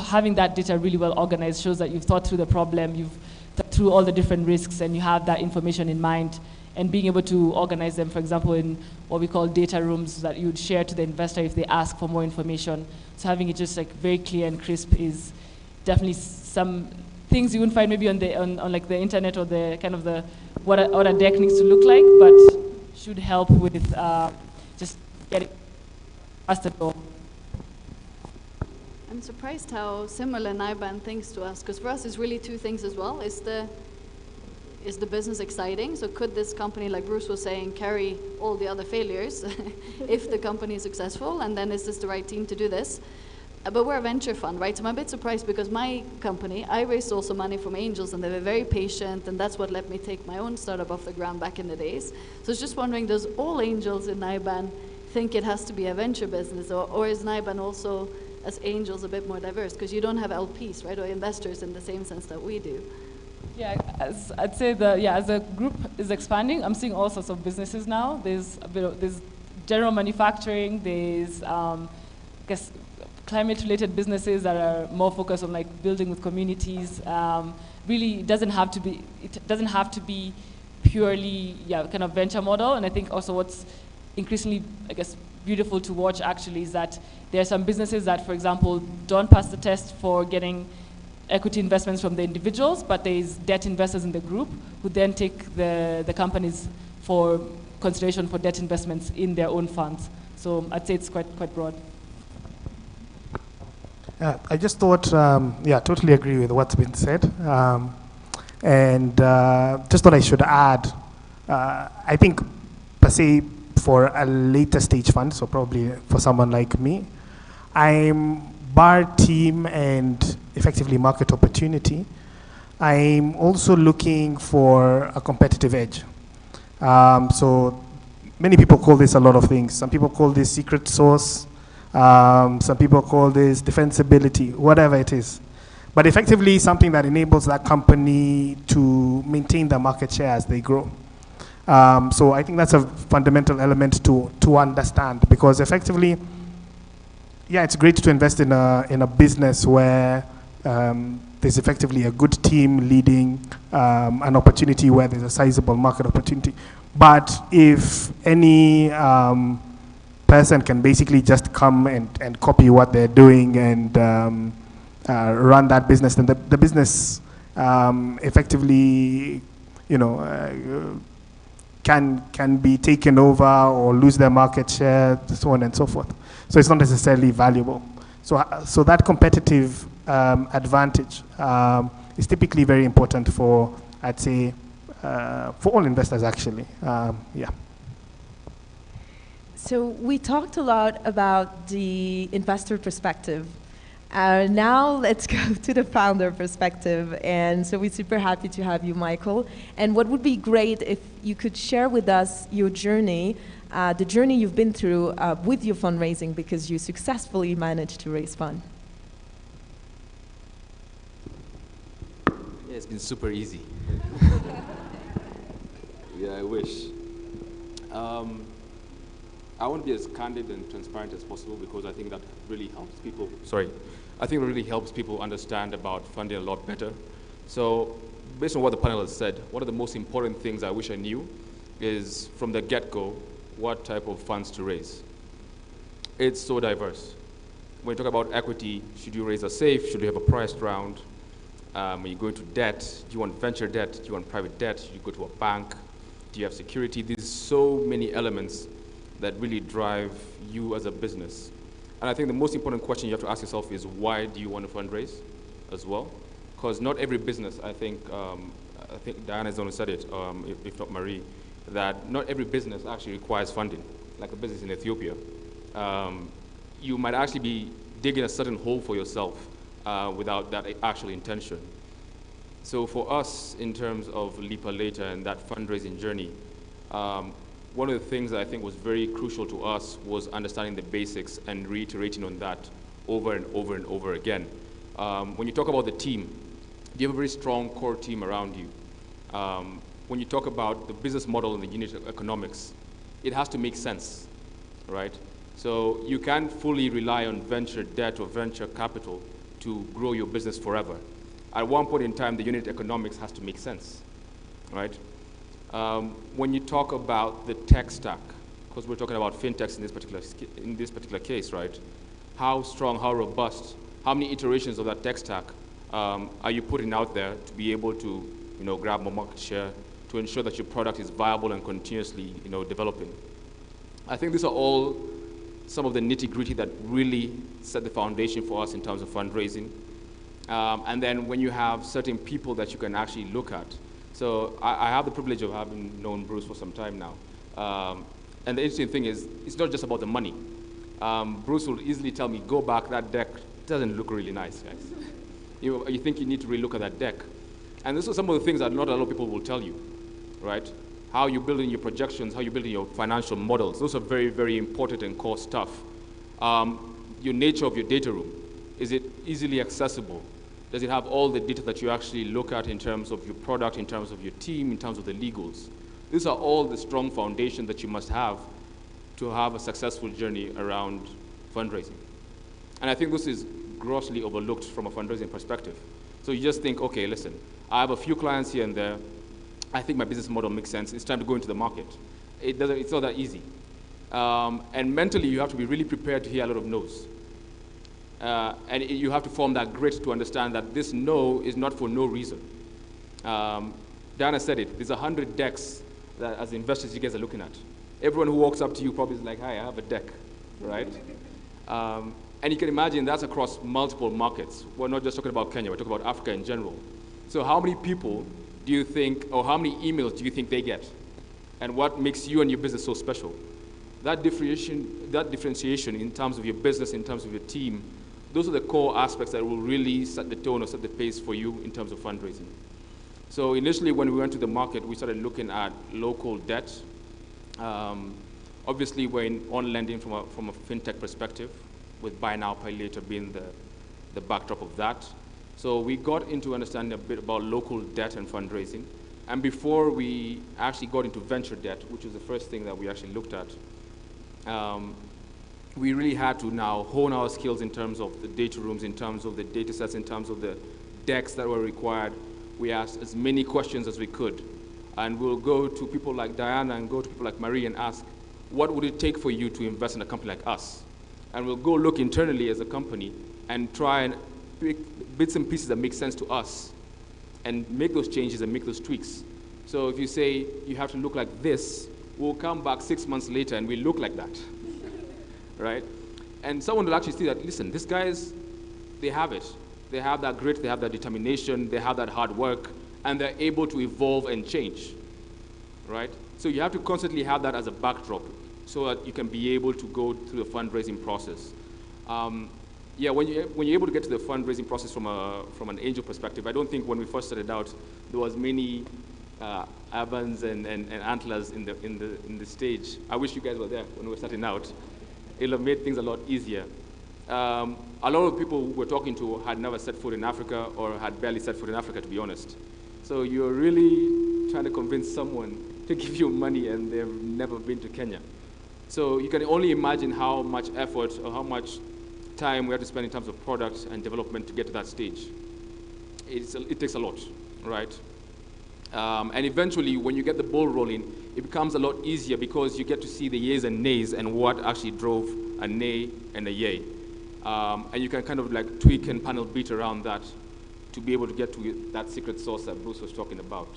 having that data really well organized shows that you've thought through the problem, you've thought through all the different risks, and you have that information in mind. And being able to organize them, for example, in what we call data rooms that you would share to the investor if they ask for more information. So having it just like very clear and crisp is definitely some things you wouldn't find maybe on like the internet, or the kind of what a deck needs to look like, but should help with just getting past the door. I'm surprised how similar NIBAN thinks to us, because for us it's really two things as well. Is the business exciting? So could this company, like Bruce was saying, carry all the other failures if the company is successful? And then is this the right team to do this? But we're a venture fund, right? So I'm a bit surprised, because my company, I raised also money from angels, and they were very patient, and that's what let me take my own startup off the ground back in the days. So I was just wondering, does all angels in NIBAN think it has to be a venture business, or is NIBAN also, as angels, a bit more diverse? Because you don't have LPs, right, or investors in the same sense that we do. Yeah, I'd say as the group is expanding, I'm seeing all sorts of businesses now. There's general manufacturing, there's I guess climate-related businesses that are more focused on like building with communities. Really, it doesn't have to be purely kind of venture model. And I think also what's increasingly, I guess, beautiful to watch actually is that there are some businesses that, for example, don't pass the test for getting equity investments from the individuals, but there's debt investors in the group who then take the companies for consideration for debt investments in their own funds. So I'd say it's quite broad. I just thought, totally agree with what's been said. And just thought I should add, I think per se for a later stage fund, so probably for someone like me, I'm bar team and effectively market opportunity. I'm also looking for a competitive edge. So many people call this a lot of things. Some people call this secret sauce. Some people call this defensibility, whatever it is. But effectively something that enables that company to maintain their market share as they grow. So I think that's a fundamental element to understand, because effectively, it's great to invest in a business where there's effectively a good team leading an opportunity where there's a sizable market opportunity. But if any person can basically just come and copy what they're doing and run that business, then the business effectively, can be taken over or lose their market share, so on and so forth. So it's not necessarily valuable. So that competitive advantage is typically very important for, I'd say, for all investors actually. Yeah. So we talked a lot about the investor perspective. Now let's go to the founder perspective. And so we're super happy to have you, Michael. And what would be great if you could share with us your journey, the journey you've been through with your fundraising, because you successfully managed to raise funds. Yeah, it's been super easy. Yeah, I wish. I want to be as candid and transparent as possible because I think that really helps people. I think it really helps people understand about funding a lot better. So, based on what the panel has said, one of the most important things I wish I knew is from the get-go what type of funds to raise. It's so diverse. When you talk about equity, should you raise a safe? Should you have a priced round? When you go into debt, do you want venture debt? Do you want private debt? Should you go to a bank? Do you have security? There's so many elements that really drive you as a business. And I think the most important question you have to ask yourself is why do you want to fundraise as well? Because not every business, I think Diana's only said it, if not Marie, that not every business actually requires funding, like a business in Ethiopia. You might actually be digging a certain hole for yourself without that actual intention. So for us, in terms of Lipa Later and that fundraising journey, one of the things that I think was very crucial to us was understanding the basics and reiterating on that over and over and over again. When you talk about the team, you have a very strong core team around you. When you talk about the business model and the unit economics, it has to make sense, right? So you can't fully rely on venture debt or venture capital to grow your business forever. At one point in time, the unit economics has to make sense, right? When you talk about the tech stack, because we're talking about fintechs in this particular case, right? How strong, how robust, how many iterations of that tech stack are you putting out there to be able to, grab more market share, to ensure that your product is viable and continuously, developing? I think these are all some of the nitty-gritty that really set the foundation for us in terms of fundraising. And then when you have certain people that you can actually look at. So I have the privilege of having known Bruce for some time now. And the interesting thing is, it's not just about the money. Bruce will easily tell me, go back, that deck doesn't look really nice, guys. You think you need to really look at that deck. And this are some of the things that not a lot of people will tell you, right? How you build in your projections, how you build in your financial models. Those are very, very important and core stuff. Your nature of your data room. Is it easily accessible? Does it have all the data that you actually look at in terms of your product, in terms of your team, in terms of the legals? These are all the strong foundation that you must have to have a successful journey around fundraising. And I think this is grossly overlooked from a fundraising perspective. So you just think, okay, listen, I have a few clients here and there. I think my business model makes sense. It's time to go into the market. It's not that easy. And mentally, you have to be really prepared to hear a lot of no's. And you have to form that grit to understand that this no is not for no reason. Diana said it. There's 100 decks that, as investors, you guys are looking at. Everyone who walks up to you probably is like, hi, I have a deck, right? And you can imagine that's across multiple markets. We're not just talking about Kenya. We're talking about Africa in general. So how many people do you think, or how many emails do you think they get? And what makes you and your business so special? That differentiation in terms of your business, in terms of your team, those are the core aspects that will really set the tone or set the pace for you in terms of fundraising. So initially, when we went to the market, we started looking at local debt. Obviously, we're on lending from a fintech perspective, with buy now, pay later being the backdrop of that. So we got into understanding a bit about local debt and fundraising. And before we actually got into venture debt, which was the first thing that we actually looked at, we really had to now hone our skills in terms of the data rooms, in terms of the data sets, in terms of the decks that were required. We asked as many questions as we could. And we'll go to people like Diana and go to people like Marie and ask, what would it take for you to invest in a company like us? And we'll go look internally as a company and try and pick bits and pieces that make sense to us and make those changes and make those tweaks. So if you say you have to look like this, we'll come back 6 months later and we look like that, right? And someone will actually see that, listen, these guys, they have it. They have that grit, they have that determination, they have that hard work, and they're able to evolve and change, right? So you have to constantly have that as a backdrop so that you can be able to go through the fundraising process. Yeah, when you're able to get to the fundraising process from an angel perspective, I don't think when we first started out, there was many Evans and Antlers in the stage. I wish you guys were there when we were starting out. It'll have made things a lot easier. A lot of people we're talking to had never set foot in Africa or had barely set foot in Africa, to be honest. So you're really trying to convince someone to give you money and they've never been to Kenya. So you can only imagine how much effort or how much time we have to spend in terms of product and development to get to that stage. It takes a lot, right? And eventually, when you get the ball rolling, it becomes a lot easier because you get to see the yeas and nays and what actually drove a nay and a yay. And you can kind of like tweak and panel beat around that to be able to get to that secret sauce that Bruce was talking about.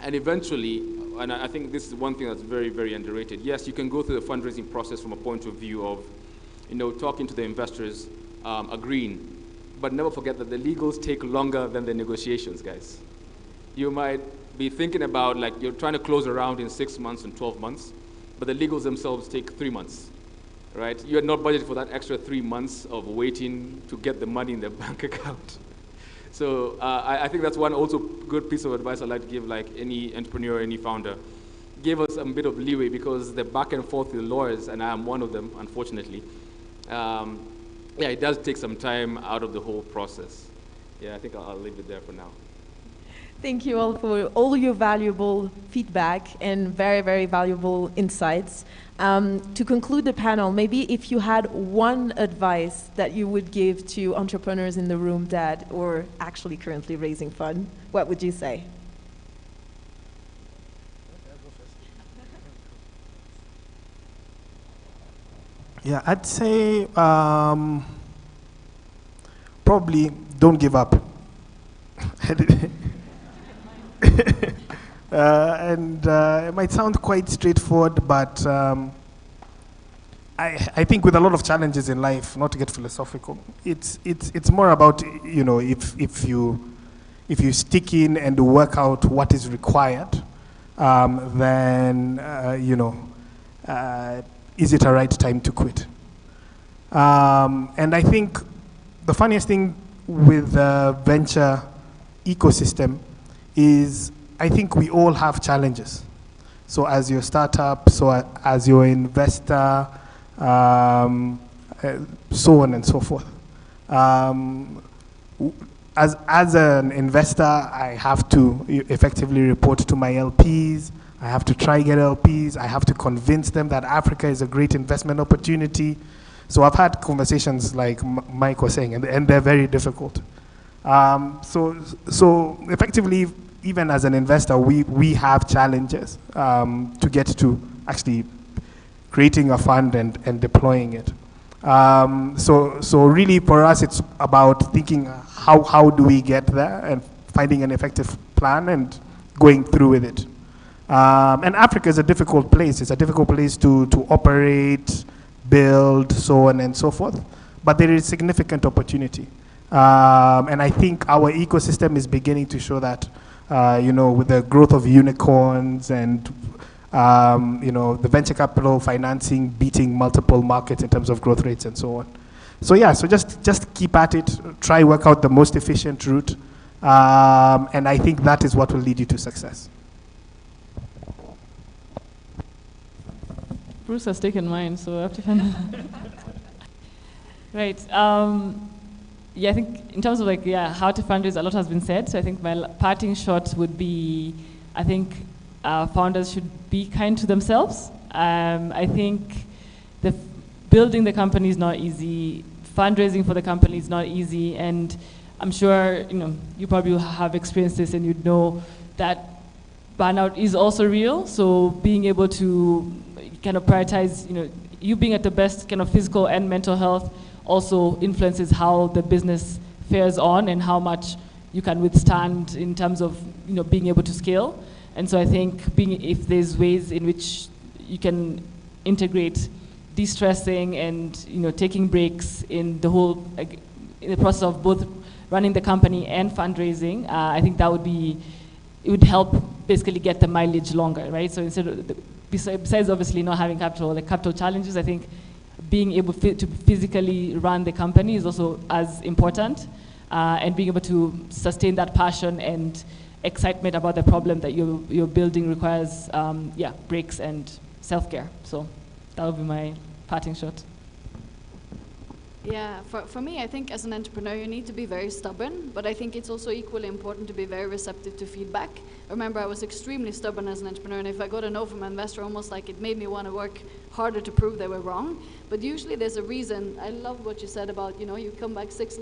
And eventually, and I think this is one thing that's very, very underrated. Yes, you can go through the fundraising process from a point of view of, talking to the investors, agreeing, but never forget that the legals take longer than the negotiations, guys. You might be thinking about, like, you're trying to close around in 6 months and 12 months, but the legals themselves take 3 months, right? You're not budgeted for that extra 3 months of waiting to get the money in their bank account. So I think that's one also good piece of advice I'd like to give, like any entrepreneur, any founder. Give us a bit of leeway because the back and forth with the lawyers, and I am one of them, unfortunately, yeah, it does take some time out of the whole process. Yeah, I think I'll leave it there for now. Thank you all for all your valuable feedback and very, very valuable insights. To conclude the panel, maybe if you had one advice that you would give to entrepreneurs in the room that are actually currently raising funds, what would you say? Yeah, I'd say probably don't give up. It might sound quite straightforward, but I think with a lot of challenges in life, not to get philosophical, it's more about, if you stick in and work out what is required, then is it a right time to quit? And I think the funniest thing with the venture ecosystem is I think we all have challenges. So as your startup, so as your investor, so on and so forth. As an investor, I have to effectively report to my LPs. I have to try get LPs. I have to convince them that Africa is a great investment opportunity. So I've had conversations like Mike was saying, and they're very difficult. So effectively, even as an investor, we have challenges to get to actually creating a fund and deploying it. So really for us, it's about thinking how do we get there and finding an effective plan and going through with it. And Africa is a difficult place. It's a difficult place to operate, build, so on and so forth. But there is significant opportunity. And I think our ecosystem is beginning to show that, with the growth of unicorns and, the venture capital financing beating multiple markets in terms of growth rates and so on. So yeah, so just keep at it, try work out the most efficient route. And I think that is what will lead you to success. Bruce has taken mine, so I have to find Right. Yeah, I think in terms of how to fundraise, a lot has been said. So I think my parting shot would be, I think founders should be kind to themselves. I think building the company is not easy. Fundraising for the company is not easy. And I'm sure, you probably have experienced this and you'd know that burnout is also real. So being able to kind of prioritize, you being at the best kind of physical and mental health also influences how the business fares on and how much you can withstand in terms of being able to scale. And so I think if there's ways in which you can integrate de-stressing and taking breaks in the whole in the process of both running the company and fundraising, I think that it would help basically get the mileage longer, right? So instead of besides obviously not having capital, the capital challenges, I think being able to physically run the company is also as important, and being able to sustain that passion and excitement about the problem that you're building requires, breaks and self-care. So that would be my parting shot. Yeah, for me, I think as an entrepreneur, you need to be very stubborn, but I think it's also equally important to be very receptive to feedback. Remember, I was extremely stubborn as an entrepreneur, and if I got a no from an investor, almost like it made me want to work harder to prove they were wrong. But usually there's a reason. I love what you said about, you come back 6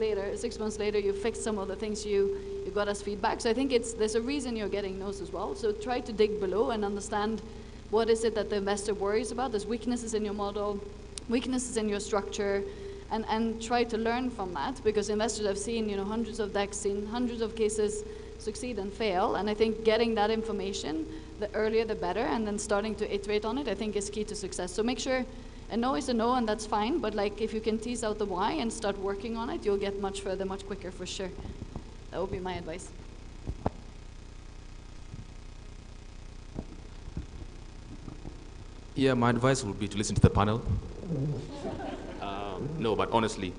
months later, you fix some of the things you got as feedback. So I think there's a reason you're getting no's as well. So try to dig below and understand what is it that the investor worries about. There's weaknesses in your model, weaknesses in your structure, and try to learn from that, because investors have seen hundreds of decks, seen hundreds of cases succeed and fail, and I think getting that information, the earlier the better, and then starting to iterate on it, I think is key to success. So make sure a no is a no, and that's fine, but like if you can tease out the why and start working on it, you'll get much further, much quicker for sure. That would be my advice. Yeah, my advice would be to listen to the panel. No, but honestly,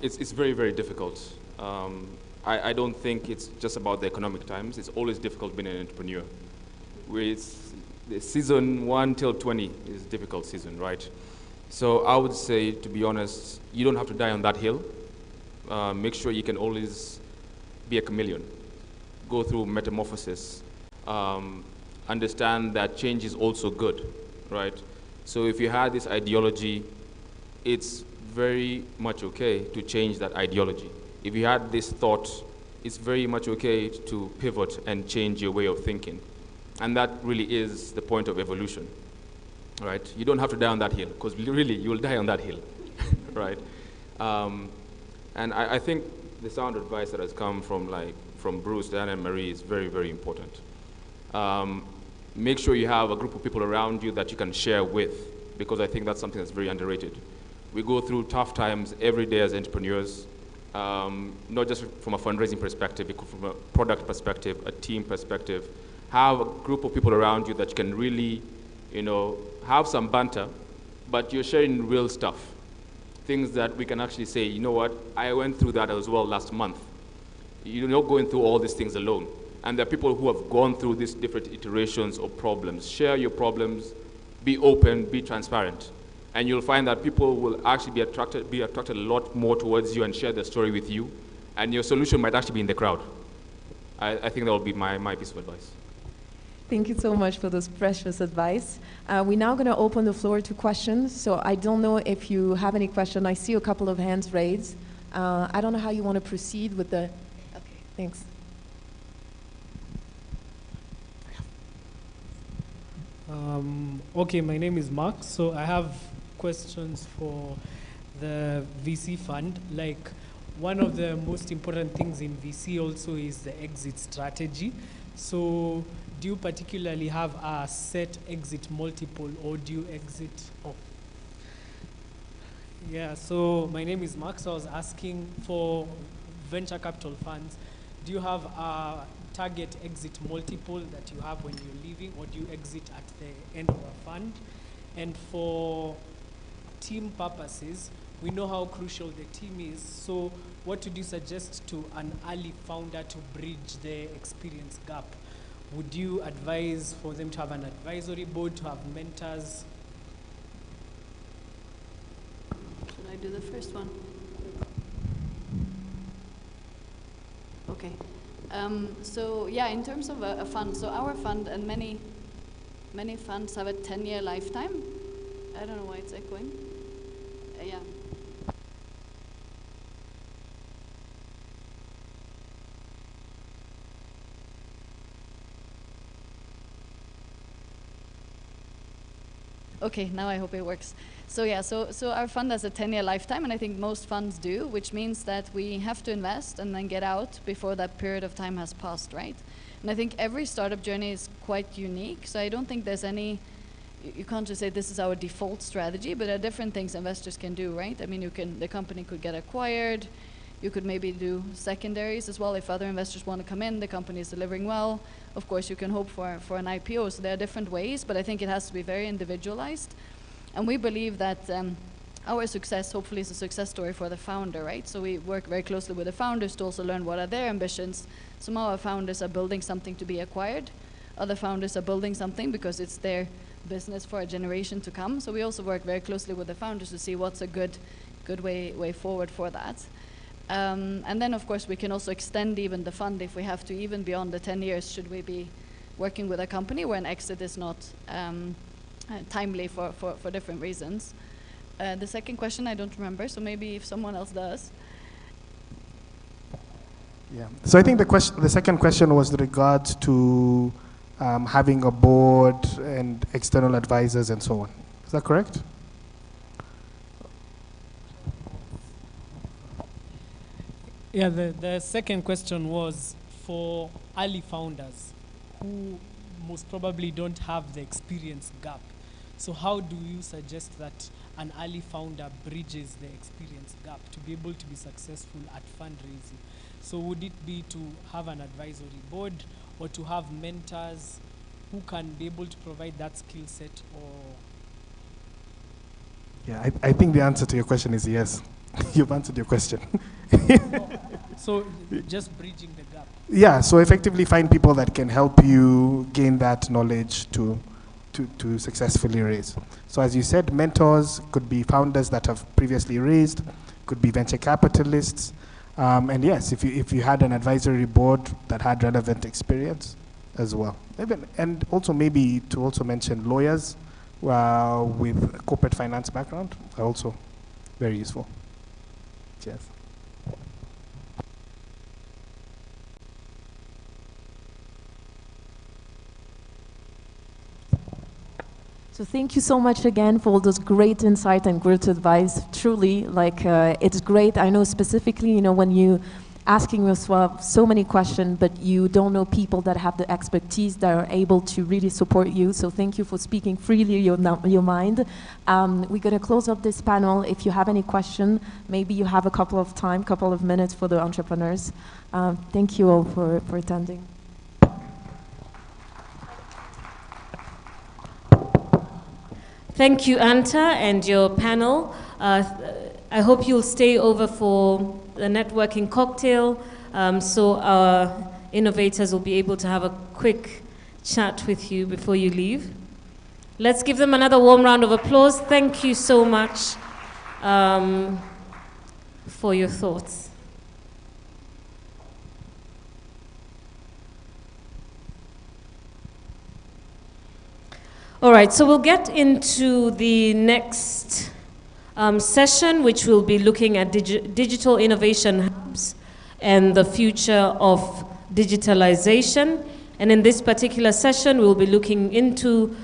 it's very, very difficult. I don't think it's just about the economic times. It's always difficult being an entrepreneur. The season 1 till 20 is a difficult season, right? So I would say, to be honest, you don't have to die on that hill. Make sure you can always be a chameleon. Go through metamorphosis. Understand that change is also good, right? So if you had this ideology, it's very much okay to change that ideology. If you had this thought, it's very much okay to pivot and change your way of thinking. And that really is the point of evolution, right? You don't have to die on that hill, because really, you'll die on that hill, right? And I think the sound advice that has come from Bruce, Diana, and Marie is very, very important. Make sure you have a group of people around you that you can share with, because I think that's something that's very underrated. We go through tough times every day as entrepreneurs, not just from a fundraising perspective, but from a product perspective, a team perspective. Have a group of people around you that you can really, have some banter, but you're sharing real stuff. Things that we can actually say, you know what, I went through that as well last month. You're not going through all these things alone. And there are people who have gone through these different iterations of problems. Share your problems, be open, be transparent. And you'll find that people will actually be attracted a lot more towards you and share their story with you. And your solution might actually be in the crowd. I think that will be my piece of advice. Thank you so much for those precious advice. We're now going to open the floor to questions. So I don't know if you have any question. I see a couple of hands raised. I don't know how you want to proceed with the... Okay, thanks. Okay, my name is Mark. So I have questions for the VC fund. Like, one of the most important things in VC also is the exit strategy. So do you particularly have a set exit multiple, or do you exit? Oh. Yeah, so my name is Mark. So I was asking, for venture capital funds, do you have a target exit multiple that you have when you're leaving, or do you exit at the end of a fund? And for team purposes, we know how crucial the team is. So what would you suggest to an early founder to bridge the experience gap? Would you advise for them to have an advisory board, to have mentors? Should I do the first one? Okay. So yeah, in terms of a fund, so our fund and many funds have a 10-year lifetime. I don't know why it's echoing. Yeah. Okay, now I hope it works. So yeah, so our fund has a 10-year lifetime, and I think most funds do, which means that we have to invest and then get out before that period of time has passed, right? And I think every startup journey is quite unique, so I don't think there's any, you can't just say this is our default strategy, but there are different things investors can do, right? I mean, the company could get acquired. You could maybe do secondaries as well if other investors want to come in, the company is delivering well. Of course, you can hope for an IPO, so there are different ways, but I think it has to be very individualized. And we believe that our success hopefully is a success story for the founder, right? So we work very closely with the founders to also learn what are their ambitions. Some of our founders are building something to be acquired. Other founders are building something because it's their business for a generation to come. So we also work very closely with the founders to see what's a good way forward for that. And then, of course, we can also extend even the fund if we have to, even beyond the 10 years, should we be working with a company where an exit is not timely for different reasons. The second question I don't remember, so maybe if someone else does. Yeah. So I think the second question was with regards to having a board and external advisors and so on. Is that correct? Yeah, the second question was for early founders who most probably don't have the experience gap. So how do you suggest that an early founder bridges the experience gap to be able to be successful at fundraising? So would it be to have an advisory board or to have mentors who can be able to provide that skill set? Or Yeah, I think the answer to your question is yes. You've answered your question. so just bridging the gap. Yeah, so effectively find people that can help you gain that knowledge to successfully raise. So as you said, mentors could be founders that have previously raised, could be venture capitalists, and yes, if you had an advisory board that had relevant experience as well. And also maybe to also mention lawyers with corporate finance background are also very useful. Cheers. So thank you so much again for all those great insight and great advice. Truly, it's great. I know specifically, when you asking yourself so many questions, but you don't know people that have the expertise that are able to really support you. So thank you for speaking freely your mind. We're going to close up this panel. If you have any question, maybe you have a couple of minutes for the entrepreneurs. Thank you all for attending. Thank you, Anta, and your panel. I hope you'll stay over for the networking cocktail, so our innovators will be able to have a quick chat with you before you leave. Let's give them another warm round of applause. Thank you so much for your thoughts. All right, so we'll get into the next session, which will be looking at digital innovation hubs and the future of digitalization. And in this particular session, we'll be looking into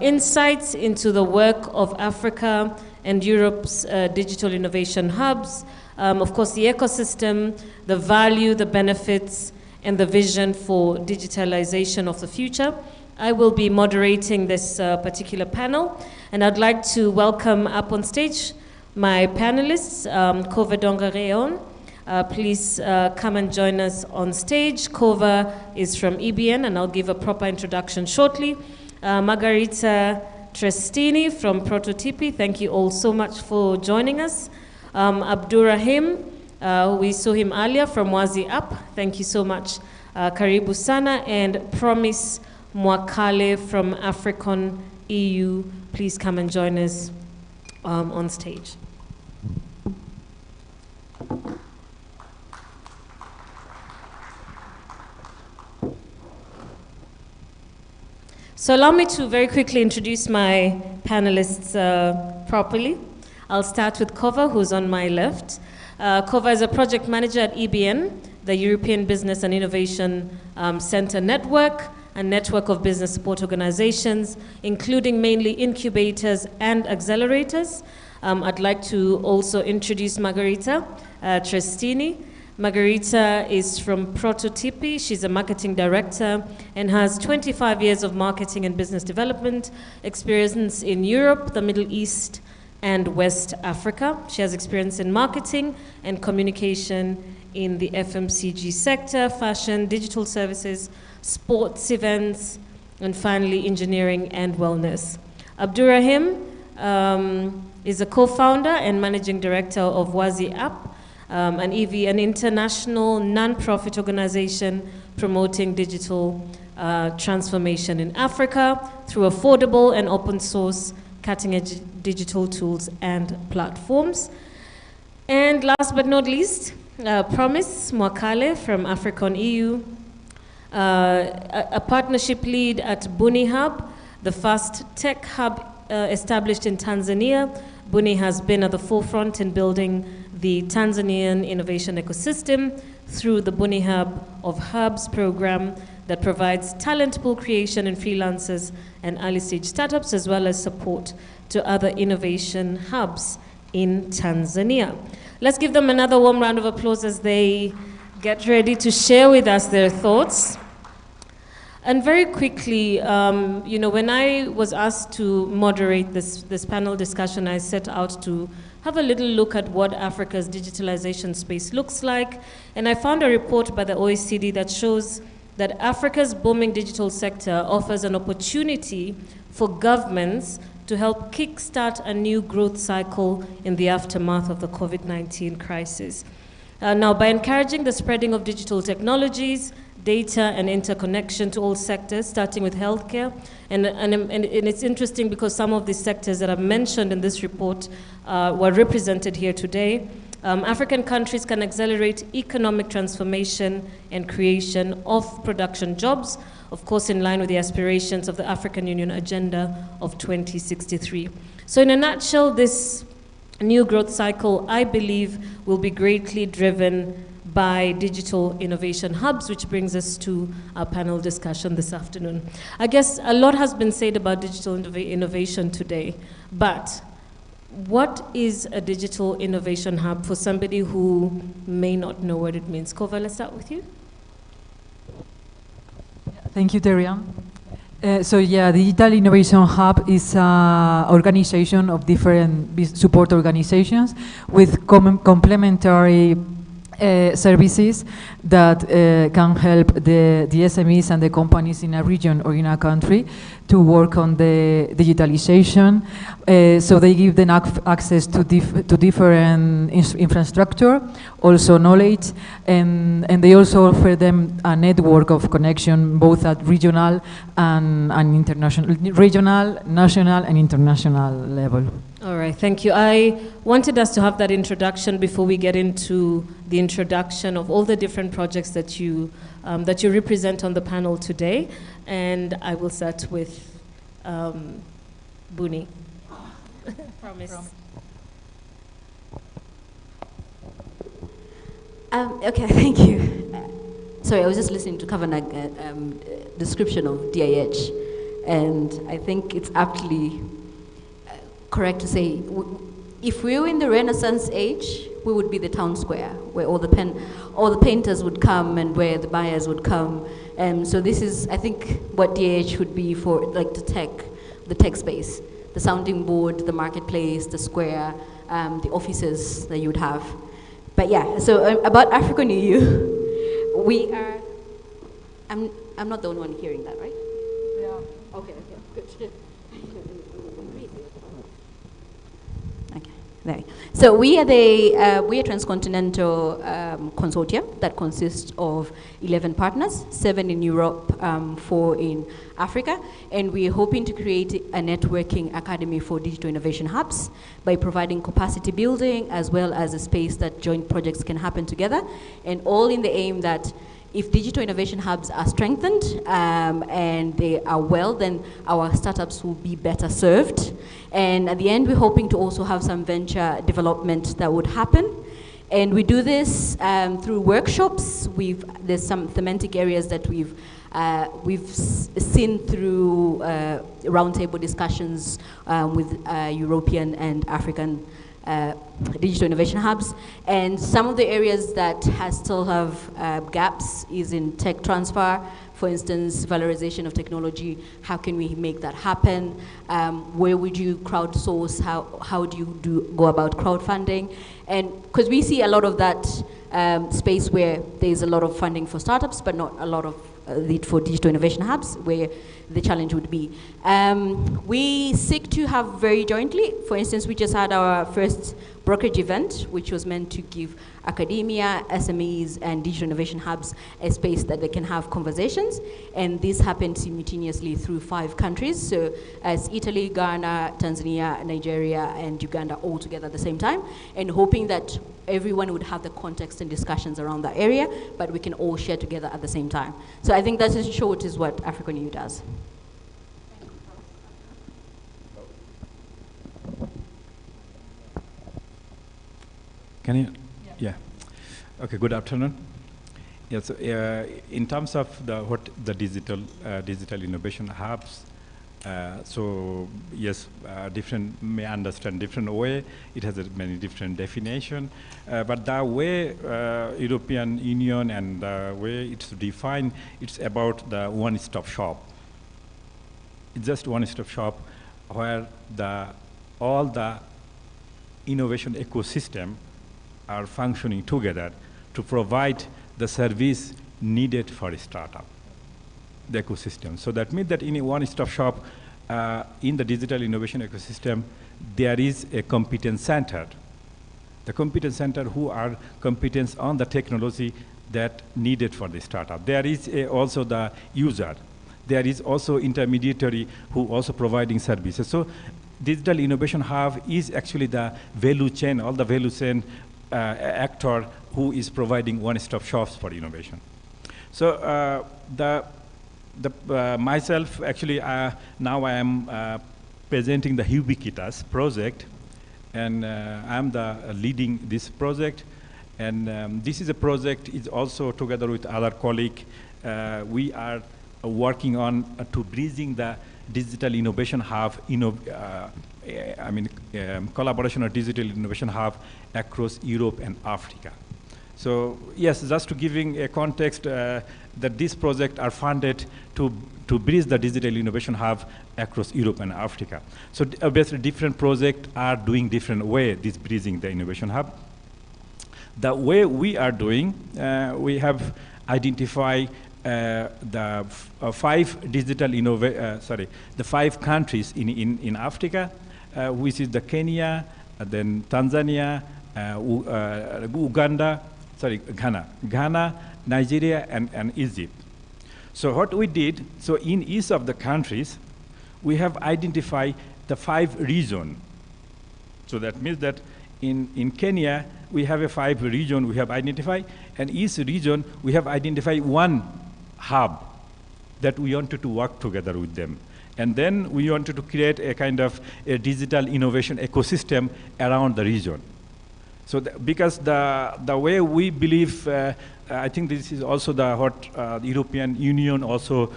insights into the work of Africa and Europe's digital innovation hubs. Of course, the ecosystem, the value, the benefits, and the vision for digitalization of the future. I will be moderating this particular panel, and I'd like to welcome up on stage my panelists, Kova Dongareon. Please come and join us on stage. Kova is from EBN, and I'll give a proper introduction shortly. Margarita Trestini from Prototipi, thank you all so much for joining us. Abdurrahim, we saw him earlier from Wazi Up, thank you so much. Karibu Sana, and Promise Mwakale from African EU, please come and join us on stage. So allow me to very quickly introduce my panelists properly. I'll start with Kova, who's on my left. Kova is a project manager at EBN, the European Business and Innovation Center Network, a network of business support organizations, including mainly incubators and accelerators. I'd like to also introduce Margarita Trestini. Margarita is from Prototypi. She's a marketing director and has 25 years of marketing and business development experience in Europe, the Middle East, and West Africa. She has experience in marketing and communication in the FMCG sector, fashion, digital services, sports events, and finally engineering and wellness. Abdurrahim is a co-founder and managing director of Wazi App, an EV, an international non-profit organization promoting digital transformation in Africa through affordable and open source cutting-edge digital tools and platforms. And last but not least, Promise Mwakale from African EU, a partnership lead at Buni Hub, the first tech hub established in Tanzania. Buni has been at the forefront in building the Tanzanian innovation ecosystem through the Buni Hub of Hubs program that provides talent pool creation and freelancers and early stage startups, as well as support to other innovation hubs in Tanzania. Let's give them another warm round of applause as they get ready to share with us their thoughts. And very quickly, you know, when I was asked to moderate this panel discussion, I set out to have a little look at what Africa's digitalization space looks like. And I found a report by the OECD that shows that Africa's booming digital sector offers an opportunity for governments to help kickstart a new growth cycle in the aftermath of the COVID-19 crisis. Now, by encouraging the spreading of digital technologies, data and interconnection to all sectors, starting with healthcare. And it's interesting because some of these sectors that are mentioned in this report were represented here today. African countries can accelerate economic transformation and creation of production jobs, of course in line with the aspirations of the African Union Agenda of 2063. So in a nutshell, this new growth cycle, I believe, will be greatly driven by digital innovation hubs, which brings us to our panel discussion this afternoon. I guess a lot has been said about digital innovation today, but what is a digital innovation hub for somebody who may not know what it means? Kova, let's start with you. Thank you, Darian. So yeah, Digital Innovation Hub is an organization of different support organizations with complementary services that can help the SMEs and the companies in a region or in a country to work on the digitalization. So they give them access to different infrastructure, also knowledge, and they also offer them a network of connection both at regional and international, regional, national, and international level. All right, thank you. I wanted us to have that introduction before we get into the introduction of all the different projects that you represent on the panel today. And I will start with Buni. Promise. Okay, thank you. Sorry, I was just listening to Kavanagh's description of DIH, and I think it's aptly correct to say, if we were in the Renaissance age, we would be the town square, where all the painters would come and where the buyers would come. So this is, I think, what DIH would be for, like, the tech space, the sounding board, the marketplace, the square, the offices that you would have. But yeah, so about African EU, we are, I'm not the only one hearing that, right? Yeah. Okay, good. There. So we are a transcontinental consortium that consists of 11 partners, 7 in Europe, 4 in Africa, and we are hoping to create a networking academy for digital innovation hubs by providing capacity building as well as a space that joint projects can happen together, and all in the aim that if digital innovation hubs are strengthened and they are well, then our startups will be better served. And at the end, we're hoping to also have some venture development that would happen. And we do this through workshops. There's some thematic areas that we've seen through roundtable discussions with European and African digital innovation hubs. And some of the areas that still have gaps is in tech transfer. For instance, valorization of technology, how can we make that happen? Where would you crowdsource? How do you go about crowdfunding? And because we see a lot of that space where there's a lot of funding for startups, but not a lot of lead for digital innovation hubs, where the challenge would be. We seek to have very jointly, for instance, we just had our first brokerage event, which was meant to give academia, SMEs, and digital innovation hubs a space that they can have conversations. And this happened simultaneously through 5 countries. So as Italy, Ghana, Tanzania, Nigeria, and Uganda all together at the same time, and hoping that everyone would have the context and discussions around that area, but we can all share together at the same time. So I think that in short is what African EU does. Can you? Yeah. Okay. Good afternoon. Yes. In terms of the digital innovation hubs, so yes, different may understand different way. It has many different definition, but the way European Union and the way it's defined, it's about the one-stop shop. It's just one-stop shop where all the innovation ecosystem are functioning together to provide the service needed for a startup, the ecosystem. So that means that in a one-stop shop, in the digital innovation ecosystem, there is a competence center. The competence center who are competent on the technology that needed for the startup. There is also the user. There is also intermediary who also providing services. So digital innovation hub is actually the value chain, all the value chain actor who is providing one-stop shops for innovation. So myself, actually, now I am presenting the Ubiquitous project, and I'm leading this project. And this is a project is also together with other colleague. We are working on to bridging the digital innovation hub, collaboration of digital innovation hub across Europe and Africa. So yes, just to giving a context that this project are funded to bridge the digital innovation hub across Europe and Africa. So obviously different projects are doing different way this bridging the innovation hub. The way we are doing, we have identified the 5 digital the 5 countries in Africa, which is the Kenya, then Tanzania, Ghana, Nigeria, and Egypt. So what we did, so in each of the countries, we have identified the 5 regions. So that means that in Kenya, we have a 5 region we have identified, and each region we have identified 1 hub that we wanted to work together with them. And then we wanted to create a kind of a digital innovation ecosystem around the region. So because the way we believe, I think this is also the European Union also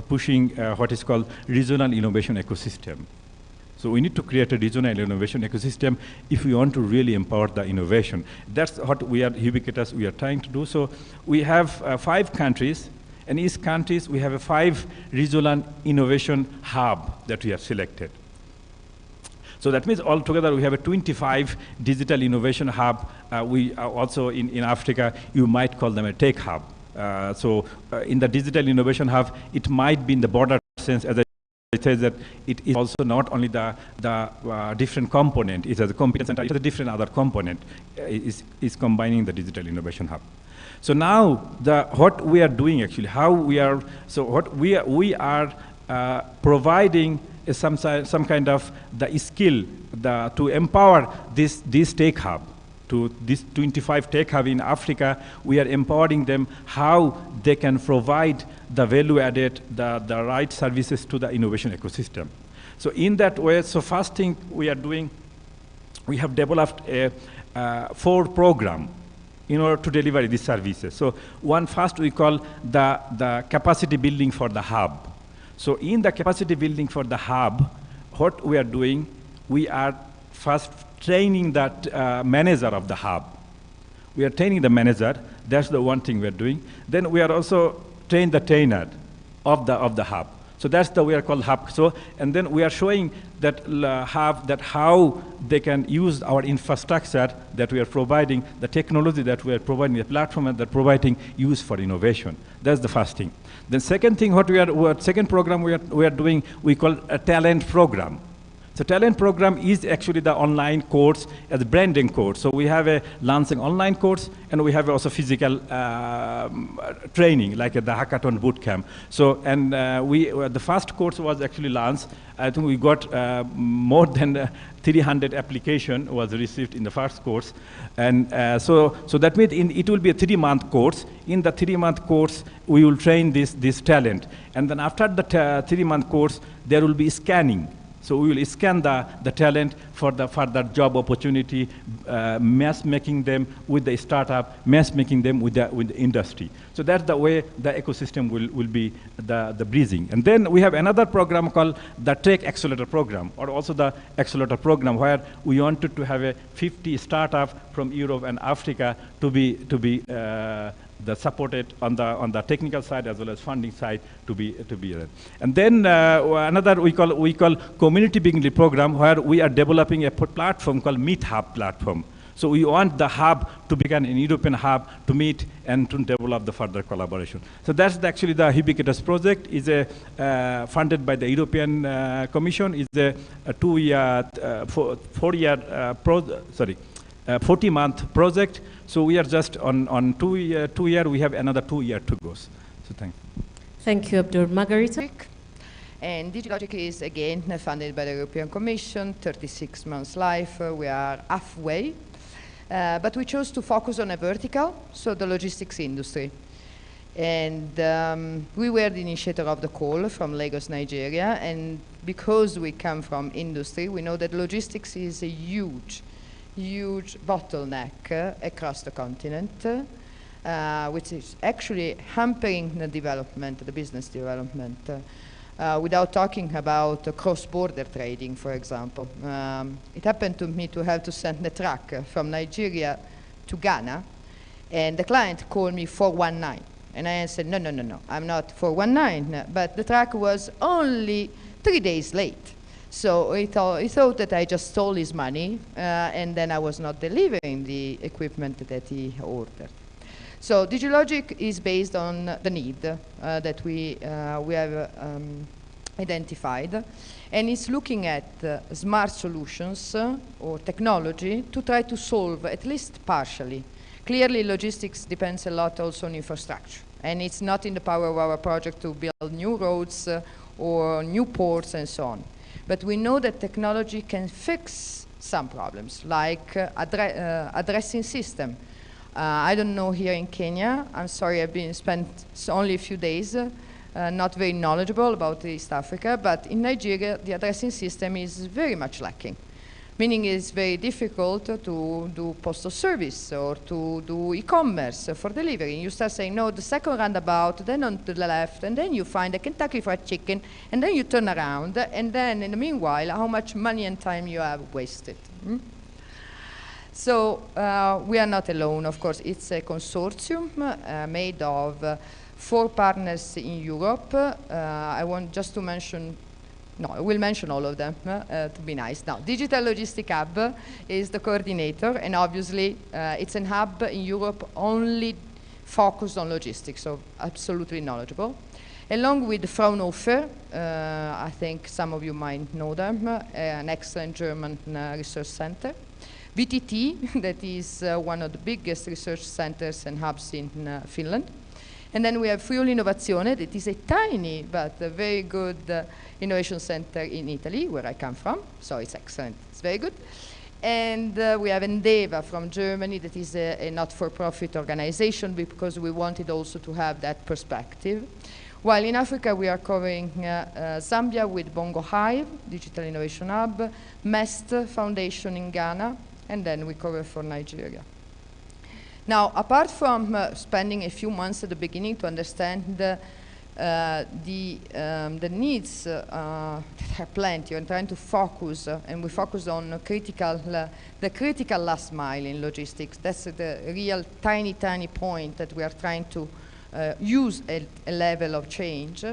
pushing what is called regional innovation ecosystem. So we need to create a regional innovation ecosystem if we want to really empower the innovation. That's what we are Ubiquitous, we are trying to do. So we have 5 countries, and each countries we have a 5 regional innovation hub that we have selected. So that means altogether we have a 25 digital innovation hub. We are also in Africa, you might call them a tech hub. In the digital innovation hub, it might be in the broader sense, as I said, that it is also not only the different component, it has a competence center, it has a different other component, is combining the digital innovation hub. So now, what we are doing actually, we are providing some kind of the skill to empower this tech hub. To this 25 tech hub in Africa, we are empowering them how they can provide the value added, the right services to the innovation ecosystem. So in that way, so first thing we are doing, we have developed a 4 program in order to deliver these services. So first we call the capacity building for the hub. So in the capacity building for the hub, what we are doing, we are first training that manager of the hub. We are training the manager. That's the one thing we are doing. Then we are also train the trainer of the hub. So that's the we are called hub. So and then we are showing that how they can use our infrastructure that we are providing, the technology that we are providing, the platform that are providing use for innovation. That's the first thing. The second thing, second program we are doing, we call a talent program. So talent program is actually the online course as a branding course. So we have a launching online course, and we have also physical training, like at the hackathon bootcamp. So and the first course was actually launched. I think we got more than 300 application was received in the first course, and so that means it will be a 3-month course. In the 3-month course, we will train this talent, and then after the 3-month course, there will be scanning. So we will scan the talent for the further job opportunity, mass making them with the startup, mass making them with the industry. So that's the way the ecosystem will be the breathing. And then we have another program called the Tech Accelerator Program, or also the Accelerator Program, where we wanted to have 50 startups from Europe and Africa to be supported on the technical side as well as funding side to be there. And then another we call community beginning program, where we are developing a platform called Meet Hub platform. So we want the hub to become an European hub to meet and to develop the further collaboration. So that's actually the Ubiquitous project. Is funded by the European Commission. Is a 40-month project. So we are just on 2 year. We have another 2 year to go. So thank you. Thank you, Abdur. Margarita? And DigiLogic is again funded by the European Commission, 36 months life. We are halfway. But we chose to focus on a vertical, so the logistics industry. And we were the initiator of the call from Lagos, Nigeria. And because we come from industry, we know that logistics is a huge bottleneck across the continent, which is actually hampering the development, the business development, without talking about cross-border trading, for example. It happened to me to have to send a truck from Nigeria to Ghana, and the client called me 419. And I said, no, I'm not 419, but the truck was only 3 days late. So he thought that I just stole his money, and then I was not delivering the equipment that he ordered. So DigiLogic is based on the need that we have identified, and it's looking at smart solutions or technology to try to solve, at least partially. Clearly, logistics depends a lot also on infrastructure, and it's not in the power of our project to build new roads or new ports and so on. But we know that technology can fix some problems, like addressing system. I don't know here in Kenya. I'm sorry, I've spent only a few days, not very knowledgeable about East Africa, but in Nigeria, the addressing system is very much lacking. Meaning it's very difficult to do postal service or to do e-commerce for delivery. You start saying, no, the second roundabout, then on to the left, and then you find a Kentucky Fried Chicken, and then you turn around, and then in the meanwhile, how much money and time you have wasted. So we are not alone, of course. It's a consortium made of 4 partners in Europe. I want just to mention, no, I will mention all of them to be nice. Now, Digital Logistic Hub is the coordinator, and obviously it's an hub in Europe only focused on logistics, so absolutely knowledgeable. Along with Fraunhofer, I think some of you might know them, an excellent German research center. VTT, that is one of the biggest research centers and hubs in Finland. And then we have Friuli Innovazione, that is a tiny but a very good innovation center in Italy, where I come from. So it's excellent, it's very good. And we have Endeva from Germany, that is a not-for-profit organization, because we wanted also to have that perspective. While in Africa, we are covering Zambia with Bongo Hive, Digital Innovation Hub, MEST Foundation in Ghana, and then we cover for Nigeria. Now, apart from spending a few months at the beginning to understand the needs are plenty. I'm trying to focus, and we focus on the critical last mile in logistics. That's the real tiny point that we are trying to use a level of change.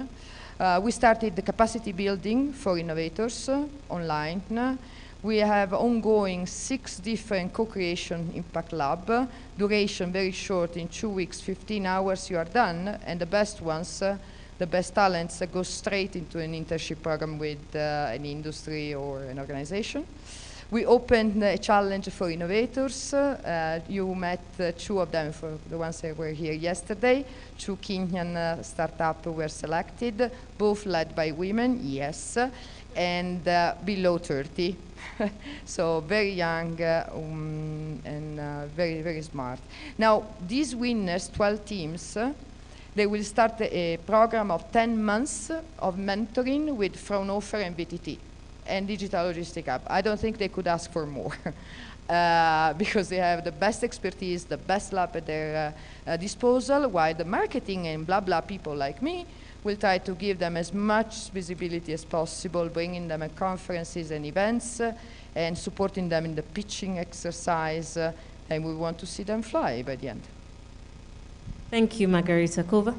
We started the capacity building for innovators online. We have ongoing 6 different co-creation impact lab, duration very short, in 2 weeks, 15 hours you are done, and the best ones, the best talents go straight into an internship program with an industry or an organization. We opened a challenge for innovators. You met 2 of them, for the ones that were here yesterday. 2 Kenyan startups were selected, both led by women, yes, and below 30. So very young and very, very smart. Now, these winners, 12 teams, they will start a program of 10 months of mentoring with Fraunhofer and VTT and Digital Logistics Hub. I don't think they could ask for more because they have the best expertise, the best lab at their disposal, while the marketing and blah, blah people like me will try to give them as much visibility as possible, bringing them at conferences and events, and supporting them in the pitching exercise, and we want to see them fly by the end. Thank you, Margarita. Kova?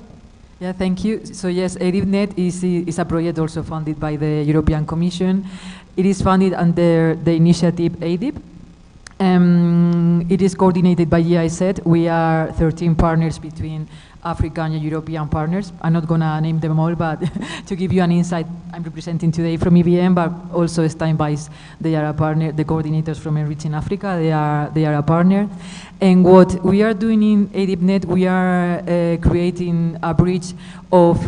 Yeah, thank you. So yes, EdipNet is a project also funded by the European Commission. It is funded under the initiative EDIP. It is coordinated by GIZ. We are 13 partners between African and European partners. I'm not going to name them all, but to give you an insight, I'm representing today from EBM, but also Steinbeis, they are a partner. The coordinators from Enriching Africa, they are a partner. And what we are doing in EdipNet, we are creating a bridge of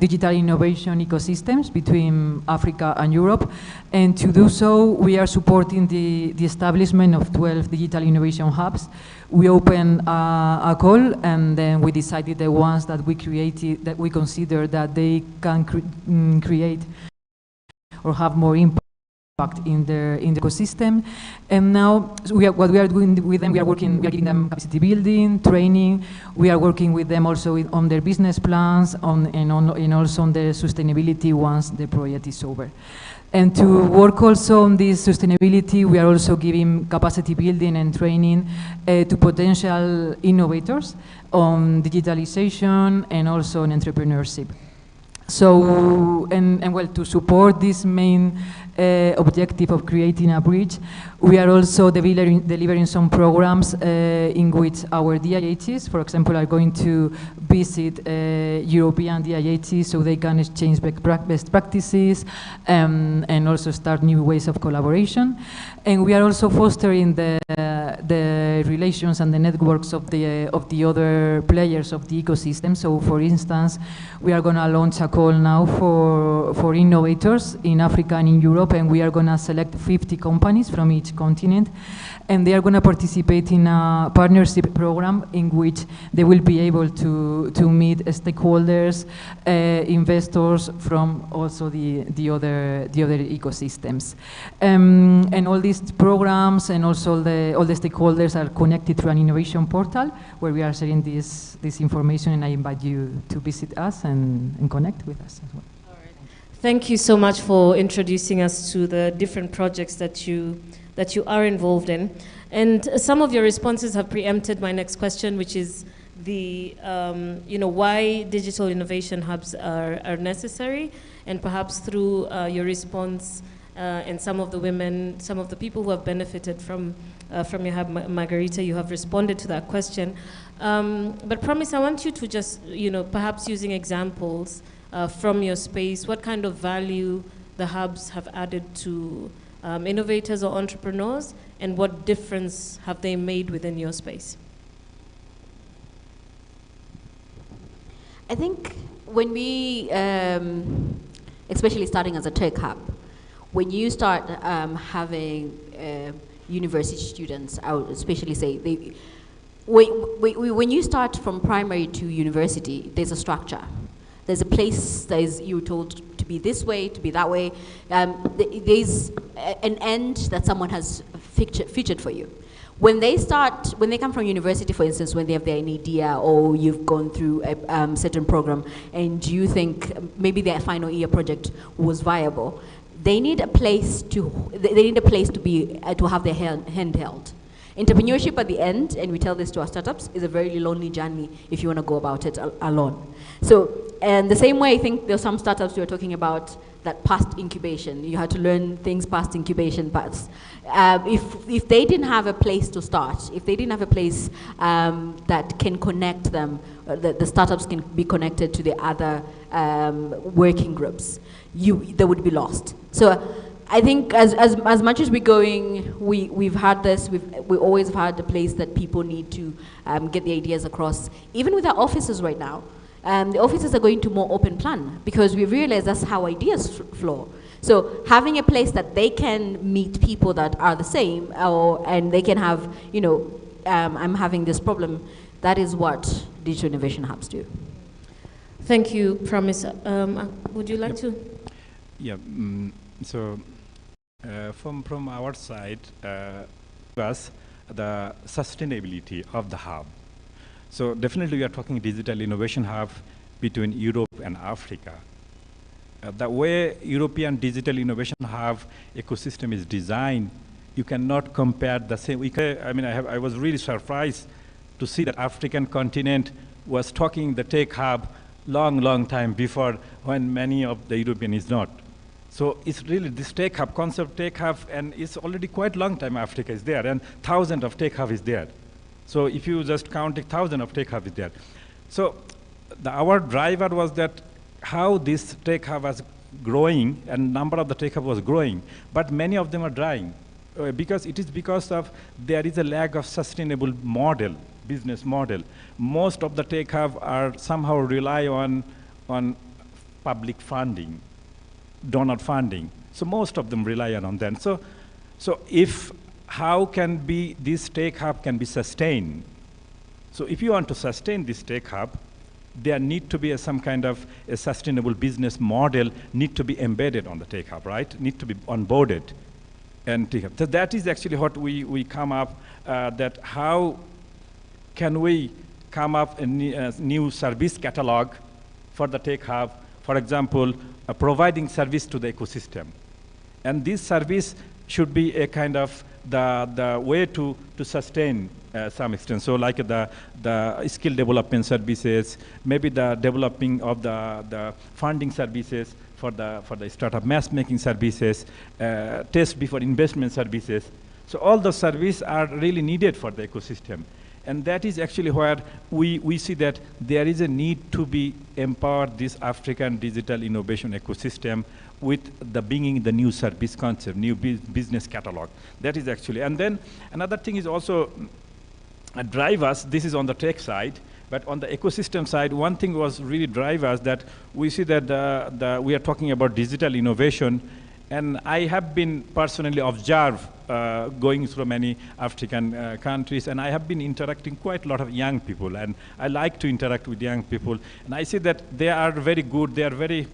digital innovation ecosystems between Africa and Europe. And to do so, we are supporting the establishment of 12 digital innovation hubs. We opened a call, and then we decided the ones that we created, that we consider that they can create or have more impact in the ecosystem. And now what we are doing with them, we are giving them capacity building, training. We are working with them also on their business plans, and also on their sustainability once the project is over. And to work also on this sustainability, we are also giving capacity building and training to potential innovators on digitalization and also on entrepreneurship. So, and well, to support this main objective of creating a bridge, we are also delivering some programs in which our DIHs, for example, are going to visit European DIHs so they can exchange best practices and also start new ways of collaboration. And we are also fostering the relations and the networks of the other players of the ecosystem. So, for instance, we are going to launch a call now for innovators in Africa and in Europe, and we are going to select 50 companies from each continent, and they are going to participate in a partnership program in which they will be able to meet stakeholders, investors from also the other ecosystems, and all these programs and also all the stakeholders are connected through an innovation portal where we are sharing this information, and I invite you to visit us and connect with us as well. Thank you so much for introducing us to the different projects that you are involved in. And some of your responses have preempted my next question, which is the, why digital innovation hubs are necessary, and perhaps through your response and some of the women, some of the people who have benefited from your hub, Margarita, you have responded to that question. But Promise, I want you to just, perhaps using examples from your space, what kind of value the hubs have added to innovators or entrepreneurs, and what difference have they made within your space? I think when we, especially starting as a tech hub, when you start having university students out, especially say, when you start from primary to university, there's a structure. There's a place that you're told to be this way, to be that way. There's an end that someone has featured for you. when they come from university, for instance, when they have an idea or you've gone through a certain program and you think maybe their final year project was viable, they need a place to have their hand held. Entrepreneurship at the end, and we tell this to our startups, is a very lonely journey if you want to go about it alone. So, and the same way, I think there are some startups we are talking about that past incubation. You had to learn things past incubation paths. If they didn't have a place to start, if they didn't have a place that can connect them, the startups can be connected to the other working groups, they would be lost. So I think as much as we're going, we've had this, we always have had a place that people need to get the ideas across. Even with our offices right now, the offices are going to more open plan because we realize that's how ideas flow. So having a place that they can meet people that are the same, and they can have, I'm having this problem, that is what digital innovation hubs do. Thank you, Promise. Would you like to? Yeah, so from our side, was the sustainability of the hub. So definitely we are talking digital innovation hub between Europe and Africa. The way European digital innovation hub ecosystem is designed, you cannot compare the same. I was really surprised to see that African continent was talking the tech hub long time before when many of the European is not. So it's really this tech hub, concept tech hub, and it's already quite long time Africa is there, and thousands of tech hub is there. So if you just count 1,000 of tech hub is there. So our driver was that how this tech hub was growing, and number of the tech hub was growing, but many of them are dying. Because there is a lack of sustainable model, business model. Most of the tech hub are somehow rely on public funding, donor funding. So most of them rely on them. So how can be this tech hub can be sustained? So if you want to sustain this tech hub, there need to be some kind of a sustainable business model need to be embedded on the tech hub, right? Need to be onboarded. And so that is actually what we come up, that how can we come up a new service catalog for the tech hub, for example, providing service to the ecosystem. And this service should be a kind of the way to sustain some extent. So like the skill development services, maybe the developing of the funding services for the startup matchmaking services, test before investment services. So all the services are really needed for the ecosystem. And that is actually where we see that there is a need to be empowered this African digital innovation ecosystem with the bringing the new service concept, new business catalog. That is actually, and then another thing is also drive us, this is on the tech side, but on the ecosystem side, one thing was really drive us that we see that we are talking about digital innovation, and I have been personally observed going through many African countries, and I have been interacting quite a lot of young people, and I like to interact with young people, and I see that they are very good, they're very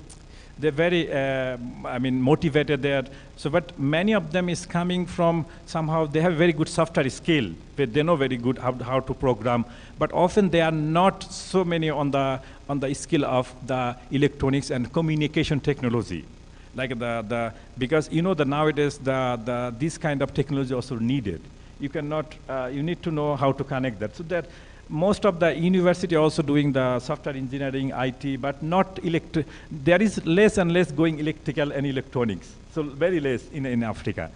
motivated there. So, but many of them is coming from somehow, they have very good software skill, they know very good how to program, but often they are not so many on the skill of the electronics and communication technology. Like because nowadays this kind of technology also needed. You cannot, you need to know how to connect that. So that most of the university also doing the software engineering, IT, but not there is less and less going electrical and electronics. So very less in Africa.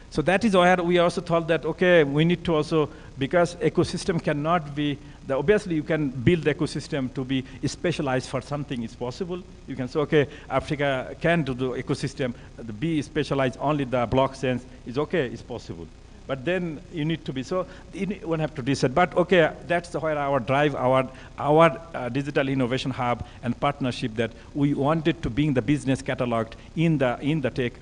So that is where we also thought that, okay, we need to also, because ecosystem cannot be, obviously you can build the ecosystem to be specialized for something is possible. You can say, okay, Africa can do the ecosystem, be specialized only the blockchain is okay, it's possible. But then you need to be, so you won't have to decide. But okay, that's where our drive, our digital innovation hub and partnership that we wanted to bring the business catalog in the tech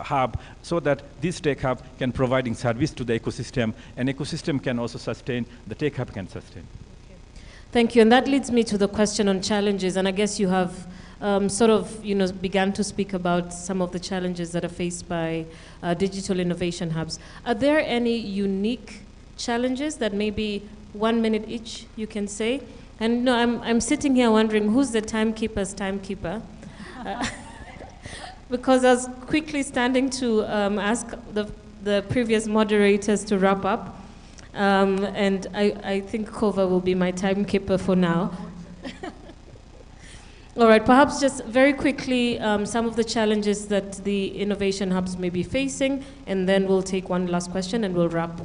hub, so that this tech hub can providing service to the ecosystem, and ecosystem can also sustain, the tech hub can sustain. Thank you, and that leads me to the question on challenges, and I guess you have sort of, began to speak about some of the challenges that are faced by digital innovation hubs. Are there any unique challenges that maybe 1 minute each you can say? And I'm sitting here wondering who's the timekeeper's timekeeper? Because I was quickly standing to ask the previous moderators to wrap up. And I think Kova will be my timekeeper for now. All right, perhaps just very quickly, some of the challenges that the innovation hubs may be facing, and then we'll take one last question and we'll wrap.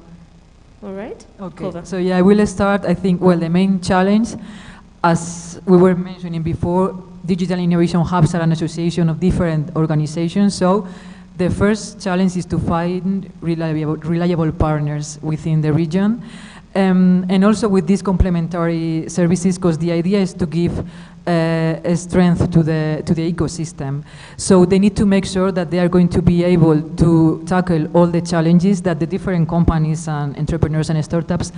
All right? Okay, Kova. so yeah, I will start. I think, well, the main challenge, as we were mentioning before, digital innovation hubs are an association of different organizations. So the first challenge is to find reliable partners within the region. And also with these complementary services, because the idea is to give a strength to the ecosystem. So they need to make sure that they are going to be able to tackle all the challenges that the different companies and entrepreneurs and startups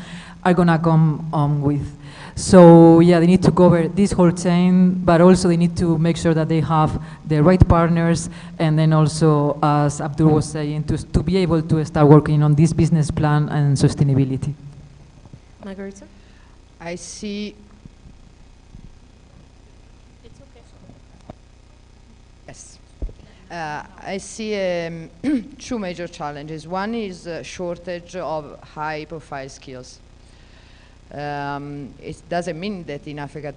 are going to come on with. So yeah, they need to cover this whole chain, but also they need to make sure that they have the right partners, and then also, as Abdul was saying, to be able to start working on this business plan and sustainability. Margarita? I see. It's okay. Yes. I see two major challenges. One is a shortage of high-profile skills. It doesn't mean that in Africa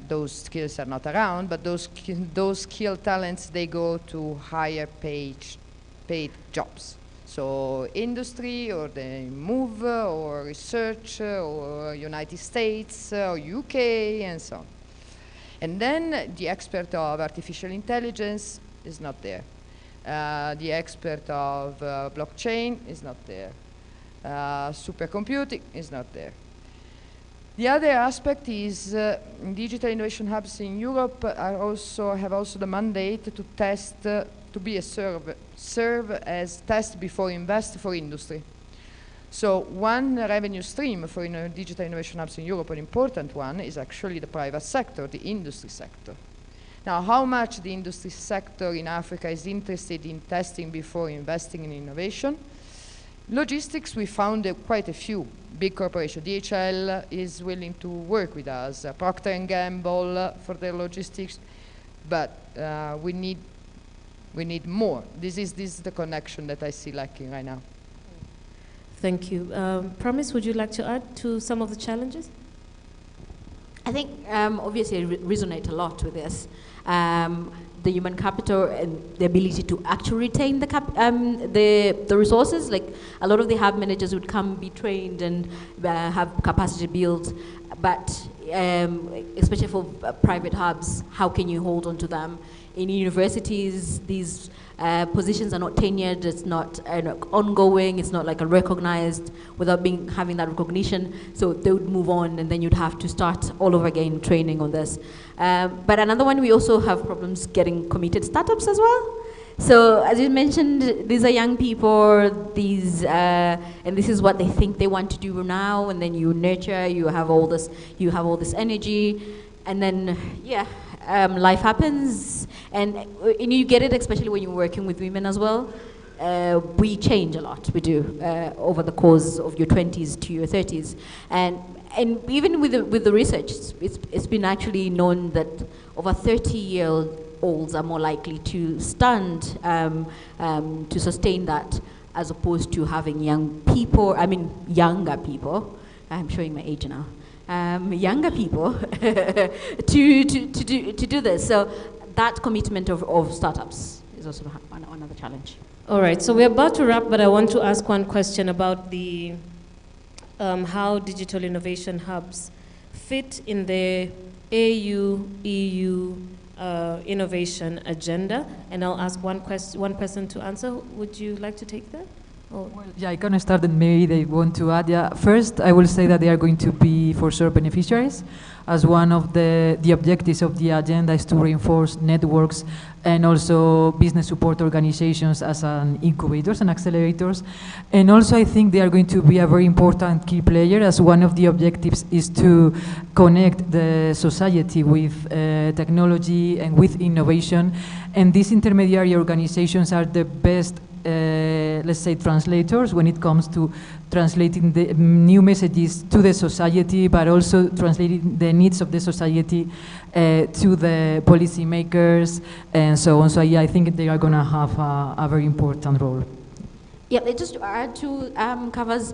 those skills are not around, but those skilled talents, they go to higher paid jobs. So industry, or they move, or research, or United States, or UK, and so on. And then the expert of artificial intelligence is not there. The expert of blockchain is not there. Supercomputing is not there. The other aspect is digital innovation hubs in Europe have also the mandate to test, to be a serve as test before invest for industry. So one revenue stream for digital innovation hubs in Europe, an important one, is actually the private sector, the industry sector. Now, how much the industry sector in Africa is interested in testing before investing in innovation? Logistics, we found quite a few big corporations. DHL is willing to work with us, Procter & Gamble for their logistics, but we need more. This is the connection that I see lacking right now. Thank you. Promise, would you like to add to some of the challenges? I think obviously I resonate a lot with this. The human capital and the ability to actually retain the resources. Like a lot of the hub managers would come, be trained, and have capacity built, but especially for private hubs, how can you hold on to them? In universities, these positions are not tenured, it's not ongoing, it's not like a recognized without having that recognition, so they would move on and then you'd have to start all over again training on this. But another one, we also have problems getting committed startups as well. So as you mentioned, these are young people, and this is what they think they want to do now, and then you nurture, you have all this energy, and then life happens, and you get it, especially when you're working with women as well. We change a lot, we do, over the course of your 20s to your 30s. And even with the research, it's been actually known that over 30-year-olds are more likely to stand, to sustain that, as opposed to having younger people, I'm showing my age now, younger people to do this. So that commitment of startups is also another challenge. All right, so we're about to wrap, but I want to ask one question about the how digital innovation hubs fit in the EU innovation agenda. And I'll ask one person to answer. Would you like to take that? Yeah, I can start and maybe they want to add. Yeah, first I will say that they are going to be for sure beneficiaries, as one of the objectives of the agenda is to reinforce networks and also business support organizations as an incubators and accelerators. And also I think they are going to be a very important key player, as one of the objectives is to connect the society with technology and with innovation. And these intermediary organizations are the best let's say translators when it comes to translating the new messages to the society, but also translating the needs of the society to the policymakers and so on. So yeah, I think they are going to have a very important role. Yeah, just to add to covers,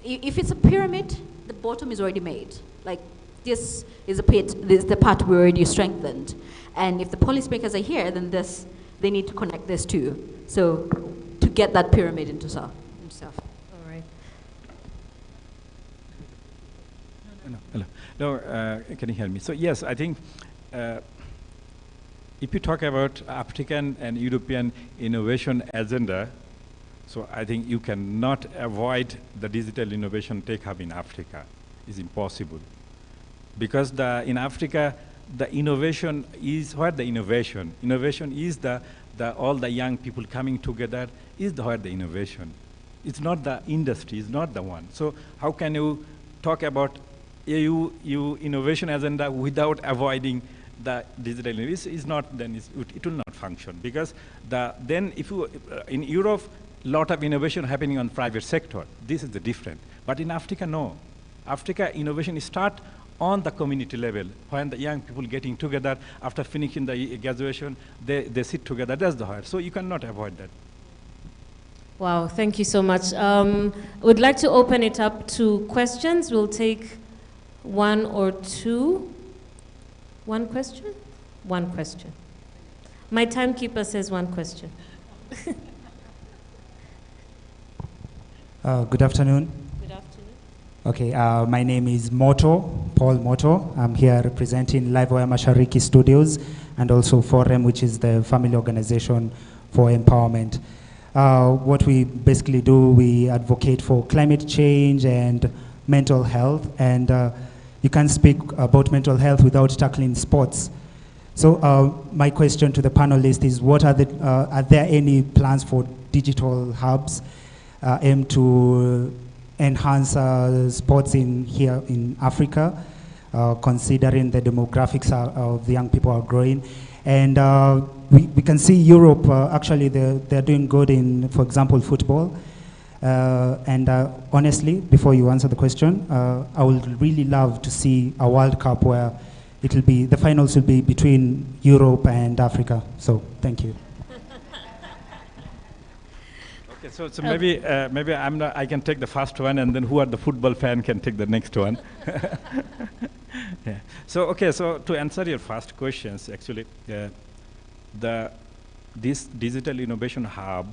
if it's a pyramid, the bottom is already made. Like this is a pit, this is the part we already strengthened. And if the policymakers are here, then they need to connect this too. So to get that pyramid into stuff. All right. No, can you hear me? So yes, I think if you talk about African and European innovation agenda, so I think you cannot avoid the digital innovation take-up in Africa. It's impossible. Because in Africa, the innovation is what the innovation. Innovation is all the young people coming together is where the innovation. It's not the industry, it's not the one. So how can you talk about EU innovation agenda without avoiding the digital innovation? Is not, then it will not function. Because then if you, in Europe, lot of innovation happening on private sector. This is the different. But in Africa, no. Africa innovation start on the community level, when the young people getting together after finishing the graduation, they sit together, that's the heart. So you cannot avoid that. Wow, thank you so much. Would like to open it up to questions. We'll take one or two. One question? One question. My timekeeper says one question. Good afternoon. Good afternoon. Okay, my name is Paul Moto. I'm here representing Live Wire Mashariki Studios and also Forum, which is the family organization for empowerment. What we basically do, we advocate for climate change and mental health, and you can't speak about mental health without tackling sports. So my question to the panelists is, are there any plans for digital hubs aimed to enhance sports here in Africa, considering the demographics of the young people are growing? And we can see Europe, actually they're doing good in, for example, football. And honestly, before you answer the question, I would really love to see a World Cup where the finals will be between Europe and Africa. So thank you. Okay, so maybe I can take the first one, and then who are the football fan can take the next one. Yeah. So to answer your first questions, actually, this digital innovation hub,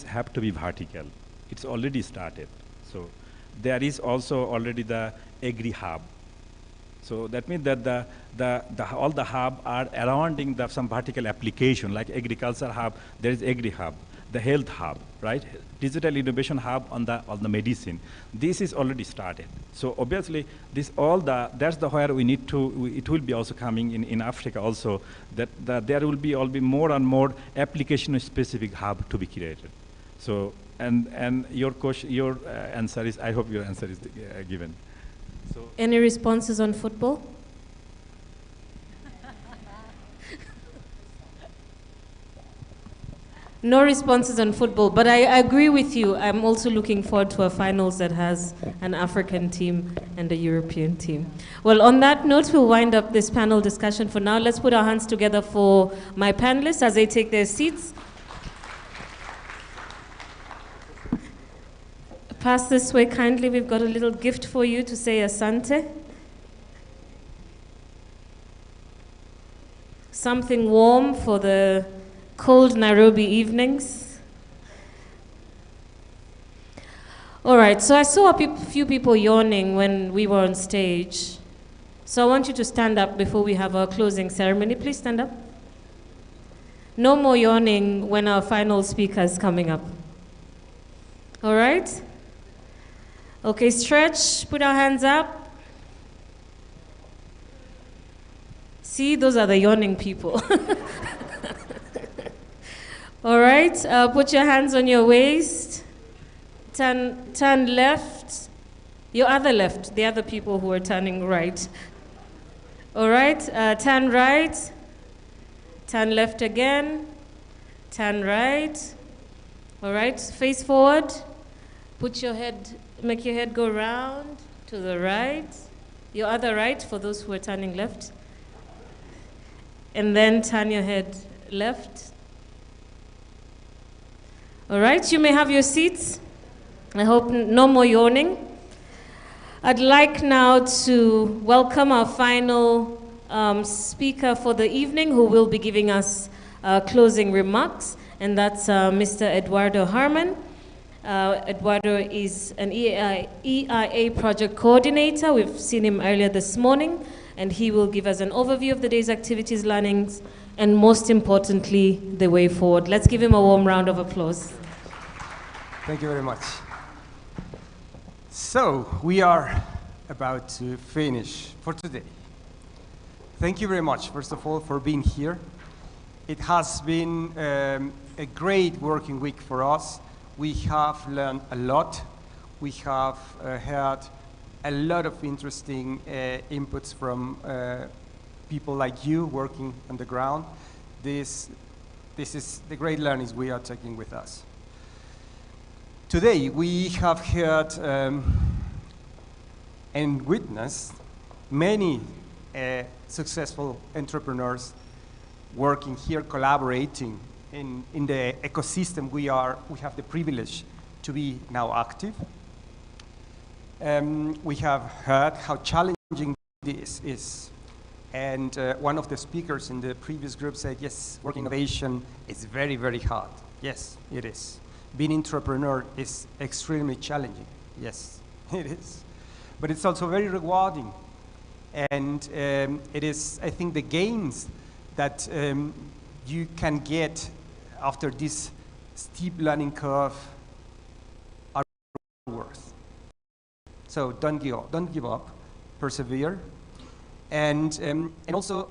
have to be vertical. It's already started. So there is also already the agri hub. So that means that all the hub are surrounding some vertical application, like agriculture hub. There is agri hub, the health hub, right? Digital innovation hub on the medicine. This is already started. So obviously, that's where we need to. It will be also coming in Africa also. That there will be more and more application-specific hub to be created. So and your answer is. I hope your answer is given. So any responses on football? No responses on football, but I agree with you. I'm also looking forward to a finals that has an African team and a European team. Well, on that note, we'll wind up this panel discussion for now. Let's put our hands together for my panelists as they take their seats. Pass this way kindly. We've got a little gift for you to say asante. Something warm for the cold Nairobi evenings. All right, so I saw a few people yawning when we were on stage. So I want you to stand up before we have our closing ceremony. Please stand up. No more yawning when our final speaker is coming up. All right? Okay, stretch, put our hands up. See, those are the yawning people. All right, put your hands on your waist. Turn left. Your other left, the other people who are turning right. All right, turn right. Turn left again. Turn right. All right, face forward. Put your head, make your head go round to the right. Your other right for those who are turning left. And then turn your head left. All right, you may have your seats. I hope no more yawning. I'd like now to welcome our final speaker for the evening, who will be giving us closing remarks, and that's Mr. Eduardo Harman. Eduardo is an EiA project coordinator. We've seen him earlier this morning, and he will give us an overview of the day's activities, learnings, and most importantly, the way forward. Let's give him a warm round of applause. Thank you very much. So, we are about to finish for today. Thank you very much, first of all, for being here. It has been a great working week for us. We have learned a lot. We have had a lot of interesting inputs from people like you working on the ground. This is the great learnings we are taking with us. Today, we have heard and witnessed many successful entrepreneurs working here, collaborating in the ecosystem we have the privilege to be now active. We have heard how challenging this is. And one of the speakers in the previous group said, yes, work innovation is very, very hard. Yes, it is. Being an entrepreneur is extremely challenging. Yes, it is. But it's also very rewarding. And it is, I think, the gains that you can get after this steep learning curve are worth. So don't give up, persevere. And also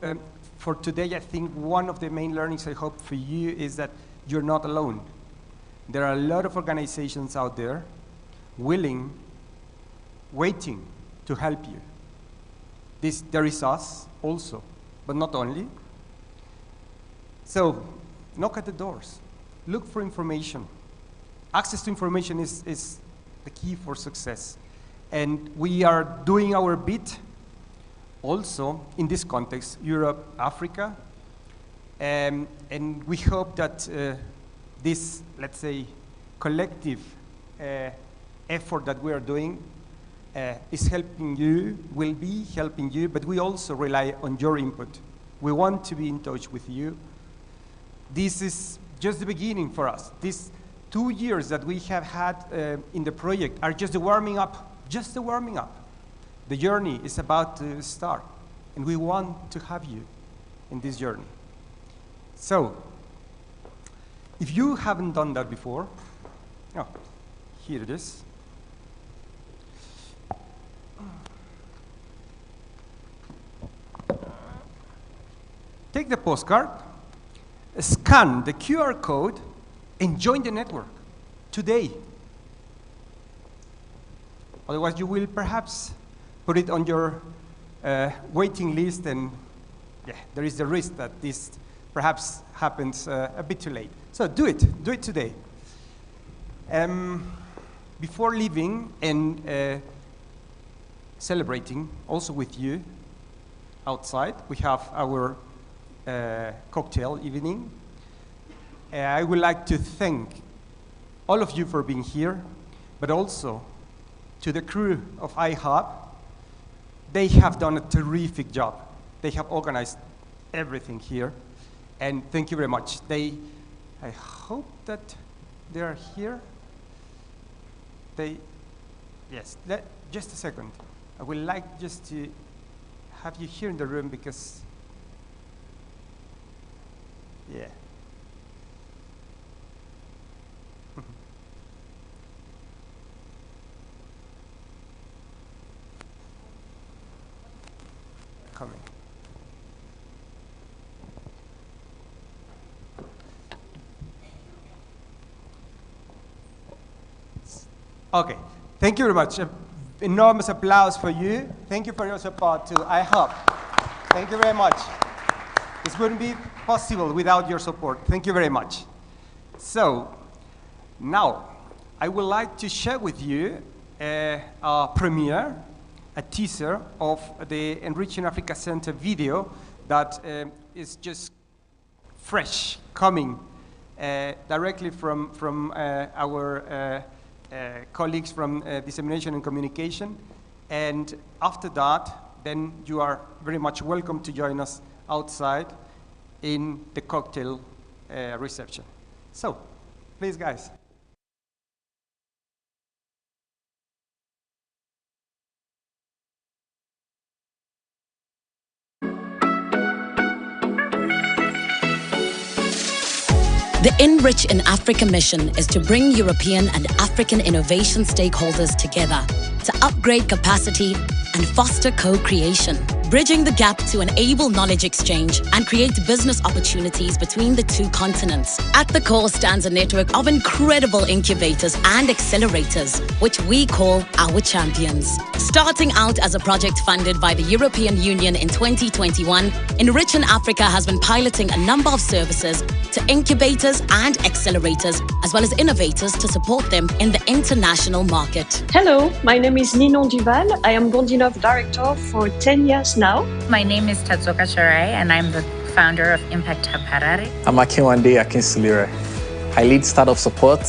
for today, I think one of the main learnings I hope for you is that you're not alone. There are a lot of organizations out there willing, waiting to help you. There is us also, but not only. So knock at the doors. Look for information. Access to information is the key for success. And we are doing our bit also in this context, Europe, Africa. And we hope that this, let's say, collective effort that we are doing is helping you, will be helping you, but we also rely on your input. We want to be in touch with you. This is just the beginning for us. These 2 years that we have had in the project are just the warming up, just the warming up. The journey is about to start, and we want to have you in this journey. So, if you haven't done that before, oh, here it is. Take the postcard, scan the QR code, and join the network today. Otherwise, you will perhaps put it on your waiting list, and yeah, there is the risk that this perhaps happens a bit too late. So do it today. Before leaving and celebrating also with you outside, we have our cocktail evening. I would like to thank all of you for being here, but also to the crew of iHub. They have done a terrific job. They have organized everything here, and thank you very much. I hope that they are here. Yes, just a second. I would like just to have you here in the room because, yeah. Okay, thank you very much. Enormous applause for you. Thank you for your support too, I hope. Thank you very much. This wouldn't be possible without your support. Thank you very much. So, now, I would like to share with you a premiere, a teaser of the Enriching Africa Center video that is just fresh, coming directly from our colleagues from Dissemination and Communication. And after that, then you are very much welcome to join us outside in the cocktail reception. So, please guys. The Enrich in Africa mission is to bring European and African innovation stakeholders together to upgrade capacity and foster co-creation, bridging the gap to enable knowledge exchange and create business opportunities between the two continents. At the core stands a network of incredible incubators and accelerators, which we call our champions. Starting out as a project funded by the European Union in 2021, Enrich in Africa has been piloting a number of services to incubators and accelerators, as well as innovators to support them in the international market. Hello, my name is Ninon Duval. I am Gondinov Director for 10 years now. My name is Tatsuka Charai, and I'm the founder of Impact Hub Harare. I'm Akinwande Akinsulire. I lead startup support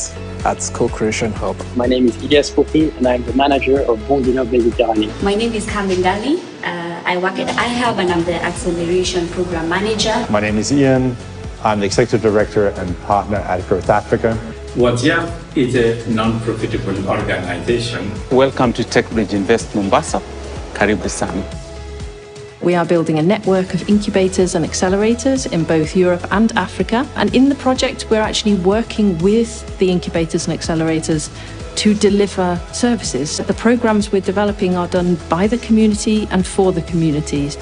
at Co-Creation Hub. My name is Ilyas Popi, and I'm the manager of Gondinov Mediterranean. My name is Carmen Gali. I work at EiA and I'm the Acceleration Program Manager. My name is Ian. I'm the Executive Director and Partner at Growth Africa. WhatsApp is a non-profitable organization. Welcome to TechBridge Invest Mombasa. Karibu sana. We are building a network of incubators and accelerators in both Europe and Africa. And in the project, we're actually working with the incubators and accelerators to deliver services. The programs we're developing are done by the community and for the communities.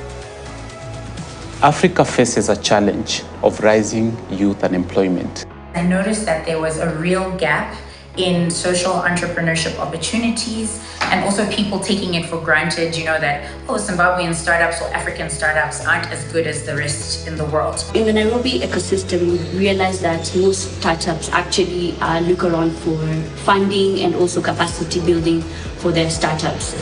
Africa faces a challenge of rising youth unemployment. I noticed that there was a real gap in social entrepreneurship opportunities and also people taking it for granted, that, Zimbabwean startups or African startups aren't as good as the rest in the world. In the Nairobi ecosystem, we realized that most startups actually look around for funding and also capacity building for their startups.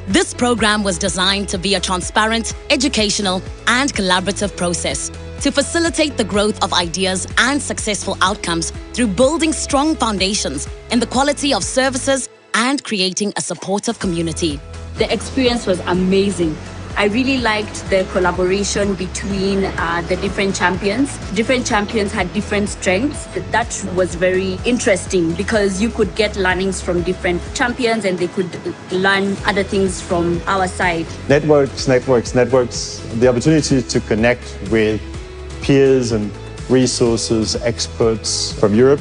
This program was designed to be a transparent, educational, and collaborative process to facilitate the growth of ideas and successful outcomes through building strong foundations in the quality of services and creating a supportive community. The experience was amazing. I really liked the collaboration between the different champions. Different champions had different strengths. That was very interesting because you could get learnings from different champions and they could learn other things from our side. Networks. The opportunity to connect with peers and resources, experts from Europe,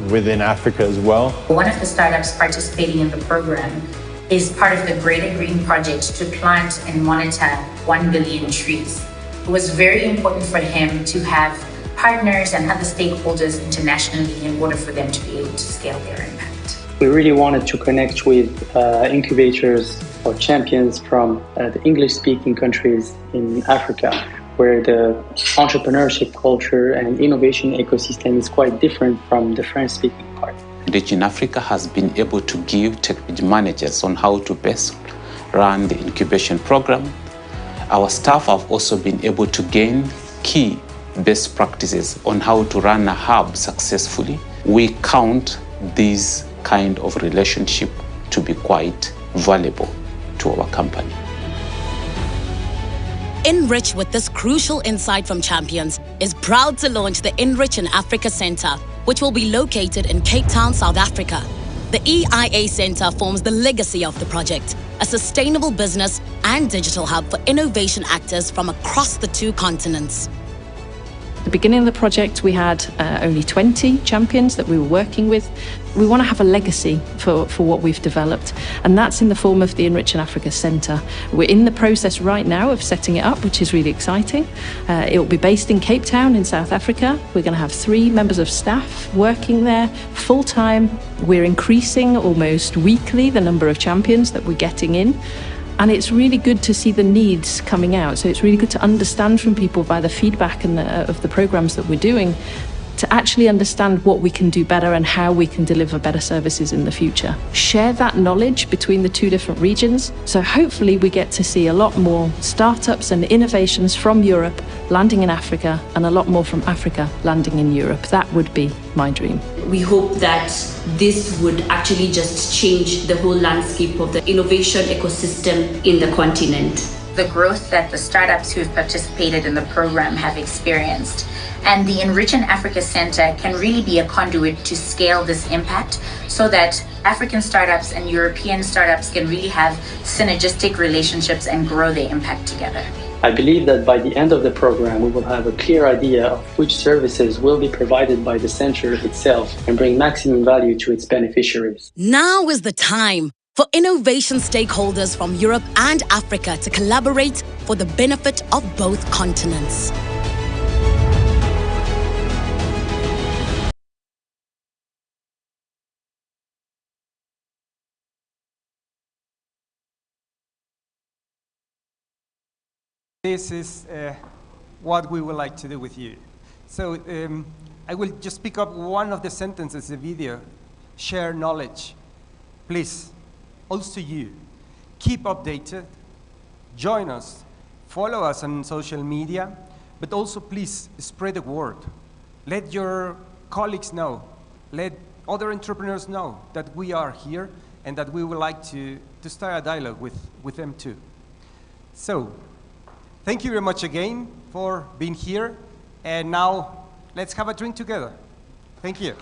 within Africa as well. One of the startups participating in the program is part of the Greater Green Project to plant and monitor 1 billion trees. It was very important for him to have partners and other stakeholders internationally in order for them to be able to scale their impact. We really wanted to connect with incubators or champions from the English-speaking countries in Africa, where the entrepreneurship culture and innovation ecosystem is quite different from the French-speaking part. Enrich in Africa has been able to give TechBridge managers on how to best run the incubation program. Our staff have also been able to gain key best practices on how to run a hub successfully. We count this kind of relationship to be quite valuable to our company. Enrich, with this crucial insight from champions, is proud to launch the Enrich in Africa Center, which will be located in Cape Town, South Africa. The EiA Center forms the legacy of the project, a sustainable business and digital hub for innovation actors from across the two continents. the beginning of the project, we had only 20 champions that we were working with. We want to have a legacy for what we've developed, and that's in the form of the Enrich in Africa Centre. We're in the process right now of setting it up, which is really exciting. It will be based in Cape Town in South Africa. We're going to have 3 members of staff working there full-time. We're increasing almost weekly the number of champions that we're getting in. And it's really good to see the needs coming out. So it's really good to understand from people by the feedback and of the programs that we're doing, to actually understand what we can do better and how we can deliver better services in the future. Share that knowledge between the 2 different regions. So hopefully we get to see a lot more startups and innovations from Europe landing in Africa, and a lot more from Africa landing in Europe. That would be my dream. We hope that this would actually just change the whole landscape of the innovation ecosystem in the continent. The growth that the startups who have participated in the program have experienced. And the Enrich in Africa Center can really be a conduit to scale this impact so that African startups and European startups can really have synergistic relationships and grow their impact together. I believe that by the end of the program, we will have a clear idea of which services will be provided by the center itself and bring maximum value to its beneficiaries. Now is the time for innovation stakeholders from Europe and Africa to collaborate for the benefit of both continents. This is what we would like to do with you. So I will just pick up one of the sentences of the video. Share knowledge. Please, also you, keep updated, join us, follow us on social media, but also please spread the word. Let your colleagues know, let other entrepreneurs know that we are here and that we would like to start a dialogue with them too. So, thank you very much again for being here, and now let's have a drink together. Thank you.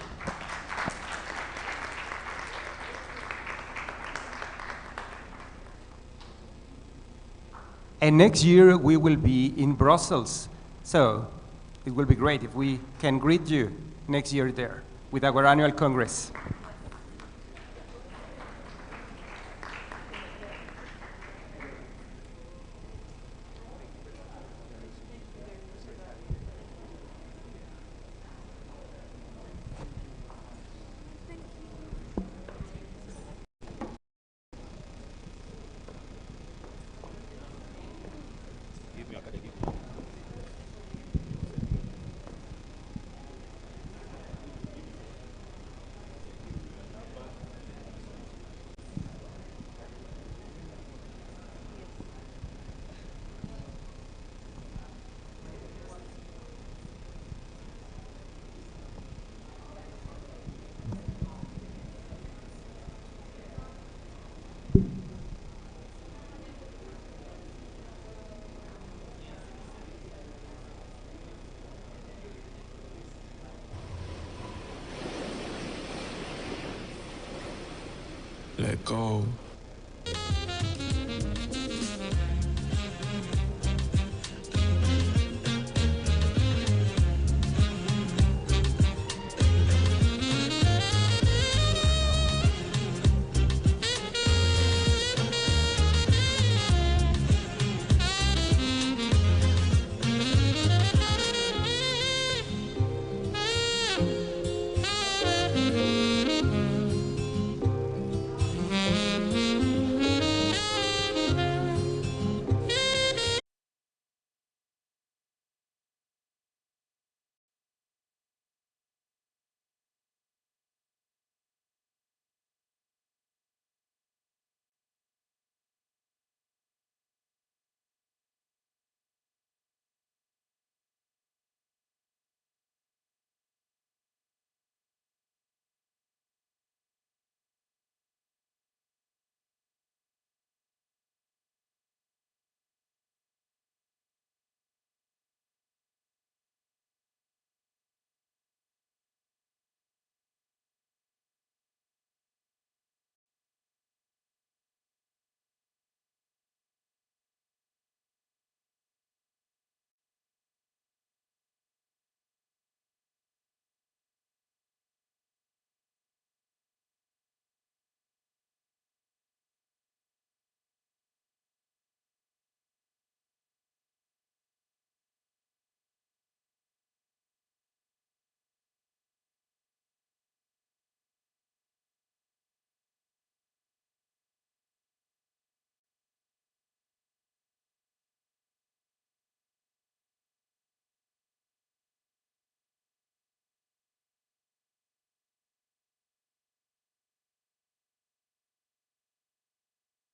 And next year we will be in Brussels, so it will be great if we can greet you next year there with our annual Congress. Let go.